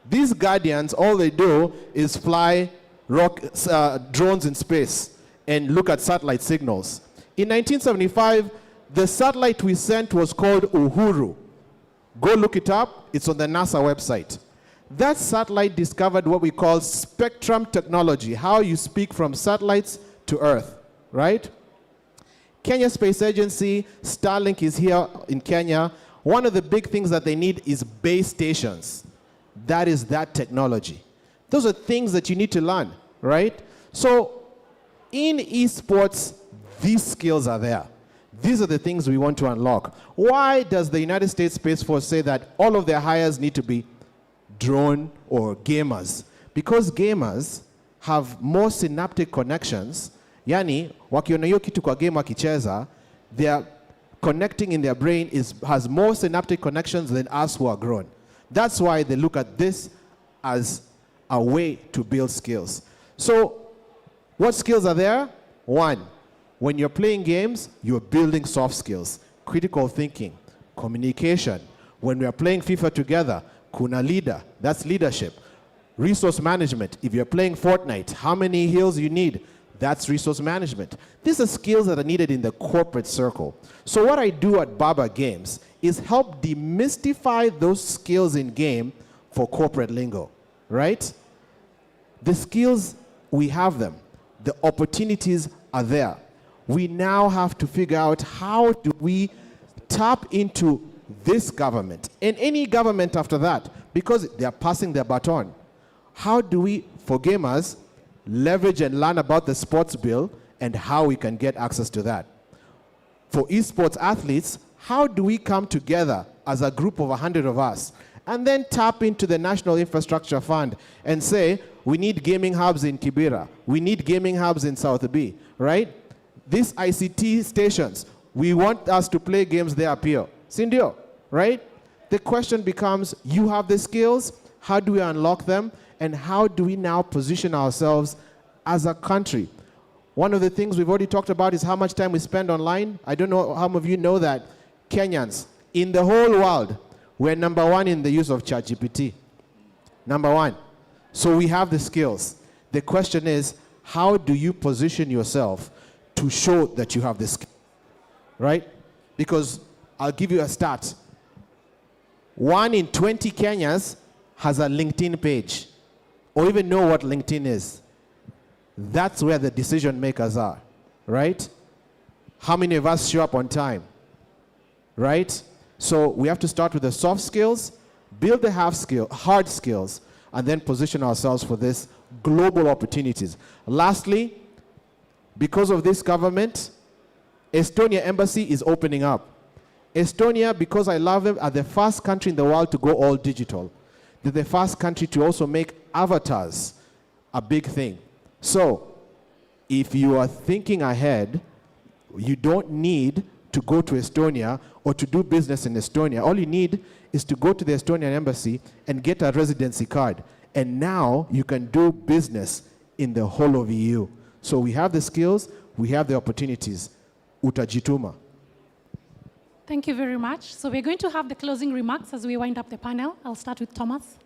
These guardians, all they do is fly drones in space and look at satellite signals. In 1975, the satellite we sent was called Uhuru. Go look it up. It's on the NASA website. That satellite discovered what we call spectrum technology, how you speak from satellites to Earth, right? Kenya Space Agency, Starlink is here in Kenya. One of the big things that they need is base stations. That is that technology. Those are things that you need to learn, right? So in esports, these skills are there. These are the things we want to unlock. Why does the United States Space Force say that all of their hires need to be drone or gamers? Because gamers have more synaptic connections. Yani, wakiona hiyo kitu kwa game wakicheza, their connecting in their brain has more synaptic connections than us who are grown. That's why they look at this as a way to build skills. So, what skills are there? One, when you're playing games, you're building soft skills, critical thinking, communication. When we are playing FIFA together, kuna leader, that's leadership. Resource management, if you're playing Fortnite, how many heals you need? That's resource management. These are skills that are needed in the corporate circle. So what I do at Baba Games is help demystify those skills in game for corporate lingo, right? The skills, we have them. The opportunities are there. We now have to figure out how do we tap into this government and any government after that, because they are passing their baton. How do we, for gamers, leverage and learn about the sports bill and how we can get access to that? For esports athletes, how do we come together as a group of 100 of us and then tap into the National Infrastructure Fund and say, we need gaming hubs in Kibera, we need gaming hubs in South B, right? These ICT stations, we want us to play games there appear. Sindio, right? The question becomes, you have the skills, how do we unlock them? And how do we now position ourselves as a country? One of the things we've already talked about is how much time we spend online. I don't know how many of you know that Kenyans, in the whole world, we're #1 in the use of ChatGPT. #1. So we have the skills. The question is, how do you position yourself to show that you have the skill, right? Because I'll give you a stat. 1 in 20 Kenyans has a LinkedIn page, or even know what LinkedIn is. That's where the decision makers are, right? How many of us show up on time, right? So we have to start with the soft skills, build the hard skills, and then position ourselves for this global opportunities. Lastly, because of this government, Estonia Embassy is opening up. Estonia, because I love them, are the first country in the world to go all digital. They're the first country to also make avatars a big thing. So, if you are thinking ahead, you don't need to go to Estonia or to do business in Estonia. All you need is to go to the Estonian embassy and get a residency card. And now you can do business in the whole of EU. So we have the skills, we have the opportunities. Utajituma. Thank you very much. So we're going to have the closing remarks as we wind up the panel. I'll start with Thomas.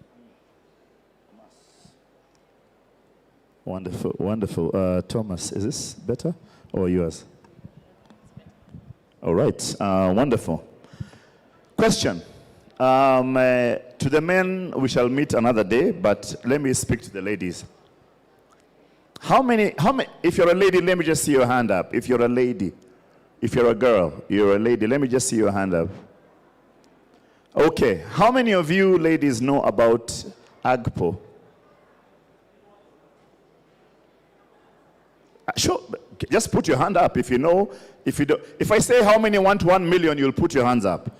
Wonderful, wonderful. Thomas, is this better or yours? All right, wonderful. Question. To the men, we shall meet another day, but let me speak to the ladies. How many, if you're a lady, let me just see your hand up. If you're a lady, if you're a girl, you're a lady, let me just see your hand up. Okay, how many of you ladies know about AGPO? Sure, just put your hand up if you know. If you don't, if I say how many want 1 million, you'll put your hands up.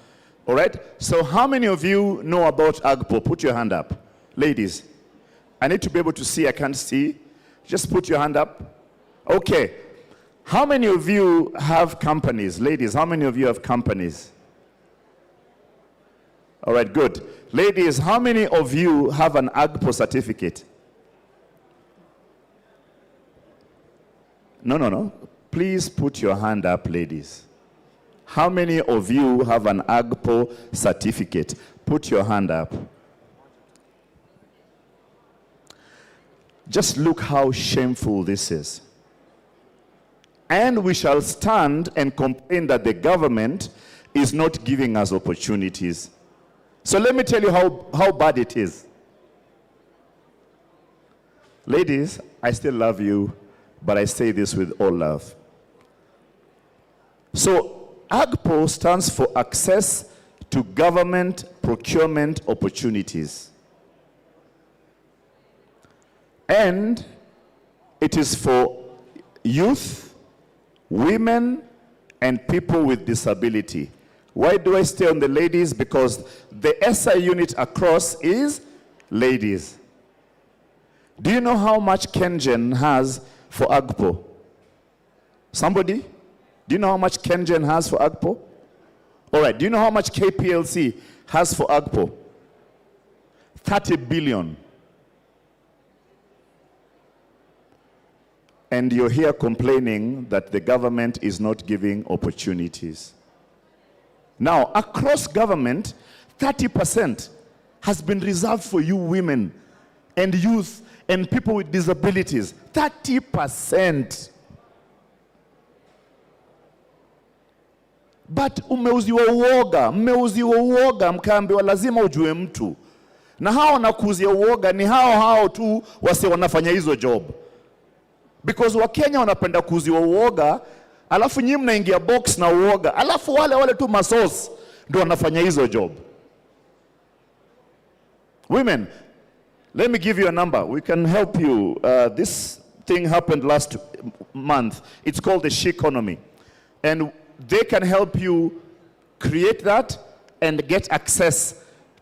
All right? So how many of you know about AGPO? Put your hand up. Ladies, I need to be able to see. I can't see. Just put your hand up. Okay. How many of you have companies? Ladies, how many of you have companies? All right, good. Ladies, how many of you have an AGPO certificate? No. Please put your hand up, ladies. How many of you have an AGPO certificate? Put your hand up. Just look how shameful this is. And we shall stand and complain that the government is not giving us opportunities. So let me tell you how bad it is. Ladies, I still love you, but I say this with all love. So AGPO stands for Access to Government Procurement Opportunities. And it is for youth, women, and people with disability. Why do I stay on the ladies? Because the SI unit across is ladies. Do you know how much KenGen has for AGPO? Somebody? Do you know how much KenGen has for AGPO? All right, do you know how much KPLC has for AGPO? 30 billion. And you're here complaining that the government is not giving opportunities. Now, across government, 30% has been reserved for you women and youth and people with disabilities. 30%. But mmeuziwa uoga, mkaambiwa lazima ujue mtu. Na hao wanakuuzia uoga ni hao tu wase wanafanya hizo job. Because Wakenya wanapenda kuuziwa uoga, alafu nyinyi mnaingia box na uoga, alafu wale tu masos ndio wanafanya hizo job. Women, let me give you a number. We can help you. This thing happened last month. It's called the She Economy. And they can help you create that and get access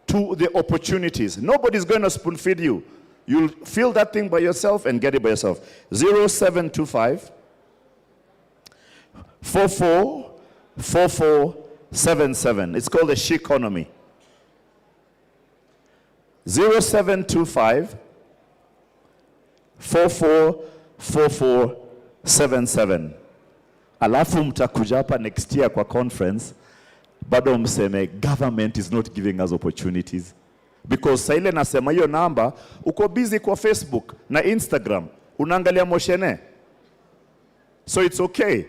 to the opportunities. Nobody's going to spoon feed you. You'll fill that thing by yourself and get it by yourself. 0725 444477. It's called the She Economy. 0725 444477. Alafu mtakuja hapa next year kwa conference, bado mseme government is not giving us opportunities. Because saa ile nasema hiyo namba, uko busy kwa Facebook na Instagram, unaangalia moshene. So it's okay.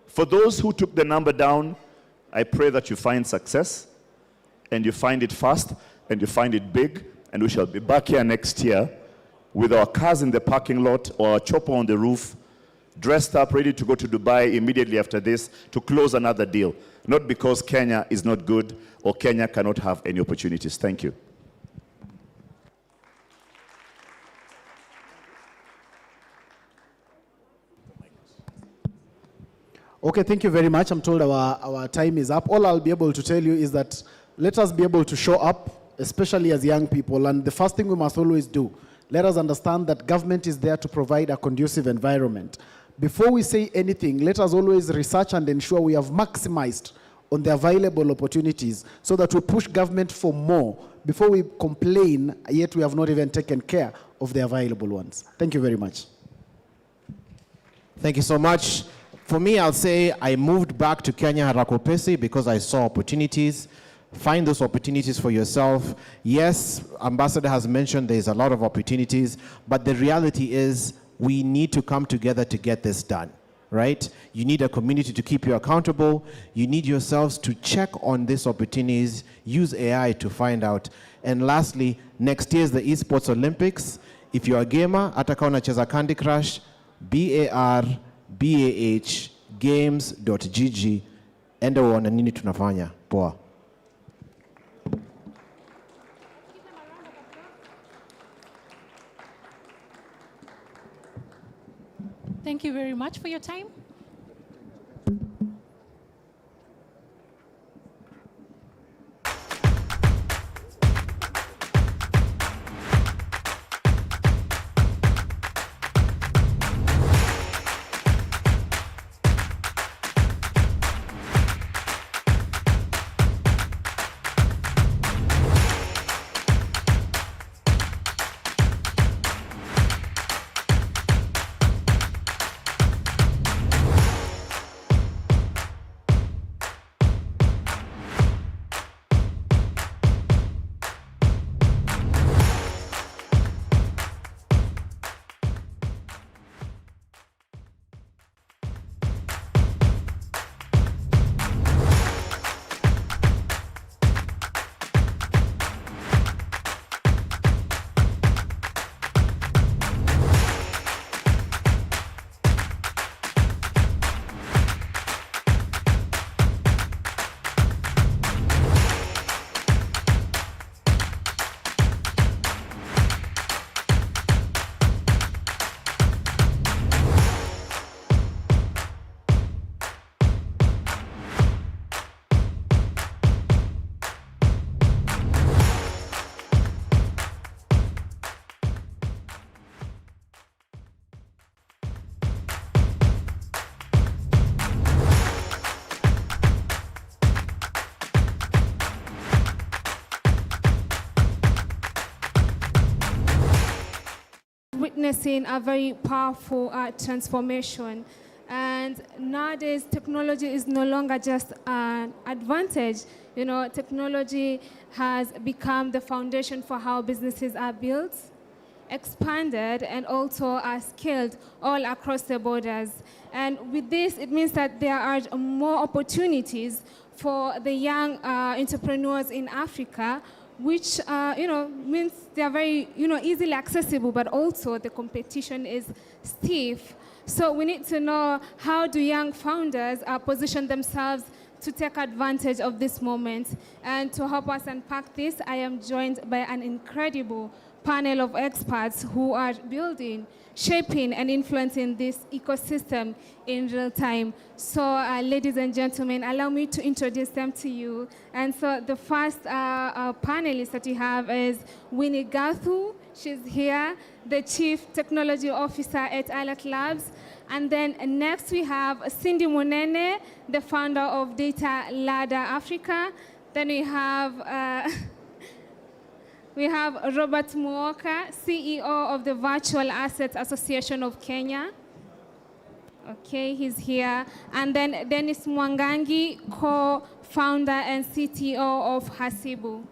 For those who took the number down, I pray that you find success, and you find it fast, and you find it big, and we shall be back here next year with our cars in the parking lot or our chopper on the roof, dressed up, ready to go to Dubai immediately after this to close another deal. Not because Kenya is not good or Kenya cannot have any opportunities. Thank you. Okay, thank you very much. I'm told our time is up. All I'll be able to tell you is that let us be able to show up, especially as young people. And the first thing we must always do, let us understand that government is there to provide a conducive environment. Before we say anything, let us always research and ensure we have maximized on the available opportunities so that we push government for more before we complain, yet we have not even taken care of the available ones. Thank you very much. Thank you so much. For me, I'll say I moved back to Kenya Harakopesi because I saw opportunities. Find those opportunities for yourself. Yes, Ambassador has mentioned there's a lot of opportunities, but the reality is we need to come together to get this done, right? You need a community to keep you accountable. You need yourselves to check on these opportunities, use AI to find out. And lastly, next year is the Esports Olympics. If you're a gamer, hata kama unacheza Candy Crush, BARBAH enda uone nini tunafanya. Poa. Thank you very much for your time. witnessing a very powerful transformation. And nowadays, technology is no longer just an advantage. You know, technology has become the foundation for how businesses are built, expanded, and also are scaled all across the borders. And with this, it means that there are more opportunities for the young entrepreneurs in Africa, which means they are very easily accessible, but also the competition is stiff. So we need to know, how do young founders position themselves to take advantage of this moment? And to help us unpack this, I am joined by an incredible panel of experts who are building, shaping, and influencing this ecosystem in real time. So, ladies and gentlemen, allow me to introduce them to you. And so the first panelist that we have is Winnie Gathu. She's here, the Chief Technology Officer at Alert Labs. And then next we have Cindy Munene, the founder of Data Ladder Africa. Then we have Robert Muoka, CEO of the Virtual Assets Association of Kenya. Okay, he's here. And then Dennis Mwangangi, co-founder and CTO of Hasibu.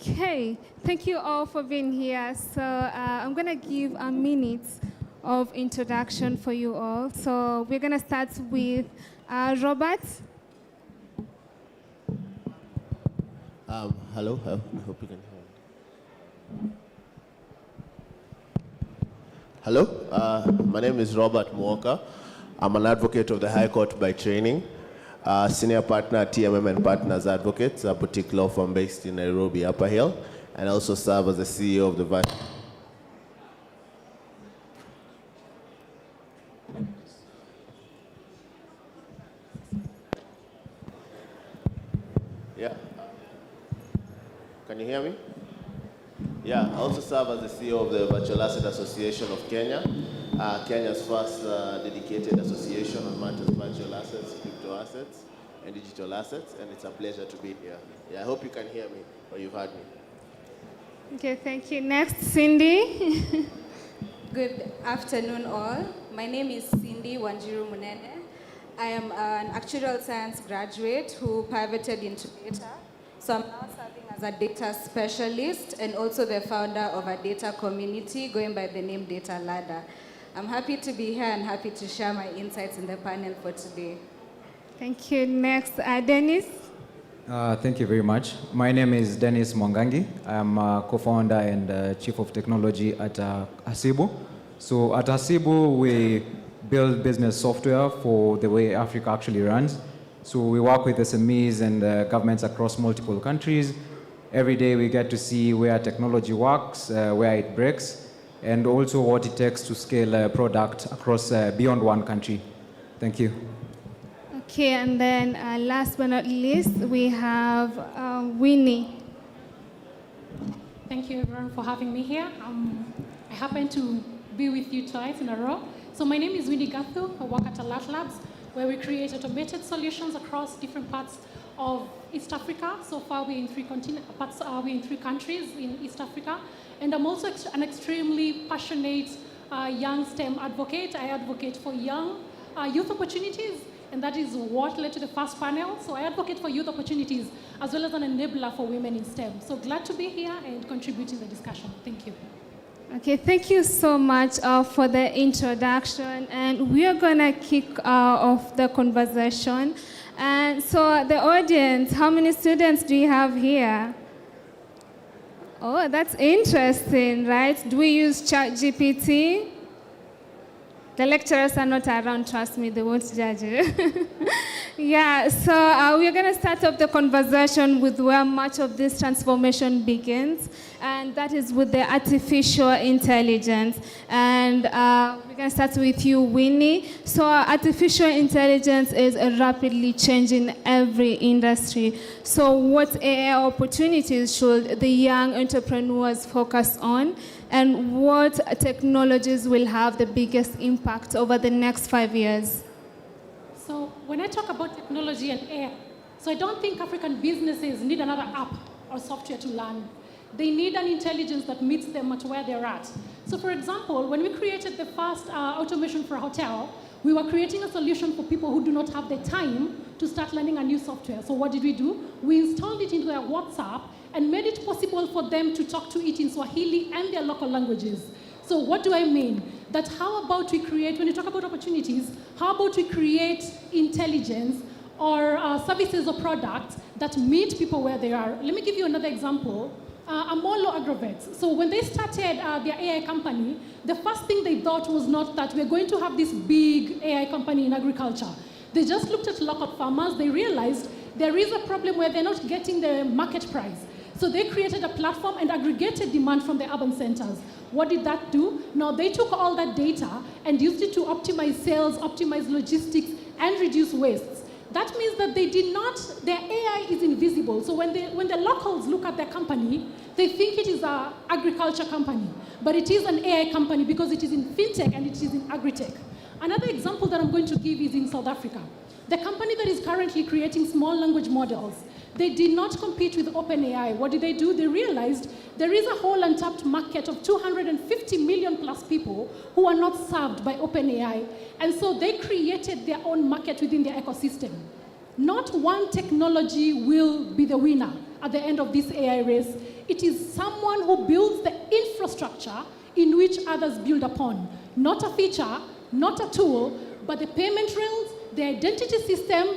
Okay, thank you all for being here. So I'm going to give a minute of introduction for you all. So we're going to start with Robert. Hello, I hope you can hear me. Hello, my name is Robert Muoka. I'm an advocate of the High Court by training. Senior partner at TMM and Partners Advocates, a boutique law firm based in Nairobi, Upper Hill, and also serve as the CEO of the Yeah. Can you hear me? Yeah, I also serve as the CEO of the Virtual Asset Association of Kenya, Kenya's first dedicated association on matters virtual assets, crypto assets, and digital assets, and it's a pleasure to be here. Yeah, I hope you can hear me, or you've heard me. Okay, thank you. Next, Cindy. Good afternoon, all. My name is Cindy Wanjiru Munene. I am an actuarial science graduate who pivoted into data. So I'm now serving as a data specialist and also the founder of a data community going by the name Data Ladder. I'm happy to be here and happy to share my insights in the panel for today. Thank you. Next, Dennis. Thank you very much. My name is Dennis Mwangangi. I'm a co-founder and chief of technology at Hasibu. So at Hasibu, we build business software for the way Africa actually runs. So we work with SMEs and governments across multiple countries. Every day we get to see where technology works, where it breaks, and also what it takes to scale a product across beyond one country. Thank you. Okay, and then last but not least, we have Winnie. Thank you everyone for having me here. I happen to be with you twice in a row. So my name is Winnie Gathu. I work at Alert Labs, where we create automated solutions across different parts of East Africa. So far we're in three countries in East Africa. And I'm also an extremely passionate young STEM advocate. I advocate for young youth opportunities, and that is what led to the first panel. So I advocate for youth opportunities as well as an enabler for women in STEM. So glad to be here and contribute to the discussion. Thank you. Okay, thank you so much for the introduction, and we are gonna kick off the conversation. And so the audience, how many students do you have here? Oh, that's interesting, right? Do we use ChatGPT? The lecturers are not around, trust me, they won't judge you. Yeah, so we're going to start off the conversation with where much of this transformation begins, and that is with the artificial intelligence. And we're going to start with you, Winnie. So artificial intelligence is rapidly changing every industry. So what AI opportunities should the young entrepreneurs focus on, and what technologies will have the biggest impact over the next 5 years? So when I talk about technology and AI, so I don't think African businesses need another app or software to learn. They need an intelligence that meets them at where they're at. So for example, when we created the first automation for a hotel, we were creating a solution for people who do not have the time to start learning a new software. So what did we do? We installed it into their WhatsApp and made it possible for them to talk to it in Swahili and their local languages. So what do I mean? That how about we create, when you talk about opportunities, how about we create intelligence or services or products that meet people where they are? Let me give you another example. Amolo Agrovets. So when they started their AI company, the first thing they thought was not that we're going to have this big AI company in agriculture. They just looked at local farmers. They realized there is a problem where they're not getting the market price. So they created a platform and aggregated demand from the urban centers. What did that do? Now they took all that data and used it to optimize sales, optimize logistics, and reduce wastes. That means that they did not, their AI is invisible. So when the locals look at their company, they think it is an agriculture company, but it is an AI company because it is in fintech and it is in agritech. Another example that I'm going to give is in South Africa. The company that is currently creating small language models, they did not compete with OpenAI. What did they do? They realized there is a whole untapped market of 250 million plus people who are not served by OpenAI. And so they created their own market within their ecosystem. Not one technology will be the winner at the end of this AI race. It is someone who builds the infrastructure in which others build upon. Not a feature, not a tool, but the payment rails, the identity system,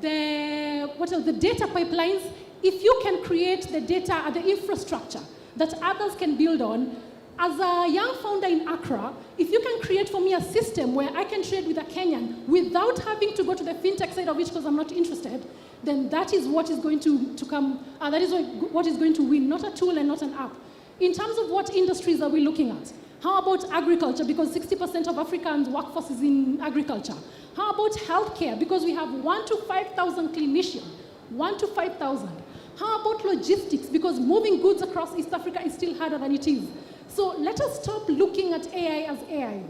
the data pipelines. If you can create the data, the infrastructure that others can build on, as a young founder in Accra, if you can create for me a system where I can trade with a Kenyan without having to go to the fintech side of it because I'm not interested, then that is what is going to come, that is what is going to win, not a tool and not an app. In terms of what industries are we looking at? How about agriculture? Because 60% of Africans' workforce is in agriculture. How about healthcare? Because we have 1 to 5,000 clinicians, 1 to 5,000. How about logistics? Because moving goods across East Africa is still harder than it is. So let us stop looking at AI as AI.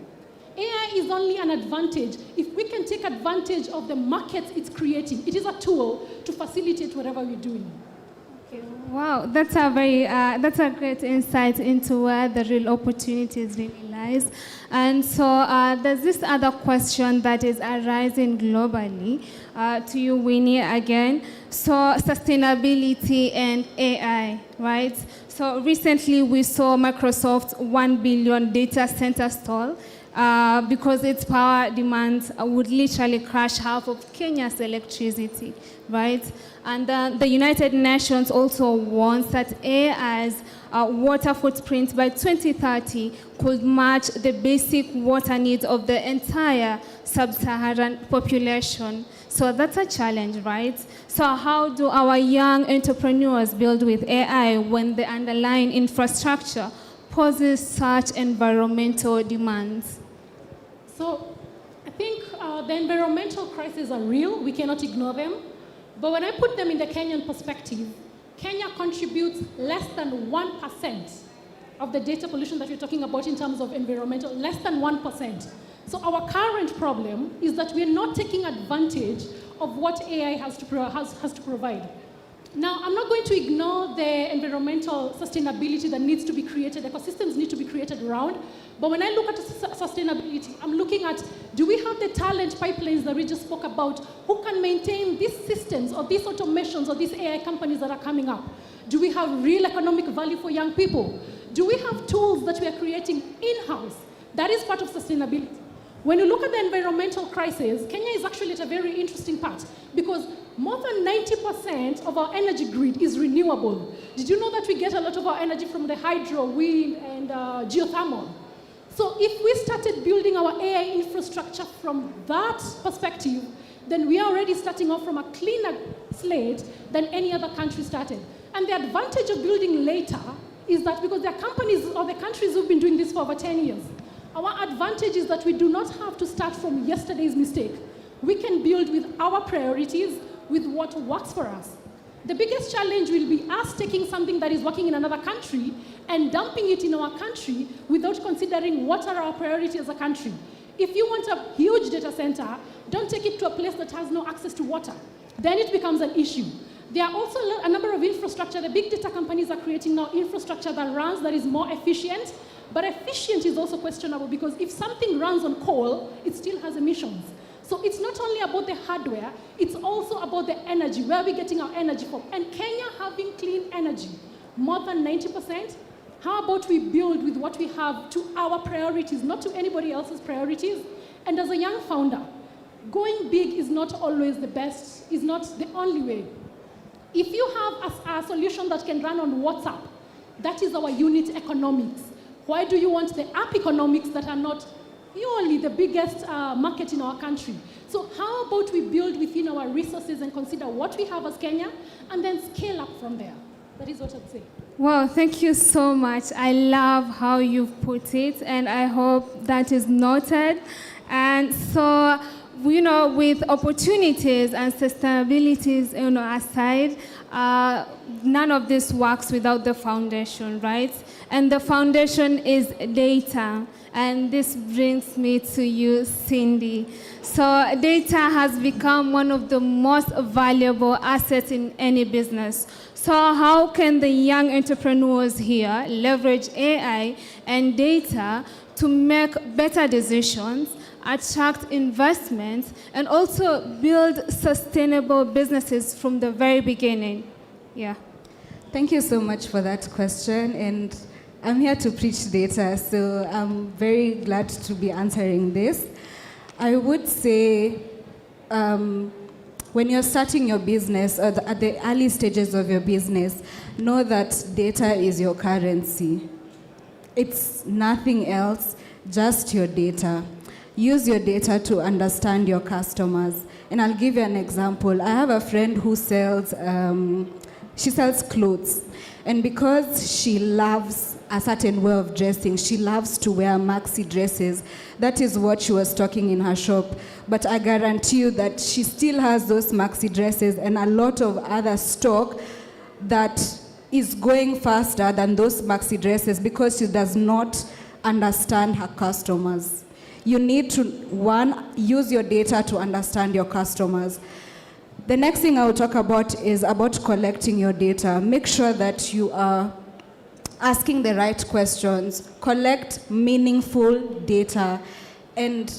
AI is only an advantage if we can take advantage of the markets it's creating. It is a tool to facilitate whatever we're doing. Okay. Wow, that's a great insight into where the real opportunities really lies. And so there's this other question that is arising globally. To you, Winnie, again. So sustainability and AI, right? So recently we saw Microsoft's 1 billion data center stall because its power demands would literally crash half of Kenya's electricity, right? And the United Nations also warns that AI's water footprint by 2030 could match the basic water needs of the entire sub-Saharan population. So that's a challenge, right? So how do our young entrepreneurs build with AI when the underlying infrastructure poses such environmental demands? So I think the environmental crises are real. We cannot ignore them. But when I put them in the Kenyan perspective, Kenya contributes less than 1% of the data pollution that we're talking about in terms of environmental, less than 1%. So our current problem is that we're not taking advantage of what AI has to provide. Now, I'm not going to ignore the environmental sustainability that needs to be created, ecosystems need to be created around, but when I look at sustainability, I'm looking at, do we have the talent pipelines that we just spoke about, who can maintain these systems or these automations or these AI companies that are coming up? Do we have real economic value for young people? Do we have tools that we are creating in-house? That is part of sustainability. When you look at the environmental crisis, Kenya is actually at a very interesting part because more than 90% of our energy grid is renewable. Did you know that we get a lot of our energy from the hydro, wind, and geothermal? So if we started building our AI infrastructure from that perspective, then we are already starting off from a cleaner slate than any other country started. And the advantage of building later is that because there are companies or the countries who've been doing this for over 10 years, our advantage is that we do not have to start from yesterday's mistake. We can build with our priorities, with what works for us. The biggest challenge will be us taking something that is working in another country and dumping it in our country without considering what are our priorities as a country. If you want a huge data center, don't take it to a place that has no access to water. Then it becomes an issue. There are also a number of infrastructure. The big data companies are creating now infrastructure that runs that is more efficient, but efficient is also questionable because if something runs on coal, it still has emissions. So it's not only about the hardware, it's also about the energy, where are we getting our energy from? And Kenya having clean energy, more than 90%, how about we build with what we have to our priorities, not to anybody else's priorities? And as a young founder, going big is not always the best, is not the only way. If you have a solution that can run on WhatsApp, that is our unit economics. Why do you want the app economics that are not purely the biggest market in our country? So how about we build within our resources and consider what we have as Kenya and then scale up from there? That is what I'd say. Wow, thank you so much. I love how you've put it, and I hope that is noted. And so, with opportunities and sustainabilities, aside, none of this works without the foundation, right? And the foundation is data. And this brings me to you, Cindy. So data has become one of the most valuable assets in any business. So how can the young entrepreneurs here leverage AI and data to make better decisions, attract investments, and also build sustainable businesses from the very beginning? Yeah. Thank you so much for that question. And I'm here to preach data, so I'm very glad to be answering this. I would say when you're starting your business, or at the early stages of your business, know that data is your currency. It's nothing else, just your data. Use your data to understand your customers. And I'll give you an example. I have a friend who sells clothes. And because she loves a certain way of dressing, she loves to wear maxi dresses. That is what she was stocking in her shop. But I guarantee you that she still has those maxi dresses and a lot of other stock that is going faster than those maxi dresses because she does not understand her customers. You need to, one, use your data to understand your customers. The next thing I will talk about is about collecting your data. Make sure that you are asking the right questions. Collect meaningful data. And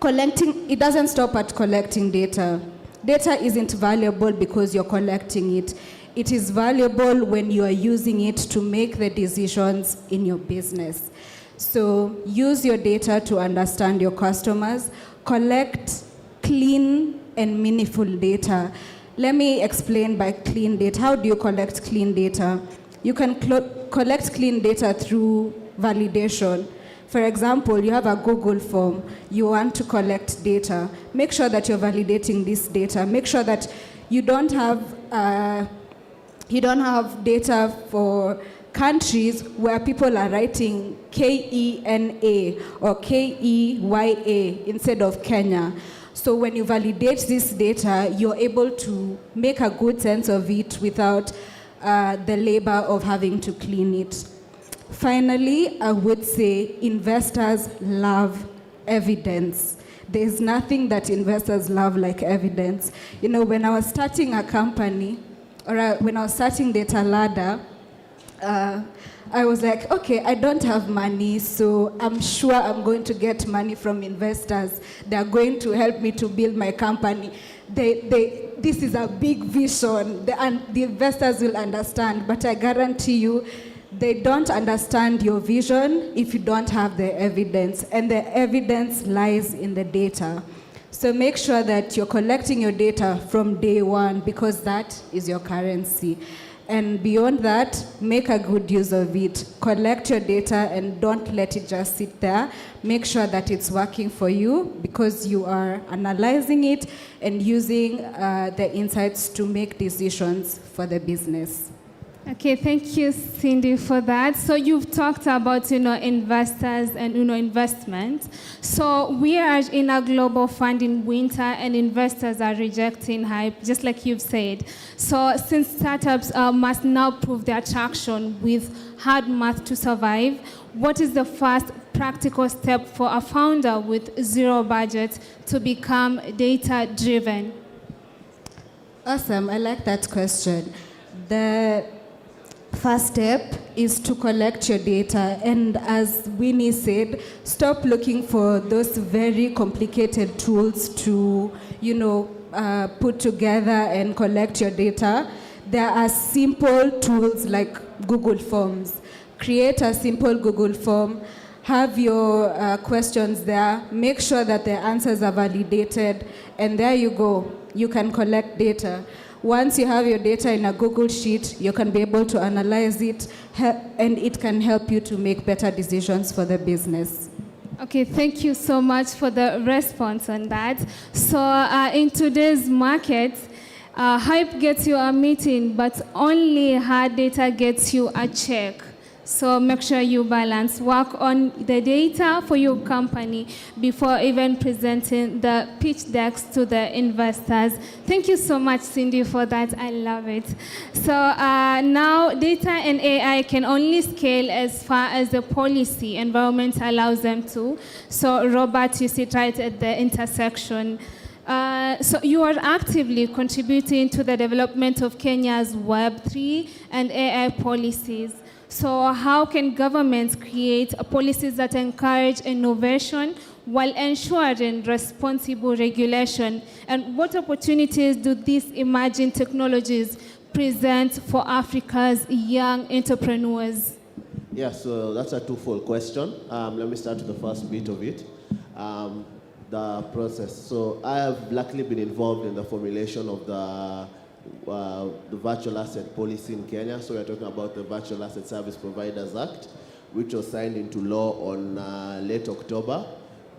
collecting, it doesn't stop at collecting data. Data isn't valuable because you're collecting it. It is valuable when you are using it to make the decisions in your business. So use your data to understand your customers. Collect clean and meaningful data. Let me explain by clean data. How do you collect clean data? You can collect clean data through validation. For example, you have a Google form. You want to collect data. Make sure that you're validating this data. Make sure that you don't have data for countries where people are writing Kena or Keya instead of Kenya. So when you validate this data, you're able to make a good sense of it without the labor of having to clean it. Finally, I would say investors love evidence. There's nothing that investors love like evidence. When I was starting a company, or when I was starting Data Ladder, I was like, okay, I don't have money, so I'm sure I'm going to get money from investors. They're going to help me to build my company. This is a big vision, and the investors will understand, but I guarantee you, they don't understand your vision if you don't have the evidence, and the evidence lies in the data. So make sure that you're collecting your data from day one because that is your currency. And beyond that, make a good use of it. Collect your data and don't let it just sit there. Make sure that it's working for you because you are analyzing it and using the insights to make decisions for the business. Okay, thank you, Cindy, for that. So you've talked about, investors and, investment. So we are in a global funding winter and investors are rejecting hype, just like you've said. So since startups must now prove their traction with hard math to survive, what is the first practical step for a founder with zero budget to become data-driven? Awesome, I like that question. The first step is to collect your data, and as Winnie said, stop looking for those very complicated tools to, put together and collect your data. There are simple tools like Google Forms. Create a simple Google form, have your questions there, make sure that the answers are validated, and there you go. You can collect data. Once you have your data in a Google Sheet, you can be able to analyze it, and it can help you to make better decisions for the business. Okay, thank you so much for the response on that. So in today's market, hype gets you a meeting, but only hard data gets you a check. So make sure you balance. Work on the data for your company before even presenting the pitch decks to the investors. Thank you so much, Cindy, for that. I love it. So now data and AI can only scale as far as the policy environment allows them to. So Robert, you sit right at the intersection. So you are actively contributing to the development of Kenya's Web3 and AI policies. So how can governments create policies that encourage innovation while ensuring responsible regulation? And what opportunities do these emerging technologies present for Africa's young entrepreneurs? Yeah, so that's a twofold question. Let me start with the first bit of it, the process. So I have luckily been involved in the formulation of the virtual asset policy in Kenya. So we're talking about the Virtual Asset Service Providers Act, which was signed into law on late October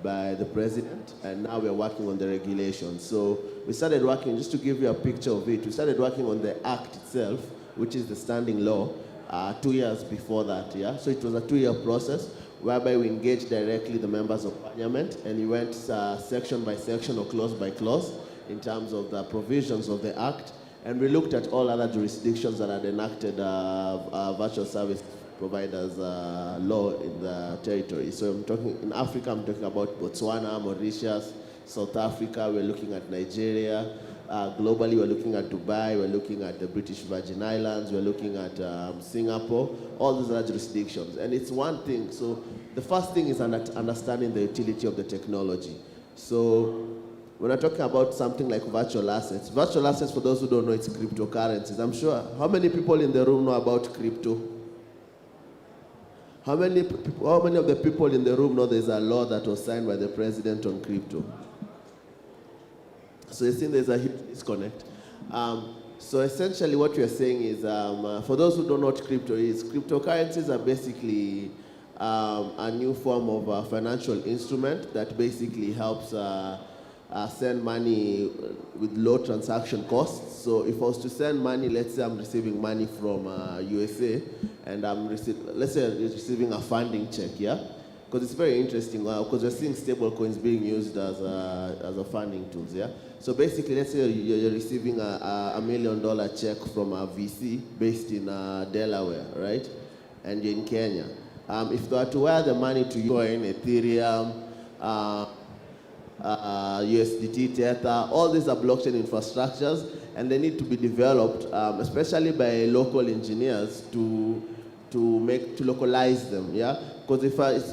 by the president, and now we're working on the regulations. So we started working, just to give you a picture of it, we started working on the act itself, which is the standing law, 2 years before that, yeah? So it was a 2-year process whereby we engaged directly the members of parliament, and we went section by section or clause by clause in terms of the provisions of the act. And we looked at all other jurisdictions that had enacted virtual service providers law in the territory. So I'm talking, in Africa, I'm talking about Botswana, Mauritius, South Africa, we're looking at Nigeria. Globally, we're looking at Dubai, we're looking at the British Virgin Islands, we're looking at Singapore, all those other jurisdictions. And it's one thing, so the first thing is understanding the utility of the technology. So when I'm talking about something like virtual assets, for those who don't know, it's cryptocurrencies. I'm sure, how many people in the room know about crypto? How many of the people in the room know there's a law that was signed by the president on crypto? So you see there's a huge disconnect. So essentially what we are saying is, for those who don't know what crypto is, cryptocurrencies are basically a new form of financial instrument that basically helps send money with low transaction costs. So if I was to send money, let's say I'm receiving money from USA, and let's say I'm receiving a funding check, yeah? Because it's very interesting, because we're seeing stable coins being used as a funding tools, yeah? So basically, let's say you're receiving a $1 million check from a VC based in Delaware, right? And you're in Kenya. If they were to wire the money to Bitcoin, Ethereum, USDT, Tether, all these are blockchain infrastructures, and they need to be developed, especially by local engineers to localize them, yeah? Because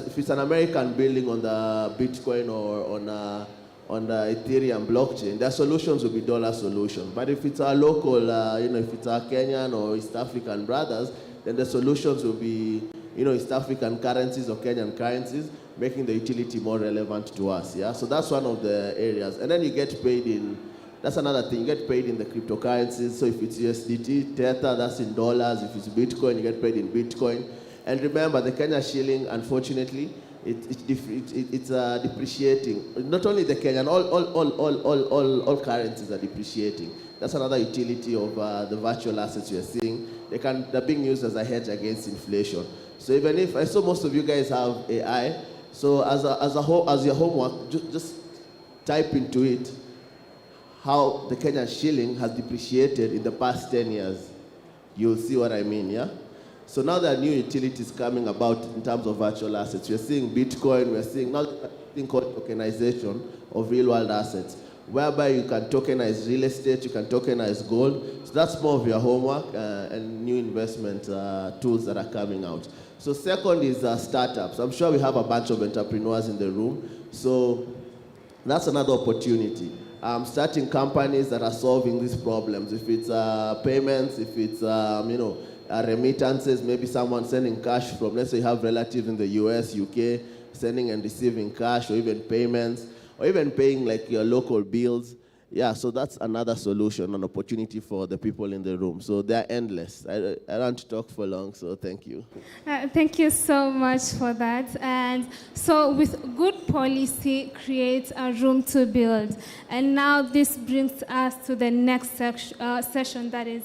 if it's an American building on the Bitcoin or on the Ethereum blockchain, their solutions will be dollar solutions. But if it's a local, if it's a Kenyan or East African brothers, then the solutions will be, East African currencies or Kenyan currencies, making the utility more relevant to us, yeah? So that's one of the areas. And then you get paid in That's another thing. You get paid in the cryptocurrencies. So if it's USDT, Tether, that's in dollars. If it's Bitcoin, you get paid in Bitcoin. And remember, the Kenya shilling, unfortunately, it's depreciating. Not only the Kenyan, all currencies are depreciating. That's another utility of the virtual assets you're seeing. They're being used as a hedge against inflation. So even if, I saw most of you guys have AI, so as your homework, just type into it how the Kenyan shilling has depreciated in the past 10 years. You'll see what I mean, yeah? So now there are new utilities coming about in terms of virtual assets. We're seeing Bitcoin, we're seeing now a thing called tokenization of real-world assets, whereby you can tokenize real estate, you can tokenize gold. So that's more of your homework and new investment tools that are coming out. So second is startups. I'm sure we have a bunch of entrepreneurs in the room. So that's another opportunity. Starting companies that are solving these problems. If it's payments, if it's remittances, maybe someone sending cash from, let's say you have relatives in the US, UK, sending and receiving cash, or even payments, or even paying like your local bills. Yeah, so that's another solution, an opportunity for the people in the room. So they're endless. I don't want to talk for long, so thank you. Thank you so much for that. And so with good policy, create a room to build. And now this brings us to the next section, that is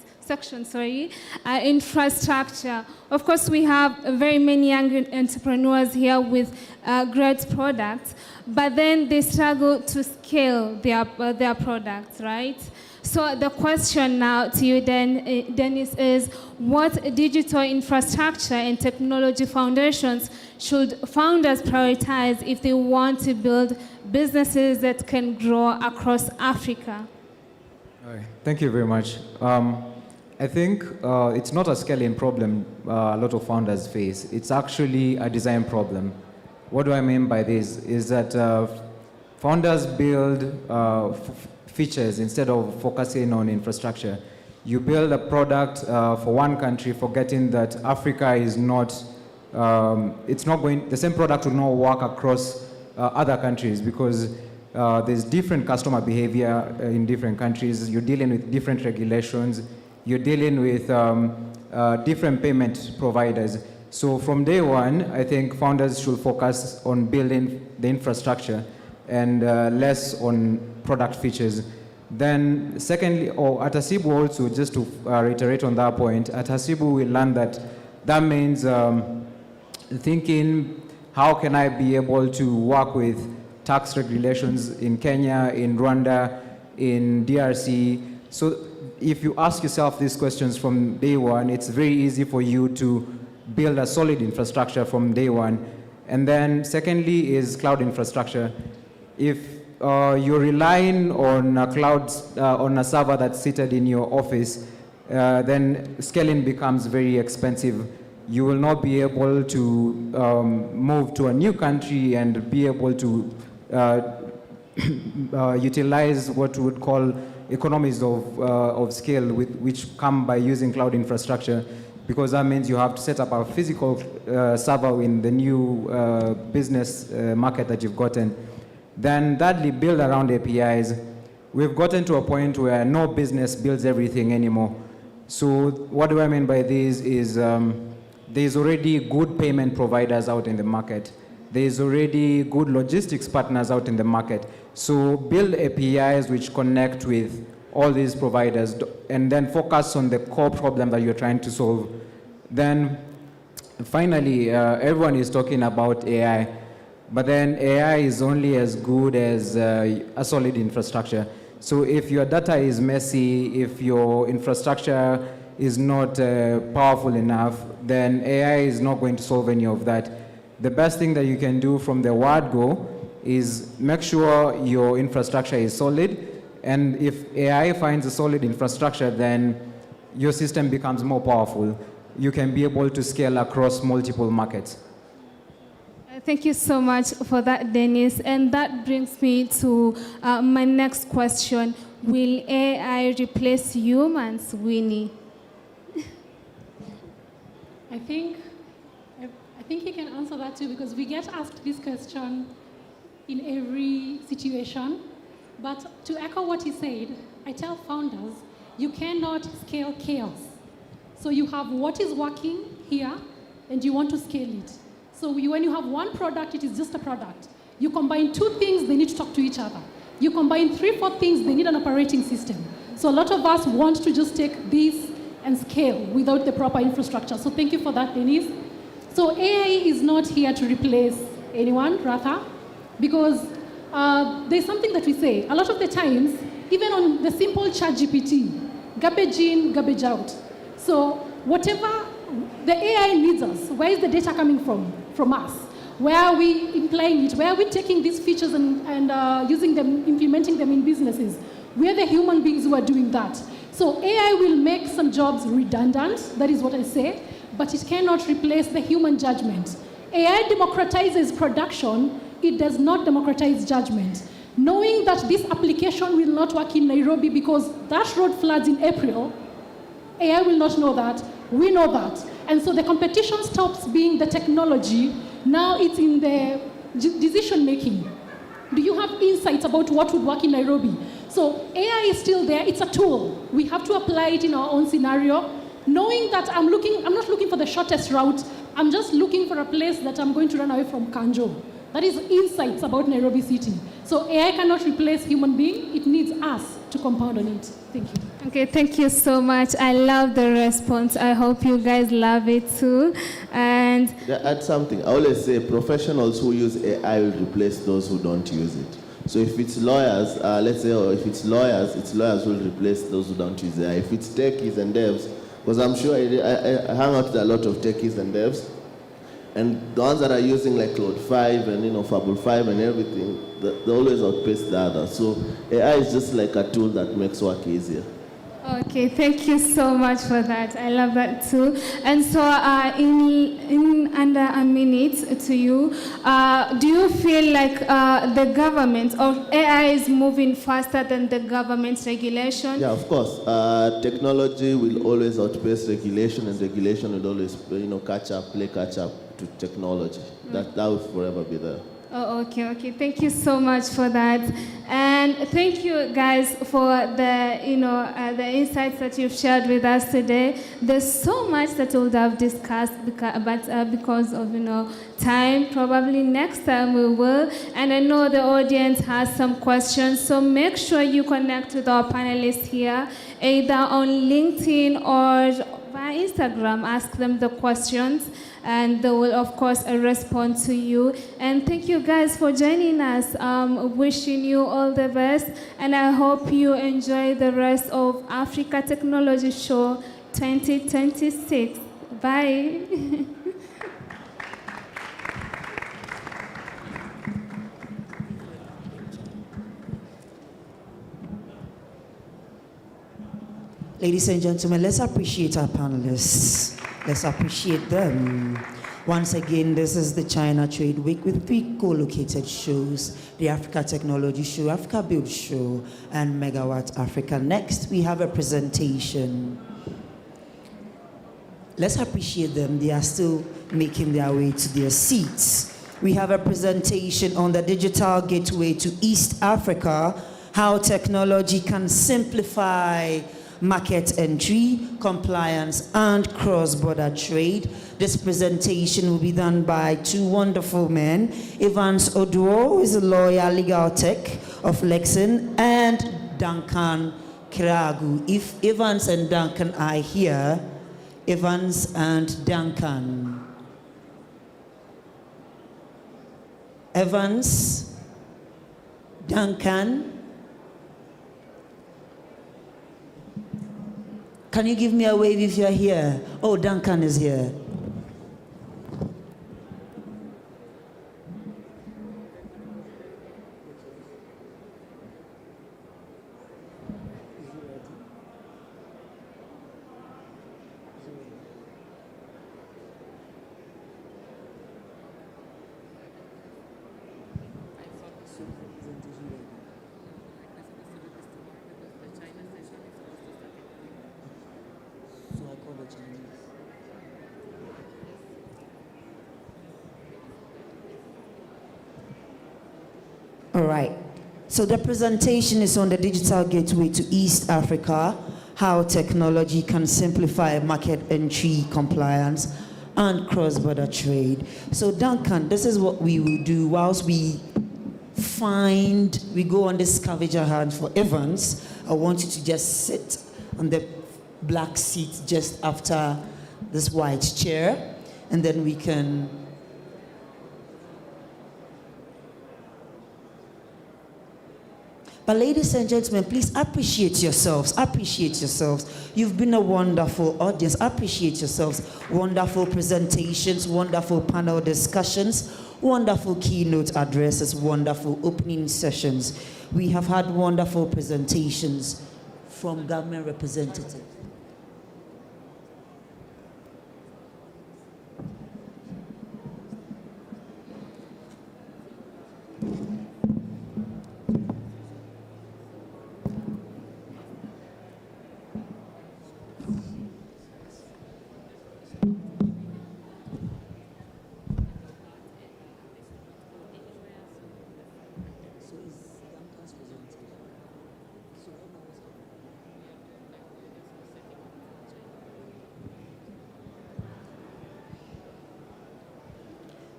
infrastructure. Of course, we have very many young entrepreneurs here with great products, but then they struggle to scale their products, right? So the question now to you, Dennis, is what digital infrastructure and technology foundations should founders prioritize if they want to build businesses that can grow across Africa? All right. Thank you very much. I think it's not a scaling problem a lot of founders face. It's actually a design problem. What do I mean by this? Is that founders build features instead of focusing on infrastructure. You build a product for one country, forgetting that Africa is not, the same product will not work across other countries because there's different customer behavior in different countries. You're dealing with different regulations. You're dealing with different payment providers. So from day one, I think founders should focus on building the infrastructure and less on product features. Then secondly, at Hasibu also, just to reiterate on that point, at Hasibu we learned that means thinking, how can I be able to work with tax regulations in Kenya, in Rwanda, in DRC. So if you ask yourself these questions from day one, it's very easy for you to build a solid infrastructure from day one. And then secondly is cloud infrastructure. If you're relying on a cloud, on a server that's seated in your office, then scaling becomes very expensive. You will not be able to move to a new country and be able to utilize what we would call economies of scale which come by using cloud infrastructure, because that means you have to set up a physical server in the new business market that you've gotten. Then thirdly, build around APIs. We've gotten to a point where no business builds everything anymore. So what do I mean by this is there's already good payment providers out in the market. There's already good logistics partners out in the market. So build APIs which connect with all these providers and then focus on the core problem that you're trying to solve. Then finally, everyone is talking about AI, but then AI is only as good as a solid infrastructure. So if your data is messy, if your infrastructure is not powerful enough, then AI is not going to solve any of that. The best thing that you can do from the word go is make sure your infrastructure is solid, and if AI finds a solid infrastructure, then your system becomes more powerful. You can be able to scale across multiple markets. Thank you so much for that, Dennis. And that brings me to my next question. Will AI replace humans, Winnie? I think he can answer that too, because we get asked this question in every situation. But to echo what he said, I tell founders, you cannot scale chaos. So you have what is working here, and you want to scale it. So when you have one product, it is just a product. You combine two things, they need to talk to each other. You combine 3, 4 things, they need an operating system. So a lot of us want to just take this and scale without the proper infrastructure. So thank you for that, Denise. So AI is not here to replace anyone, rather, because there's something that we say. A lot of the times, even on the simple ChatGPT, garbage in, garbage out. So whatever the AI needs us, where is the data coming from? From us. Where are we implying it? Where are we taking these features and using them, implementing them in businesses? We are the human beings who are doing that. So AI will make some jobs redundant, that is what I say, but it cannot replace the human judgment. AI democratizes production, it does not democratize judgment. Knowing that this application will not work in Nairobi because that road floods in April, AI will not know that, we know that. And so the competition stops being the technology, now it's in the decision making. Do you have insights about what would work in Nairobi? So AI is still there, it's a tool. We have to apply it in our own scenario, knowing that I'm not looking for the shortest route, I'm just looking for a place that I'm going to run away from Kanjo. That is insights about Nairobi City. So AI cannot replace human being, it needs us to compound on it. Thank you. Okay, thank you so much. I love the response. I hope you guys love it too. And Yeah, add something. I always say professionals who use AI will replace those who don't use it. So if it's lawyers, let's say, or if it's lawyers who will replace those who don't use AI. If it's techies and devs, because I'm sure I hang out with a lot of techies and devs, and the ones that are using like Cloud 5 and Fable 5 and everything, they always outpace the others. So AI is just like a tool that makes work easier. okay, thank you so much for that. I love that too. And so in under a minute to you, do you feel like the government or AI is moving faster than the government's regulation? Yeah, of course. Technology will always outpace regulation, and regulation will always play catch up to technology. That will forever be there. Oh, okay. Thank you so much for that, and thank you guys for the the insights that you've shared with us today. There's so much that we would have discussed, but because of time, probably next time we will. And I know the audience has some questions, so make sure you connect with our panelists here, either on LinkedIn or via Instagram. Ask them the questions, and they will, of course, respond to you. And thank you guys for joining us. Wishing you all the best, and I hope you enjoy the rest of Africa Technology Show 2026. Bye. Ladies and gentlemen, let's appreciate our panelists. Let's appreciate them. Once again, this is the China Trade Week with 3 co-located shows, the Africa Technology Show, Africa Build Show, and Megawatt Africa. Next, we have a presentation. Let's appreciate them. They are still making their way to their seats. We have a presentation on the digital gateway to East Africa, how technology can simplify market entry, compliance, and cross-border trade. This presentation will be done by 2 wonderful men. Evans Oduo, who is a lawyer, legal tech of Lexington, and Duncan Kiragu. If Evans and Duncan are here, Evans and Duncan. Evans, Duncan. Can you give me a wave if you're here? Oh, Duncan is here. All right. So the presentation is on the digital gateway to East Africa, how technology can simplify market entry, compliance, and cross-border trade. So Duncan, this is what we will do whilst we go on this scavenger hunt for Evans. I want you to just sit on the black seat just after this white chair, and then we can But ladies and gentlemen, please appreciate yourselves. Appreciate yourselves. You've been a wonderful audience. Appreciate yourselves. Wonderful presentations, wonderful panel discussions, wonderful keynote addresses, wonderful opening sessions. We have had wonderful presentations from government representatives.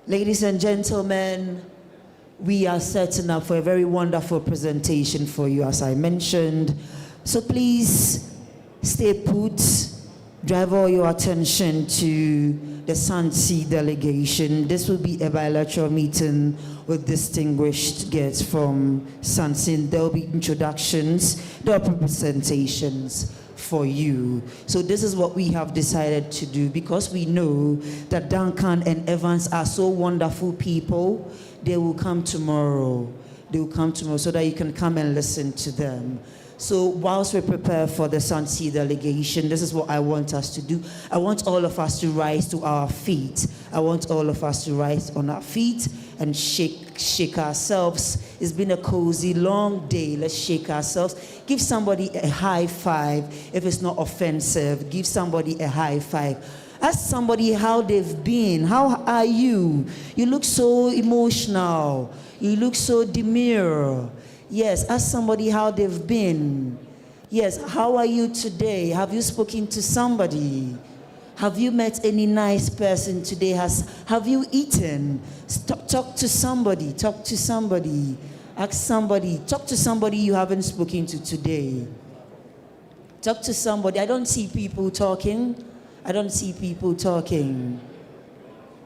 Ladies and gentlemen, we are setting up for a very wonderful presentation for you, as I mentioned. So please stay put, drive all your attention to the SANSI delegation. This will be a bilateral meeting with distinguished guests from SANSI. There will be introductions, there will be presentations for you. So this is what we have decided to do, because we know that Duncan and Evans are so wonderful people. They will come tomorrow. They will come tomorrow so that you can come and listen to them. So whilst we prepare for the SANSI delegation, this is what I want us to do. I want all of us to rise to our feet. I want all of us to rise on our feet and shake ourselves. It's been a cozy, long day. Let's shake ourselves. Give somebody a high five. If it's not offensive, give somebody a high five. Ask somebody how they've been. How are you? You look so emotional. You look so demure. Yes, ask somebody how they've been. Yes, how are you today? Have you spoken to somebody? Have you met any nice person today? Have you eaten? Talk to somebody. Talk to somebody. Ask somebody. Talk to somebody you haven't spoken to today. Talk to somebody. I don't see people talking. I don't see people talking.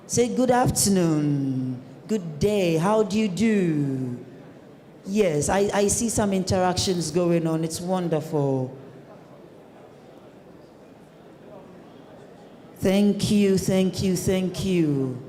Say good afternoon. Good day. How do you do? Yes, I see some interactions going on. It's wonderful. Thank you, thank you, thank you.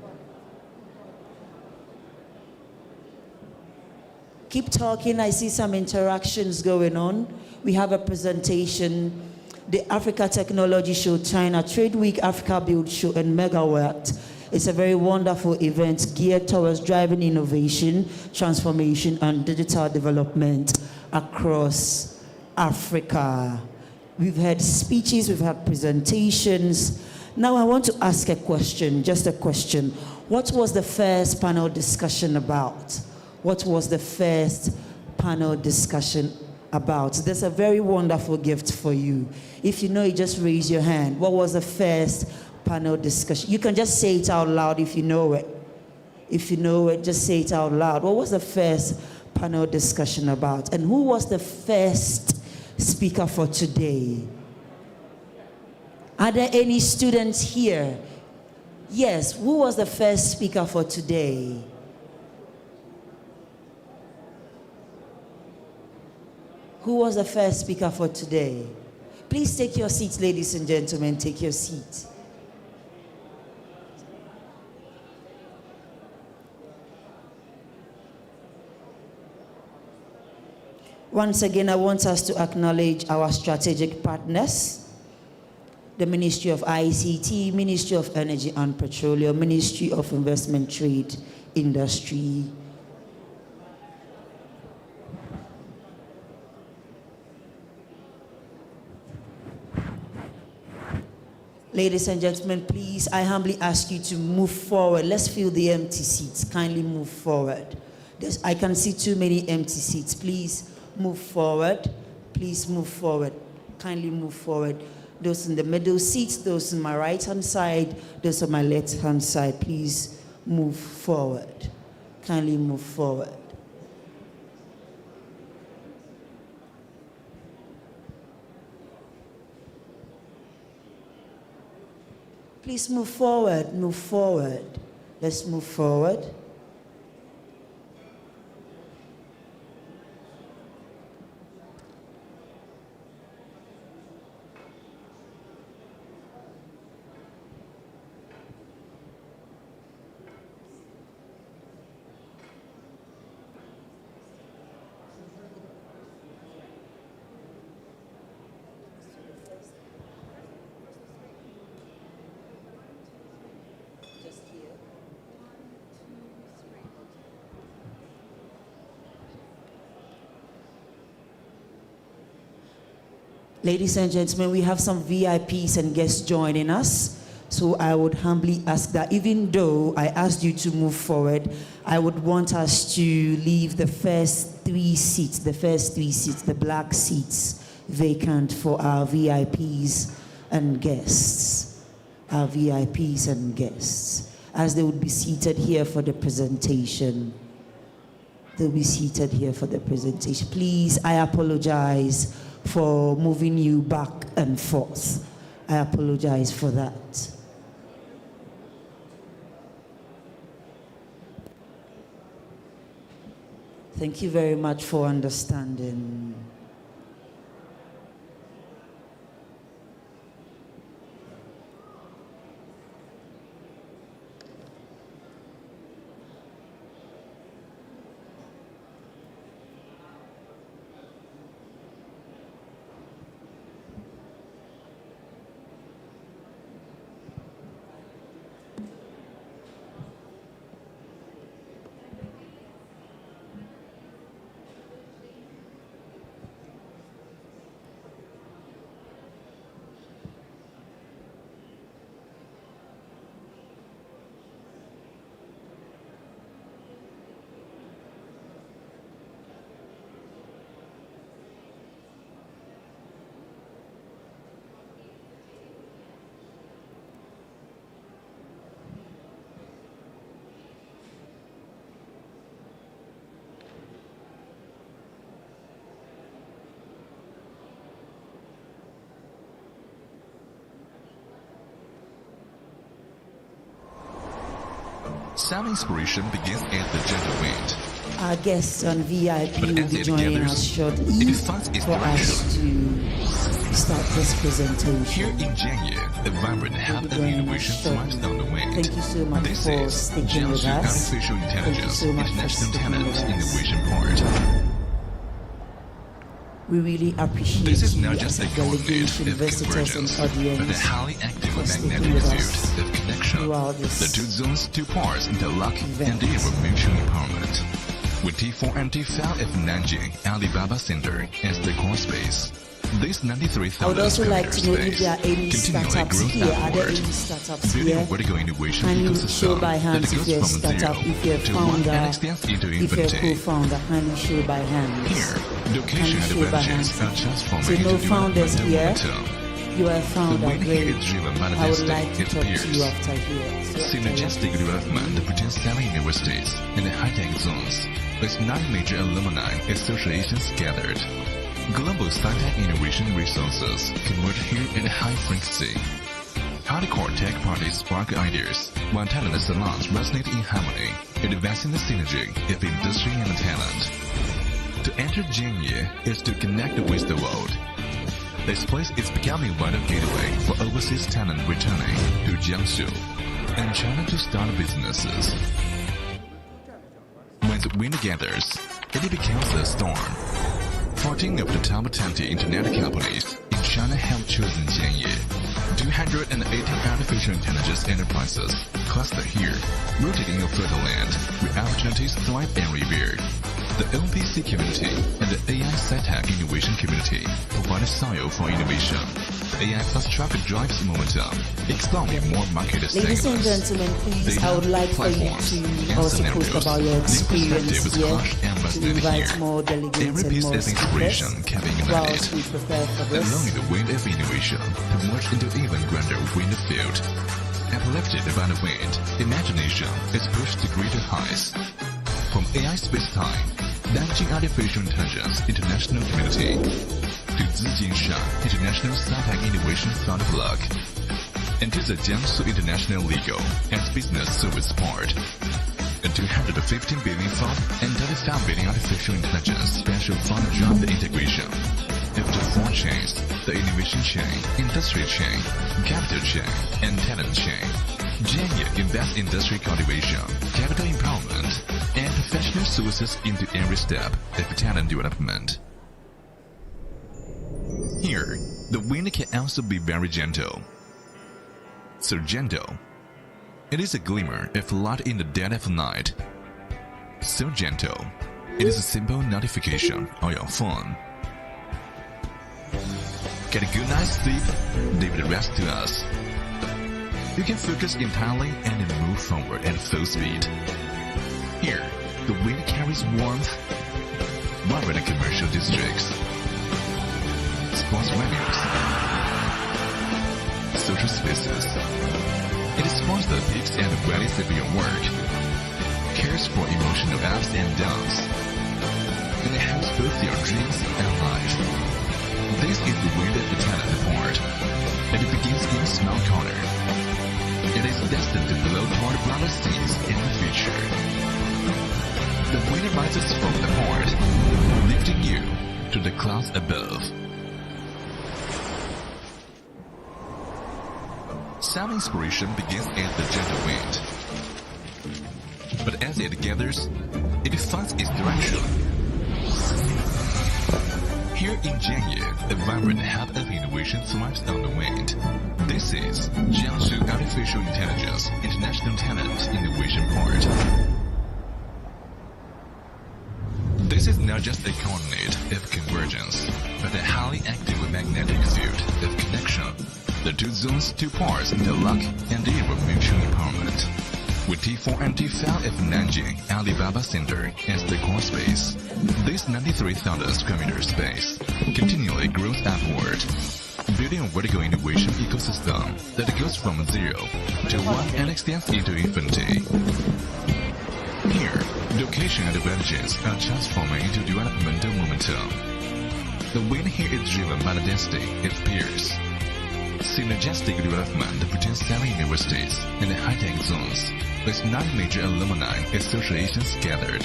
Keep talking. I see some interactions going on. We have a presentation. The Africa Technology Show, China Trade Week, Africa Build Show, and Megawatt. It's a very wonderful event geared towards driving innovation, transformation, and digital development across Africa. We've had speeches, we've had presentations. Now I want to ask a question, just a question. What was the first panel discussion about? What was the first panel discussion about? There's a very wonderful gift for you. If you know it, just raise your hand. What was the first panel discussion? You can just say it out loud if you know it. If you know it, just say it out loud. What was the first panel discussion about? And who was the first speaker for today? Are there any students here? Yes, who was the first speaker for today? Who was the first speaker for today? Please take your seats, ladies and gentlemen, take your seats. Once again, I want us to acknowledge our strategic partners, the Ministry of ICT, Ministry of Energy and Petroleum, Ministry of Investment, Trade, Industry. Ladies and gentlemen, please, I humbly ask you to move forward. Let's fill the empty seats. Kindly move forward. I can see too many empty seats. Please move forward. Please move forward. Kindly move forward. Those in the middle seats, those on my right-hand side, those on my left-hand side, please move forward. Kindly move forward. Please move forward, move forward. Let's move forward. Ladies and gentlemen, we have some VIPs and guests joining us. So I would humbly ask that even though I asked you to move forward, I would want us to leave the first three seats, the black seats, vacant for our VIPs and guests. Our VIPs and guests, as they would be seated here for the presentation. They'll be seated here for the presentation. Please, I apologize for moving you back and forth. I apologize for that. Thank you very much for understanding. Some inspiration begins at the gentle wind. Our guests on VIP will be joining us shortly for us to start this presentation. Here in Jianye, the vibrant hub of innovation flies down the wind. Thank you so much this for is sticking with Jiangsu us. Artificial Intelligence so much for International sticking Talent with us. Innovation Part. We really appreciate This is you not just as a coordinate delegation, of visitors and convergence, but a audience highly active for and sticking magnetic with pursuit us of connection. throughout this The two zones, two parts interlock and deliver mutual empowerment. With T4 and T5 of Nanjing Alibaba Center as the core space, this 93,000 I would also like to know if space there are any continually startups grows here. Are there upward, any startups building here? a vertical innovation Can you ecosystem show by hands that if you're a goes from startup, zero if you're a to one founder, and extends into if you're a infinity. co-founder? Can you show by hands? Here, Can location you show by advantages hands? are transforming So no into founders development here. momentum. You are a The founder, win here great. is driven by the I would destiny like to it talk to appears. you after here. So Synergistic development between 7 universities and high-tech zones, with 9 major alumni associations gathered. Global sci-tech innovation resources converge here at high frequency. Hardcore tech parties spark ideas, while talent salons resonate in harmony, advancing the synergy of industry and talent. To enter Jianye is to connect with the world. This place is becoming a vital gateway for overseas talent returning to Jiangsu and China to start businesses. When the wind gathers, it becomes a storm. 14 of the top 20 internet companies in China have chosen Jianye. 218 artificial intelligence enterprises cluster here, rooted in a fertile land where opportunities thrive and revere. The LPC community and the AI SciTech innovation community provide a soil for innovation. AI plus traffic drives momentum, exploring more market segments. Ladies and gentlemen, please, I would like for you to also post about your experience here, to invite more delegates and more speakers whilst we prepare for this. Allowing the wind of innovation to merge into even grander wind field. Uplifted by the wind, imagination is pushed to greater heights. From AI space-time, leveraging artificial intelligence international community, to Zijinshan International SciTech Innovation Fund Block, and to the Jiangsu International Legal and Business Service Part. A 215 billion fund and 35 billion artificial intelligence special fund drive the integration. After 4 chains, the innovation chain, industry chain, capital chain, and talent chain. Jianye invests industry cultivation, capital empowerment, and professional services into every step of talent development. Here, the wind can also be very gentle. So gentle. It is a glimmer of light in the dead of night. So gentle. It is a simple notification on your phone. Get a good night's sleep, leave the rest to us. You can focus entirely and then move forward at full speed. Here, the wind carries warmth, vibrant commercial districts, sports venues, social spaces. It spawns the peaks and valleys of your work, cares for emotional ups and downs, and it helps both your dreams and life. This is the wind of the talent part, and it begins in a small corner. It is destined to blow toward brighter scenes in the future. The wind rises from the heart, lifting you to the clouds above. Sound inspiration begins as the gentle wind. But as it gathers, it finds its direction. Here in Jianye, a vibrant hub of innovation thrives on the wind. This is Jiangsu Artificial Intelligence International Talent Innovation Port. This is not just a coordinate of convergence, but a highly active magnetic field of connection. The 2 zones, 2 parts interlock and deliver mutual empowerment. With T4 and T5 of Nanjing Alibaba Center as the core space, this 93,000 square meter space continually grows upward, building a vertical innovation ecosystem that goes from 0 to 1 and extends into infinity. Here, location advantages are transforming into developmental momentum. The wind here is driven by the density of peers. Synergistic development between 7 universities and high-tech zones, with 9 major alumni associations gathered.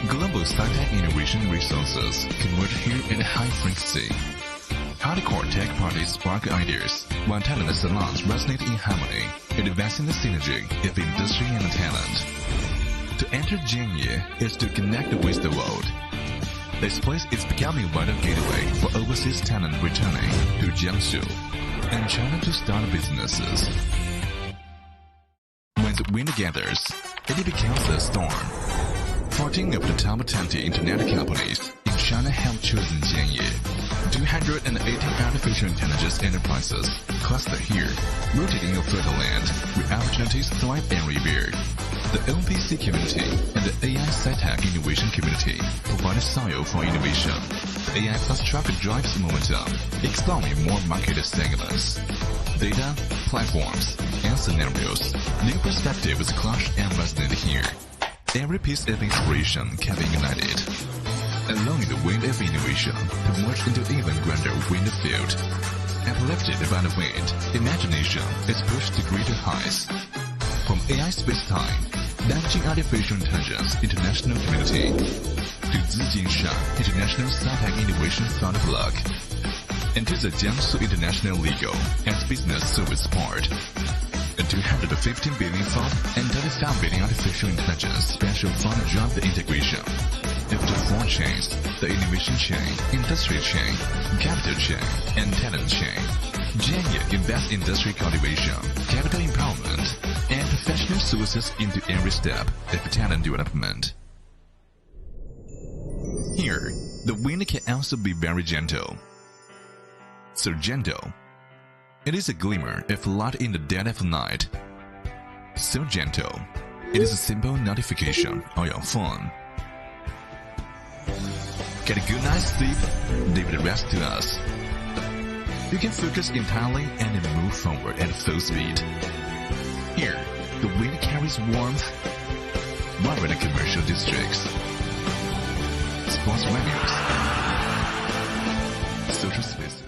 Global SciTech innovation resources converge here at a high frequency. Hardcore tech parties spark ideas, while talent salons resonate in harmony, advancing the synergy of industry and talent. To enter Jianye is to connect with the world. This place is becoming a vital gateway for overseas talent returning to Jiangsu and China to start businesses. When the wind gathers, it becomes a storm. 14 of the top 20 internet companies in China have chosen Jianye. 218 artificial intelligence enterprises cluster here, rooted in a fertile land where opportunities thrive and revere. The LPC community and the AI SciTech innovation community provide a soil for innovation. AI plus traffic drives momentum, exploring more market segments. Data, platforms, and scenarios, new perspectives clash and resonate here. Every piece of inspiration can be ignited, allowing the wind of innovation to merge into even grander wind field. Uplifted by the wind, imagination is pushed to greater heights. From AI space-time, leveraging artificial intelligence international community, to Zijinshan International SciTech Innovation Fund Block, and to the Jiangsu International Legal and Business Service Part. A 215 billion fund and 35 billion artificial intelligence special fund drive the integration. After 4 chains, the innovation chain, industry chain, capital chain, and talent chain. Jianye invests industry cultivation, capital empowerment, and professional services into every step of talent development. Here, the wind can also be very gentle. So gentle. It is a glimmer if light in the dead of night. So gentle. It is a simple notification on your phone. Get a good night's sleep, leave the rest to us. You can focus entirely and then move forward at full speed. Here, the wind carries warmth, while in the commercial districts, sports venues, social spaces.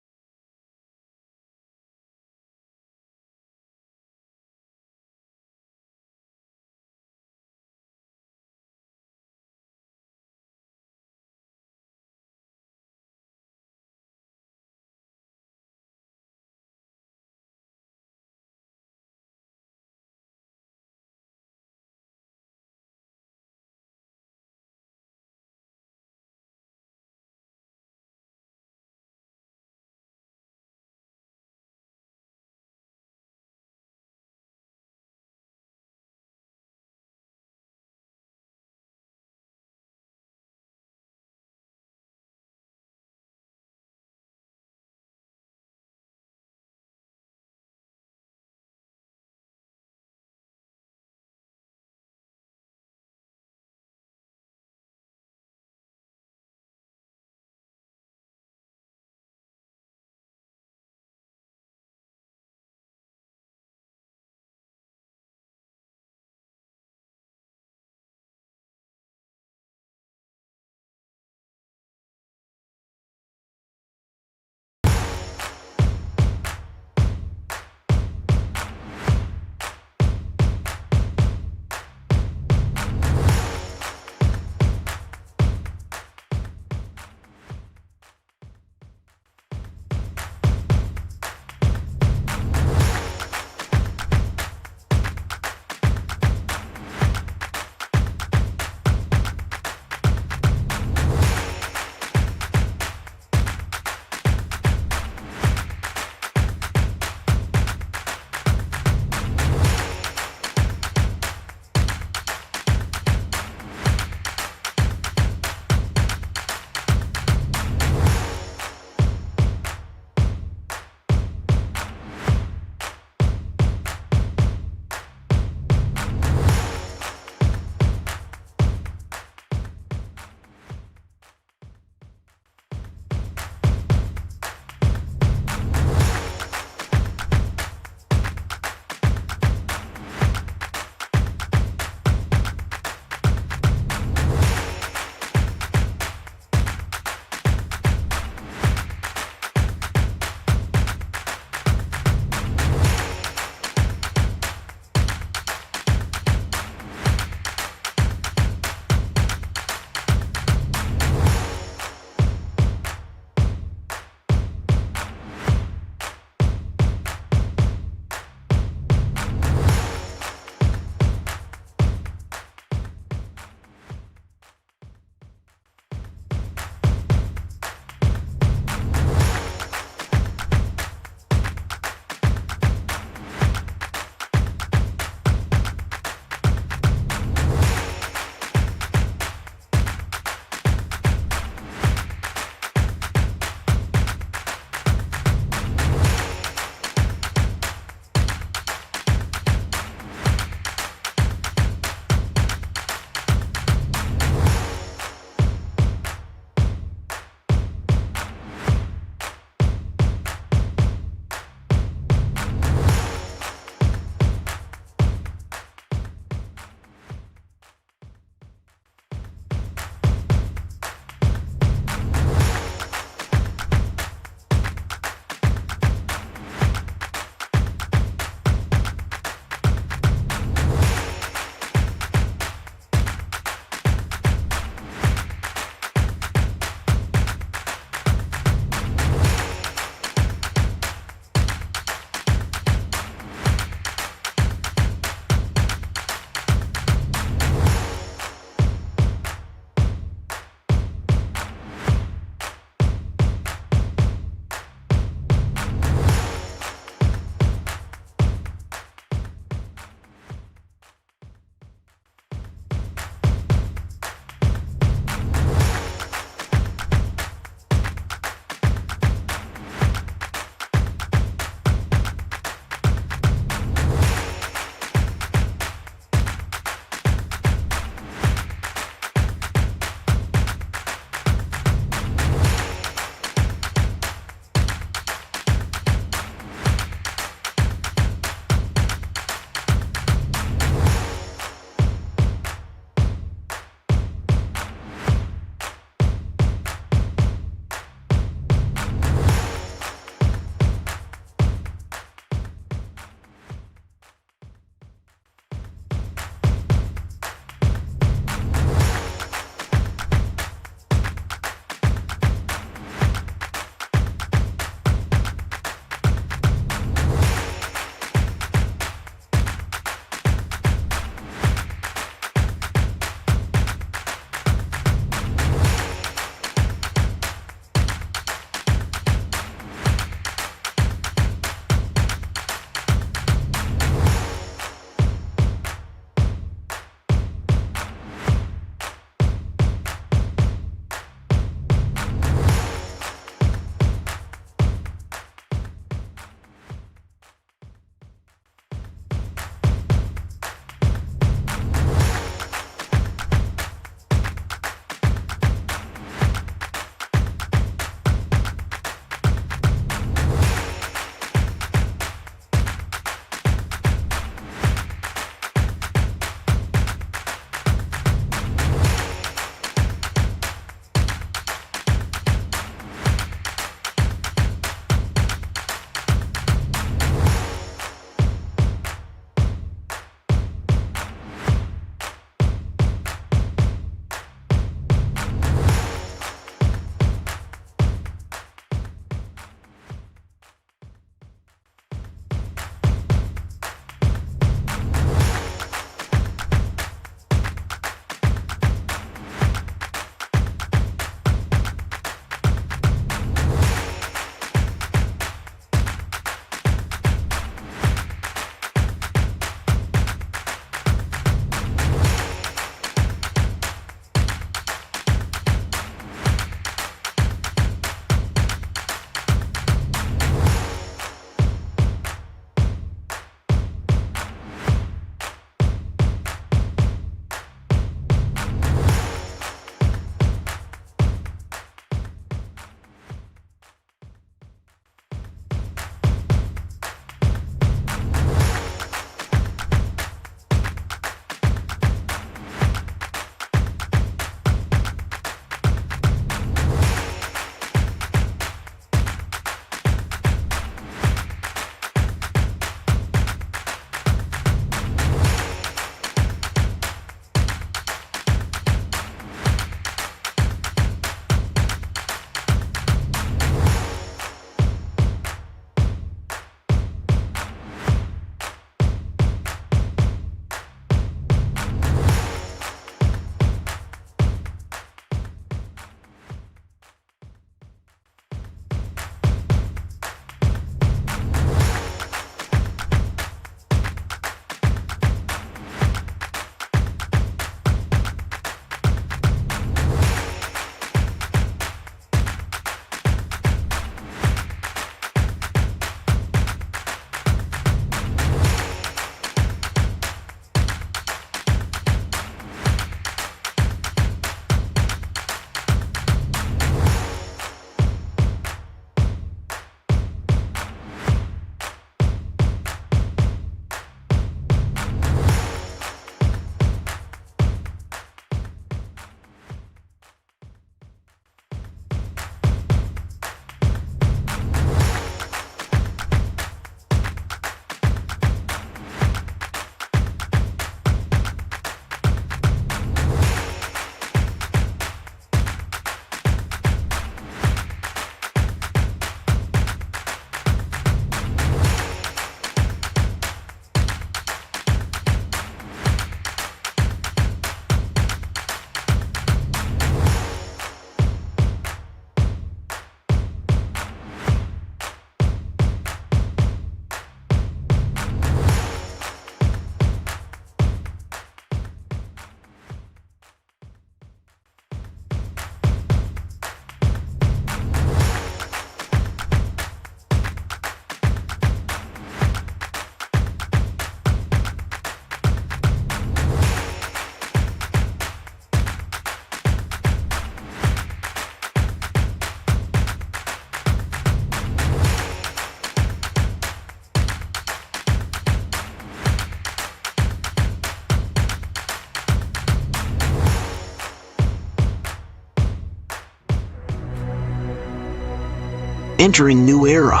entering new era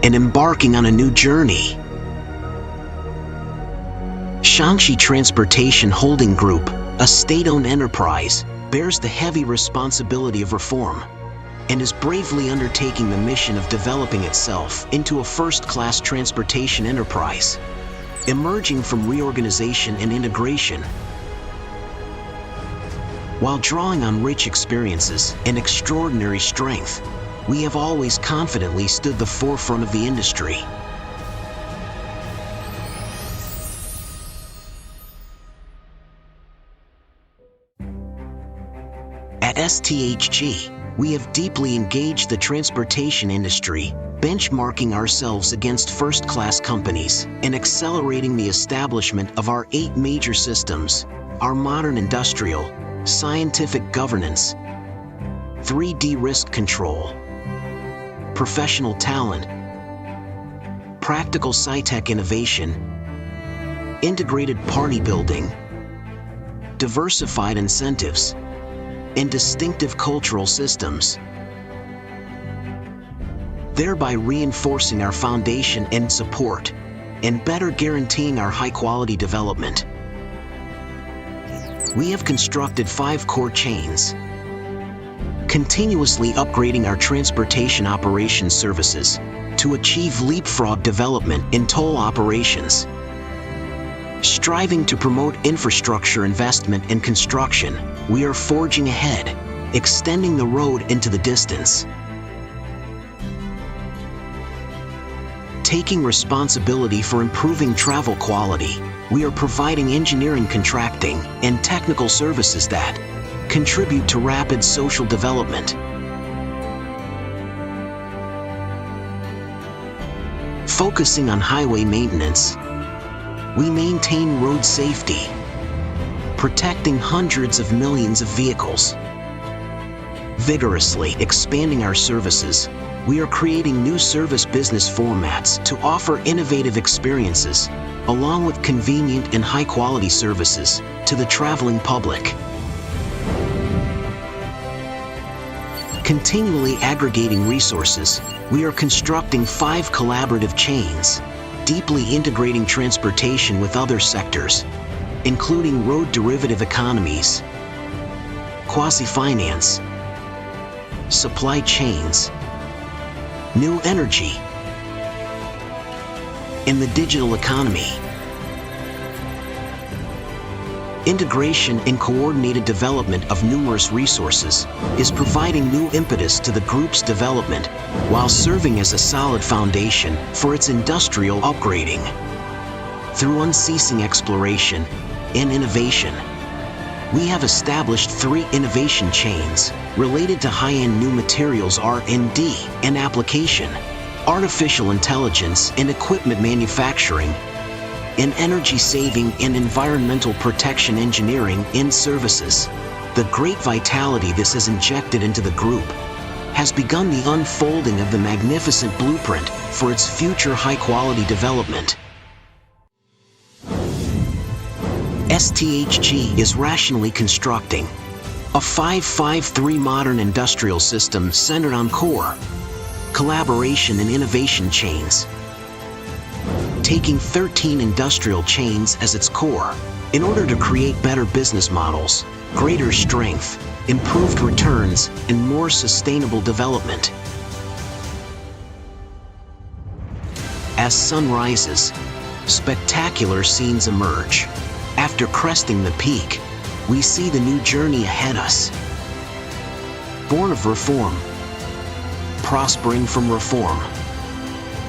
and embarking on a new journey. Shaanxi Transportation Holding Group, a state-owned enterprise, bears the heavy responsibility of reform and is bravely undertaking the mission of developing itself into a first-class transportation enterprise, emerging from reorganization and integration. While drawing on rich experiences and extraordinary strength, we have always confidently stood the forefront of the industry. At STHG, we have deeply engaged the transportation industry, benchmarking ourselves against first-class companies and accelerating the establishment of our 8 major systems, our modern industrial, scientific governance, 3D risk control, professional talent, practical sci-tech innovation, integrated party building, diversified incentives, and distinctive cultural systems, thereby reinforcing our foundation and support, and better guaranteeing our high-quality development. We have constructed 5 core chains, continuously upgrading our transportation operations services to achieve leapfrog development in toll operations, striving to promote infrastructure investment and construction. We are forging ahead, extending the road into the distance. Taking responsibility for improving travel quality, we are providing engineering contracting and technical services that contribute to rapid social development. Focusing on highway maintenance, we maintain road safety, protecting hundreds of millions of vehicles. Vigorously expanding our services, we are creating new service business formats to offer innovative experiences, along with convenient and high-quality services to the traveling public. Continually aggregating resources, we are constructing 5 collaborative chains, deeply integrating transportation with other sectors, including road derivative economies, quasi-finance, supply chains, new energy, and the digital economy. Integration and coordinated development of numerous resources is providing new impetus to the group's development while serving as a solid foundation for its industrial upgrading. Through unceasing exploration and innovation, we have established 3 innovation chains related to high-end new materials R&D and application, artificial intelligence and equipment manufacturing, and energy-saving and environmental protection engineering and services. The great vitality this has injected into the group has begun the unfolding of the magnificent blueprint for its future high-quality development. STHG is rationally constructing a 5-5-3 modern industrial system centered on core, collaboration and innovation chains, taking 13 industrial chains as its core in order to create better business models, greater strength, improved returns, and more sustainable development. As sun rises, spectacular scenes emerge. After cresting the peak, we see the new journey ahead us. Born of reform, prospering from reform.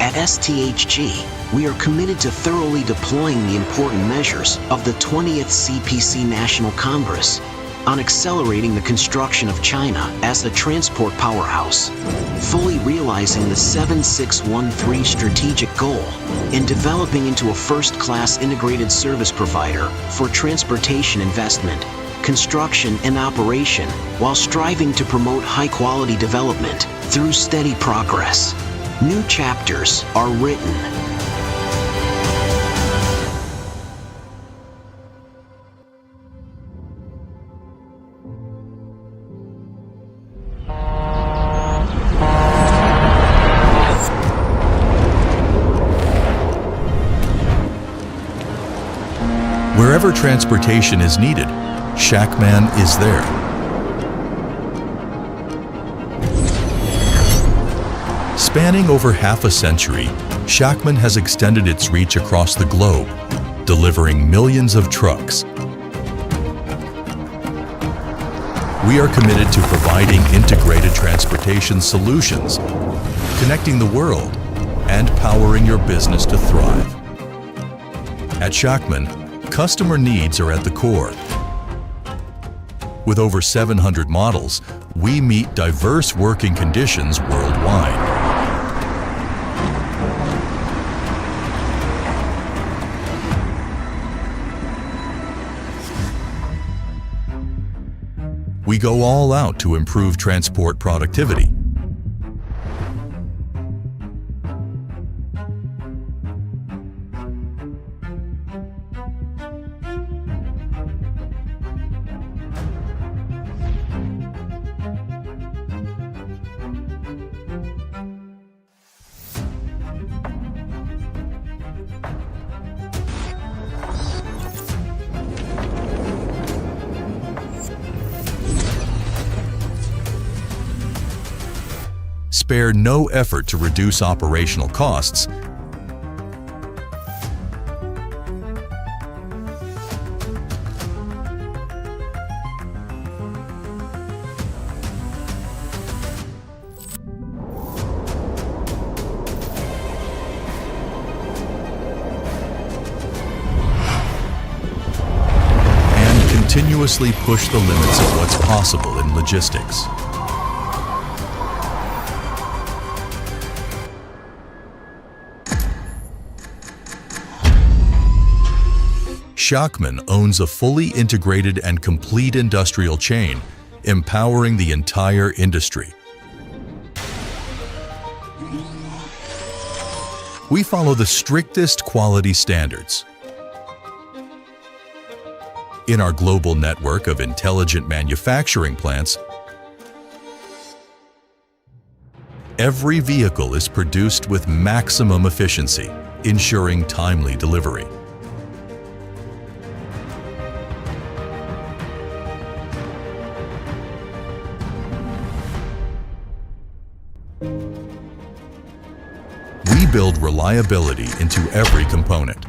At STHG, we are committed to thoroughly deploying the important measures of the 20th CPC National Congress on accelerating the construction of China as a transport powerhouse, fully realizing the 7613 strategic goal, and developing into a first-class integrated service provider for transportation investment, construction, and operation, while striving to promote high-quality development through steady progress. New chapters are written. Wherever transportation is needed, Shackman is there. Spanning over half a century, Shackman has extended its reach across the globe, delivering millions of trucks. We are committed to providing integrated transportation solutions, connecting the world, and powering your business to thrive. At Shackman, customer needs are at the core. With over 700 models, we meet diverse working conditions worldwide. We go all out to improve transport productivity. Spare no effort to reduce operational costs, and continuously push the limits of what's possible in logistics. Shackman owns a fully integrated and complete industrial chain, empowering the entire industry. We follow the strictest quality standards. In our global network of intelligent manufacturing plants, every vehicle is produced with maximum efficiency, ensuring timely delivery. We build reliability into every component.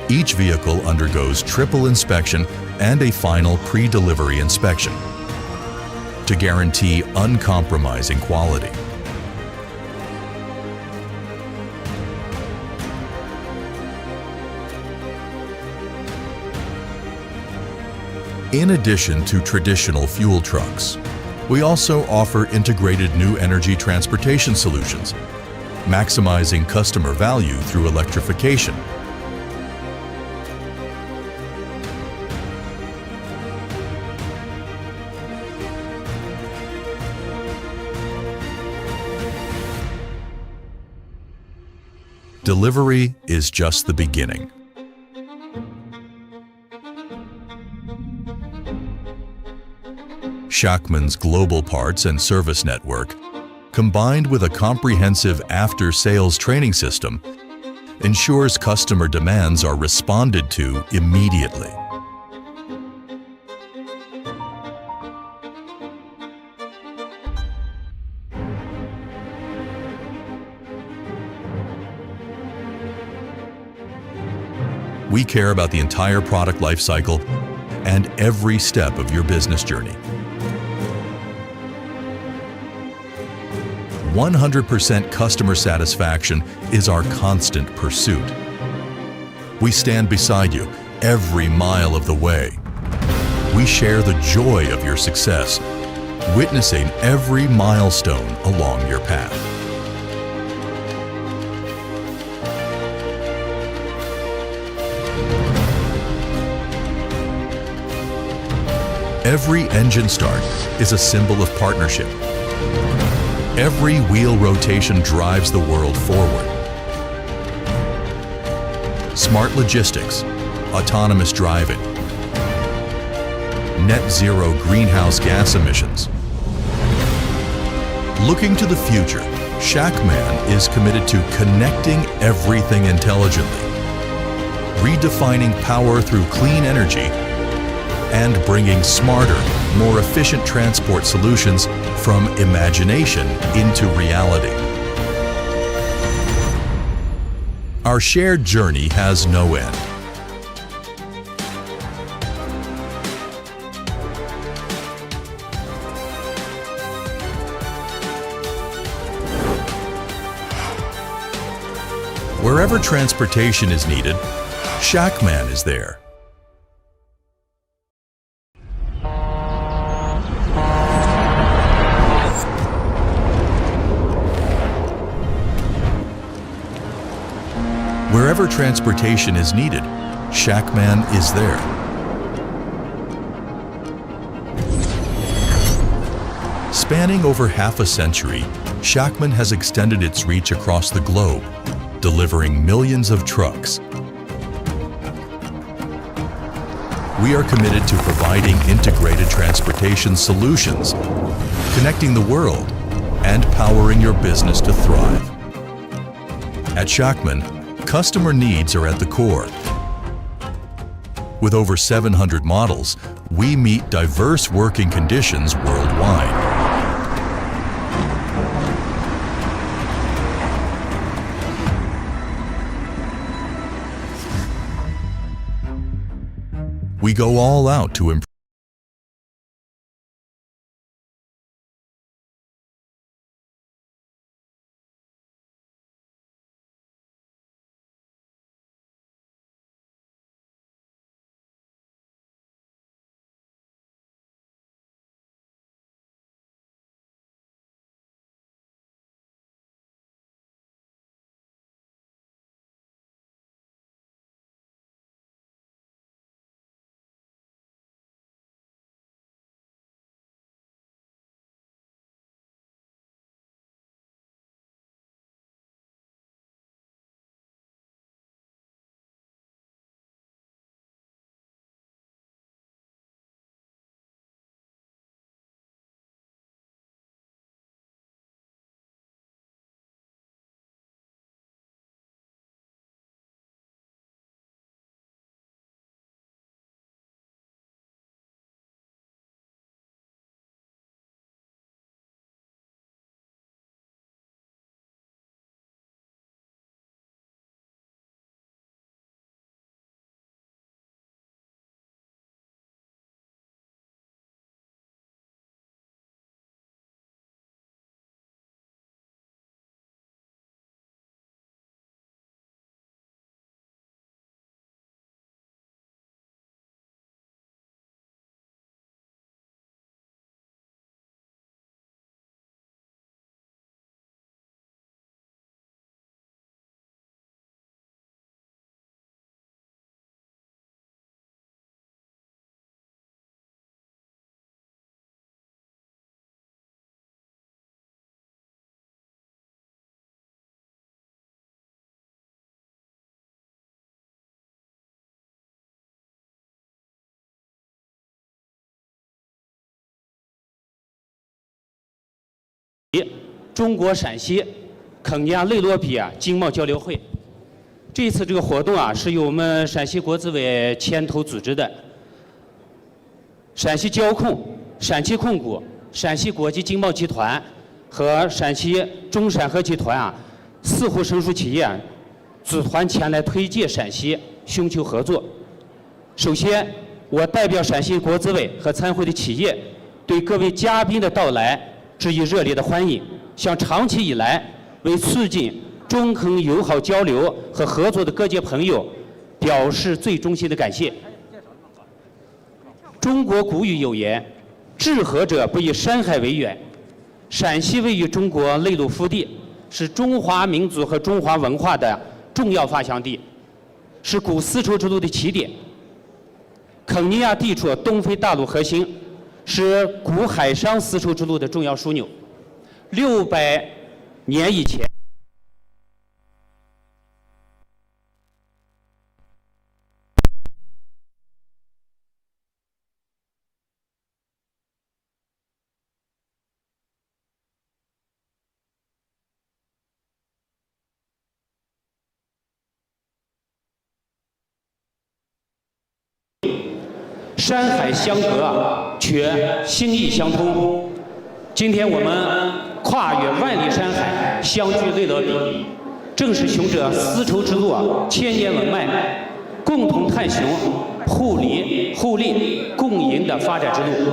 Each vehicle undergoes triple inspection and a final pre-delivery inspection to guarantee uncompromising quality. In addition to traditional fuel trucks, we also offer integrated new energy transportation solutions, maximizing customer value through electrification. Delivery is just the beginning. Shackman's global parts and service network, combined with a comprehensive after-sales training system, ensures customer demands are responded to immediately. We care about the entire product life cycle and every step of your business journey. 100% customer satisfaction is our constant pursuit. We stand beside you every mile of the way. We share the joy of your success, witnessing every milestone along your path. Every engine start is a symbol of partnership. Every wheel rotation drives the world forward. Smart logistics, autonomous driving, net zero greenhouse gas emissions. Looking to the future, Shackman is committed to connecting everything intelligently, redefining power through clean energy, and bringing smarter, more efficient transport solutions from imagination into reality. Our shared journey has no end. Wherever transportation is needed, Shackman is there. Wherever transportation is needed, Shackman is there. Spanning over half a century, Shackman has extended its reach across the globe, delivering millions of trucks. We are committed to providing integrated transportation solutions, connecting the world, and powering your business to thrive. At Shackman, customer needs are at the core. With over 700 models, we meet diverse working conditions worldwide. We go all out to improve.中国陕西肯尼亚内罗毕经贸交流会，这次这个活动是由我们陕西国资委牵头组织的。陕西交控、陕西控股、陕西国际经贸集团和陕西中陕河集团4户省属企业组团前来推介陕西，寻求合作。首先，我代表陕西国资委和参会的企业，对各位嘉宾的到来致以热烈的欢迎，向长期以来为促进中肯友好交流和合作的各界朋友表示最衷心的感谢。中国古语有言：“治河者不以山海为远。”陕西位于中国内陆腹地，是中华民族和中华文化的重要发祥地，是古丝绸之路的起点。肯尼亚地处东非大陆核心，是古海上丝绸之路的重要枢纽。600年以前，山海相隔，却心意相通。今天我们跨越万里山海，相聚内罗毕，正是雄者丝绸之路千年文脉，共同探寻互利互利共赢的发展之路。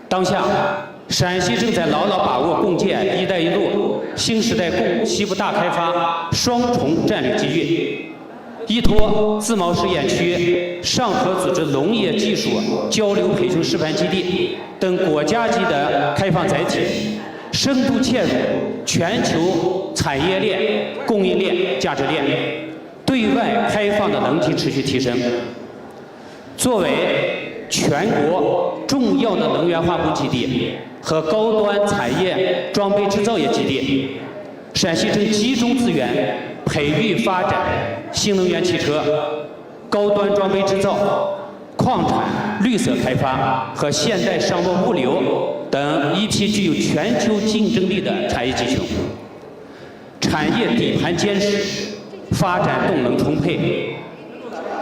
当下，陕西正在牢牢把握共建“一带一路”新时代共西部大开发双重战略机遇。依托自贸试验区、上合组织农业技术交流培训示范基地等国家级的开放载体，深度切入全球产业链、供应链、价值链，对外开放的能力持续提升。作为全国重要的能源化工基地和高端产业装备制造业基地，陕西正集中资源培育发展新能源汽车、高端装备制造、矿产绿色开发和现代商务物流等一批具有全球竞争力的产业集群，产业底盘坚实，发展动能充沛。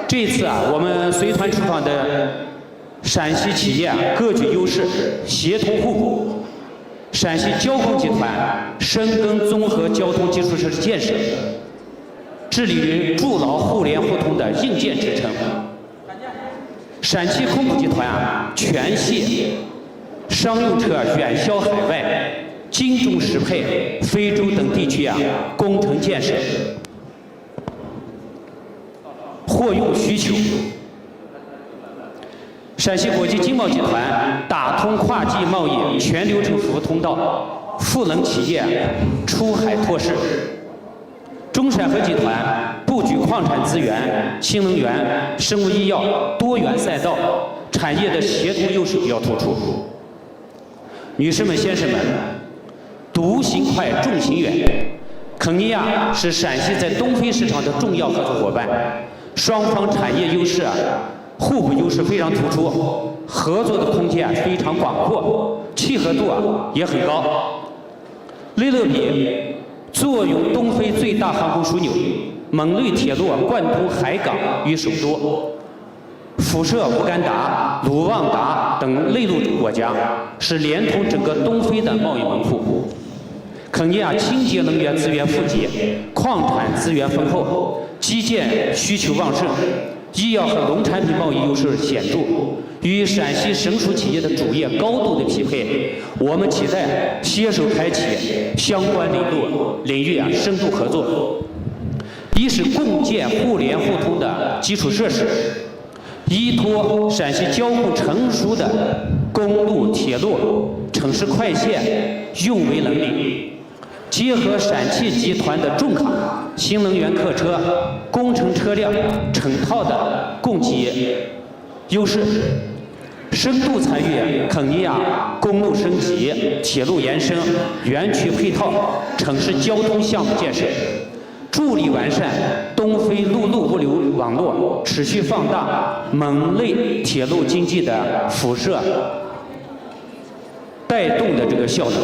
这次我们随团出访的陕西企业各具优势，协同互补。陕西交控集团深耕综合交通基础设施建设，致力于筑牢互联互通的硬件支撑。陕西控股集团全系商用车远销海外，精忠实配非洲等地区工程建设，货运需求。陕西国际经贸集团打通跨境贸易全流程服务通道，赋能企业出海拓市。中陕合集团布局矿产资源、新能源、生物医药多元赛道，产业的协同优势比较突出。女士们、先生们，独行快，众行远。肯尼亚是陕西在东非市场的重要合作伙伴，双方产业优势互补优势非常突出，合作的空间非常广阔，契合度也很高。内罗毕坐拥东非最大航空枢纽，蒙内铁路贯通海港与首都，辐射乌干达、卢旺达等内陆国家，是连通整个东非的贸易门户。肯尼亚清洁能源资源富集，矿产资源丰厚，基建需求旺盛。医药和农产品贸易优势显著，与陕西省属企业的主业高度的匹配。我们期待携手开启相关领域深度合作，一是共建互联互通的基础设施，依托陕西交控成熟的公路、铁路、城市快线运维能力，结合陕汽集团的重卡、新能源客车、工程车辆成套的供给优势，深度参与肯尼亚公路升级、铁路延伸、园区配套、城市交通项目建设，助力完善东非陆路物流网络，持续放大蒙内铁路经济的辐射带动的这个效能。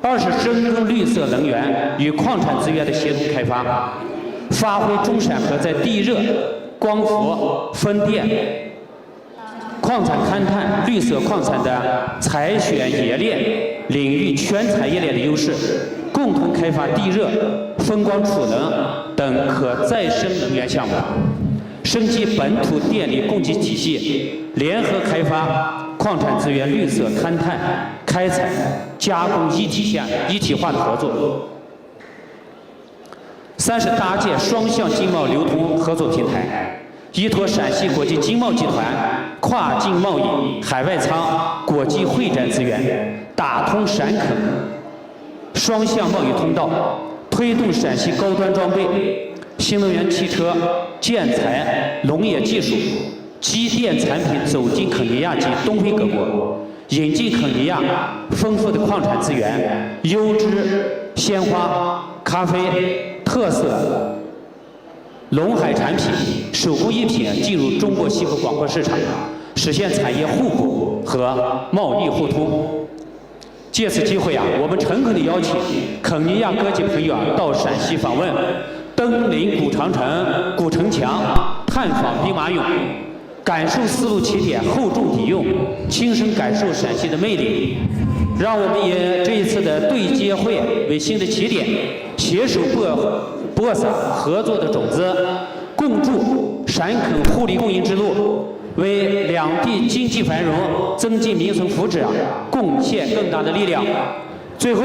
二是深耕绿色能源与矿产资源的协同开发，发挥中陕合在地热、光伏、风电、矿产勘探、绿色矿产的采选冶炼领域全产业链的优势，共同开发地热、风光储能等可再生能源项目，升级本土电力供给体系，联合开发矿产资源绿色勘探、开采、加工一体化的合作。三是搭建双向经贸流通合作平台，依托陕西国际经贸集团跨境贸易、海外仓、国际会展资源，打通陕肯双向贸易通道，推动陕西高端装备、新能源汽车、建材、农业技术、机电产品走进肯尼亚及东非各国，引进肯尼亚丰富的矿产资源、优质鲜花、咖啡、特色农海产品、手工艺品进入中国西部广阔市场，实现产业互补和贸易互通。借此机会我们诚恳地邀请肯尼亚各界朋友到陕西访问，登临古长城、古城墙，探探访兵马俑，感受丝路起点厚重底蕴，亲身感受陕西的魅力。让我们以这一次的对接会为新的起点，携手播撒合作的种子，共筑陕肯互利共赢之路，为两地经济繁荣、增进民生福祉贡献更大的力量。最后，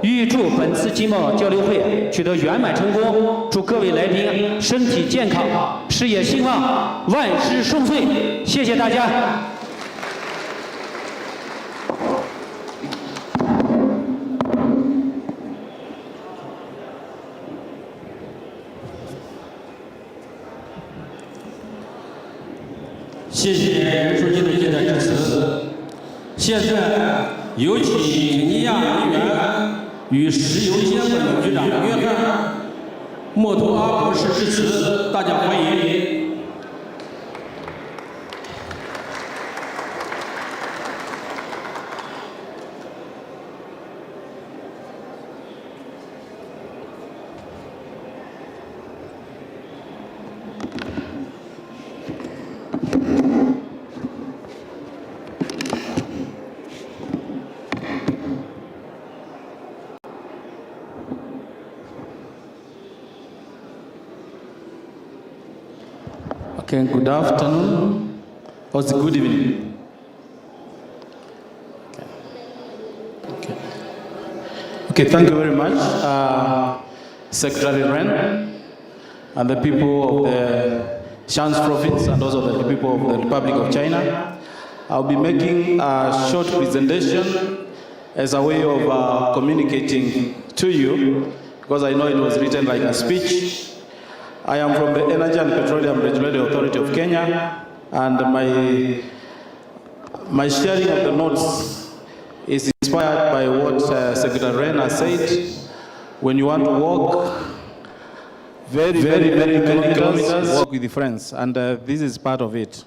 预祝本次经贸交流会取得圆满成功，祝各位来宾身体健康，事业兴旺，万事顺遂。谢谢大家。谢谢任书记的接待致辞。现在有请肯尼亚人员与石油监管局长约翰·莫图阿博士致辞，大家欢迎。Okay, good afternoon or good evening. Okay, thank you very much, Secretary Ren, and the people of the Shanxi province and also the people of the Republic of China. I'll be making a short presentation as a way of communicating to you, because I know it was written like a speech. I am from the Energy and Petroleum Regulatory Authority of Kenya, and my sharing of the notes is inspired by what Secretary Ren has said. When you want to walk very many kilometers, walk with your friends, and this is part of it.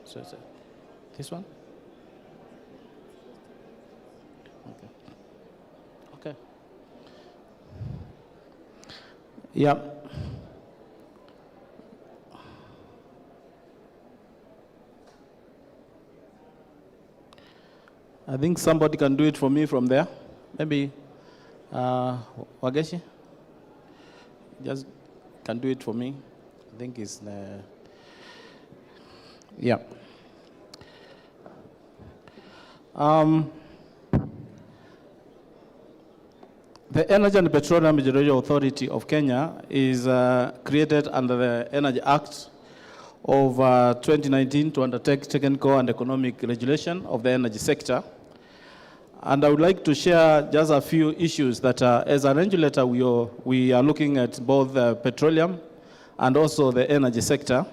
So this one? Okay. Yeah. I think somebody can do it for me from there. Maybe Wageshi? Just can do it for me. I think it's yeah. The Energy and Petroleum Regulatory Authority of Kenya is created under the Energy Act of 2019 to undertake technical and economic regulation of the energy sector. And I would like to share just a few issues that as a regulator we are looking at both petroleum and also the energy sector.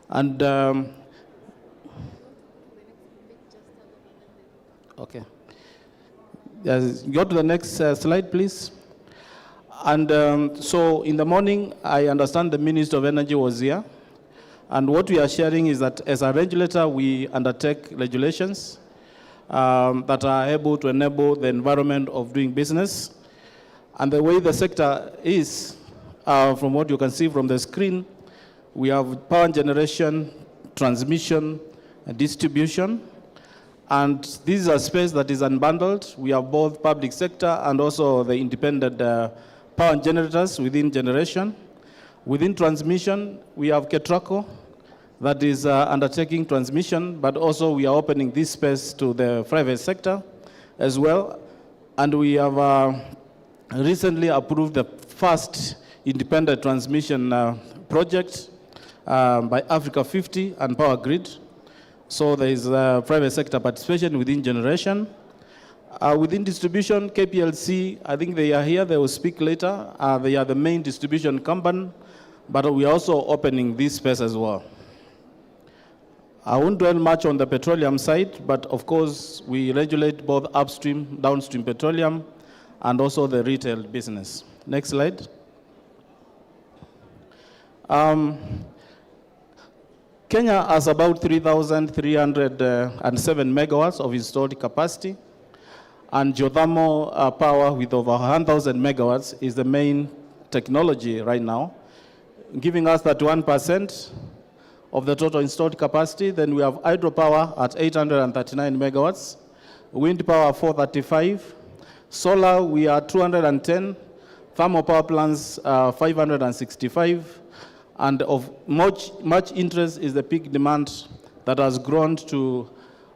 And okay. Yes, go to the next slide, please. And so in the morning, I understand the Minister of Energy was here. And what we are sharing is that as a regulator, we undertake regulations that are able to enable the environment of doing business. And the way the sector is, from what you can see from the screen, we have power generation, transmission, and distribution. And this is a space that is unbundled. We have both public sector and also the independent power generators within generation. Within transmission, we have KETRACO that is undertaking transmission, but also we are opening this space to the private sector as well. And we have recently approved the first independent transmission project by Africa 50 and Power Grid. So there is private sector participation within generation. Within distribution, KPLC, I think they are here, they will speak later. They are the main distribution company, but we are also opening this space as well. I won't dwell much on the petroleum side, but of course, we regulate both upstream, downstream petroleum, and also the retail business. Next slide. Kenya has about 3,307 megawatts of installed capacity, and geothermal power with over 1,000 megawatts is the main technology right now, giving us that 1% of the total installed capacity. Then we have hydropower at 839 megawatts, wind power 435, solar we are 210, thermal power plants 565, and of much interest is the peak demand that has grown to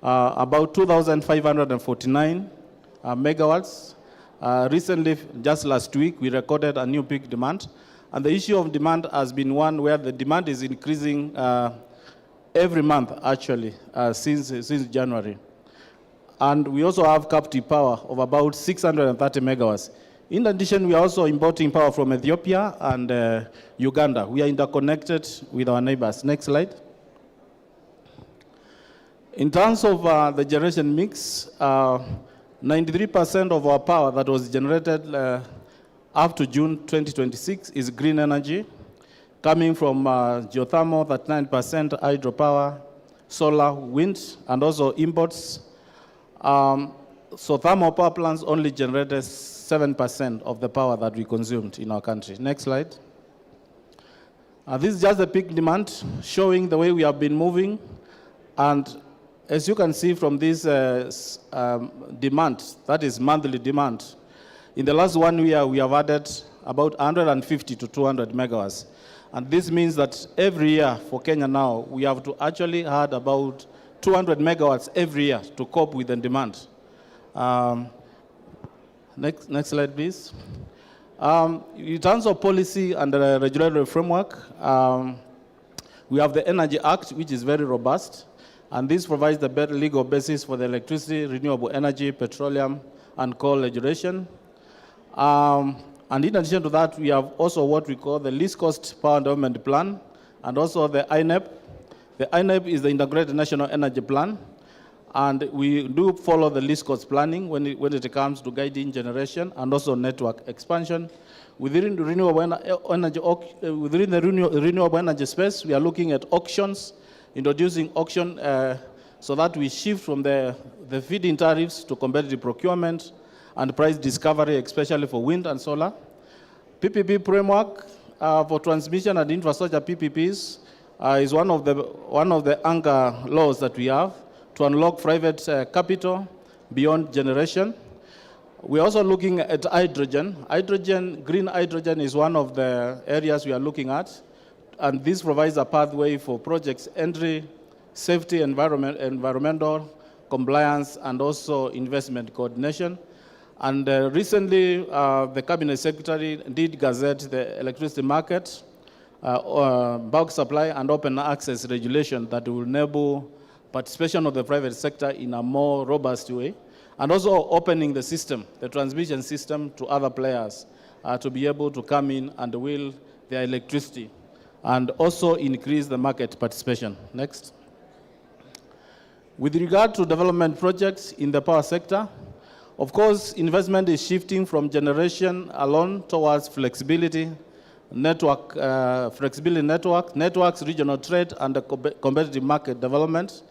about 2,549 megawatts. Recently, just last week, we recorded a new peak demand. And the issue of demand has been one where the demand is increasing every month, actually, since January. And we also have captive power of about 630 megawatts. In addition, we are also importing power from Ethiopia and Uganda. We are interconnected with our neighbors. Next slide. In terms of the generation mix, 93% of our power that was generated up to June 2026 is green energy, coming from geothermal, 39%, hydropower, solar, wind, and also imports. So thermal power plants only generated 7% of the power that we consumed in our country. Next slide. This is just the peak demand, showing the way we have been moving. And as you can see from this demand, that is monthly demand, in the last 1 year, we have added about 150 to 200 megawatts. And this means that every year for Kenya now, we have to actually add about 200 megawatts every year to cope with the demand. Next slide, please. In terms of policy and the regulatory framework, we have the Energy Act, which is very robust. And this provides the better legal basis for the electricity, renewable energy, petroleum, and coal regulation. And in addition to that, we have also what we call the least cost power development plan, and also the INEP. The INEP is the Integrated National Energy Plan, and we do follow the least cost planning when it comes to guiding generation and also network expansion. Within the renewable energy space, we are looking at auctions, introducing auction so that we shift from the feed-in tariffs to competitive procurement and price discovery, especially for wind and solar. PPP framework for transmission and infrastructure PPPs is one of the anchor laws that we have to unlock private capital beyond generation. We're also looking at hydrogen. Green hydrogen is one of the areas we are looking at, and this provides a pathway for projects entry, safety, environmental compliance, and also investment coordination. And recently, the Cabinet Secretary did gazette the electricity market, bulk supply, and open access regulation that will enable participation of the private sector in a more robust way, and also opening the system, the transmission system, to other players to be able to come in and wheel their electricity, and also increase the market participation. Next. With regard to development projects in the power sector, of course, investment is shifting from generation alone towards flexibility, networks, regional trade, and the competitive market development.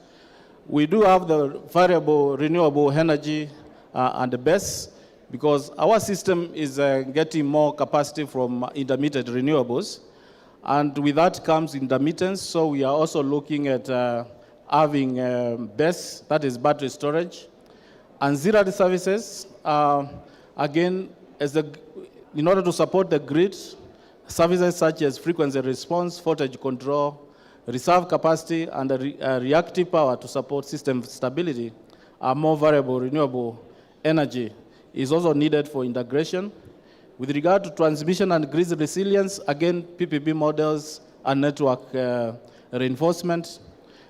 We do have the variable renewable energy and the BESS, because our system is getting more capacity from intermittent renewables. And with that comes intermittence, so we are also looking at having BESS, that is battery storage, and zero services. Again, in order to support the grid, services such as frequency response, voltage control, reserve capacity, and reactive power to support system stability are more variable renewable energy is also needed for integration. With regard to transmission and grid resilience, again, PPP models and network reinforcement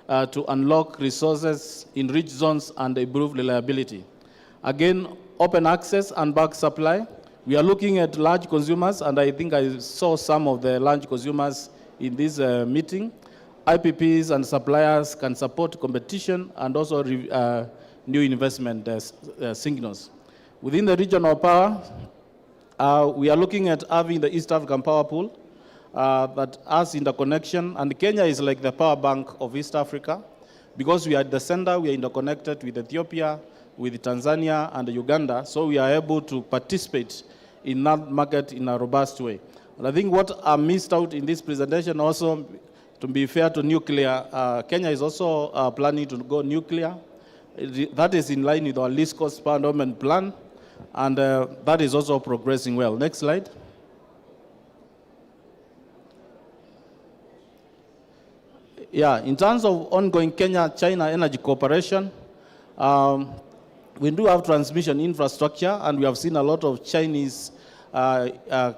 to unlock resources in rich zones and improve reliability. Again, open access and bulk supply. We are looking at large consumers, and I think I saw some of the large consumers in this meeting. IPPs and suppliers can support competition and also new investment signals. Within the regional power, we are looking at having the East African Power Pool that has interconnection, and Kenya is like the power bank of East Africa. Because we are at the center, we are interconnected with Ethiopia, with Tanzania and Uganda, so we are able to participate in that market in a robust way. And I think what I missed out in this presentation also, to be fair to nuclear, Kenya is also planning to go nuclear. That is in line with our least cost power development plan, and that is also progressing well. Next slide. Yeah, in terms of ongoing Kenya-China energy cooperation, we do have transmission infrastructure, and we have seen a lot of Chinese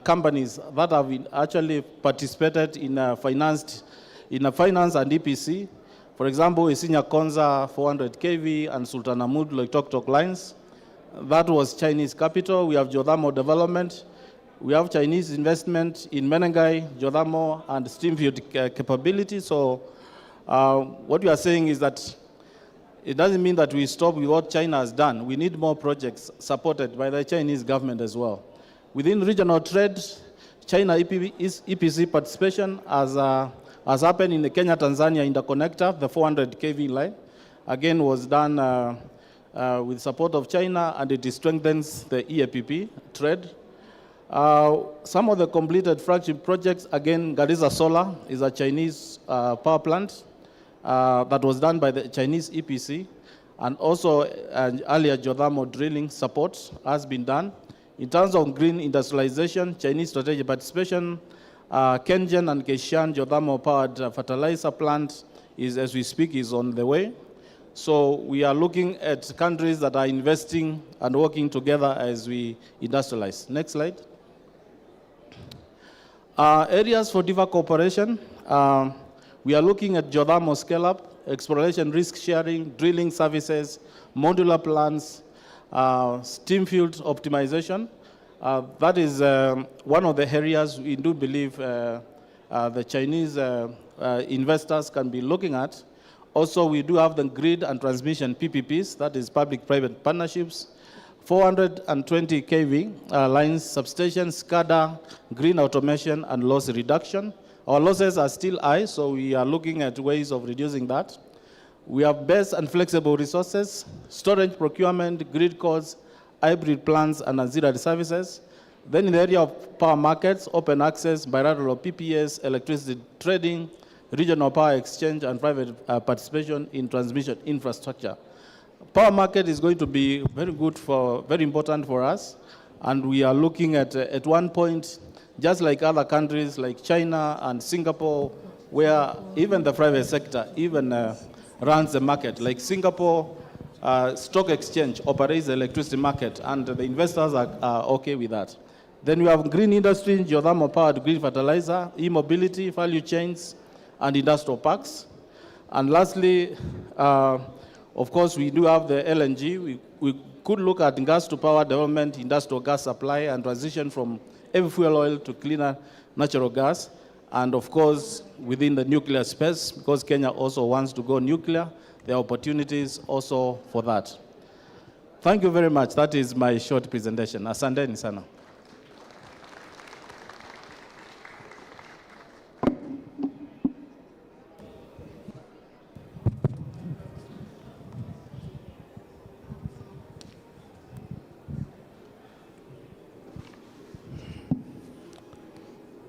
companies that have actually participated in finance and EPC. For example, Isinya Konza 400 kV and Sultan Ahmad Loitoktok lines. That was Chinese capital. We have geothermal development. We have Chinese investment in Menengai, geothermal, and steamfield capability. So what we are saying is that it doesn't mean that we stop with what China has done. We need more projects supported by the Chinese government as well. Within regional trade, China EPC participation has happened in the Kenya-Tanzania interconnector, the 400 kV line. Again, was done with support of China, and it strengthens the EAPP trade. Some of the completed flagship projects, again, Garissa Solar is a Chinese power plant that was done by the Chinese EPC, and also earlier geothermal drilling support has been done. In terms of green industrialization, Chinese strategic participation, Kengen and Keishan geothermal powered fertilizer plant is, as we speak, is on the way. So we are looking at countries that are investing and working together as we industrialize. Next slide. Areas for deeper cooperation. We are looking at geothermal scale-up, exploration risk sharing, drilling services, modular plans, steam field optimization. That is one of the areas we do believe the Chinese investors can be looking at. Also, we do have the grid and transmission PPPs, that is public-private partnerships, 420 kV lines, substations, SCADA, green automation, and loss reduction. Our losses are still high, so we are looking at ways of reducing that. We have best and flexible resources, storage procurement, grid codes, hybrid plans, and auxiliary services. Then in the area of power markets, open access, bilateral PPAs, electricity trading, regional power exchange, and private participation in transmission infrastructure. Power market is going to be very important for us, and we are looking at one point, just like other countries like China and Singapore, where even the private sector runs the market. Like Singapore Stock Exchange operates the electricity market, and the investors are okay with that. Then we have green industry, geothermal powered green fertilizer, e-mobility, value chains, and industrial parks. And lastly, of course, we do have the LNG. We could look at gas to power development, industrial gas supply, and transition from heavy fuel oil to cleaner natural gas. And of course, within the nuclear space, because Kenya also wants to go nuclear, there are opportunities also for that. Thank you very much. That is my short presentation. Asanteni sana.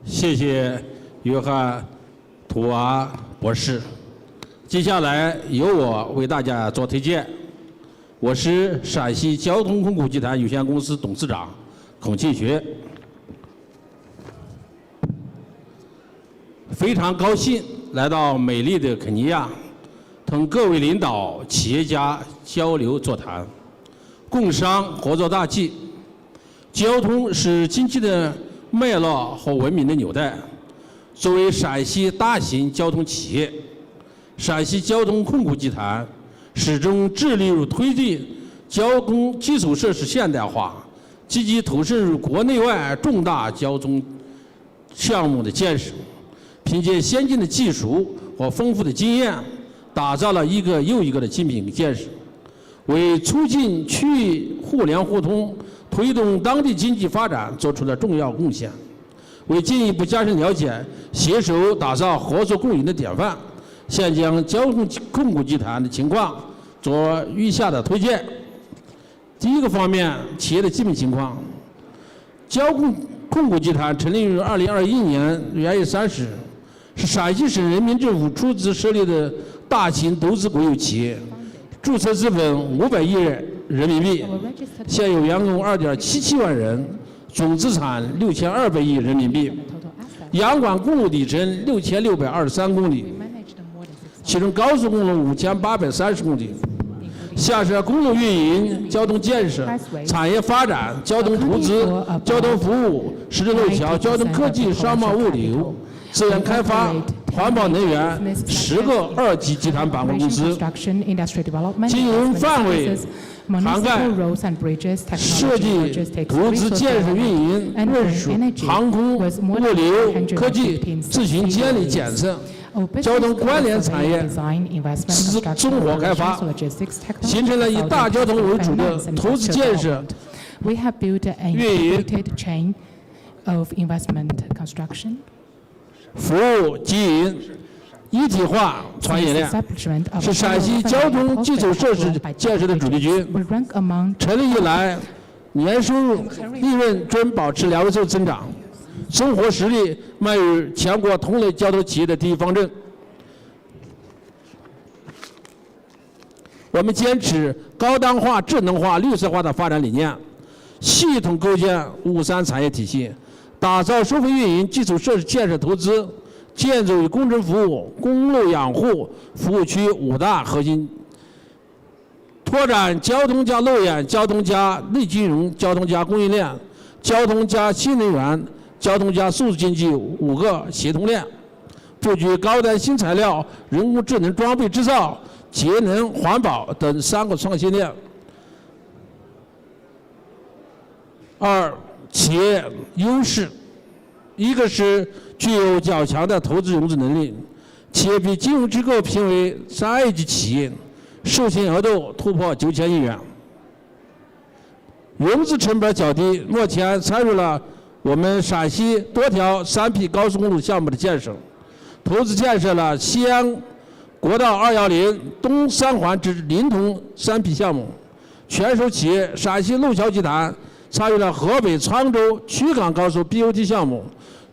谢谢约翰·图瓦博士。接下来由我为大家做推荐。我是陕西交通控股集团有限公司董事长孔庆学。非常高兴来到美丽的肯尼亚，同各位领导、企业家交流座谈，共商合作大计。交通是经济的脉络和文明的纽带。作为陕西大型交通企业，陕西交通控股集团始终致力于推进交通基础设施现代化，积极投身于国内外重大交通项目的建设，凭借先进的技术和丰富的经验，打造了一个又一个的精品建设，为促进区域互联互通、推动当地经济发展做出了重要贡献。为进一步加深了解，携手打造合作共赢的典范，现将交通控股集团的情况做如下的推荐。第一个方面，企业的基本情况。交通控股集团成立于2021年2月30日，是陕西省人民政府出资设立的大型投资国有企业，注册资本500亿人民币，现有员工2.77万人，总资产6200亿人民币，杨广公路里程6623公里，其中高速公路5830公里。下设公路运营、交通建设、产业发展、交通投资、交通服务、十字路桥、交通科技、商贸物流、资源开发、环保能源10个2级集团板块公司，经营范围涵盖设计、投资、建设、运营、运输、航空、物流、科技、咨询、监理、检测、交通关联产业综合开发，形成了以大交通为主的投资建设、运营、服务经营一体化产业链，是陕西交通基础设施建设的主力军。成立以来，年收入、利润均保持2位数增长。综合实力迈入全国同类交通企业的第一方阵。我们坚持高端化、智能化、绿色化的发展理念，系统构建5.3产业体系，打造收费运营、基础设施建设投资、建筑与工程服务、公路养护服务区5大核心，拓展交通加路演、交通加内金融、交通加供应链、交通加新能源、交通加数字经济5个协同链，布局高端新材料、人工智能装备制造、节能环保等3个创新链。2、企业优势，一个是具有较强的投资融资能力，企业被金融机构评为3A级企业，授信额度突破9000亿元，融资成本较低，目前参与了我们陕西多条3批高速公路项目的建设，投资建设了西安国道210东3环之临潼3批项目，全手企业陕西路桥集团参与了河北沧州曲港高速 BOT 项目，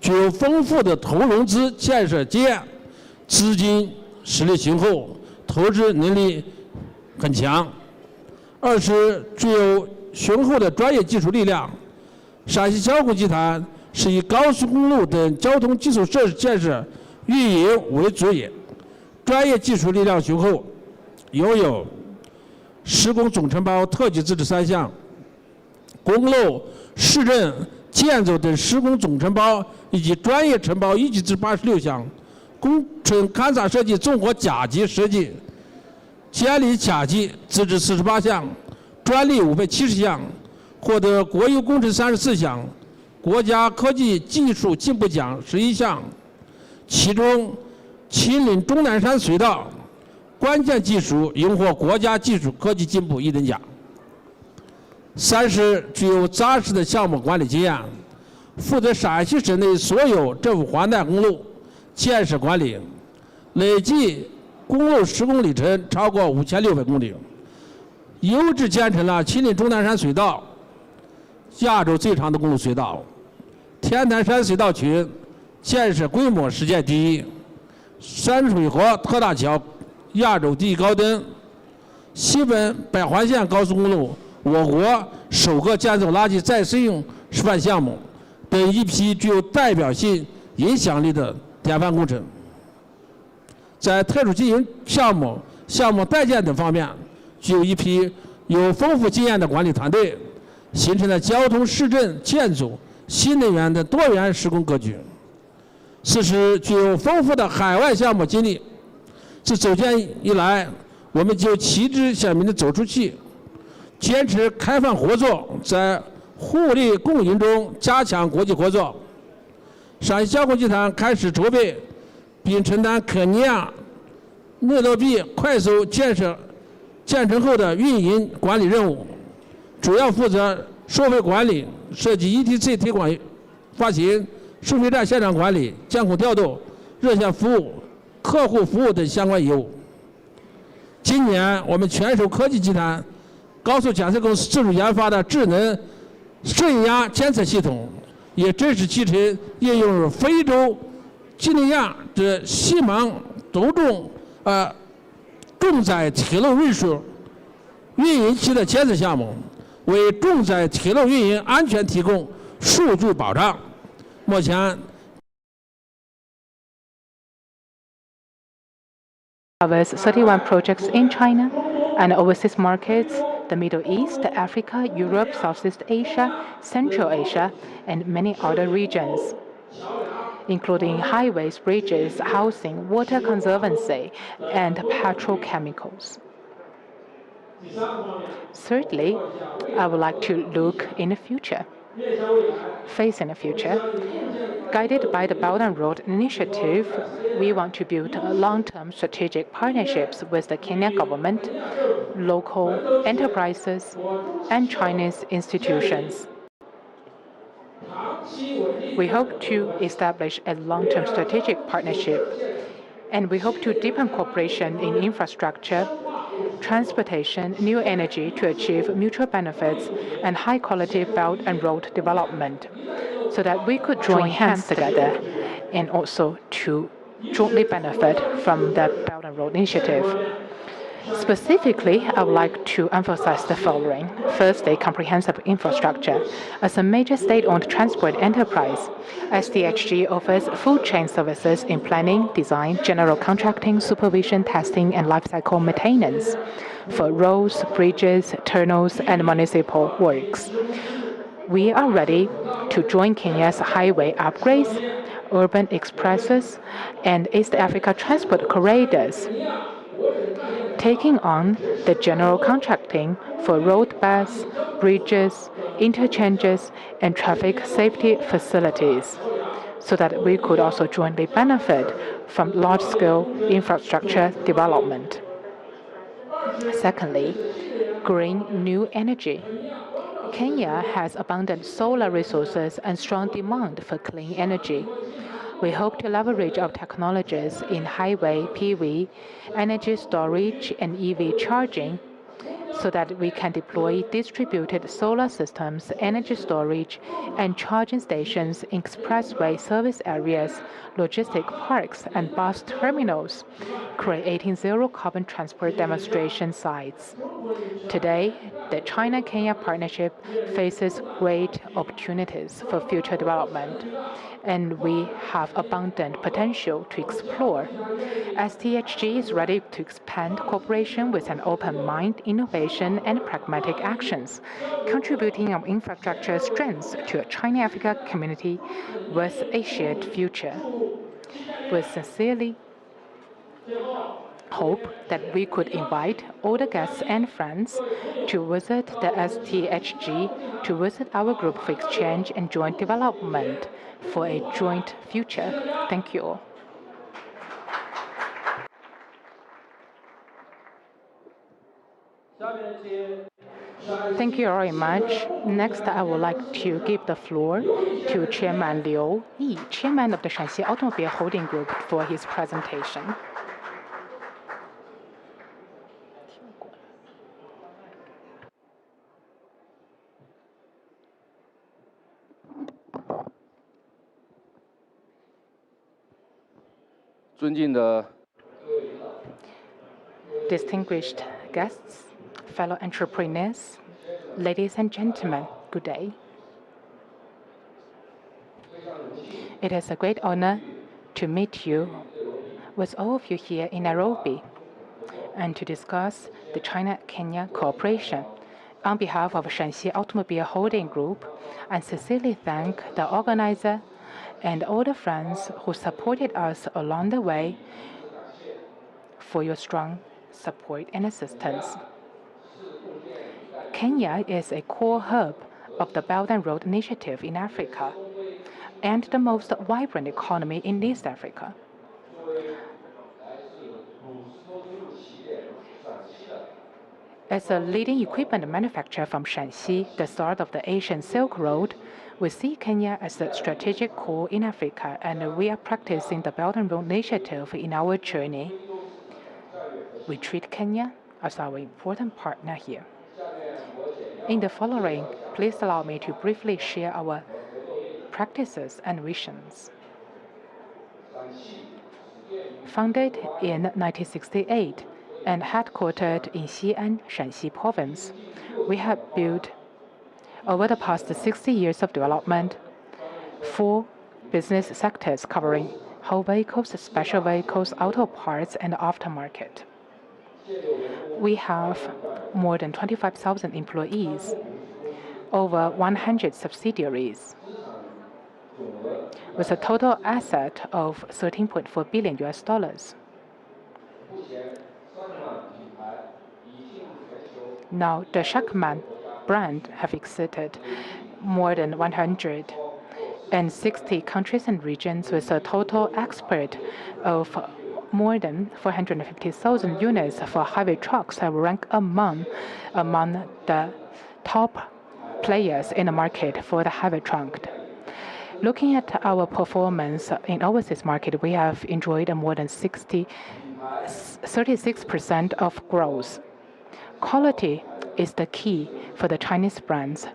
具有丰富的投融资建设经验，资金实力雄厚，投资能力很强。2是具有雄厚的专业技术力量，陕西交控集团是以高速公路等交通基础设施建设运营为主业，专业技术力量雄厚，拥有施工总承包特级资质3项，公路、市政、建筑等施工总承包以及专业承包1级资质86项，工程勘察设计综合甲级设计、监理甲级资质48项，专利570项，获得国有工程34项，国家科技技术进步奖11项，其中秦岭终南山隧道关键技术荣获国家技术科技进步1等奖。3是具有扎实的项目管理经验，负责陕西省内所有政府环带公路建设管理，累计公路施工里程超过5600公里，优质建成了秦岭终南山隧道，亚洲最长的公路隧道，天坛山隧道群建设规模世界第一，山水河特大桥亚洲第一高登，西本百环线高速公路我国首个建造垃圾再生用示范项目等一批具有代表性影响力的典范工程。在特殊经营项目、项目代建等方面，具有一批有丰富经验的管理团队，形成了交通、市政、建筑、新能源的多元施工格局。4是具有丰富的海外项目经历。自组建以来，我们就旗帜鲜明地走出去，坚持开放合作，在互利共赢中加强国际合作。陕西交控集团开始筹备并承担肯尼亚内罗毕快速建成后的运营管理任务，主要负责收费管理、设计 ETC 推广发行、收费站现场管理、监控调度、热线服务、客户服务等相关业务。今年，我们全手科技集团高速检测公司自主研发的智能摄影压监测系统，也正式集成应用入非洲几内亚的西芒州重载铁路运输运营期的监测项目，为重载铁路运营安全提供数据保障。目前， covers 31 projects in China and overseas markets, the Middle East, Africa, Europe, Southeast Asia, Central Asia, and many other regions, including highways, bridges, housing, water conservancy, and petrochemicals. Thirdly, I would like to look in the future. Facing the future, guided by the Belt and Road Initiative, we want to build long-term strategic partnerships with the Kenya government, local enterprises, and Chinese institutions. We hope to establish a long-term strategic partnership, and we hope to deepen cooperation in infrastructure, transportation, new energy to achieve mutual benefits and high-quality Belt and Road development, so that we could join hands together and also to jointly benefit from the Belt and Road Initiative. Specifically, I would like to emphasize the following. Firstly, comprehensive infrastructure. As a major state-owned transport enterprise, STHG offers full chain services in planning, design, general contracting, supervision, testing, and lifecycle maintenance for roads, bridges, tunnels, and municipal works. We are ready to join Kenya's highway upgrades, urban expresses, and East Africa transport corridors, taking on the general contracting for road bus, bridges, interchanges, and traffic safety facilities, so that we could also jointly benefit from large-scale infrastructure development. Secondly, green new energy. Kenya has abundant solar resources and strong demand for clean energy. We hope to leverage our technologies in highway, PV, energy storage, and EV charging, so that we can deploy distributed solar systems, energy storage, and charging stations in expressway service areas, logistic parks, and bus terminals, creating zero-carbon transport demonstration sites. Today, the China-Kenya partnership faces great opportunities for future development, and we have abundant potential to explore. STHG is ready to expand cooperation with an open mind, innovation, and pragmatic actions, contributing our infrastructure strengths to a China-Africa community with a shared future. We sincerely hope that we could invite all the guests and friends to visit the STHG, to visit our group for exchange and joint development for a joint future. Thank you all. Thank you very much. Next, I would like to give the floor to Chairman Liu Yi, Chairman of the Shanxi Automobile Holding Group, for his presentation. Distinguished guests, fellow entrepreneurs, ladies and gentlemen, good day. It is a great honor to meet you, with all of you here in Nairobi, and to discuss the China-Kenya cooperation. On behalf of Shanxi Automobile Holding Group, I sincerely thank the organizer and all the friends who supported us along the way for your strong support and assistance. Kenya is a core hub of the Belt and Road Initiative in Africa and the most vibrant economy in East Africa. As a leading equipment manufacturer from Shanxi, the start of the Asian Silk Road, We see Kenya as a strategic core in Africa, and we are practicing the Belt and Road Initiative in our journey. We treat Kenya as our important partner here. In the following, please allow me to briefly share our practices and visions. Founded in 1968 and headquartered in Xi'an, Shanxi Province, we have built, over the past 60 years of development, 4 business sectors covering whole vehicles, special vehicles, auto parts, and aftermarket. We have more than 25,000 employees, over 100 subsidiaries, with a total asset of $13.4 billion. Now, the Shackman brand have exited more than 160 countries and regions with a total export of more than 450,000 units for heavy trucks and rank among the top players in the market for the heavy truck. Looking at our performance in overseas market, we have enjoyed a more than 36% of growth. Quality is the key for the Chinese brands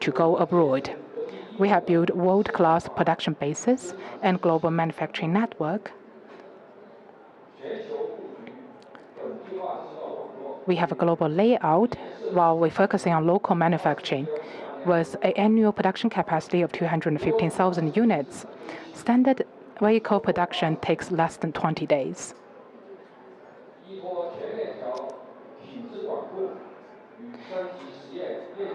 to go abroad. We have built world-class production bases and global manufacturing network. We have a global layout while we're focusing on local manufacturing with an annual production capacity of 215,000 units. Standard vehicle production takes less than 20 days.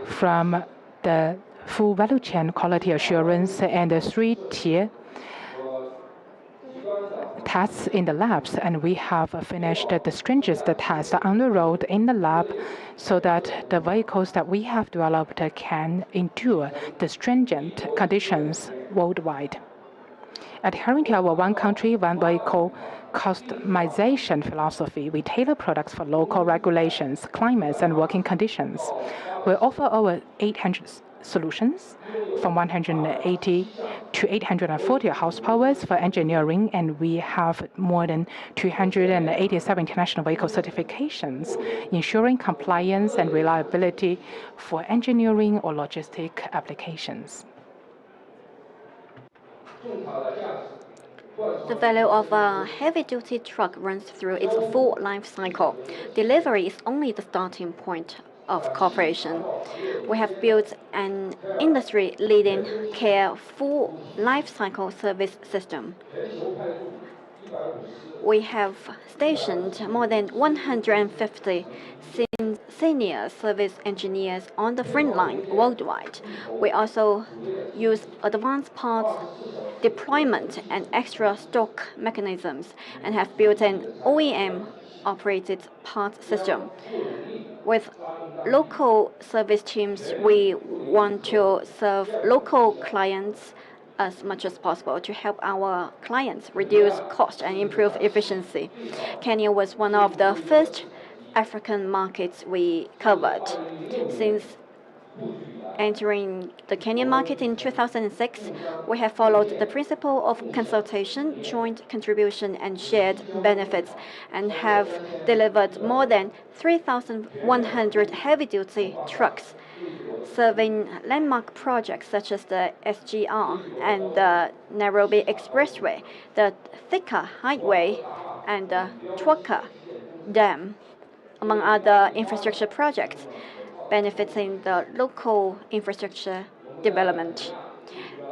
From the full value chain quality assurance and the 3-tier tests in the labs, and we have finished the stringent tests on the road in the lab so that the vehicles that we have developed can endure the stringent conditions worldwide. Adhering to our one country, one vehicle customization philosophy, we tailor products for local regulations, climates, and working conditions. We offer over 800 solutions from 180 to 840 horsepower for engineering, and we have more than 287 international vehicle certifications, ensuring compliance and reliability for engineering or logistic applications. The value of a heavy-duty truck runs through its full life cycle. Delivery is only the starting point of cooperation. We have built an industry-leading care full life cycle service system. We have stationed more than 150 senior service engineers on the front line worldwide. We also use advanced parts deployment and extra stock mechanisms and have built an OEM-operated parts system. With local service teams, we want to serve local clients as much as possible to help our clients reduce cost and improve efficiency. Kenya was one of the first African markets we covered. Since entering the Kenyan market in 2006, we have followed the principle of consultation, joint contribution, and shared benefits, and have delivered more than 3,100 heavy-duty trucks, serving landmark projects such as the SGR and the Nairobi Expressway, the Thika Highway, and the Twaka Dam, among other infrastructure projects, benefiting the local infrastructure development.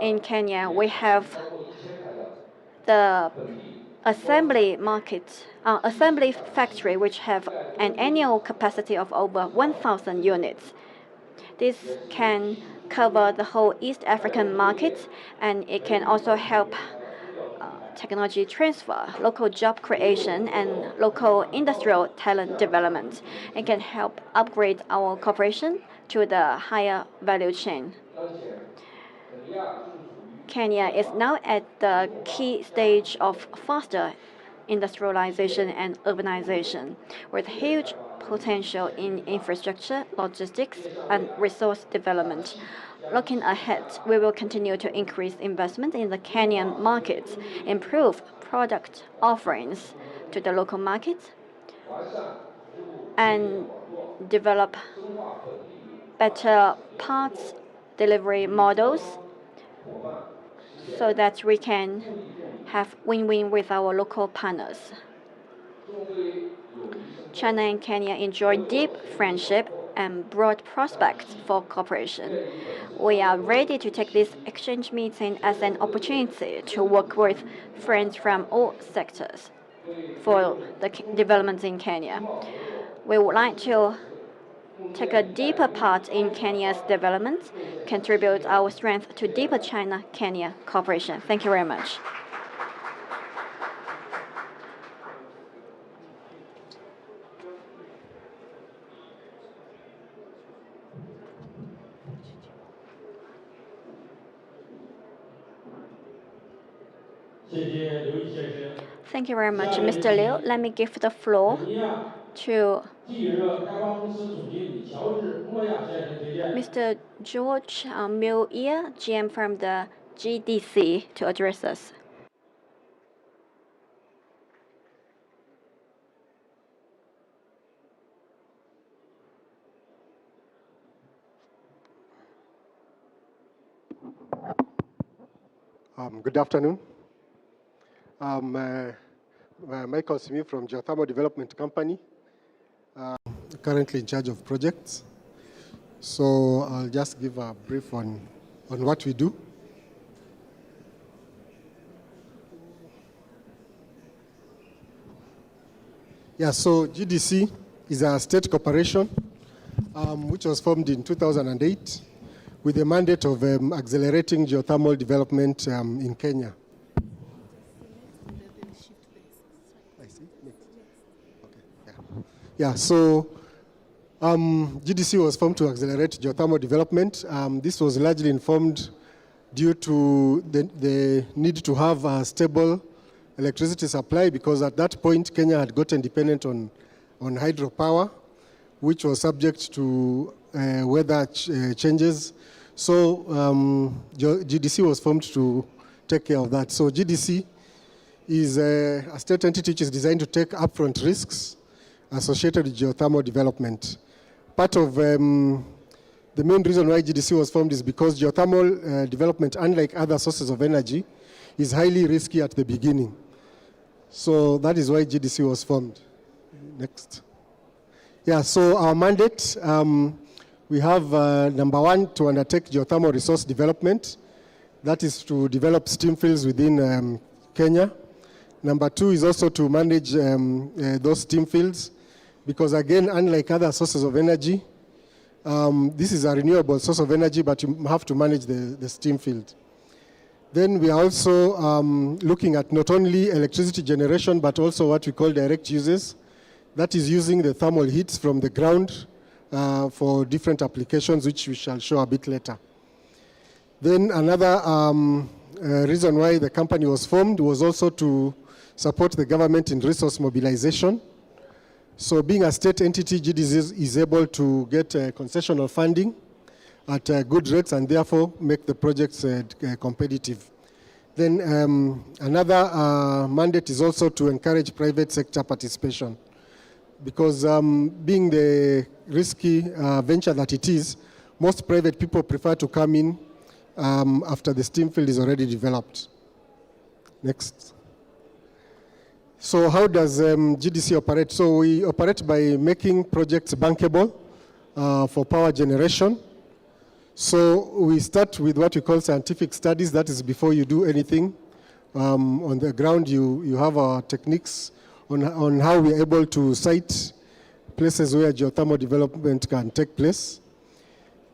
In Kenya, we have the assembly factory, which have an annual capacity of over 1,000 units. This can cover the whole East African market, and it can also help technology transfer, local job creation, and local industrial talent development. It can help upgrade our cooperation to the higher value chain. Kenya is now at the key stage of faster industrialization and urbanization, with huge potential in infrastructure, logistics, and resource development. Looking ahead, we will continue to increase investment in the Kenyan markets, improve product offerings to the local market, and develop better parts delivery models so that we can have win-win with our local partners. China and Kenya enjoy deep friendship and broad prospects for cooperation. We are ready to take this exchange meeting as an opportunity to work with friends from all sectors for the development in Kenya. We would like to take a deeper part in Kenya's development, contribute our strength to deeper China-Kenya cooperation. Thank you very much. Thank you very much, Mr. Liu. Let me give the floor to Mr. George Muir, GM from the GDC, to address us. Good afternoon. Michael Simi from Geothermal Development Company, currently in charge of projects. So I'll just give a brief on what we do. Yeah, so GDC is a state corporation which was formed in 2008 with the mandate of accelerating geothermal development in Kenya. Yeah, so GDC was formed to accelerate geothermal development. This was largely informed due to the need to have a stable electricity supply, because at that point Kenya had gotten dependent on hydropower, which was subject to weather changes. So GDC was formed to take care of that. So GDC is a state entity which is designed to take upfront risks associated with geothermal development. Part of the main reason why GDC was formed is because geothermal development, unlike other sources of energy, is highly risky at the beginning. So that is why GDC was formed. Next. Yeah, so our mandate, we have number one, to undertake geothermal resource development. That is to develop steam fields within Kenya. Number two is also to manage those steam fields, because again, unlike other sources of energy, this is a renewable source of energy, but you have to manage the steam field. Then we are also looking at not only electricity generation, but also what we call direct uses. That is using the thermal heats from the ground for different applications, which we shall show a bit later. Then another reason why the company was formed was also to support the government in resource mobilization. So being a state entity, GDC is able to get concessional funding at good rates and therefore make the projects competitive. Then another mandate is also to encourage private sector participation, because being the risky venture that it is, most private people prefer to come in after the steam field is already developed. Next. So how does GDC operate? So we operate by making projects bankable for power generation. So we start with what we call scientific studies. That is before you do anything on the ground. You have our techniques on how we are able to site places where geothermal development can take place.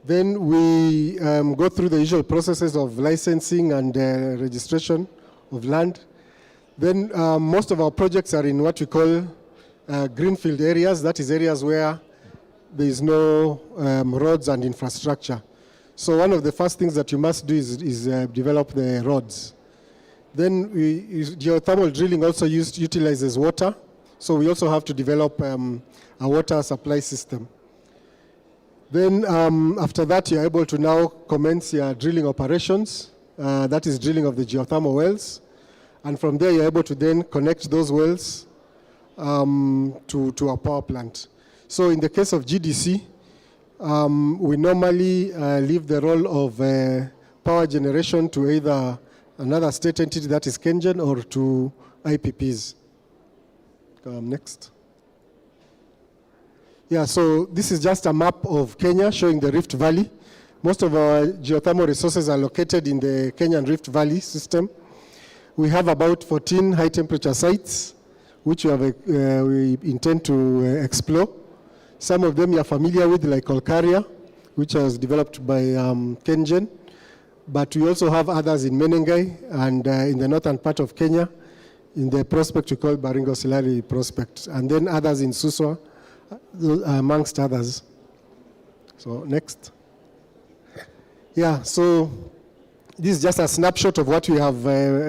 Then we go through the usual processes of licensing and registration of land. Then most of our projects are in what we call greenfield areas. That is areas where there is no roads and infrastructure. So one of the first things that you must do is develop the roads. Then geothermal drilling also utilizes water. So we also have to develop a water supply system. Then after that, you're able to now commence your drilling operations. That is drilling of the geothermal wells. And from there, you're able to then connect those wells to our power plant. So in the case of GDC, we normally leave the role of power generation to either another state entity, that is KenGen, or to IPPs. Next. Yeah, so this is just a map of Kenya showing the Rift Valley. Most of our geothermal resources are located in the Kenyan Rift Valley system. We have about 14 high temperature sites, which we intend to explore. Some of them you're familiar with, like Olkaria, which was developed by KenGen. But we also have others in Menengai and in the northern part of Kenya, in the prospect we call Baringo Silari prospect, and then others in Suswa, amongst others. So next. Yeah, so this is just a snapshot of what we have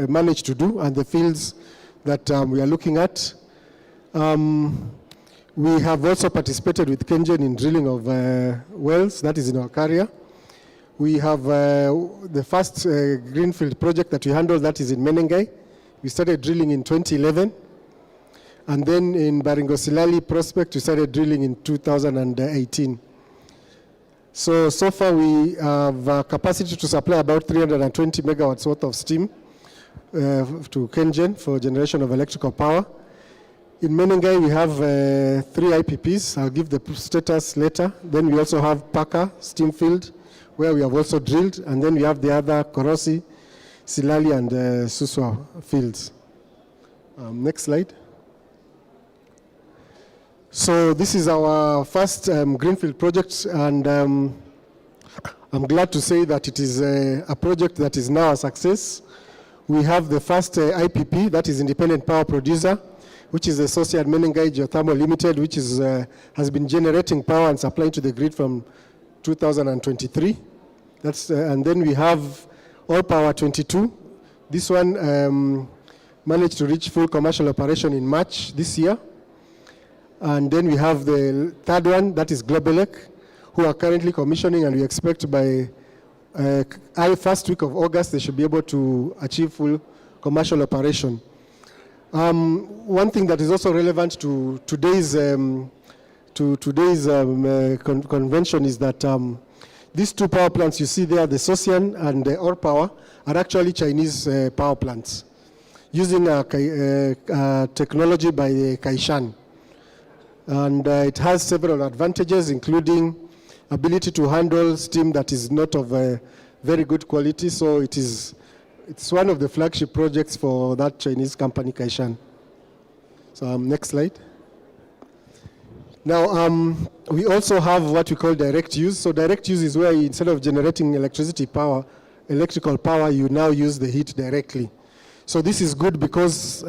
managed to do and the fields that we are looking at. We have also participated with KenGen in drilling of wells, that is in Olkaria. We have the first greenfield project that we handled, that is in Menengai. We started drilling in 2011. And then in Baringo Silali prospect, we started drilling in 2018. So far we have capacity to supply about 320 megawatts worth of steam to KenGen for generation of electrical power. In Menengai, we have 3 IPPs. I'll give the status later. Then we also have Paka steam field, where we have also drilled. And then we have the other Korosi, Silali, and Suswa fields. Next slide. So this is our first greenfield project, and I'm glad to say that it is a project that is now a success. We have the first IPP, that is Independent Power Producer, which is associated Menengai Geothermal Limited, which is, has been generating power and supplying to the grid from 2023. And then we have All Power 22. This one managed to reach full commercial operation in March this year. And then we have the third one, that is Globelec, who are currently commissioning, and we expect by first week of August, they should be able to achieve full commercial operation. One thing that is also relevant to today's convention is that these 2 power plants you see there, the Sosian and the Or Power, are actually Chinese power plants using technology by Kaishan. And it has several advantages, including ability to handle steam that is not of a very good quality. So it's one of the flagship projects for that Chinese company, Kaishan. So next slide. Now, we also have what we call direct use. So direct use is where instead of generating electrical power, you now use the heat directly. So this is good because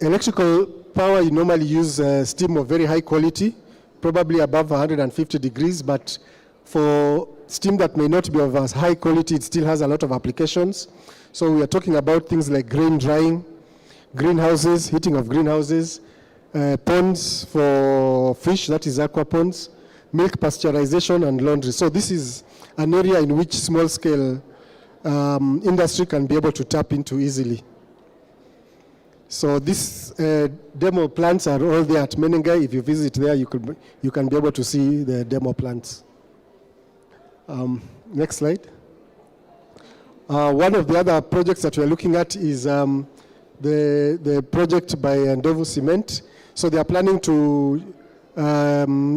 electrical power, you normally use steam of very high quality, probably above 150 degrees, but for steam that may not be of as high quality, it still has a lot of applications. So we are talking about things like grain drying, greenhouses, heating of greenhouses, ponds for fish, that is aqua ponds, milk pasteurization, and laundry. So this is an area in which small-scale industry can be able to tap into easily. So these demo plants are all there at Menengai. If you visit there, you can be able to see the demo plants. Next slide. One of the other projects that we're looking at is the project by Ndovu Cement. So they are planning to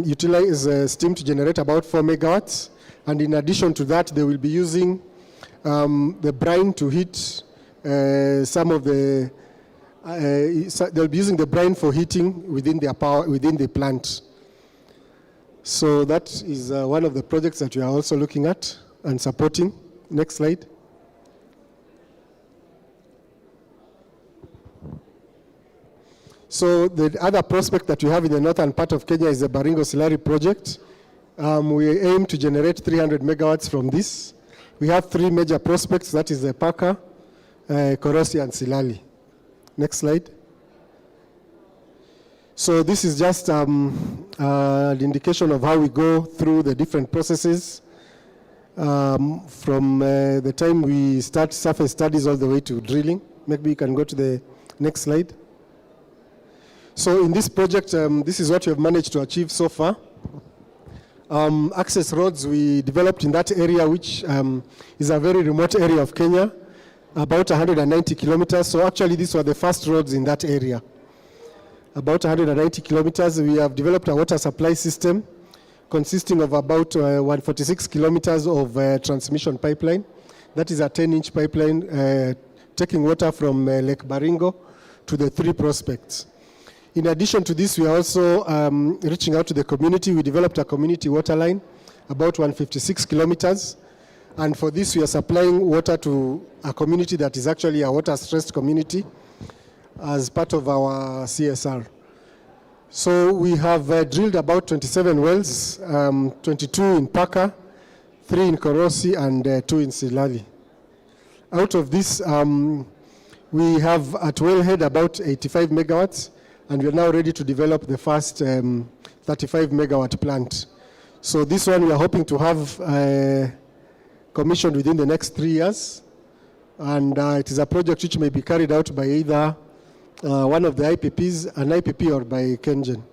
utilize steam to generate about 4 megawatts. And in addition to that, they will be using the brine to heat some of the they'll be using the brine for heating within their power, within the plant. So that is one of the projects that we are also looking at and supporting. Next slide. So the other prospect that we have in the northern part of Kenya is the Baringo Silari project. We aim to generate 300 megawatts from this. We have 3 major prospects, that is the Paka, Korosi, and Silali. Next slide. So this is just an indication of how we go through the different processes from the time we start surface studies all the way to drilling. Maybe you can go to the next slide. So in this project, this is what we have managed to achieve so far. Access roads we developed in that area, which is a very remote area of Kenya, about 190 kilometers. So actually these were the first roads in that area. About 190 kilometers. We have developed a water supply system consisting of about 146 kilometers of transmission pipeline. That is a 10-inch pipeline taking water from Lake Baringo to the 3 prospects. In addition to this, we are also reaching out to the community. We developed a community water line, about 156 kilometers. And for this, we are supplying water to a community that is actually a water-stressed community as part of our CSR. So we have drilled about 27 wells, 22 in Paka, 3 in Korosi, and 2 in Silali. Out of this, we have at wellhead about 85 megawatts, and we are now ready to develop the first 35 megawatt plant. So this one we are hoping to have commissioned within the next 3 years. And it is a project which may be carried out by either one of the IPPs, an IPP, or by Kengen.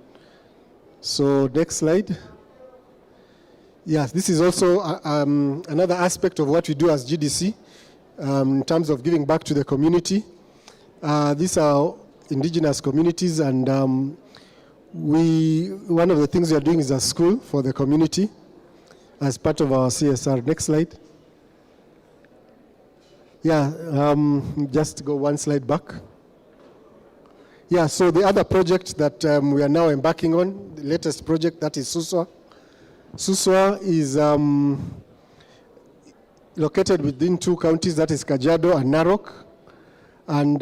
So next slide. Yes, this is also another aspect of what we do as GDC in terms of giving back to the community. These are indigenous communities, and one of the things we are doing is a school for the community as part of our CSR. Next slide. Yeah, just go one slide back. Yeah, so the other project that we are now embarking on, the latest project, that is Suswa. Suswa is located within 2 counties, that is Kajiado and Narok. And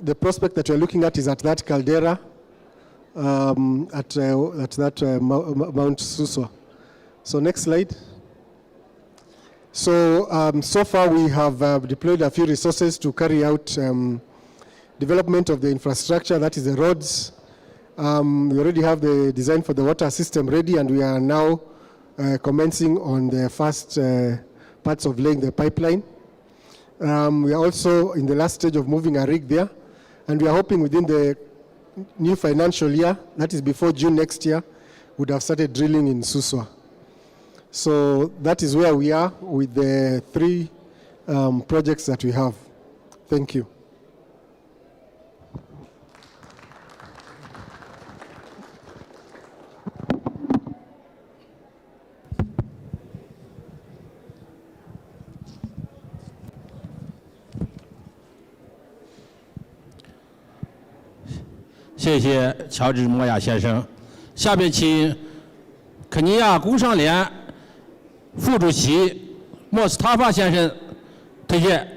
the prospect that we're looking at is at that caldera, at that Mount Suswa. So next slide. So, so far we have deployed a few resources to carry out development of the infrastructure, that is the roads. We already have the design for the water system ready, and we are now commencing on the first parts of laying the pipeline. We are also in the last stage of moving a rig there, and we are hoping within the new financial year, that is before June next year, would have started drilling in Suswa. So that is where we are with the 3 projects that we have. Thank you.谢谢乔治·莫亚先生。下面请肯尼亚工商联副主席莫斯塔法先生推荐。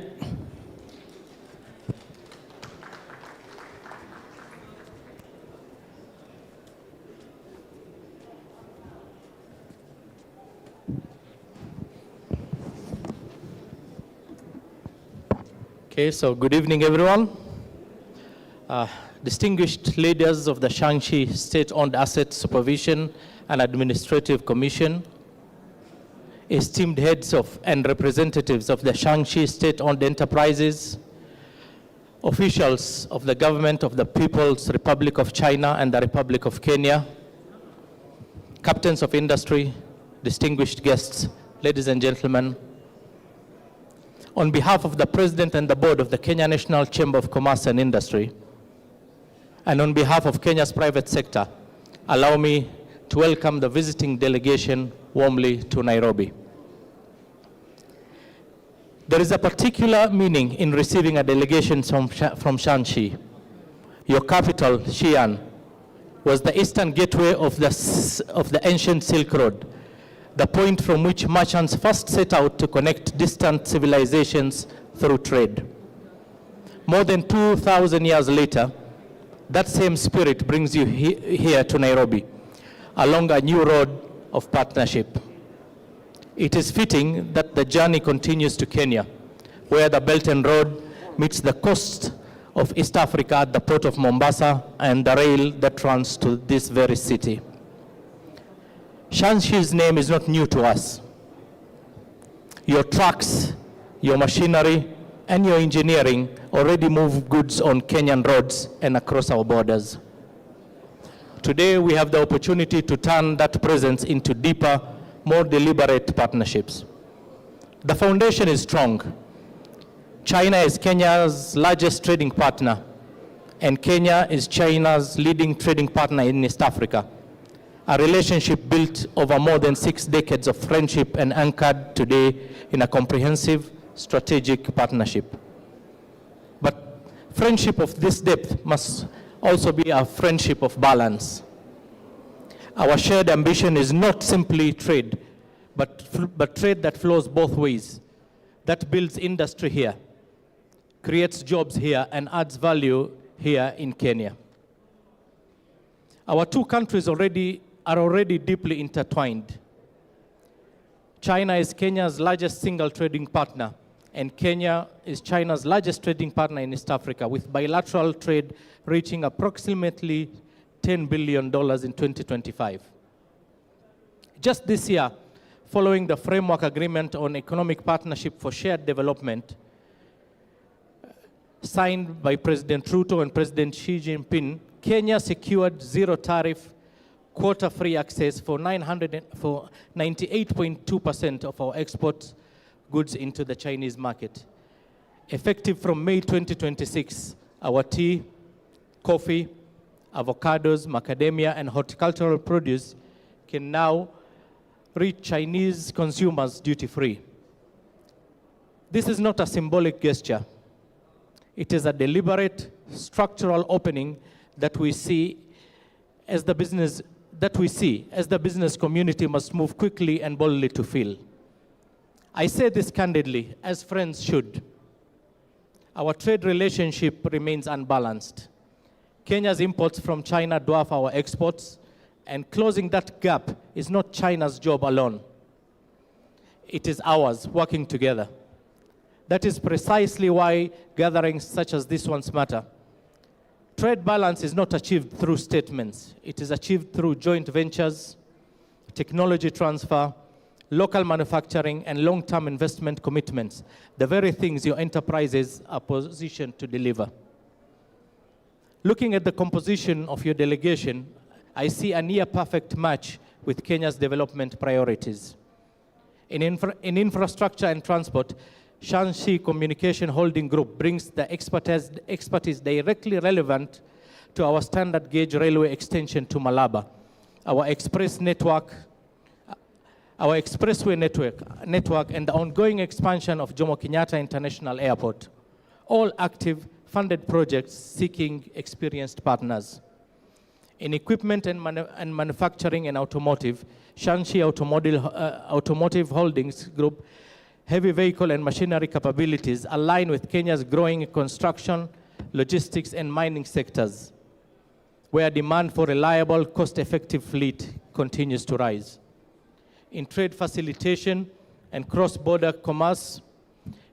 Okay, so good evening, everyone. Distinguished leaders of the Shaanxi State-Owned Asset Supervision and Administrative Commission, esteemed heads of and representatives of the Shaanxi State-Owned Enterprises, officials of the Government of the People's Republic of China and the Republic of Kenya, captains of industry, distinguished guests, ladies and gentlemen, on behalf of the President and the Board of the Kenya National Chamber of Commerce and Industry, and on behalf of Kenya's private sector, allow me to welcome the visiting delegation warmly to Nairobi. There is a particular meaning in receiving a delegation from Shaanxi. Your capital, Xi'an, was the eastern gateway of the ancient Silk Road, the point from which merchants first set out to connect distant civilizations through trade. More than 2,000 years later, that same spirit brings you here to Nairobi, along a new road of partnership. It is fitting that the journey continues to Kenya, where the Belt and Road meets the coast of East Africa at the port of Mombasa and the rail that runs to this very city. Shanshi's name is not new to us. Your trucks, your machinery, and your engineering already move goods on Kenyan roads and across our borders. Today, we have the opportunity to turn that presence into deeper, more deliberate partnerships. The foundation is strong. China is Kenya's largest trading partner, and Kenya is China's leading trading partner in East Africa. A relationship built over more than 6 decades of friendship and anchored today in a comprehensive strategic partnership. But friendship of this depth must also be a friendship of balance. Our shared ambition is not simply trade, but trade that flows both ways, that builds industry here, creates jobs here, and adds value here in Kenya. Our two countries are already deeply intertwined. China is Kenya's largest single trading partner, and Kenya is China's largest trading partner in East Africa, with bilateral trade reaching approximately $10 billion in 2025. Just this year, following the Framework Agreement on Economic Partnership for Shared Development, signed by President Ruto and President Xi Jinping, Kenya secured zero-tariff, quota-free access for 98.2% of our export goods into the Chinese market. Effective from May 2026, our tea, coffee, avocados, macadamia, and horticultural produce can now reach Chinese consumers duty-free. This is not a symbolic gesture. It is a deliberate, structural opening that we see as the business community must move quickly and boldly to fill. I say this candidly, as friends should. Our trade relationship remains unbalanced. Kenya's imports from China dwarf our exports, and closing that gap is not China's job alone. It is ours, working together. That is precisely why gatherings such as this ones matter. Trade balance is not achieved through statements. It is achieved through joint ventures, technology transfer, local manufacturing, and long-term investment commitments, the very things your enterprises are positioned to deliver. Looking at the composition of your delegation, I see a near-perfect match with Kenya's development priorities. In infrastructure and transport, Shanxi Communication Holding Group brings the expertise directly relevant to our standard gauge railway extension to Malaba, our expressway network, and the ongoing expansion of Jomo Kenyatta International Airport, all active, funded projects seeking experienced partners. In equipment and manufacturing and automotive, Shanxi Automotive Holdings Group heavy vehicle and machinery capabilities align with Kenya's growing construction, logistics, and mining sectors, where demand for reliable, cost-effective fleet continues to rise. In trade facilitation and cross-border commerce,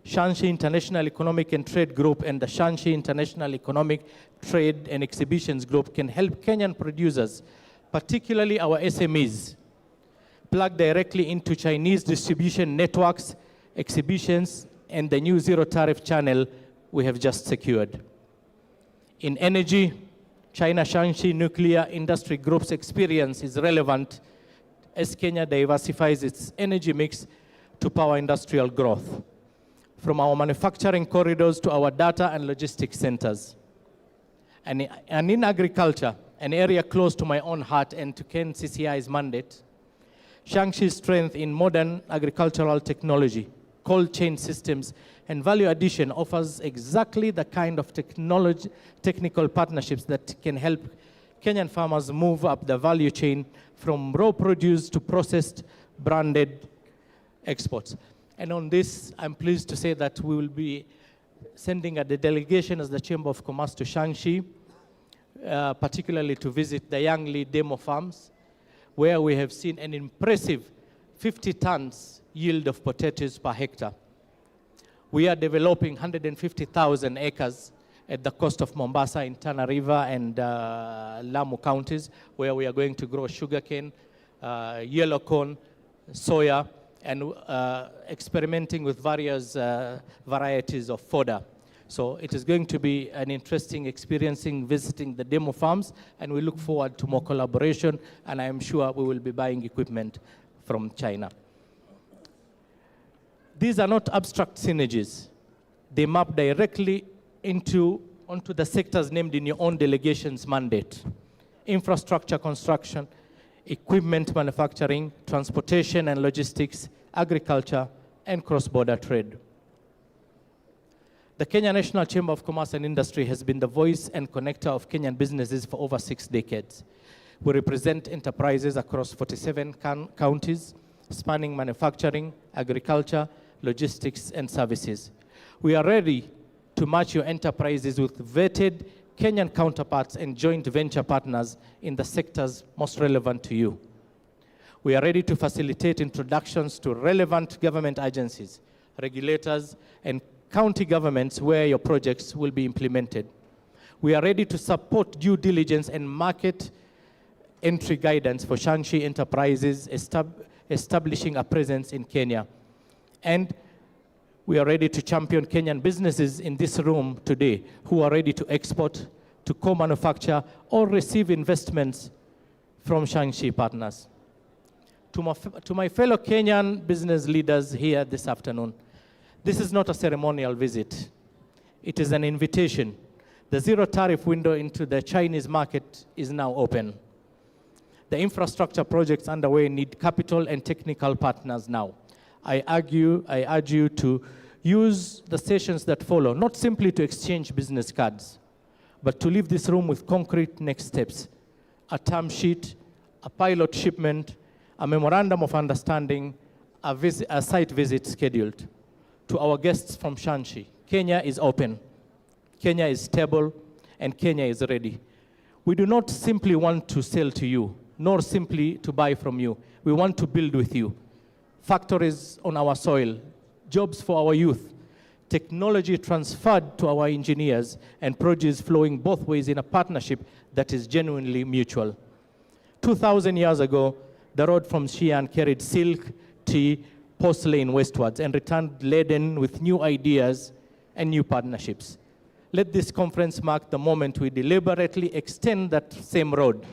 Shanxi International Economic and Trade Group and the Shanxi International Economic Trade and Exhibitions Group can help Kenyan producers, particularly our SMEs, plug directly into Chinese distribution networks, exhibitions, and the new zero-tariff channel we have just secured. In energy, China Shanxi Nuclear Industry Group's experience is relevant as Kenya diversifies its energy mix to power industrial growth, from our manufacturing corridors to our data and logistics centers. And in agriculture, an area close to my own heart and to KNCCI's mandate, Shanxi's strength in modern agricultural technology, cold chain systems, and value addition offers exactly the kind of technical partnerships that can help Kenyan farmers move up the value chain from raw produce to processed, branded exports. And on this, I'm pleased to say that we will be sending a delegation as the Chamber of Commerce to Shanxi, particularly to visit the Yangli demo farms, where we have seen an impressive 50 tons yield of potatoes per hectare. We are developing 150,000 acres at the coast of Mombasa in Tana River and Lamu counties, where we are going to grow sugarcane, yellow corn, soya, and experimenting with various varieties of fodder. So it is going to be an interesting experiencing visiting the demo farms, and we look forward to more collaboration, and I am sure we will be buying equipment from China. These are not abstract synergies. They map directly onto the sectors named in your own delegation's mandate: infrastructure construction, equipment manufacturing, transportation and logistics, agriculture, and cross-border trade. The Kenya National Chamber of Commerce and Industry has been the voice and connector of Kenyan businesses for over 6 decades. We represent enterprises across 47 counties, spanning manufacturing, agriculture, logistics, and services. We are ready to match your enterprises with vetted Kenyan counterparts and joint venture partners in the sectors most relevant to you. We are ready to facilitate introductions to relevant government agencies, regulators, and county governments where your projects will be implemented. We are ready to support due diligence and market entry guidance for Shangshi enterprises establishing a presence in Kenya. And we are ready to champion Kenyan businesses in this room today who are ready to export, to co-manufacture, or receive investments from Shangshi partners. To my fellow Kenyan business leaders here this afternoon, this is not a ceremonial visit. It is an invitation. The zero tariff window into the Chinese market is now open. The infrastructure projects underway need capital and technical partners now. I urge you to use the sessions that follow, not simply to exchange business cards, but to leave this room with concrete next steps: a term sheet, a pilot shipment, a memorandum of understanding, a site visit scheduled. To our guests from Shangshi, Kenya is open, Kenya is stable, and Kenya is ready. We do not simply want to sell to you, nor simply to buy from you. We want to build with you. Factories on our soil, jobs for our youth, technology transferred to our engineers, and produce flowing both ways in a partnership that is genuinely mutual. 2,000 years ago, the road from Xi'an carried silk, tea, porcelain westwards and returned laden with new ideas and new partnerships. Let this conference mark the moment we deliberately extend that same road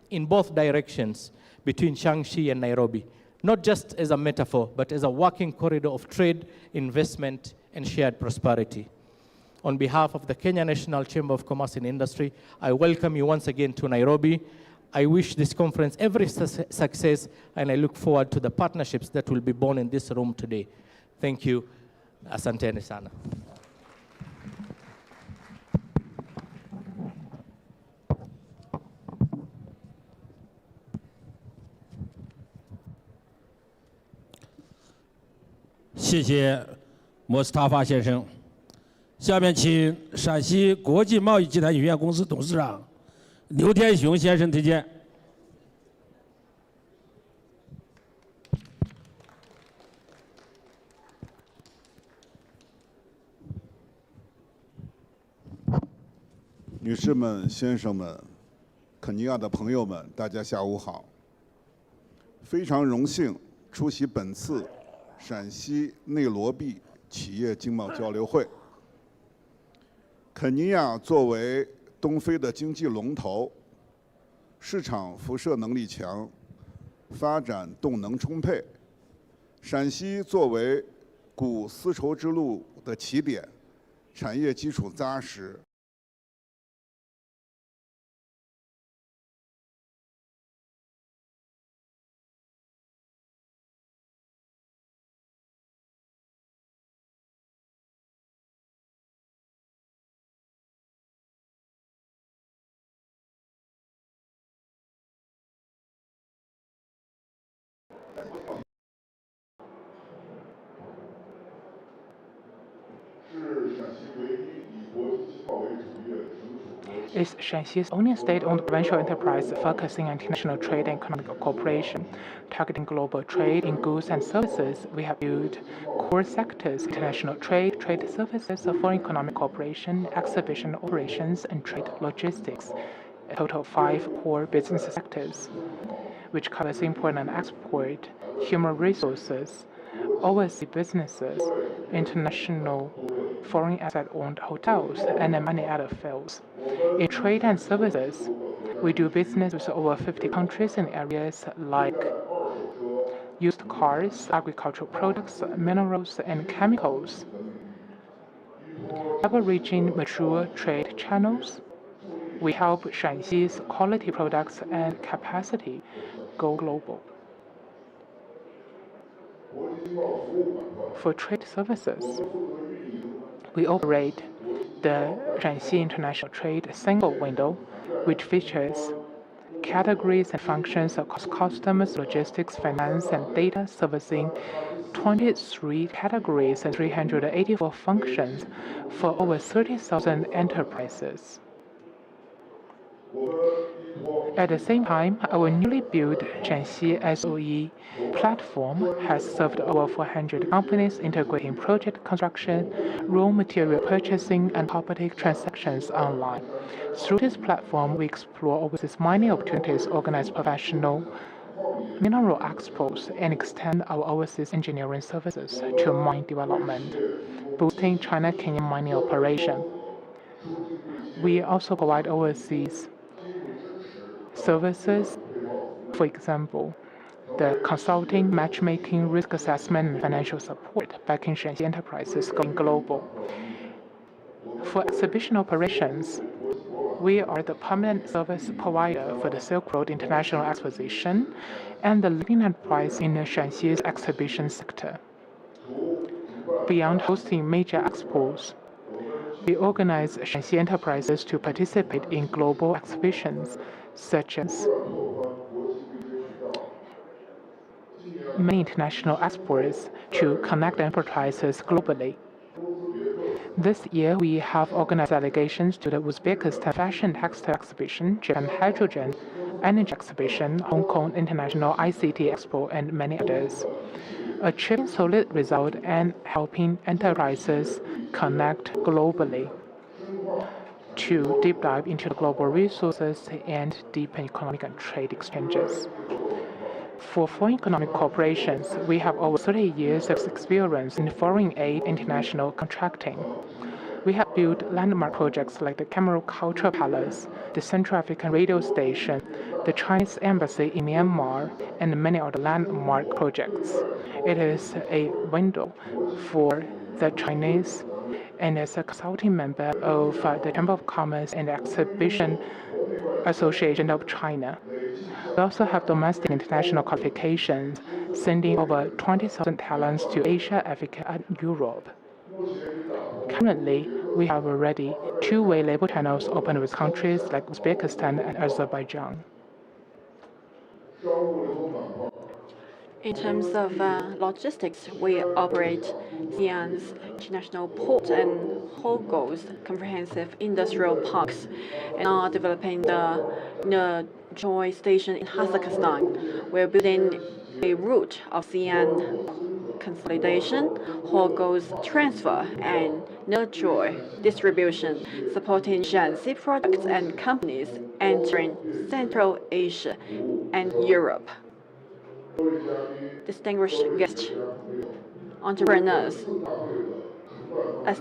in both directions between Shangshi and Nairobi, not just as a metaphor, but as a working corridor of trade, investment, and shared prosperity. On behalf of the Kenya National Chamber of Commerce and Industry, I welcome you once again to Nairobi. I wish this conference every success, and I look forward to the partnerships that will be born in this room today. Thank you. Asanteni sana.谢谢莫斯塔法先生。下面请陕西国际贸易集团有限公司董事长刘天雄先生推荐。女士们、先生们、肯尼亚的朋友们，大家下午好。非常荣幸出席本次陕西内罗毕企业经贸交流会。肯尼亚作为东非的经济龙头，市场辐射能力强，发展动能充沛。陕西作为古丝绸之路的起点，产业基础扎实。是陕西唯一以国际经贸为主业的省属国企。is Shanxi's only state-owned provincial enterprise focusing on international trade and economic cooperation. Targeting global trade in goods and services, we have built core sectors: international trade, trade services, foreign economic cooperation, exhibition operations, and trade logistics. A total of 5 core business sectors, which covers import and export, human resources, overseas businesses, international foreign asset-owned hotels, and many other fields. In trade and services, we do business with over 50 countries in areas like used cars, agricultural products, minerals, and chemicals. Leveraging mature trade channels, we help Shanxi's quality products and capacity go global. For trade services, we operate the Shanxi International Trade Single Window, which features categories and functions across customs, logistics, finance, and data, servicing 23 categories and 384 functions for over 30,000 enterprises. At the same time, our newly built Shanxi SOE platform has served over 400 companies integrating project construction, raw material purchasing, and property transactions online. Through this platform, we explore overseas mining opportunities, organize professional mineral expos, and extend our overseas engineering services to mine development, boosting China-Kenya mining operation. We also provide overseas services, for example, the consulting, matchmaking, risk assessment, and financial support, backing Shanxi enterprises going global. For exhibition operations, we are the permanent service provider for the Silk Road International Exposition and the leading enterprise in Shanxi's exhibition sector. Beyond hosting major expos, we organize Shanxi enterprises to participate in global exhibitions, such as many international expos to connect enterprises globally. This year, we have organized delegations to the Uzbekistan Fashion Textile Exhibition, Japan Hydrogen Energy Exhibition, Hong Kong International ICT Expo, and many others, achieving solid results and helping enterprises connect globally to deep dive into the global resources and deepen economic and trade exchanges. For foreign economic corporations, we have over 30 years of experience in foreign aid international contracting. We have built landmark projects like the Cameroon Cultural Palace, the Central African Radio Station, the Chinese Embassy in Myanmar, and many other landmark projects. It is a window for the Chinese, and as a consulting member of the Chamber of Commerce and Exhibition Association of China. We also have domestic and international qualifications, sending over 20,000 talents to Asia, Africa, and Europe. Currently, we have already two-way label channels open with countries like Uzbekistan and Azerbaijan. In terms of logistics, we operate Xi'an's International Port and Hogos comprehensive industrial parks and are developing the Joy Station in Kazakhstan. We're building a route of Xi'an consolidation, Hogos transfer, and Joy distribution, supporting Shanxi products and companies entering Central Asia and Europe. Distinguished guests, entrepreneurs, as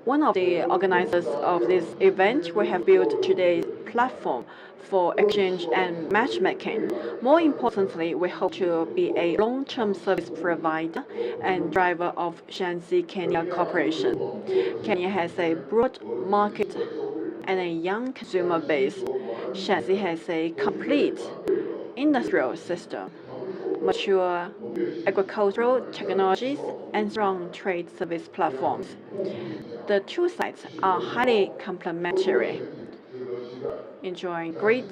one of the organizers of this event, we have built today's platform for exchange and matchmaking. More importantly, we hope to be a long-term service provider and driver of Shanxi-Kenya cooperation. Kenya has a broad market and a young consumer base. Shanxi has a complete industrial system, mature agricultural technologies, and strong trade service platforms. The two sides are highly complementary, enjoying great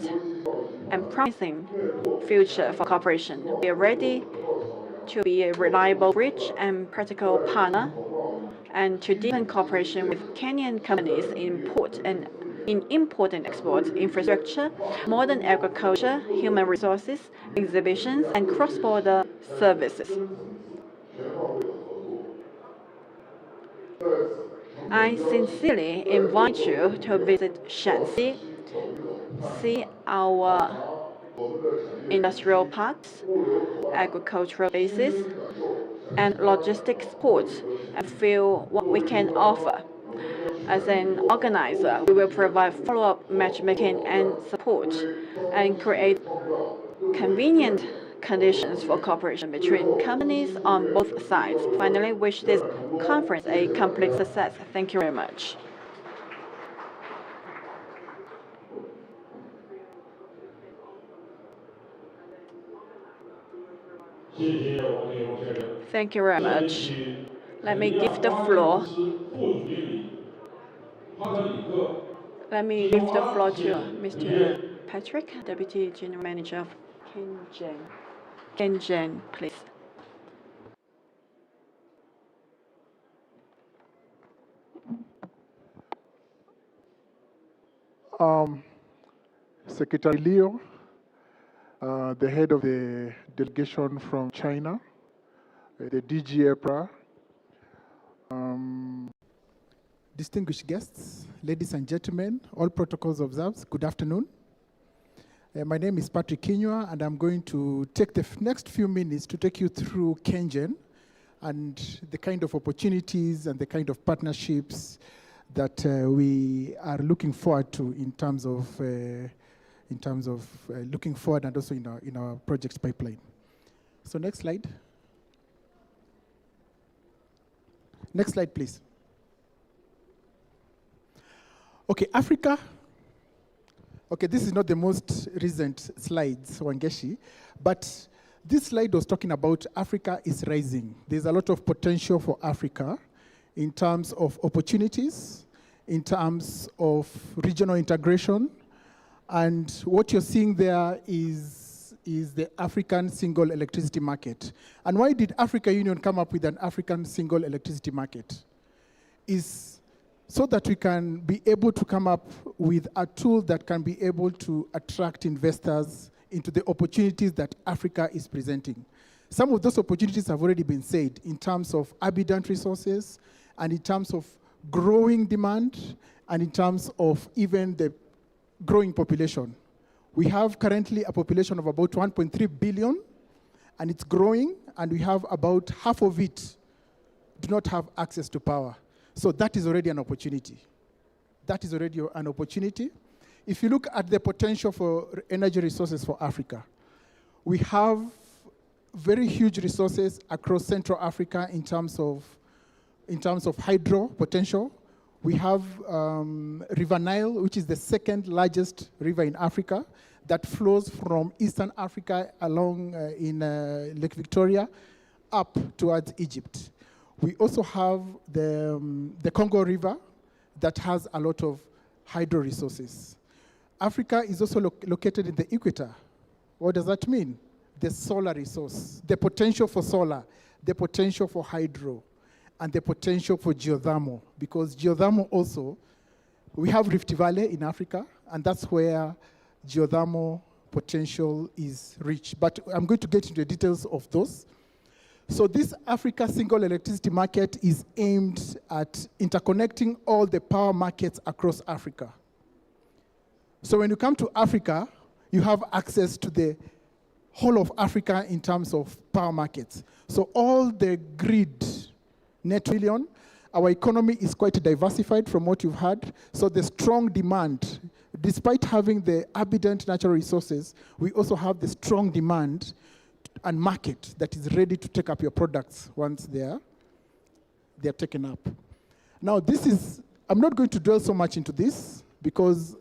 and promising future for cooperation. We are ready to be a reliable, rich, and practical partner, and to deepen cooperation with Kenyan companies in port and in import and export, infrastructure, modern agriculture, human resources, exhibitions, and cross-border services. I sincerely invite you to visit Shanxi, see our industrial parks, agricultural bases, and logistics ports, and feel what we can offer. As an organizer, we will provide follow-up matchmaking and support and create convenient conditions for cooperation between companies on both sides. Finally, wish this conference a complete success. Thank you very much. Thank you very much. Let me give the floor. Let me give the floor to Mr. Patrick, Deputy General Manager of Kengen. Kengen, please. Secretary Liu, the head of the delegation from China, the DG EPRA, distinguished guests, ladies and gentlemen, all protocols observed, good afternoon. My name is Patrick Kinyua, and I'm going to take the next few minutes to take you through Kengen and the kind of opportunities and the kind of partnerships that we are looking forward to in terms of looking forward and also in our project pipeline. So next slide. Next slide, please. Okay, Africa. Okay, this is not the most recent slides, Wangeshi, but this slide was talking about Africa is rising. There's a lot of potential for Africa in terms of opportunities, in terms of regional integration, and what you're seeing there is the African single electricity market. And why did Africa Union come up with an African single electricity market? Is so that we can be able to come up with a tool that can be able to attract investors into the opportunities that Africa is presenting. Some of those opportunities have already been said in terms of abundant resources and in terms of growing demand and in terms of even the growing population. We have currently a population of about 1.3 billion, and it's growing, and we have about half of it do not have access to power. So that is already an opportunity. That is already an opportunity. If you look at the potential for energy resources for Africa, we have very huge resources across Central Africa in terms of hydro potential. We have River Nile, which is the second largest river in Africa, that flows from Eastern Africa along in Lake Victoria up towards Egypt. We also have the Congo River that has a lot of hydro resources. Africa is also located in the equator. What does that mean? The solar resource, the potential for solar, the potential for hydro, and the potential for geothermal. Because geothermal also, we have Rift Valley in Africa, and that's where geothermal potential is rich. But I'm going to get into the details of those. So this Africa single electricity market is aimed at interconnecting all the power markets across Africa. So when you come to Africa, you have access to the whole of Africa in terms of power markets. So all the grid net million, our economy is quite diversified from what you've had. So the strong demand, despite having the abundant natural resources, we also have the strong demand and market that is ready to take up your products once they're taken up. Now I'm not going to dwell so much into this because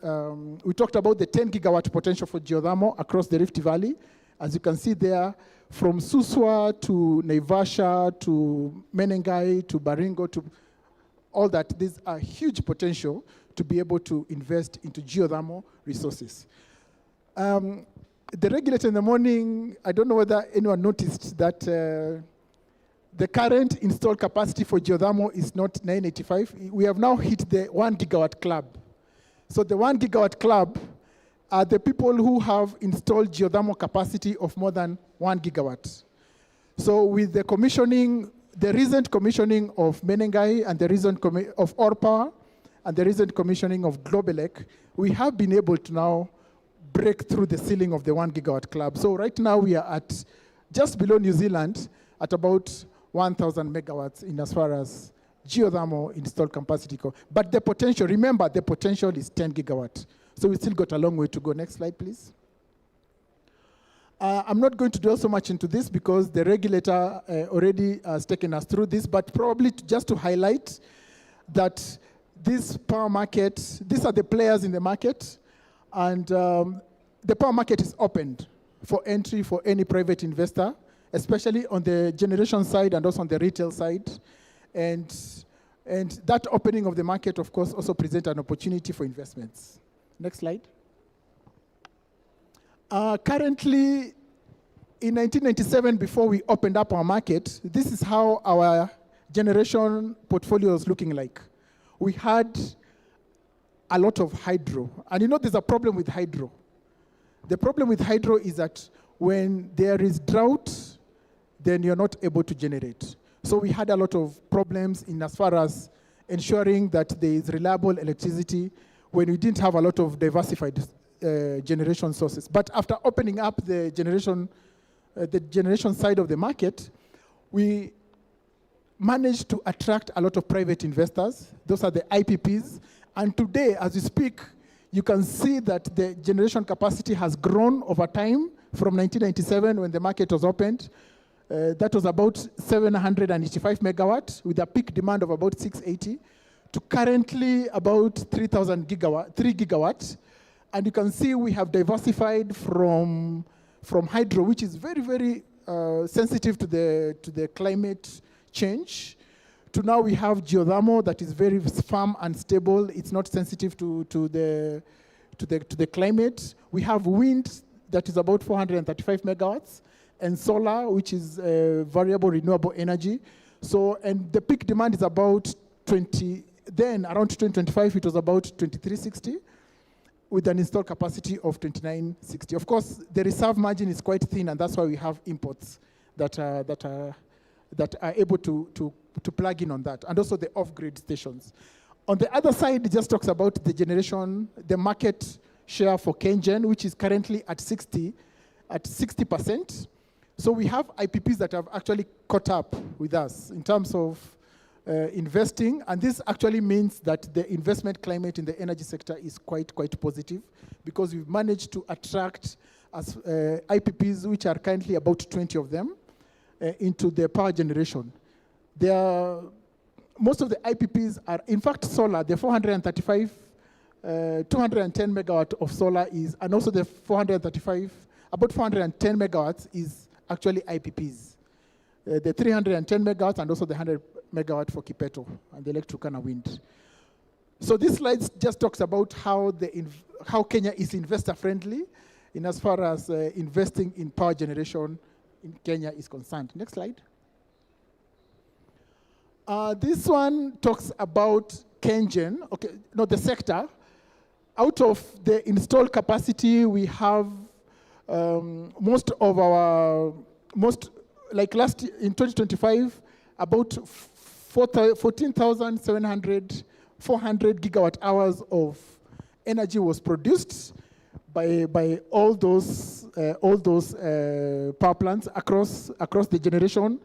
we talked about the 10 gigawatt potential for geothermal across the Rift Valley. As you can see there, from Suswa to Naivasha to Menengai to Baringo to all that, there's a huge potential to be able to invest into geothermal resources. The regulator in the morning, I don't know whether anyone noticed that the current installed capacity for geothermal is not 985. We have now hit the 1 gigawatt club. So the 1 gigawatt club are the people who have installed geothermal capacity of more than 1 gigawatt. So with the commissioning, the recent commissioning of Menengai and the recent of Orpower and the recent commissioning of Globelec, we have been able to now break through the ceiling of the 1 gigawatt club. So right now we are at just below New Zealand at about 1,000 megawatts in as far as geothermal installed capacity. But the potential, remember, the potential is 10 gigawatt. So we still got a long way to go. Next slide, please. I'm not going to dwell so much into this because the regulator already has taken us through this, but probably just to highlight that this power market, these are the players in the market, and the power market is opened for entry for any private investor, especially on the generation side and also on the retail side. And that opening of the market, of course, also presents an opportunity for investments. Next slide. Currently, in 1997, before we opened up our market, this is how our generation portfolio was looking like. We had a lot of hydro. And you know there's a problem with hydro. The problem with hydro is that when there is drought, then you're not able to generate. So we had a lot of problems in as far as ensuring that there is reliable electricity when we didn't have a lot of diversified generation sources. But after opening up the generation side of the market, we managed to attract a lot of private investors. Those are the IPPs. And today, as we speak, you can see that the generation capacity has grown over time from 1997 when the market was opened. That was about 785 megawatts with a peak demand of about 680 to currently about 3 gigawatts. And you can see we have diversified from hydro, which is very, very sensitive to the climate change, to now we have geothermal that is very firm and stable. It's not sensitive to the climate. We have wind that is about 435 megawatts, and solar, which is variable renewable energy. So, and the peak demand is about 20. Then around 2025, it was about 2360. With an installed capacity of 2960. Of course, the reserve margin is quite thin, and that's why we have imports that are able to plug in on that, and also the off-grid stations. On the other side, it just talks about the generation, the market share for KenGen, which is currently at 60%. So we have IPPs that have actually caught up with us in terms of investing, and this actually means that the investment climate in the energy sector is quite positive, because we've managed to attract IPPs, which are currently about 20 of them, into the power generation. Most of the IPPs are, in fact, solar. The 435, 210 megawatt of solar is, and also the 435, about 410 megawatts is actually IPPs. The 310 megawatts and also the 100 megawatt for Kipeto and the Electrocana wind. So this slide just talks about how Kenya is investor friendly in as far as investing in power generation in Kenya is concerned. Next slide. This one talks about KenGen, okay, no, the sector. Out of the installed capacity, we have like last year, in 2025, about 14,700, 400 gigawatt hours of energy was produced by all those power plants across the generation,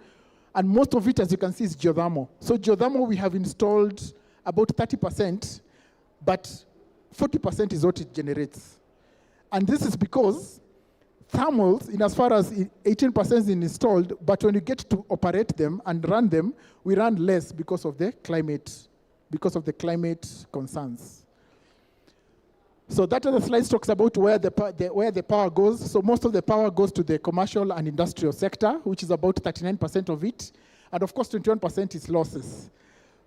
and most of it, as you can see, is geothermal. So geothermal, we have installed about 30%, but 40% is what it generates. And this is because thermals, in as far as 18% is installed, but when you get to operate them and run them, we run less because of the climate concerns. So that other slide talks about where the power goes. So most of the power goes to the commercial and industrial sector, which is about 39% of it, and of course 21% is losses.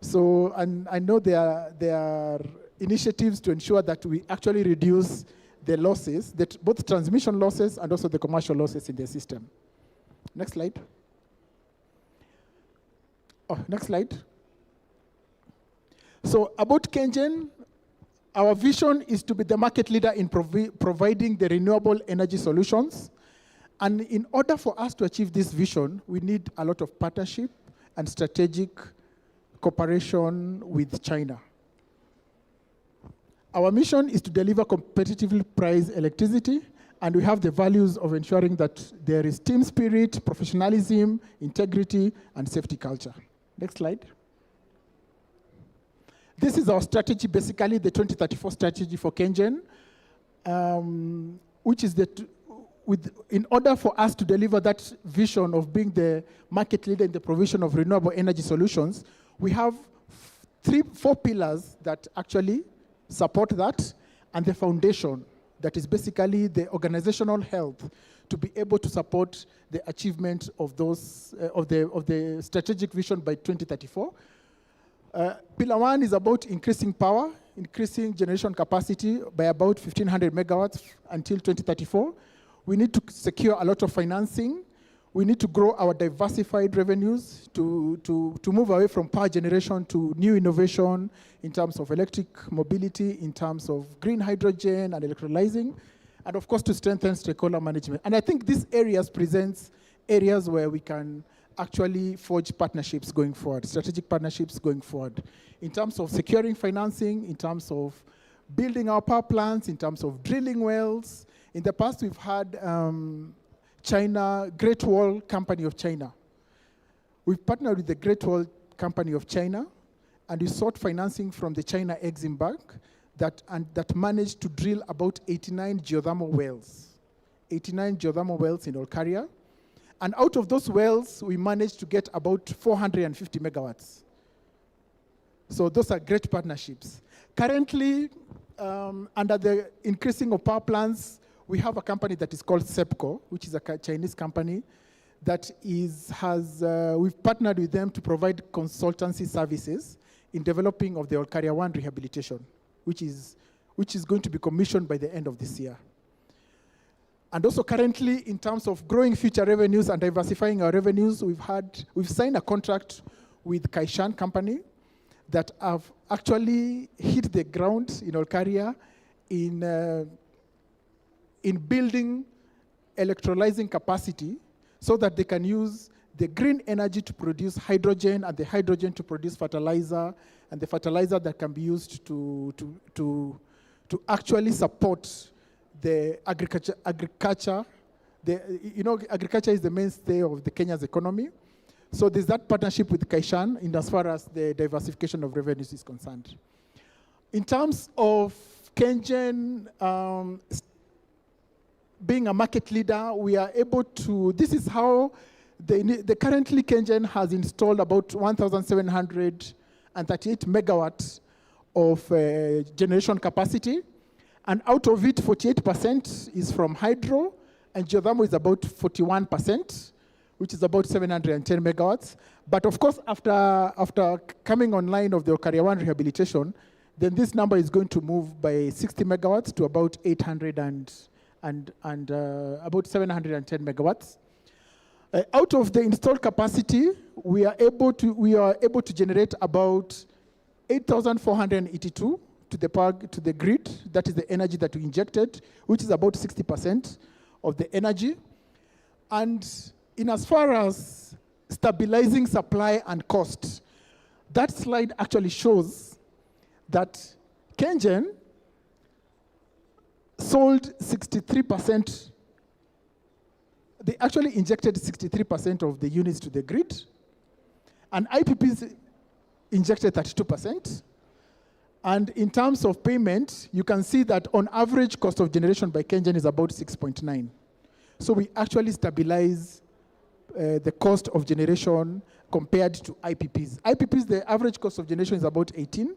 So, and I know there are initiatives to ensure that we actually reduce the losses, both transmission losses and also the commercial losses in the system. Next slide. Oh, next slide. So about KenGen, Our vision is to be the market leader in providing the renewable energy solutions. And in order for us to achieve this vision, we need a lot of partnership and strategic cooperation with China. Our mission is to deliver competitively priced electricity, and we have the values of ensuring that there is team spirit, professionalism, integrity, and safety culture. Next slide. This is our strategy, basically the 2034 strategy for KenGen, which is in order for us to deliver that vision of being the market leader in the provision of renewable energy solutions, we have four pillars that actually support that, and the foundation that is basically the organizational health to be able to support the achievement of those of the strategic vision by 2034. Pillar 1 is about increasing power, increasing generation capacity by about 1,500 megawatts until 2034. We need to secure a lot of financing. We need to grow our diversified revenues to move away from power generation to new innovation in terms of electric mobility, in terms of green hydrogen and electrolyzing, and of course to strengthen stakeholder management. And I think these areas presents areas where we can actually forge partnerships going forward, strategic partnerships going forward, in terms of securing financing, in terms of building our power plants, in terms of drilling wells. In the past, we've had China, Great Wall Company of China. We've partnered with the Great Wall Company of China, and we sought financing from the China Exim Bank that managed to drill about 89 geothermal wells. 89 geothermal wells in Olkaria. And out of those wells, we managed to get about 450 megawatts. So those are great partnerships. Currently, under the increasing of power plants, we have a company that is called SEPCO, which is a Chinese company that we've partnered with them to provide consultancy services in developing of the Olkaria 1 rehabilitation, which is going to be commissioned by the end of this year. And also currently, in terms of growing future revenues and diversifying our revenues, we've signed a contract with Kaishan Company that have actually hit the ground in Olkaria in building electrolyzing capacity so that they can use the green energy to produce hydrogen and the hydrogen to produce fertilizer, and the fertilizer that can be used to actually support the agriculture. Agriculture is the mainstay of the Kenya's economy. So there's that partnership with Kaishan in as far as the diversification of revenues is concerned. In terms of KenGen being a market leader, we are able to, this is how currently KenGen has installed about 1,738 megawatts of generation capacity. And out of it, 48% is from hydro, and geothermal is about 41%, which is about 710 megawatts. But of course, after coming online of the Olkaria 1 rehabilitation, then this number is going to move by 60 megawatts to about 800 and about 710 megawatts. Out of the installed capacity, we are able to generate about 8,482 to the grid. That is the energy that we injected, which is about 60% of the energy. And in as far as stabilizing supply and cost, that slide actually shows that KenGen sold 63%. They actually injected 63% of the units to the grid, and IPPs injected 32%. And in terms of payment, you can see that on average cost of generation by KenGen is about 6.9. So we actually stabilize the cost of generation compared to IPPs. IPPs, the average cost of generation is about 18,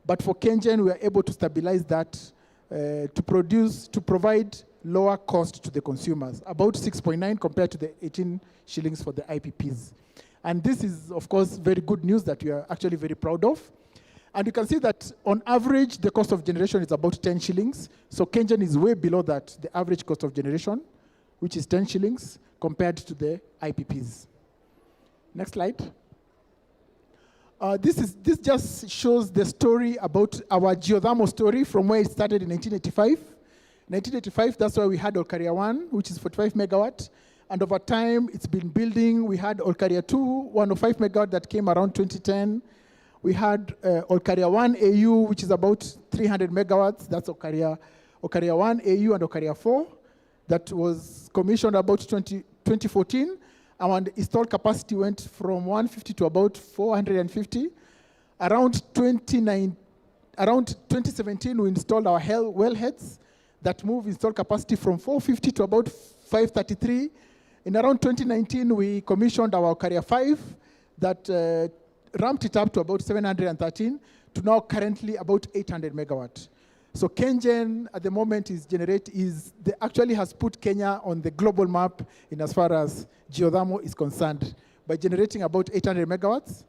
but for KenGen, we are able to stabilize that to provide lower cost to the consumers, about 6.9 compared to the 18 shillings for the IPPs. And this is, of course, very good news that we are actually very proud of. And you can see that on average, the cost of generation is about 10 shillings. So KenGen is way below that, the average cost of generation, which is 10 shillings compared to the IPPs. Next slide. This just shows the story about our geothermal story from where it started in 1985. 1985, that's why we had Olkaria 1, which is 45 megawatt. And over time, it's been building. We had Olkaria 2, 105 megawatt that came around 2010. We had Olkaria 1 AU, which is about 300 megawatts. That's Olkaria 1 AU and Olkaria 4. That was commissioned about 2014. Our installed capacity went from 150 to about 450. Around 2017, we installed our wellheads that moved installed capacity from 450 to about 533. In around 2019, we commissioned our Olkaria 5 that ramped it up to about 713 to now currently about 800 megawatt. So KenGen at the moment actually has put Kenya on the global map in as far as geothermal is concerned by generating about 800 megawatts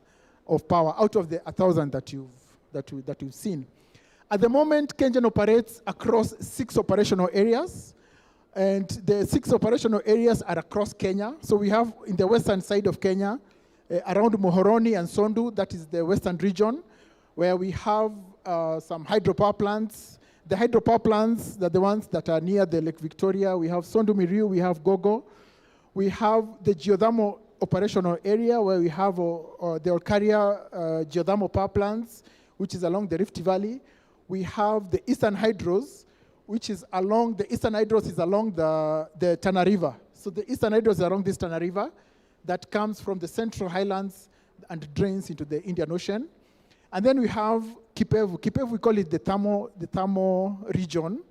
of power out of the 1,000 that you've seen. At the moment, KenGen operates across 6 operational areas, and the 6 operational areas are across Kenya. So we have in the western side of Kenya, around Muhoroni and Sondu, that is the western region, where we have some hydropower plants. The hydropower plants are the ones that are near the Lake Victoria. We have Sondu Miriu, we have Gogo. We have the geothermal operational area where we have the Olkaria geothermal power plants, which is along the Rift Valley. We have the Eastern Hydros, which is along, the Eastern Hydros is along the Tana River. So the Eastern Hydros is along this Tana River that comes from the Central Highlands and drains into the Indian Ocean. And then we have Kipevu. Kipevu, we call it the Thermo region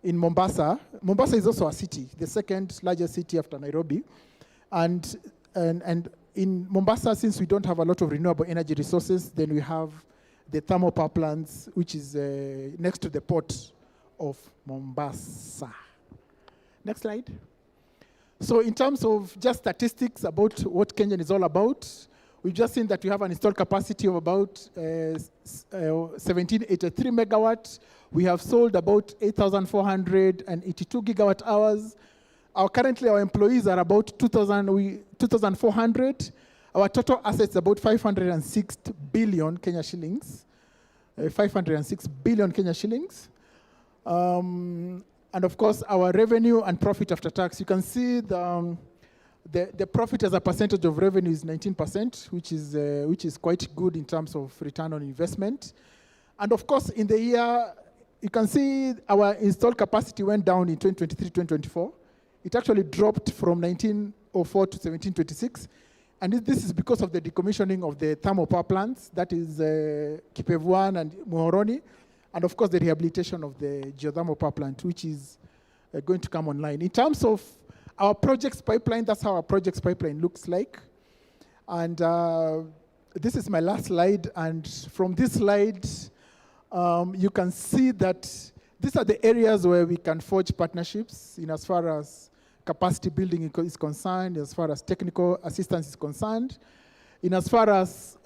in Mombasa. Mombasa is also a city, the second largest city after Nairobi. And in Mombasa, since we don't have a lot of renewable energy resources, then we have the thermal power plants, which is next to the port of Mombasa. Next slide. So in terms of just statistics about what KenGen is all about, we've just seen that we have an installed capacity of about 1783 megawatt. We have sold about 8,482 gigawatt hours. Currently, our employees are about 2,400. Our total assets about 506 billion Kenya shillings. 506 billion Kenya shillings. And of course, our revenue and profit after tax, you can see the profit as a percentage of revenue is 19%, which is quite good in terms of return on investment. And of course, in the year, you can see our installed capacity went down in 2023-2024. It actually dropped from 1904 to 1726. And this is because of the decommissioning of the thermal power plants, that is Kipevu 1 and Muhoroni, and of course the rehabilitation of the geothermal power plant, which is going to come online. In terms of our projects pipeline, that's how our projects pipeline looks like. And this is my last slide. And from this slide, you can see that these are the areas where we can forge partnerships in as far as capacity building is concerned, as far as technical assistance is concerned, in as far as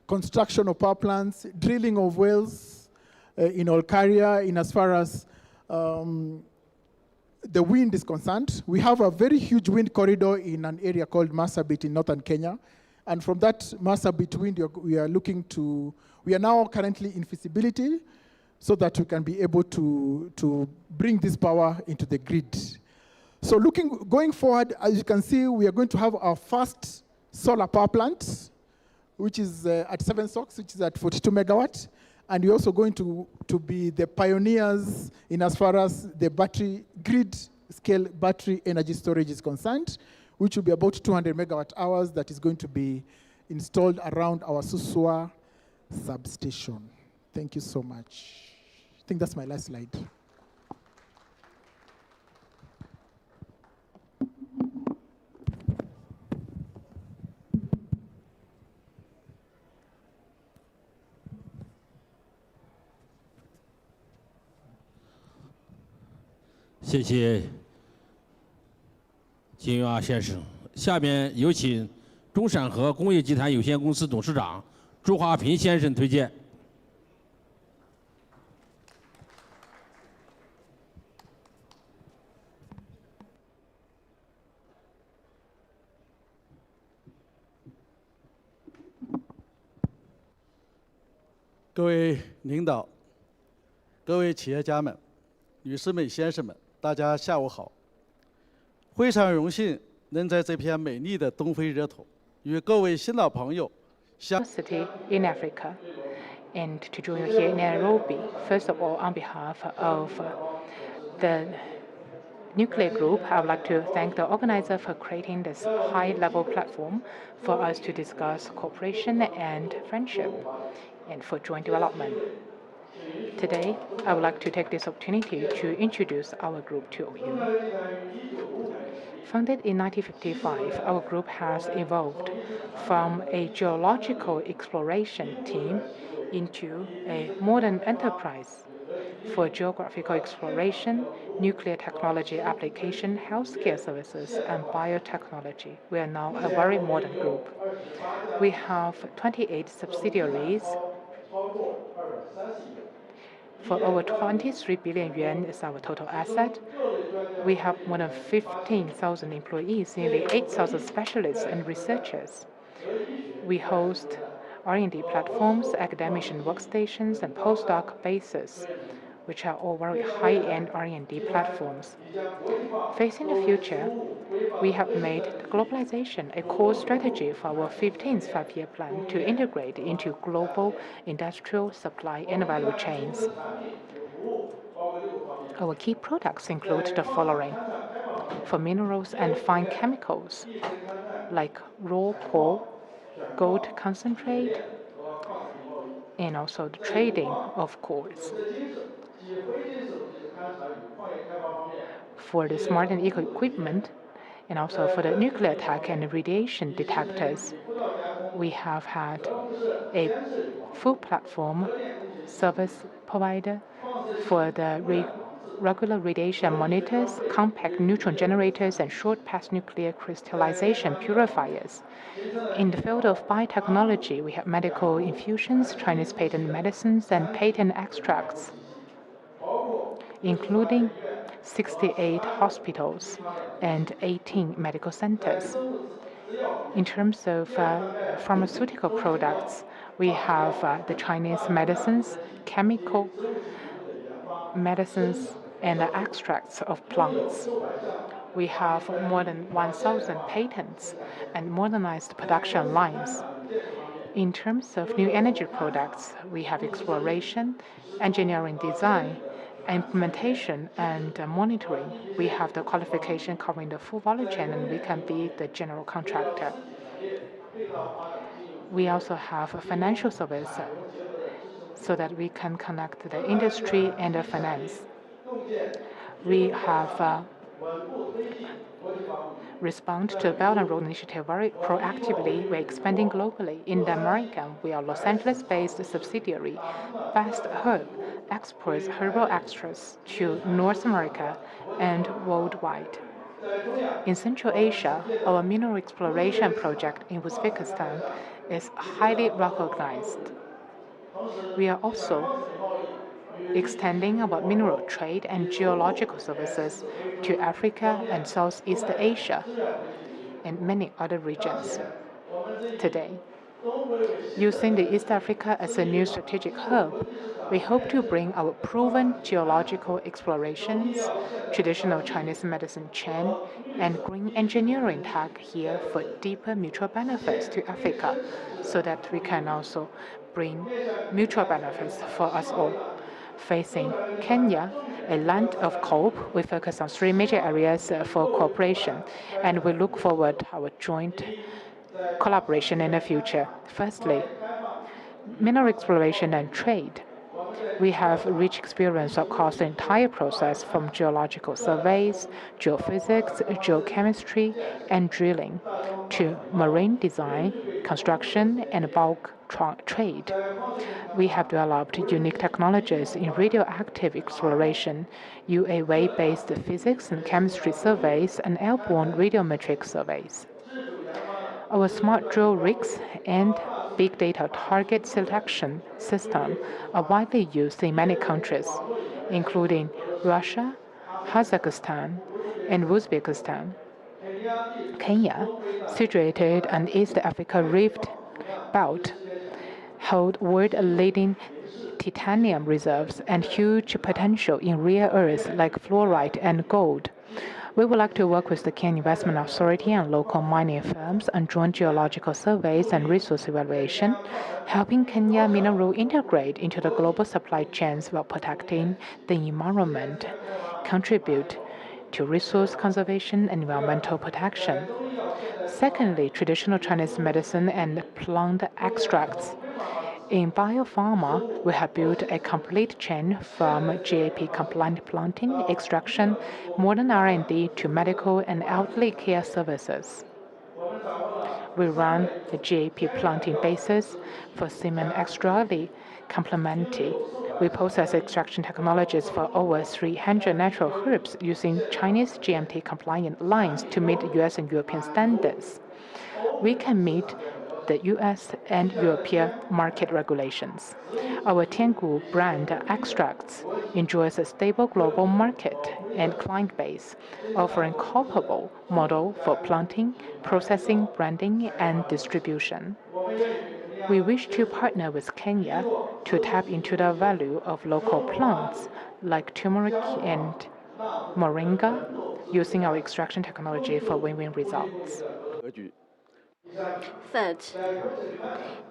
construction of power plants, drilling of wells in Olkaria, in as far as the wind is concerned. We have a very huge wind corridor in an area called Marsabit in northern Kenya. And from that Marsabit wind, we are now currently in feasibility so that we can be able to bring this power into the grid. So going forward, as you can see, we are going to have our first solar power plant, which is at 7 Socks, which is at 42 megawatt. And we're also going to be the pioneers in as far as the grid scale battery energy storage is concerned, which will be about 200 megawatt hours that is going to be installed around our Susua substation. Thank you so much. I think that's my last slide.谢谢金元华先生。下面有请中山河工业集团有限公司董事长朱华平先生推荐。各位领导、各位企业家们、女士们、先生们，大家下午好。非常荣幸能在这片美丽的东非热土与各位新老朋友相。City in Africa, and to join you here in Nairobi. First of all, on behalf of the nuclear group, I would like to thank the organizer for creating this high-level platform for us to discuss cooperation and friendship and for joint development. Today, I would like to take this opportunity to introduce our group to you. Founded in 1955, our group has evolved from a geological exploration team into a modern enterprise for geographical exploration, nuclear technology application, healthcare services, and biotechnology. We are now a very modern group. We have 28 subsidiaries. For over 23 billion yuan is our total asset. We have more than 15,000 employees, nearly 8,000 specialists and researchers. We host R&D platforms, academician workstations, and postdoc bases, which are all very high-end R&D platforms. Facing the future, we have made globalization a core strategy for our 15th five-year plan to integrate into global industrial supply and value chains. Our key products include the following. For minerals and fine chemicals, like raw coal, gold concentrate, and also the trading of coals. For the smart and eco equipment, and also for the nuclear attack and radiation detectors, we have had a full platform service provider for the regular radiation monitors, compact neutron generators, and short-path nuclear crystallization purifiers. In the field of biotechnology, we have medical infusions, Chinese patent medicines, and patent extracts, including 68 hospitals and 18 medical centers. In terms of pharmaceutical products, we have the Chinese medicines, chemical medicines, and the extracts of plants. We have more than 1,000 patents and modernized production lines. In terms of new energy products, we have exploration, engineering design, implementation, and monitoring. We have the qualification covering the full value chain, and we can be the general contractor. We also have a financial service so that we can connect the industry and the finance. We have respond to the Belt and Road Initiative very proactively. We're expanding globally. In the American, we are Los Angeles-based subsidiary. Best Herb exports herbal extras to North America and worldwide. In Central Asia, our mineral exploration project in Uzbekistan is highly recognized. We are also extending our mineral trade and geological services to Africa and Southeast Asia and many other regions. Today, using the East Africa as a new strategic hub, we hope to bring our proven geological explorations, traditional Chinese medicine chain, and green engineering tech here for deeper mutual benefits to Africa, so that we can also bring mutual benefits for us all. Facing Kenya, a land of cope, we focus on three major areas for cooperation, and we look forward to our joint collaboration in the future. Firstly, mineral exploration and trade. We have rich experience across the entire process from geological surveys, geophysics, geochemistry, and drilling to marine design, construction, and bulk trade. We have developed unique technologies in radioactive exploration, UAV-based physics and chemistry surveys, and airborne radiometric surveys. Our smart drill rigs and big data target selection system are widely used in many countries, including Russia, Kazakhstan, and Uzbekistan. Kenya, situated on East Africa Rift Belt, hold world-leading titanium reserves and huge potential in rare earths like fluorite and gold. We would like to work with the Kenya Investment Authority and local mining firms on joint geological surveys and resource evaluation, helping Kenya mineral integrate into the global supply chains while protecting the environment, contribute to resource conservation and environmental protection. Secondly, traditional Chinese medicine and plant extracts. In biopharma, we have built a complete chain from GAP-compliant planting, extraction, modern R&D to medical and elderly care services. We run the GAP planting bases for semen extraordinarily complementary. We process extraction technologies for over 300 natural herbs using Chinese GMP-compliant lines to meet US and European standards. We can meet the US and European market regulations. Our Tiangu brand extracts enjoys a stable global market and client base, offering comparable model for planting, processing, branding, and distribution. We wish to partner with Kenya to tap into the value of local plants like turmeric and moringa, using our extraction technology for win-win results. Third,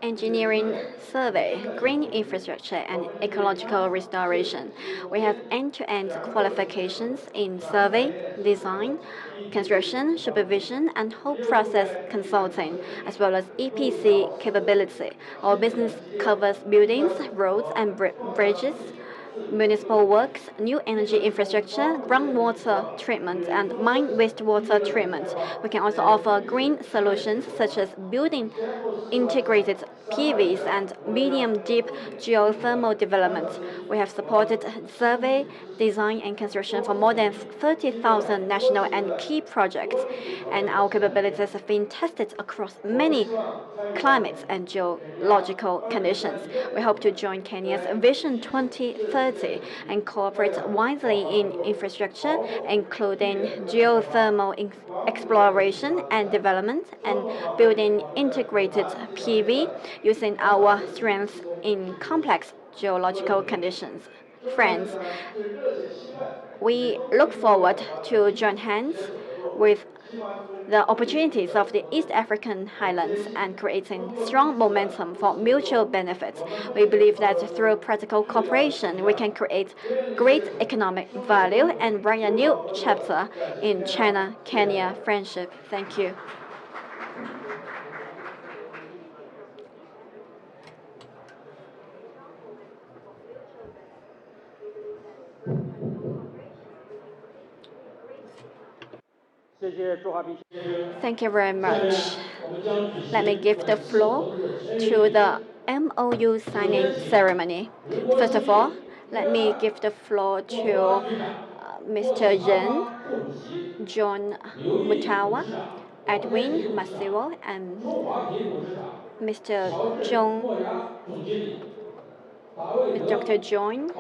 engineering survey, green infrastructure, and ecological restoration. We have end-to-end qualifications in survey, design, construction, supervision, and whole process consulting, as well as EPC capability. Our business covers buildings, roads, and bridges, municipal works, new energy infrastructure, groundwater treatment, and mine wastewater treatment. We can also offer green solutions such as building integrated PVs and medium-deep geothermal development. We have supported survey, design, and construction for more than 30,000 national and key projects, and our capabilities have been tested across many climates and geological conditions. We hope to join Kenya's Vision 2030 and cooperate widely in infrastructure, including geothermal exploration and development, and building integrated PV using our strengths in complex geological conditions. Friends, we look forward to join hands with the opportunities of the East African highlands and creating strong momentum for mutual benefits. We believe that through practical cooperation, we can create great economic value and write a new chapter in China-Kenya friendship. Thank you. Thank you very much. Let me give the floor to the MOU signing ceremony. First of all, let me give the floor to Mr. Ren, John Mutawa, Edwin Masiwo, and Mr. Dr. John,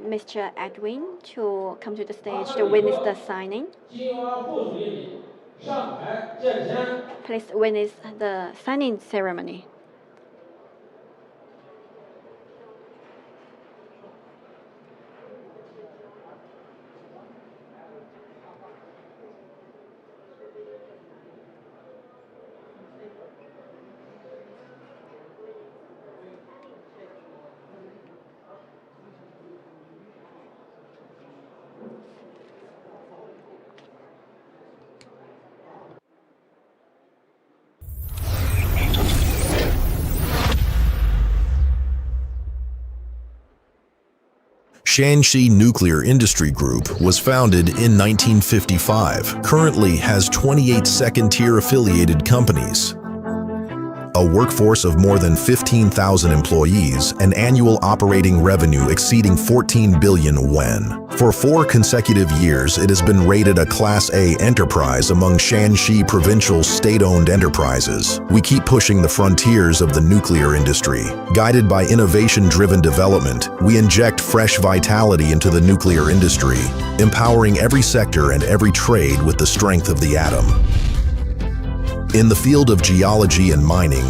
Mr. Edwin to come to the stage to witness the signing. Please witness the signing ceremony. Shanxi Nuclear Industry Group was founded in 1955, currently has 28 second-tier affiliated companies, a workforce of more than 15,000 employees, and annual operating revenue exceeding 14 billion yuan. For 4 consecutive years, it has been rated a Class A enterprise among Shanxi provincial state-owned enterprises. We keep pushing the frontiers of the nuclear industry. Guided by innovation-driven development, we inject fresh vitality into the nuclear industry, empowering every sector and every trade with the strength of the atom. In the field of geology and mining,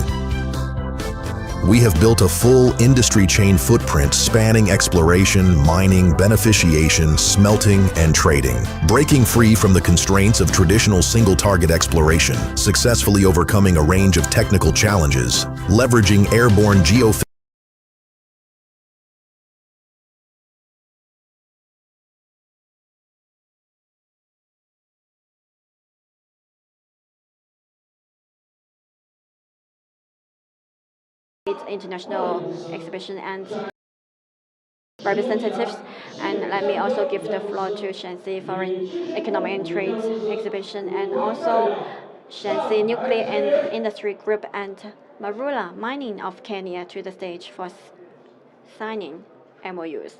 We have built a full industry chain footprint spanning exploration, mining, beneficiation, smelting, and trading, breaking free from the constraints of traditional single-target exploration, successfully overcoming a range of technical challenges, leveraging airborne geophysics international exhibition and representatives. And let me also give the floor to Shanxi Foreign Economic and Trade Exhibition and also Shanxi Nuclear and Industry Group and Marula Mining of Kenya to the stage for signing MOUs.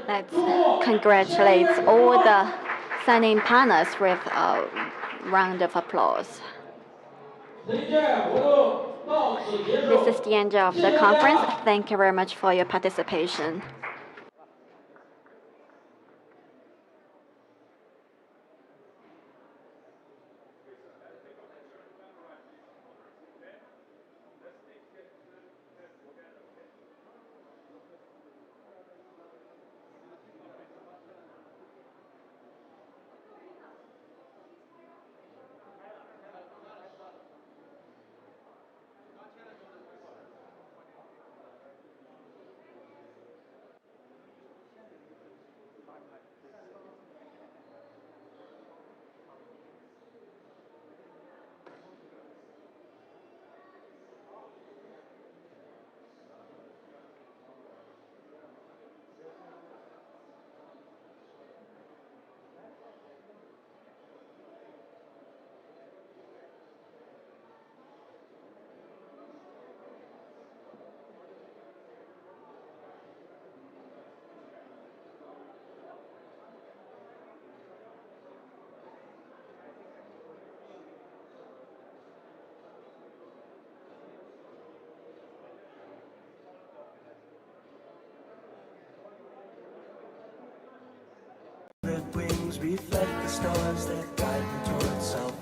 Let's congratulate all the signing partners with a round of applause. This is the end of the conference. Thank you very much for your participation. reflect the stars that guide me towards salvation.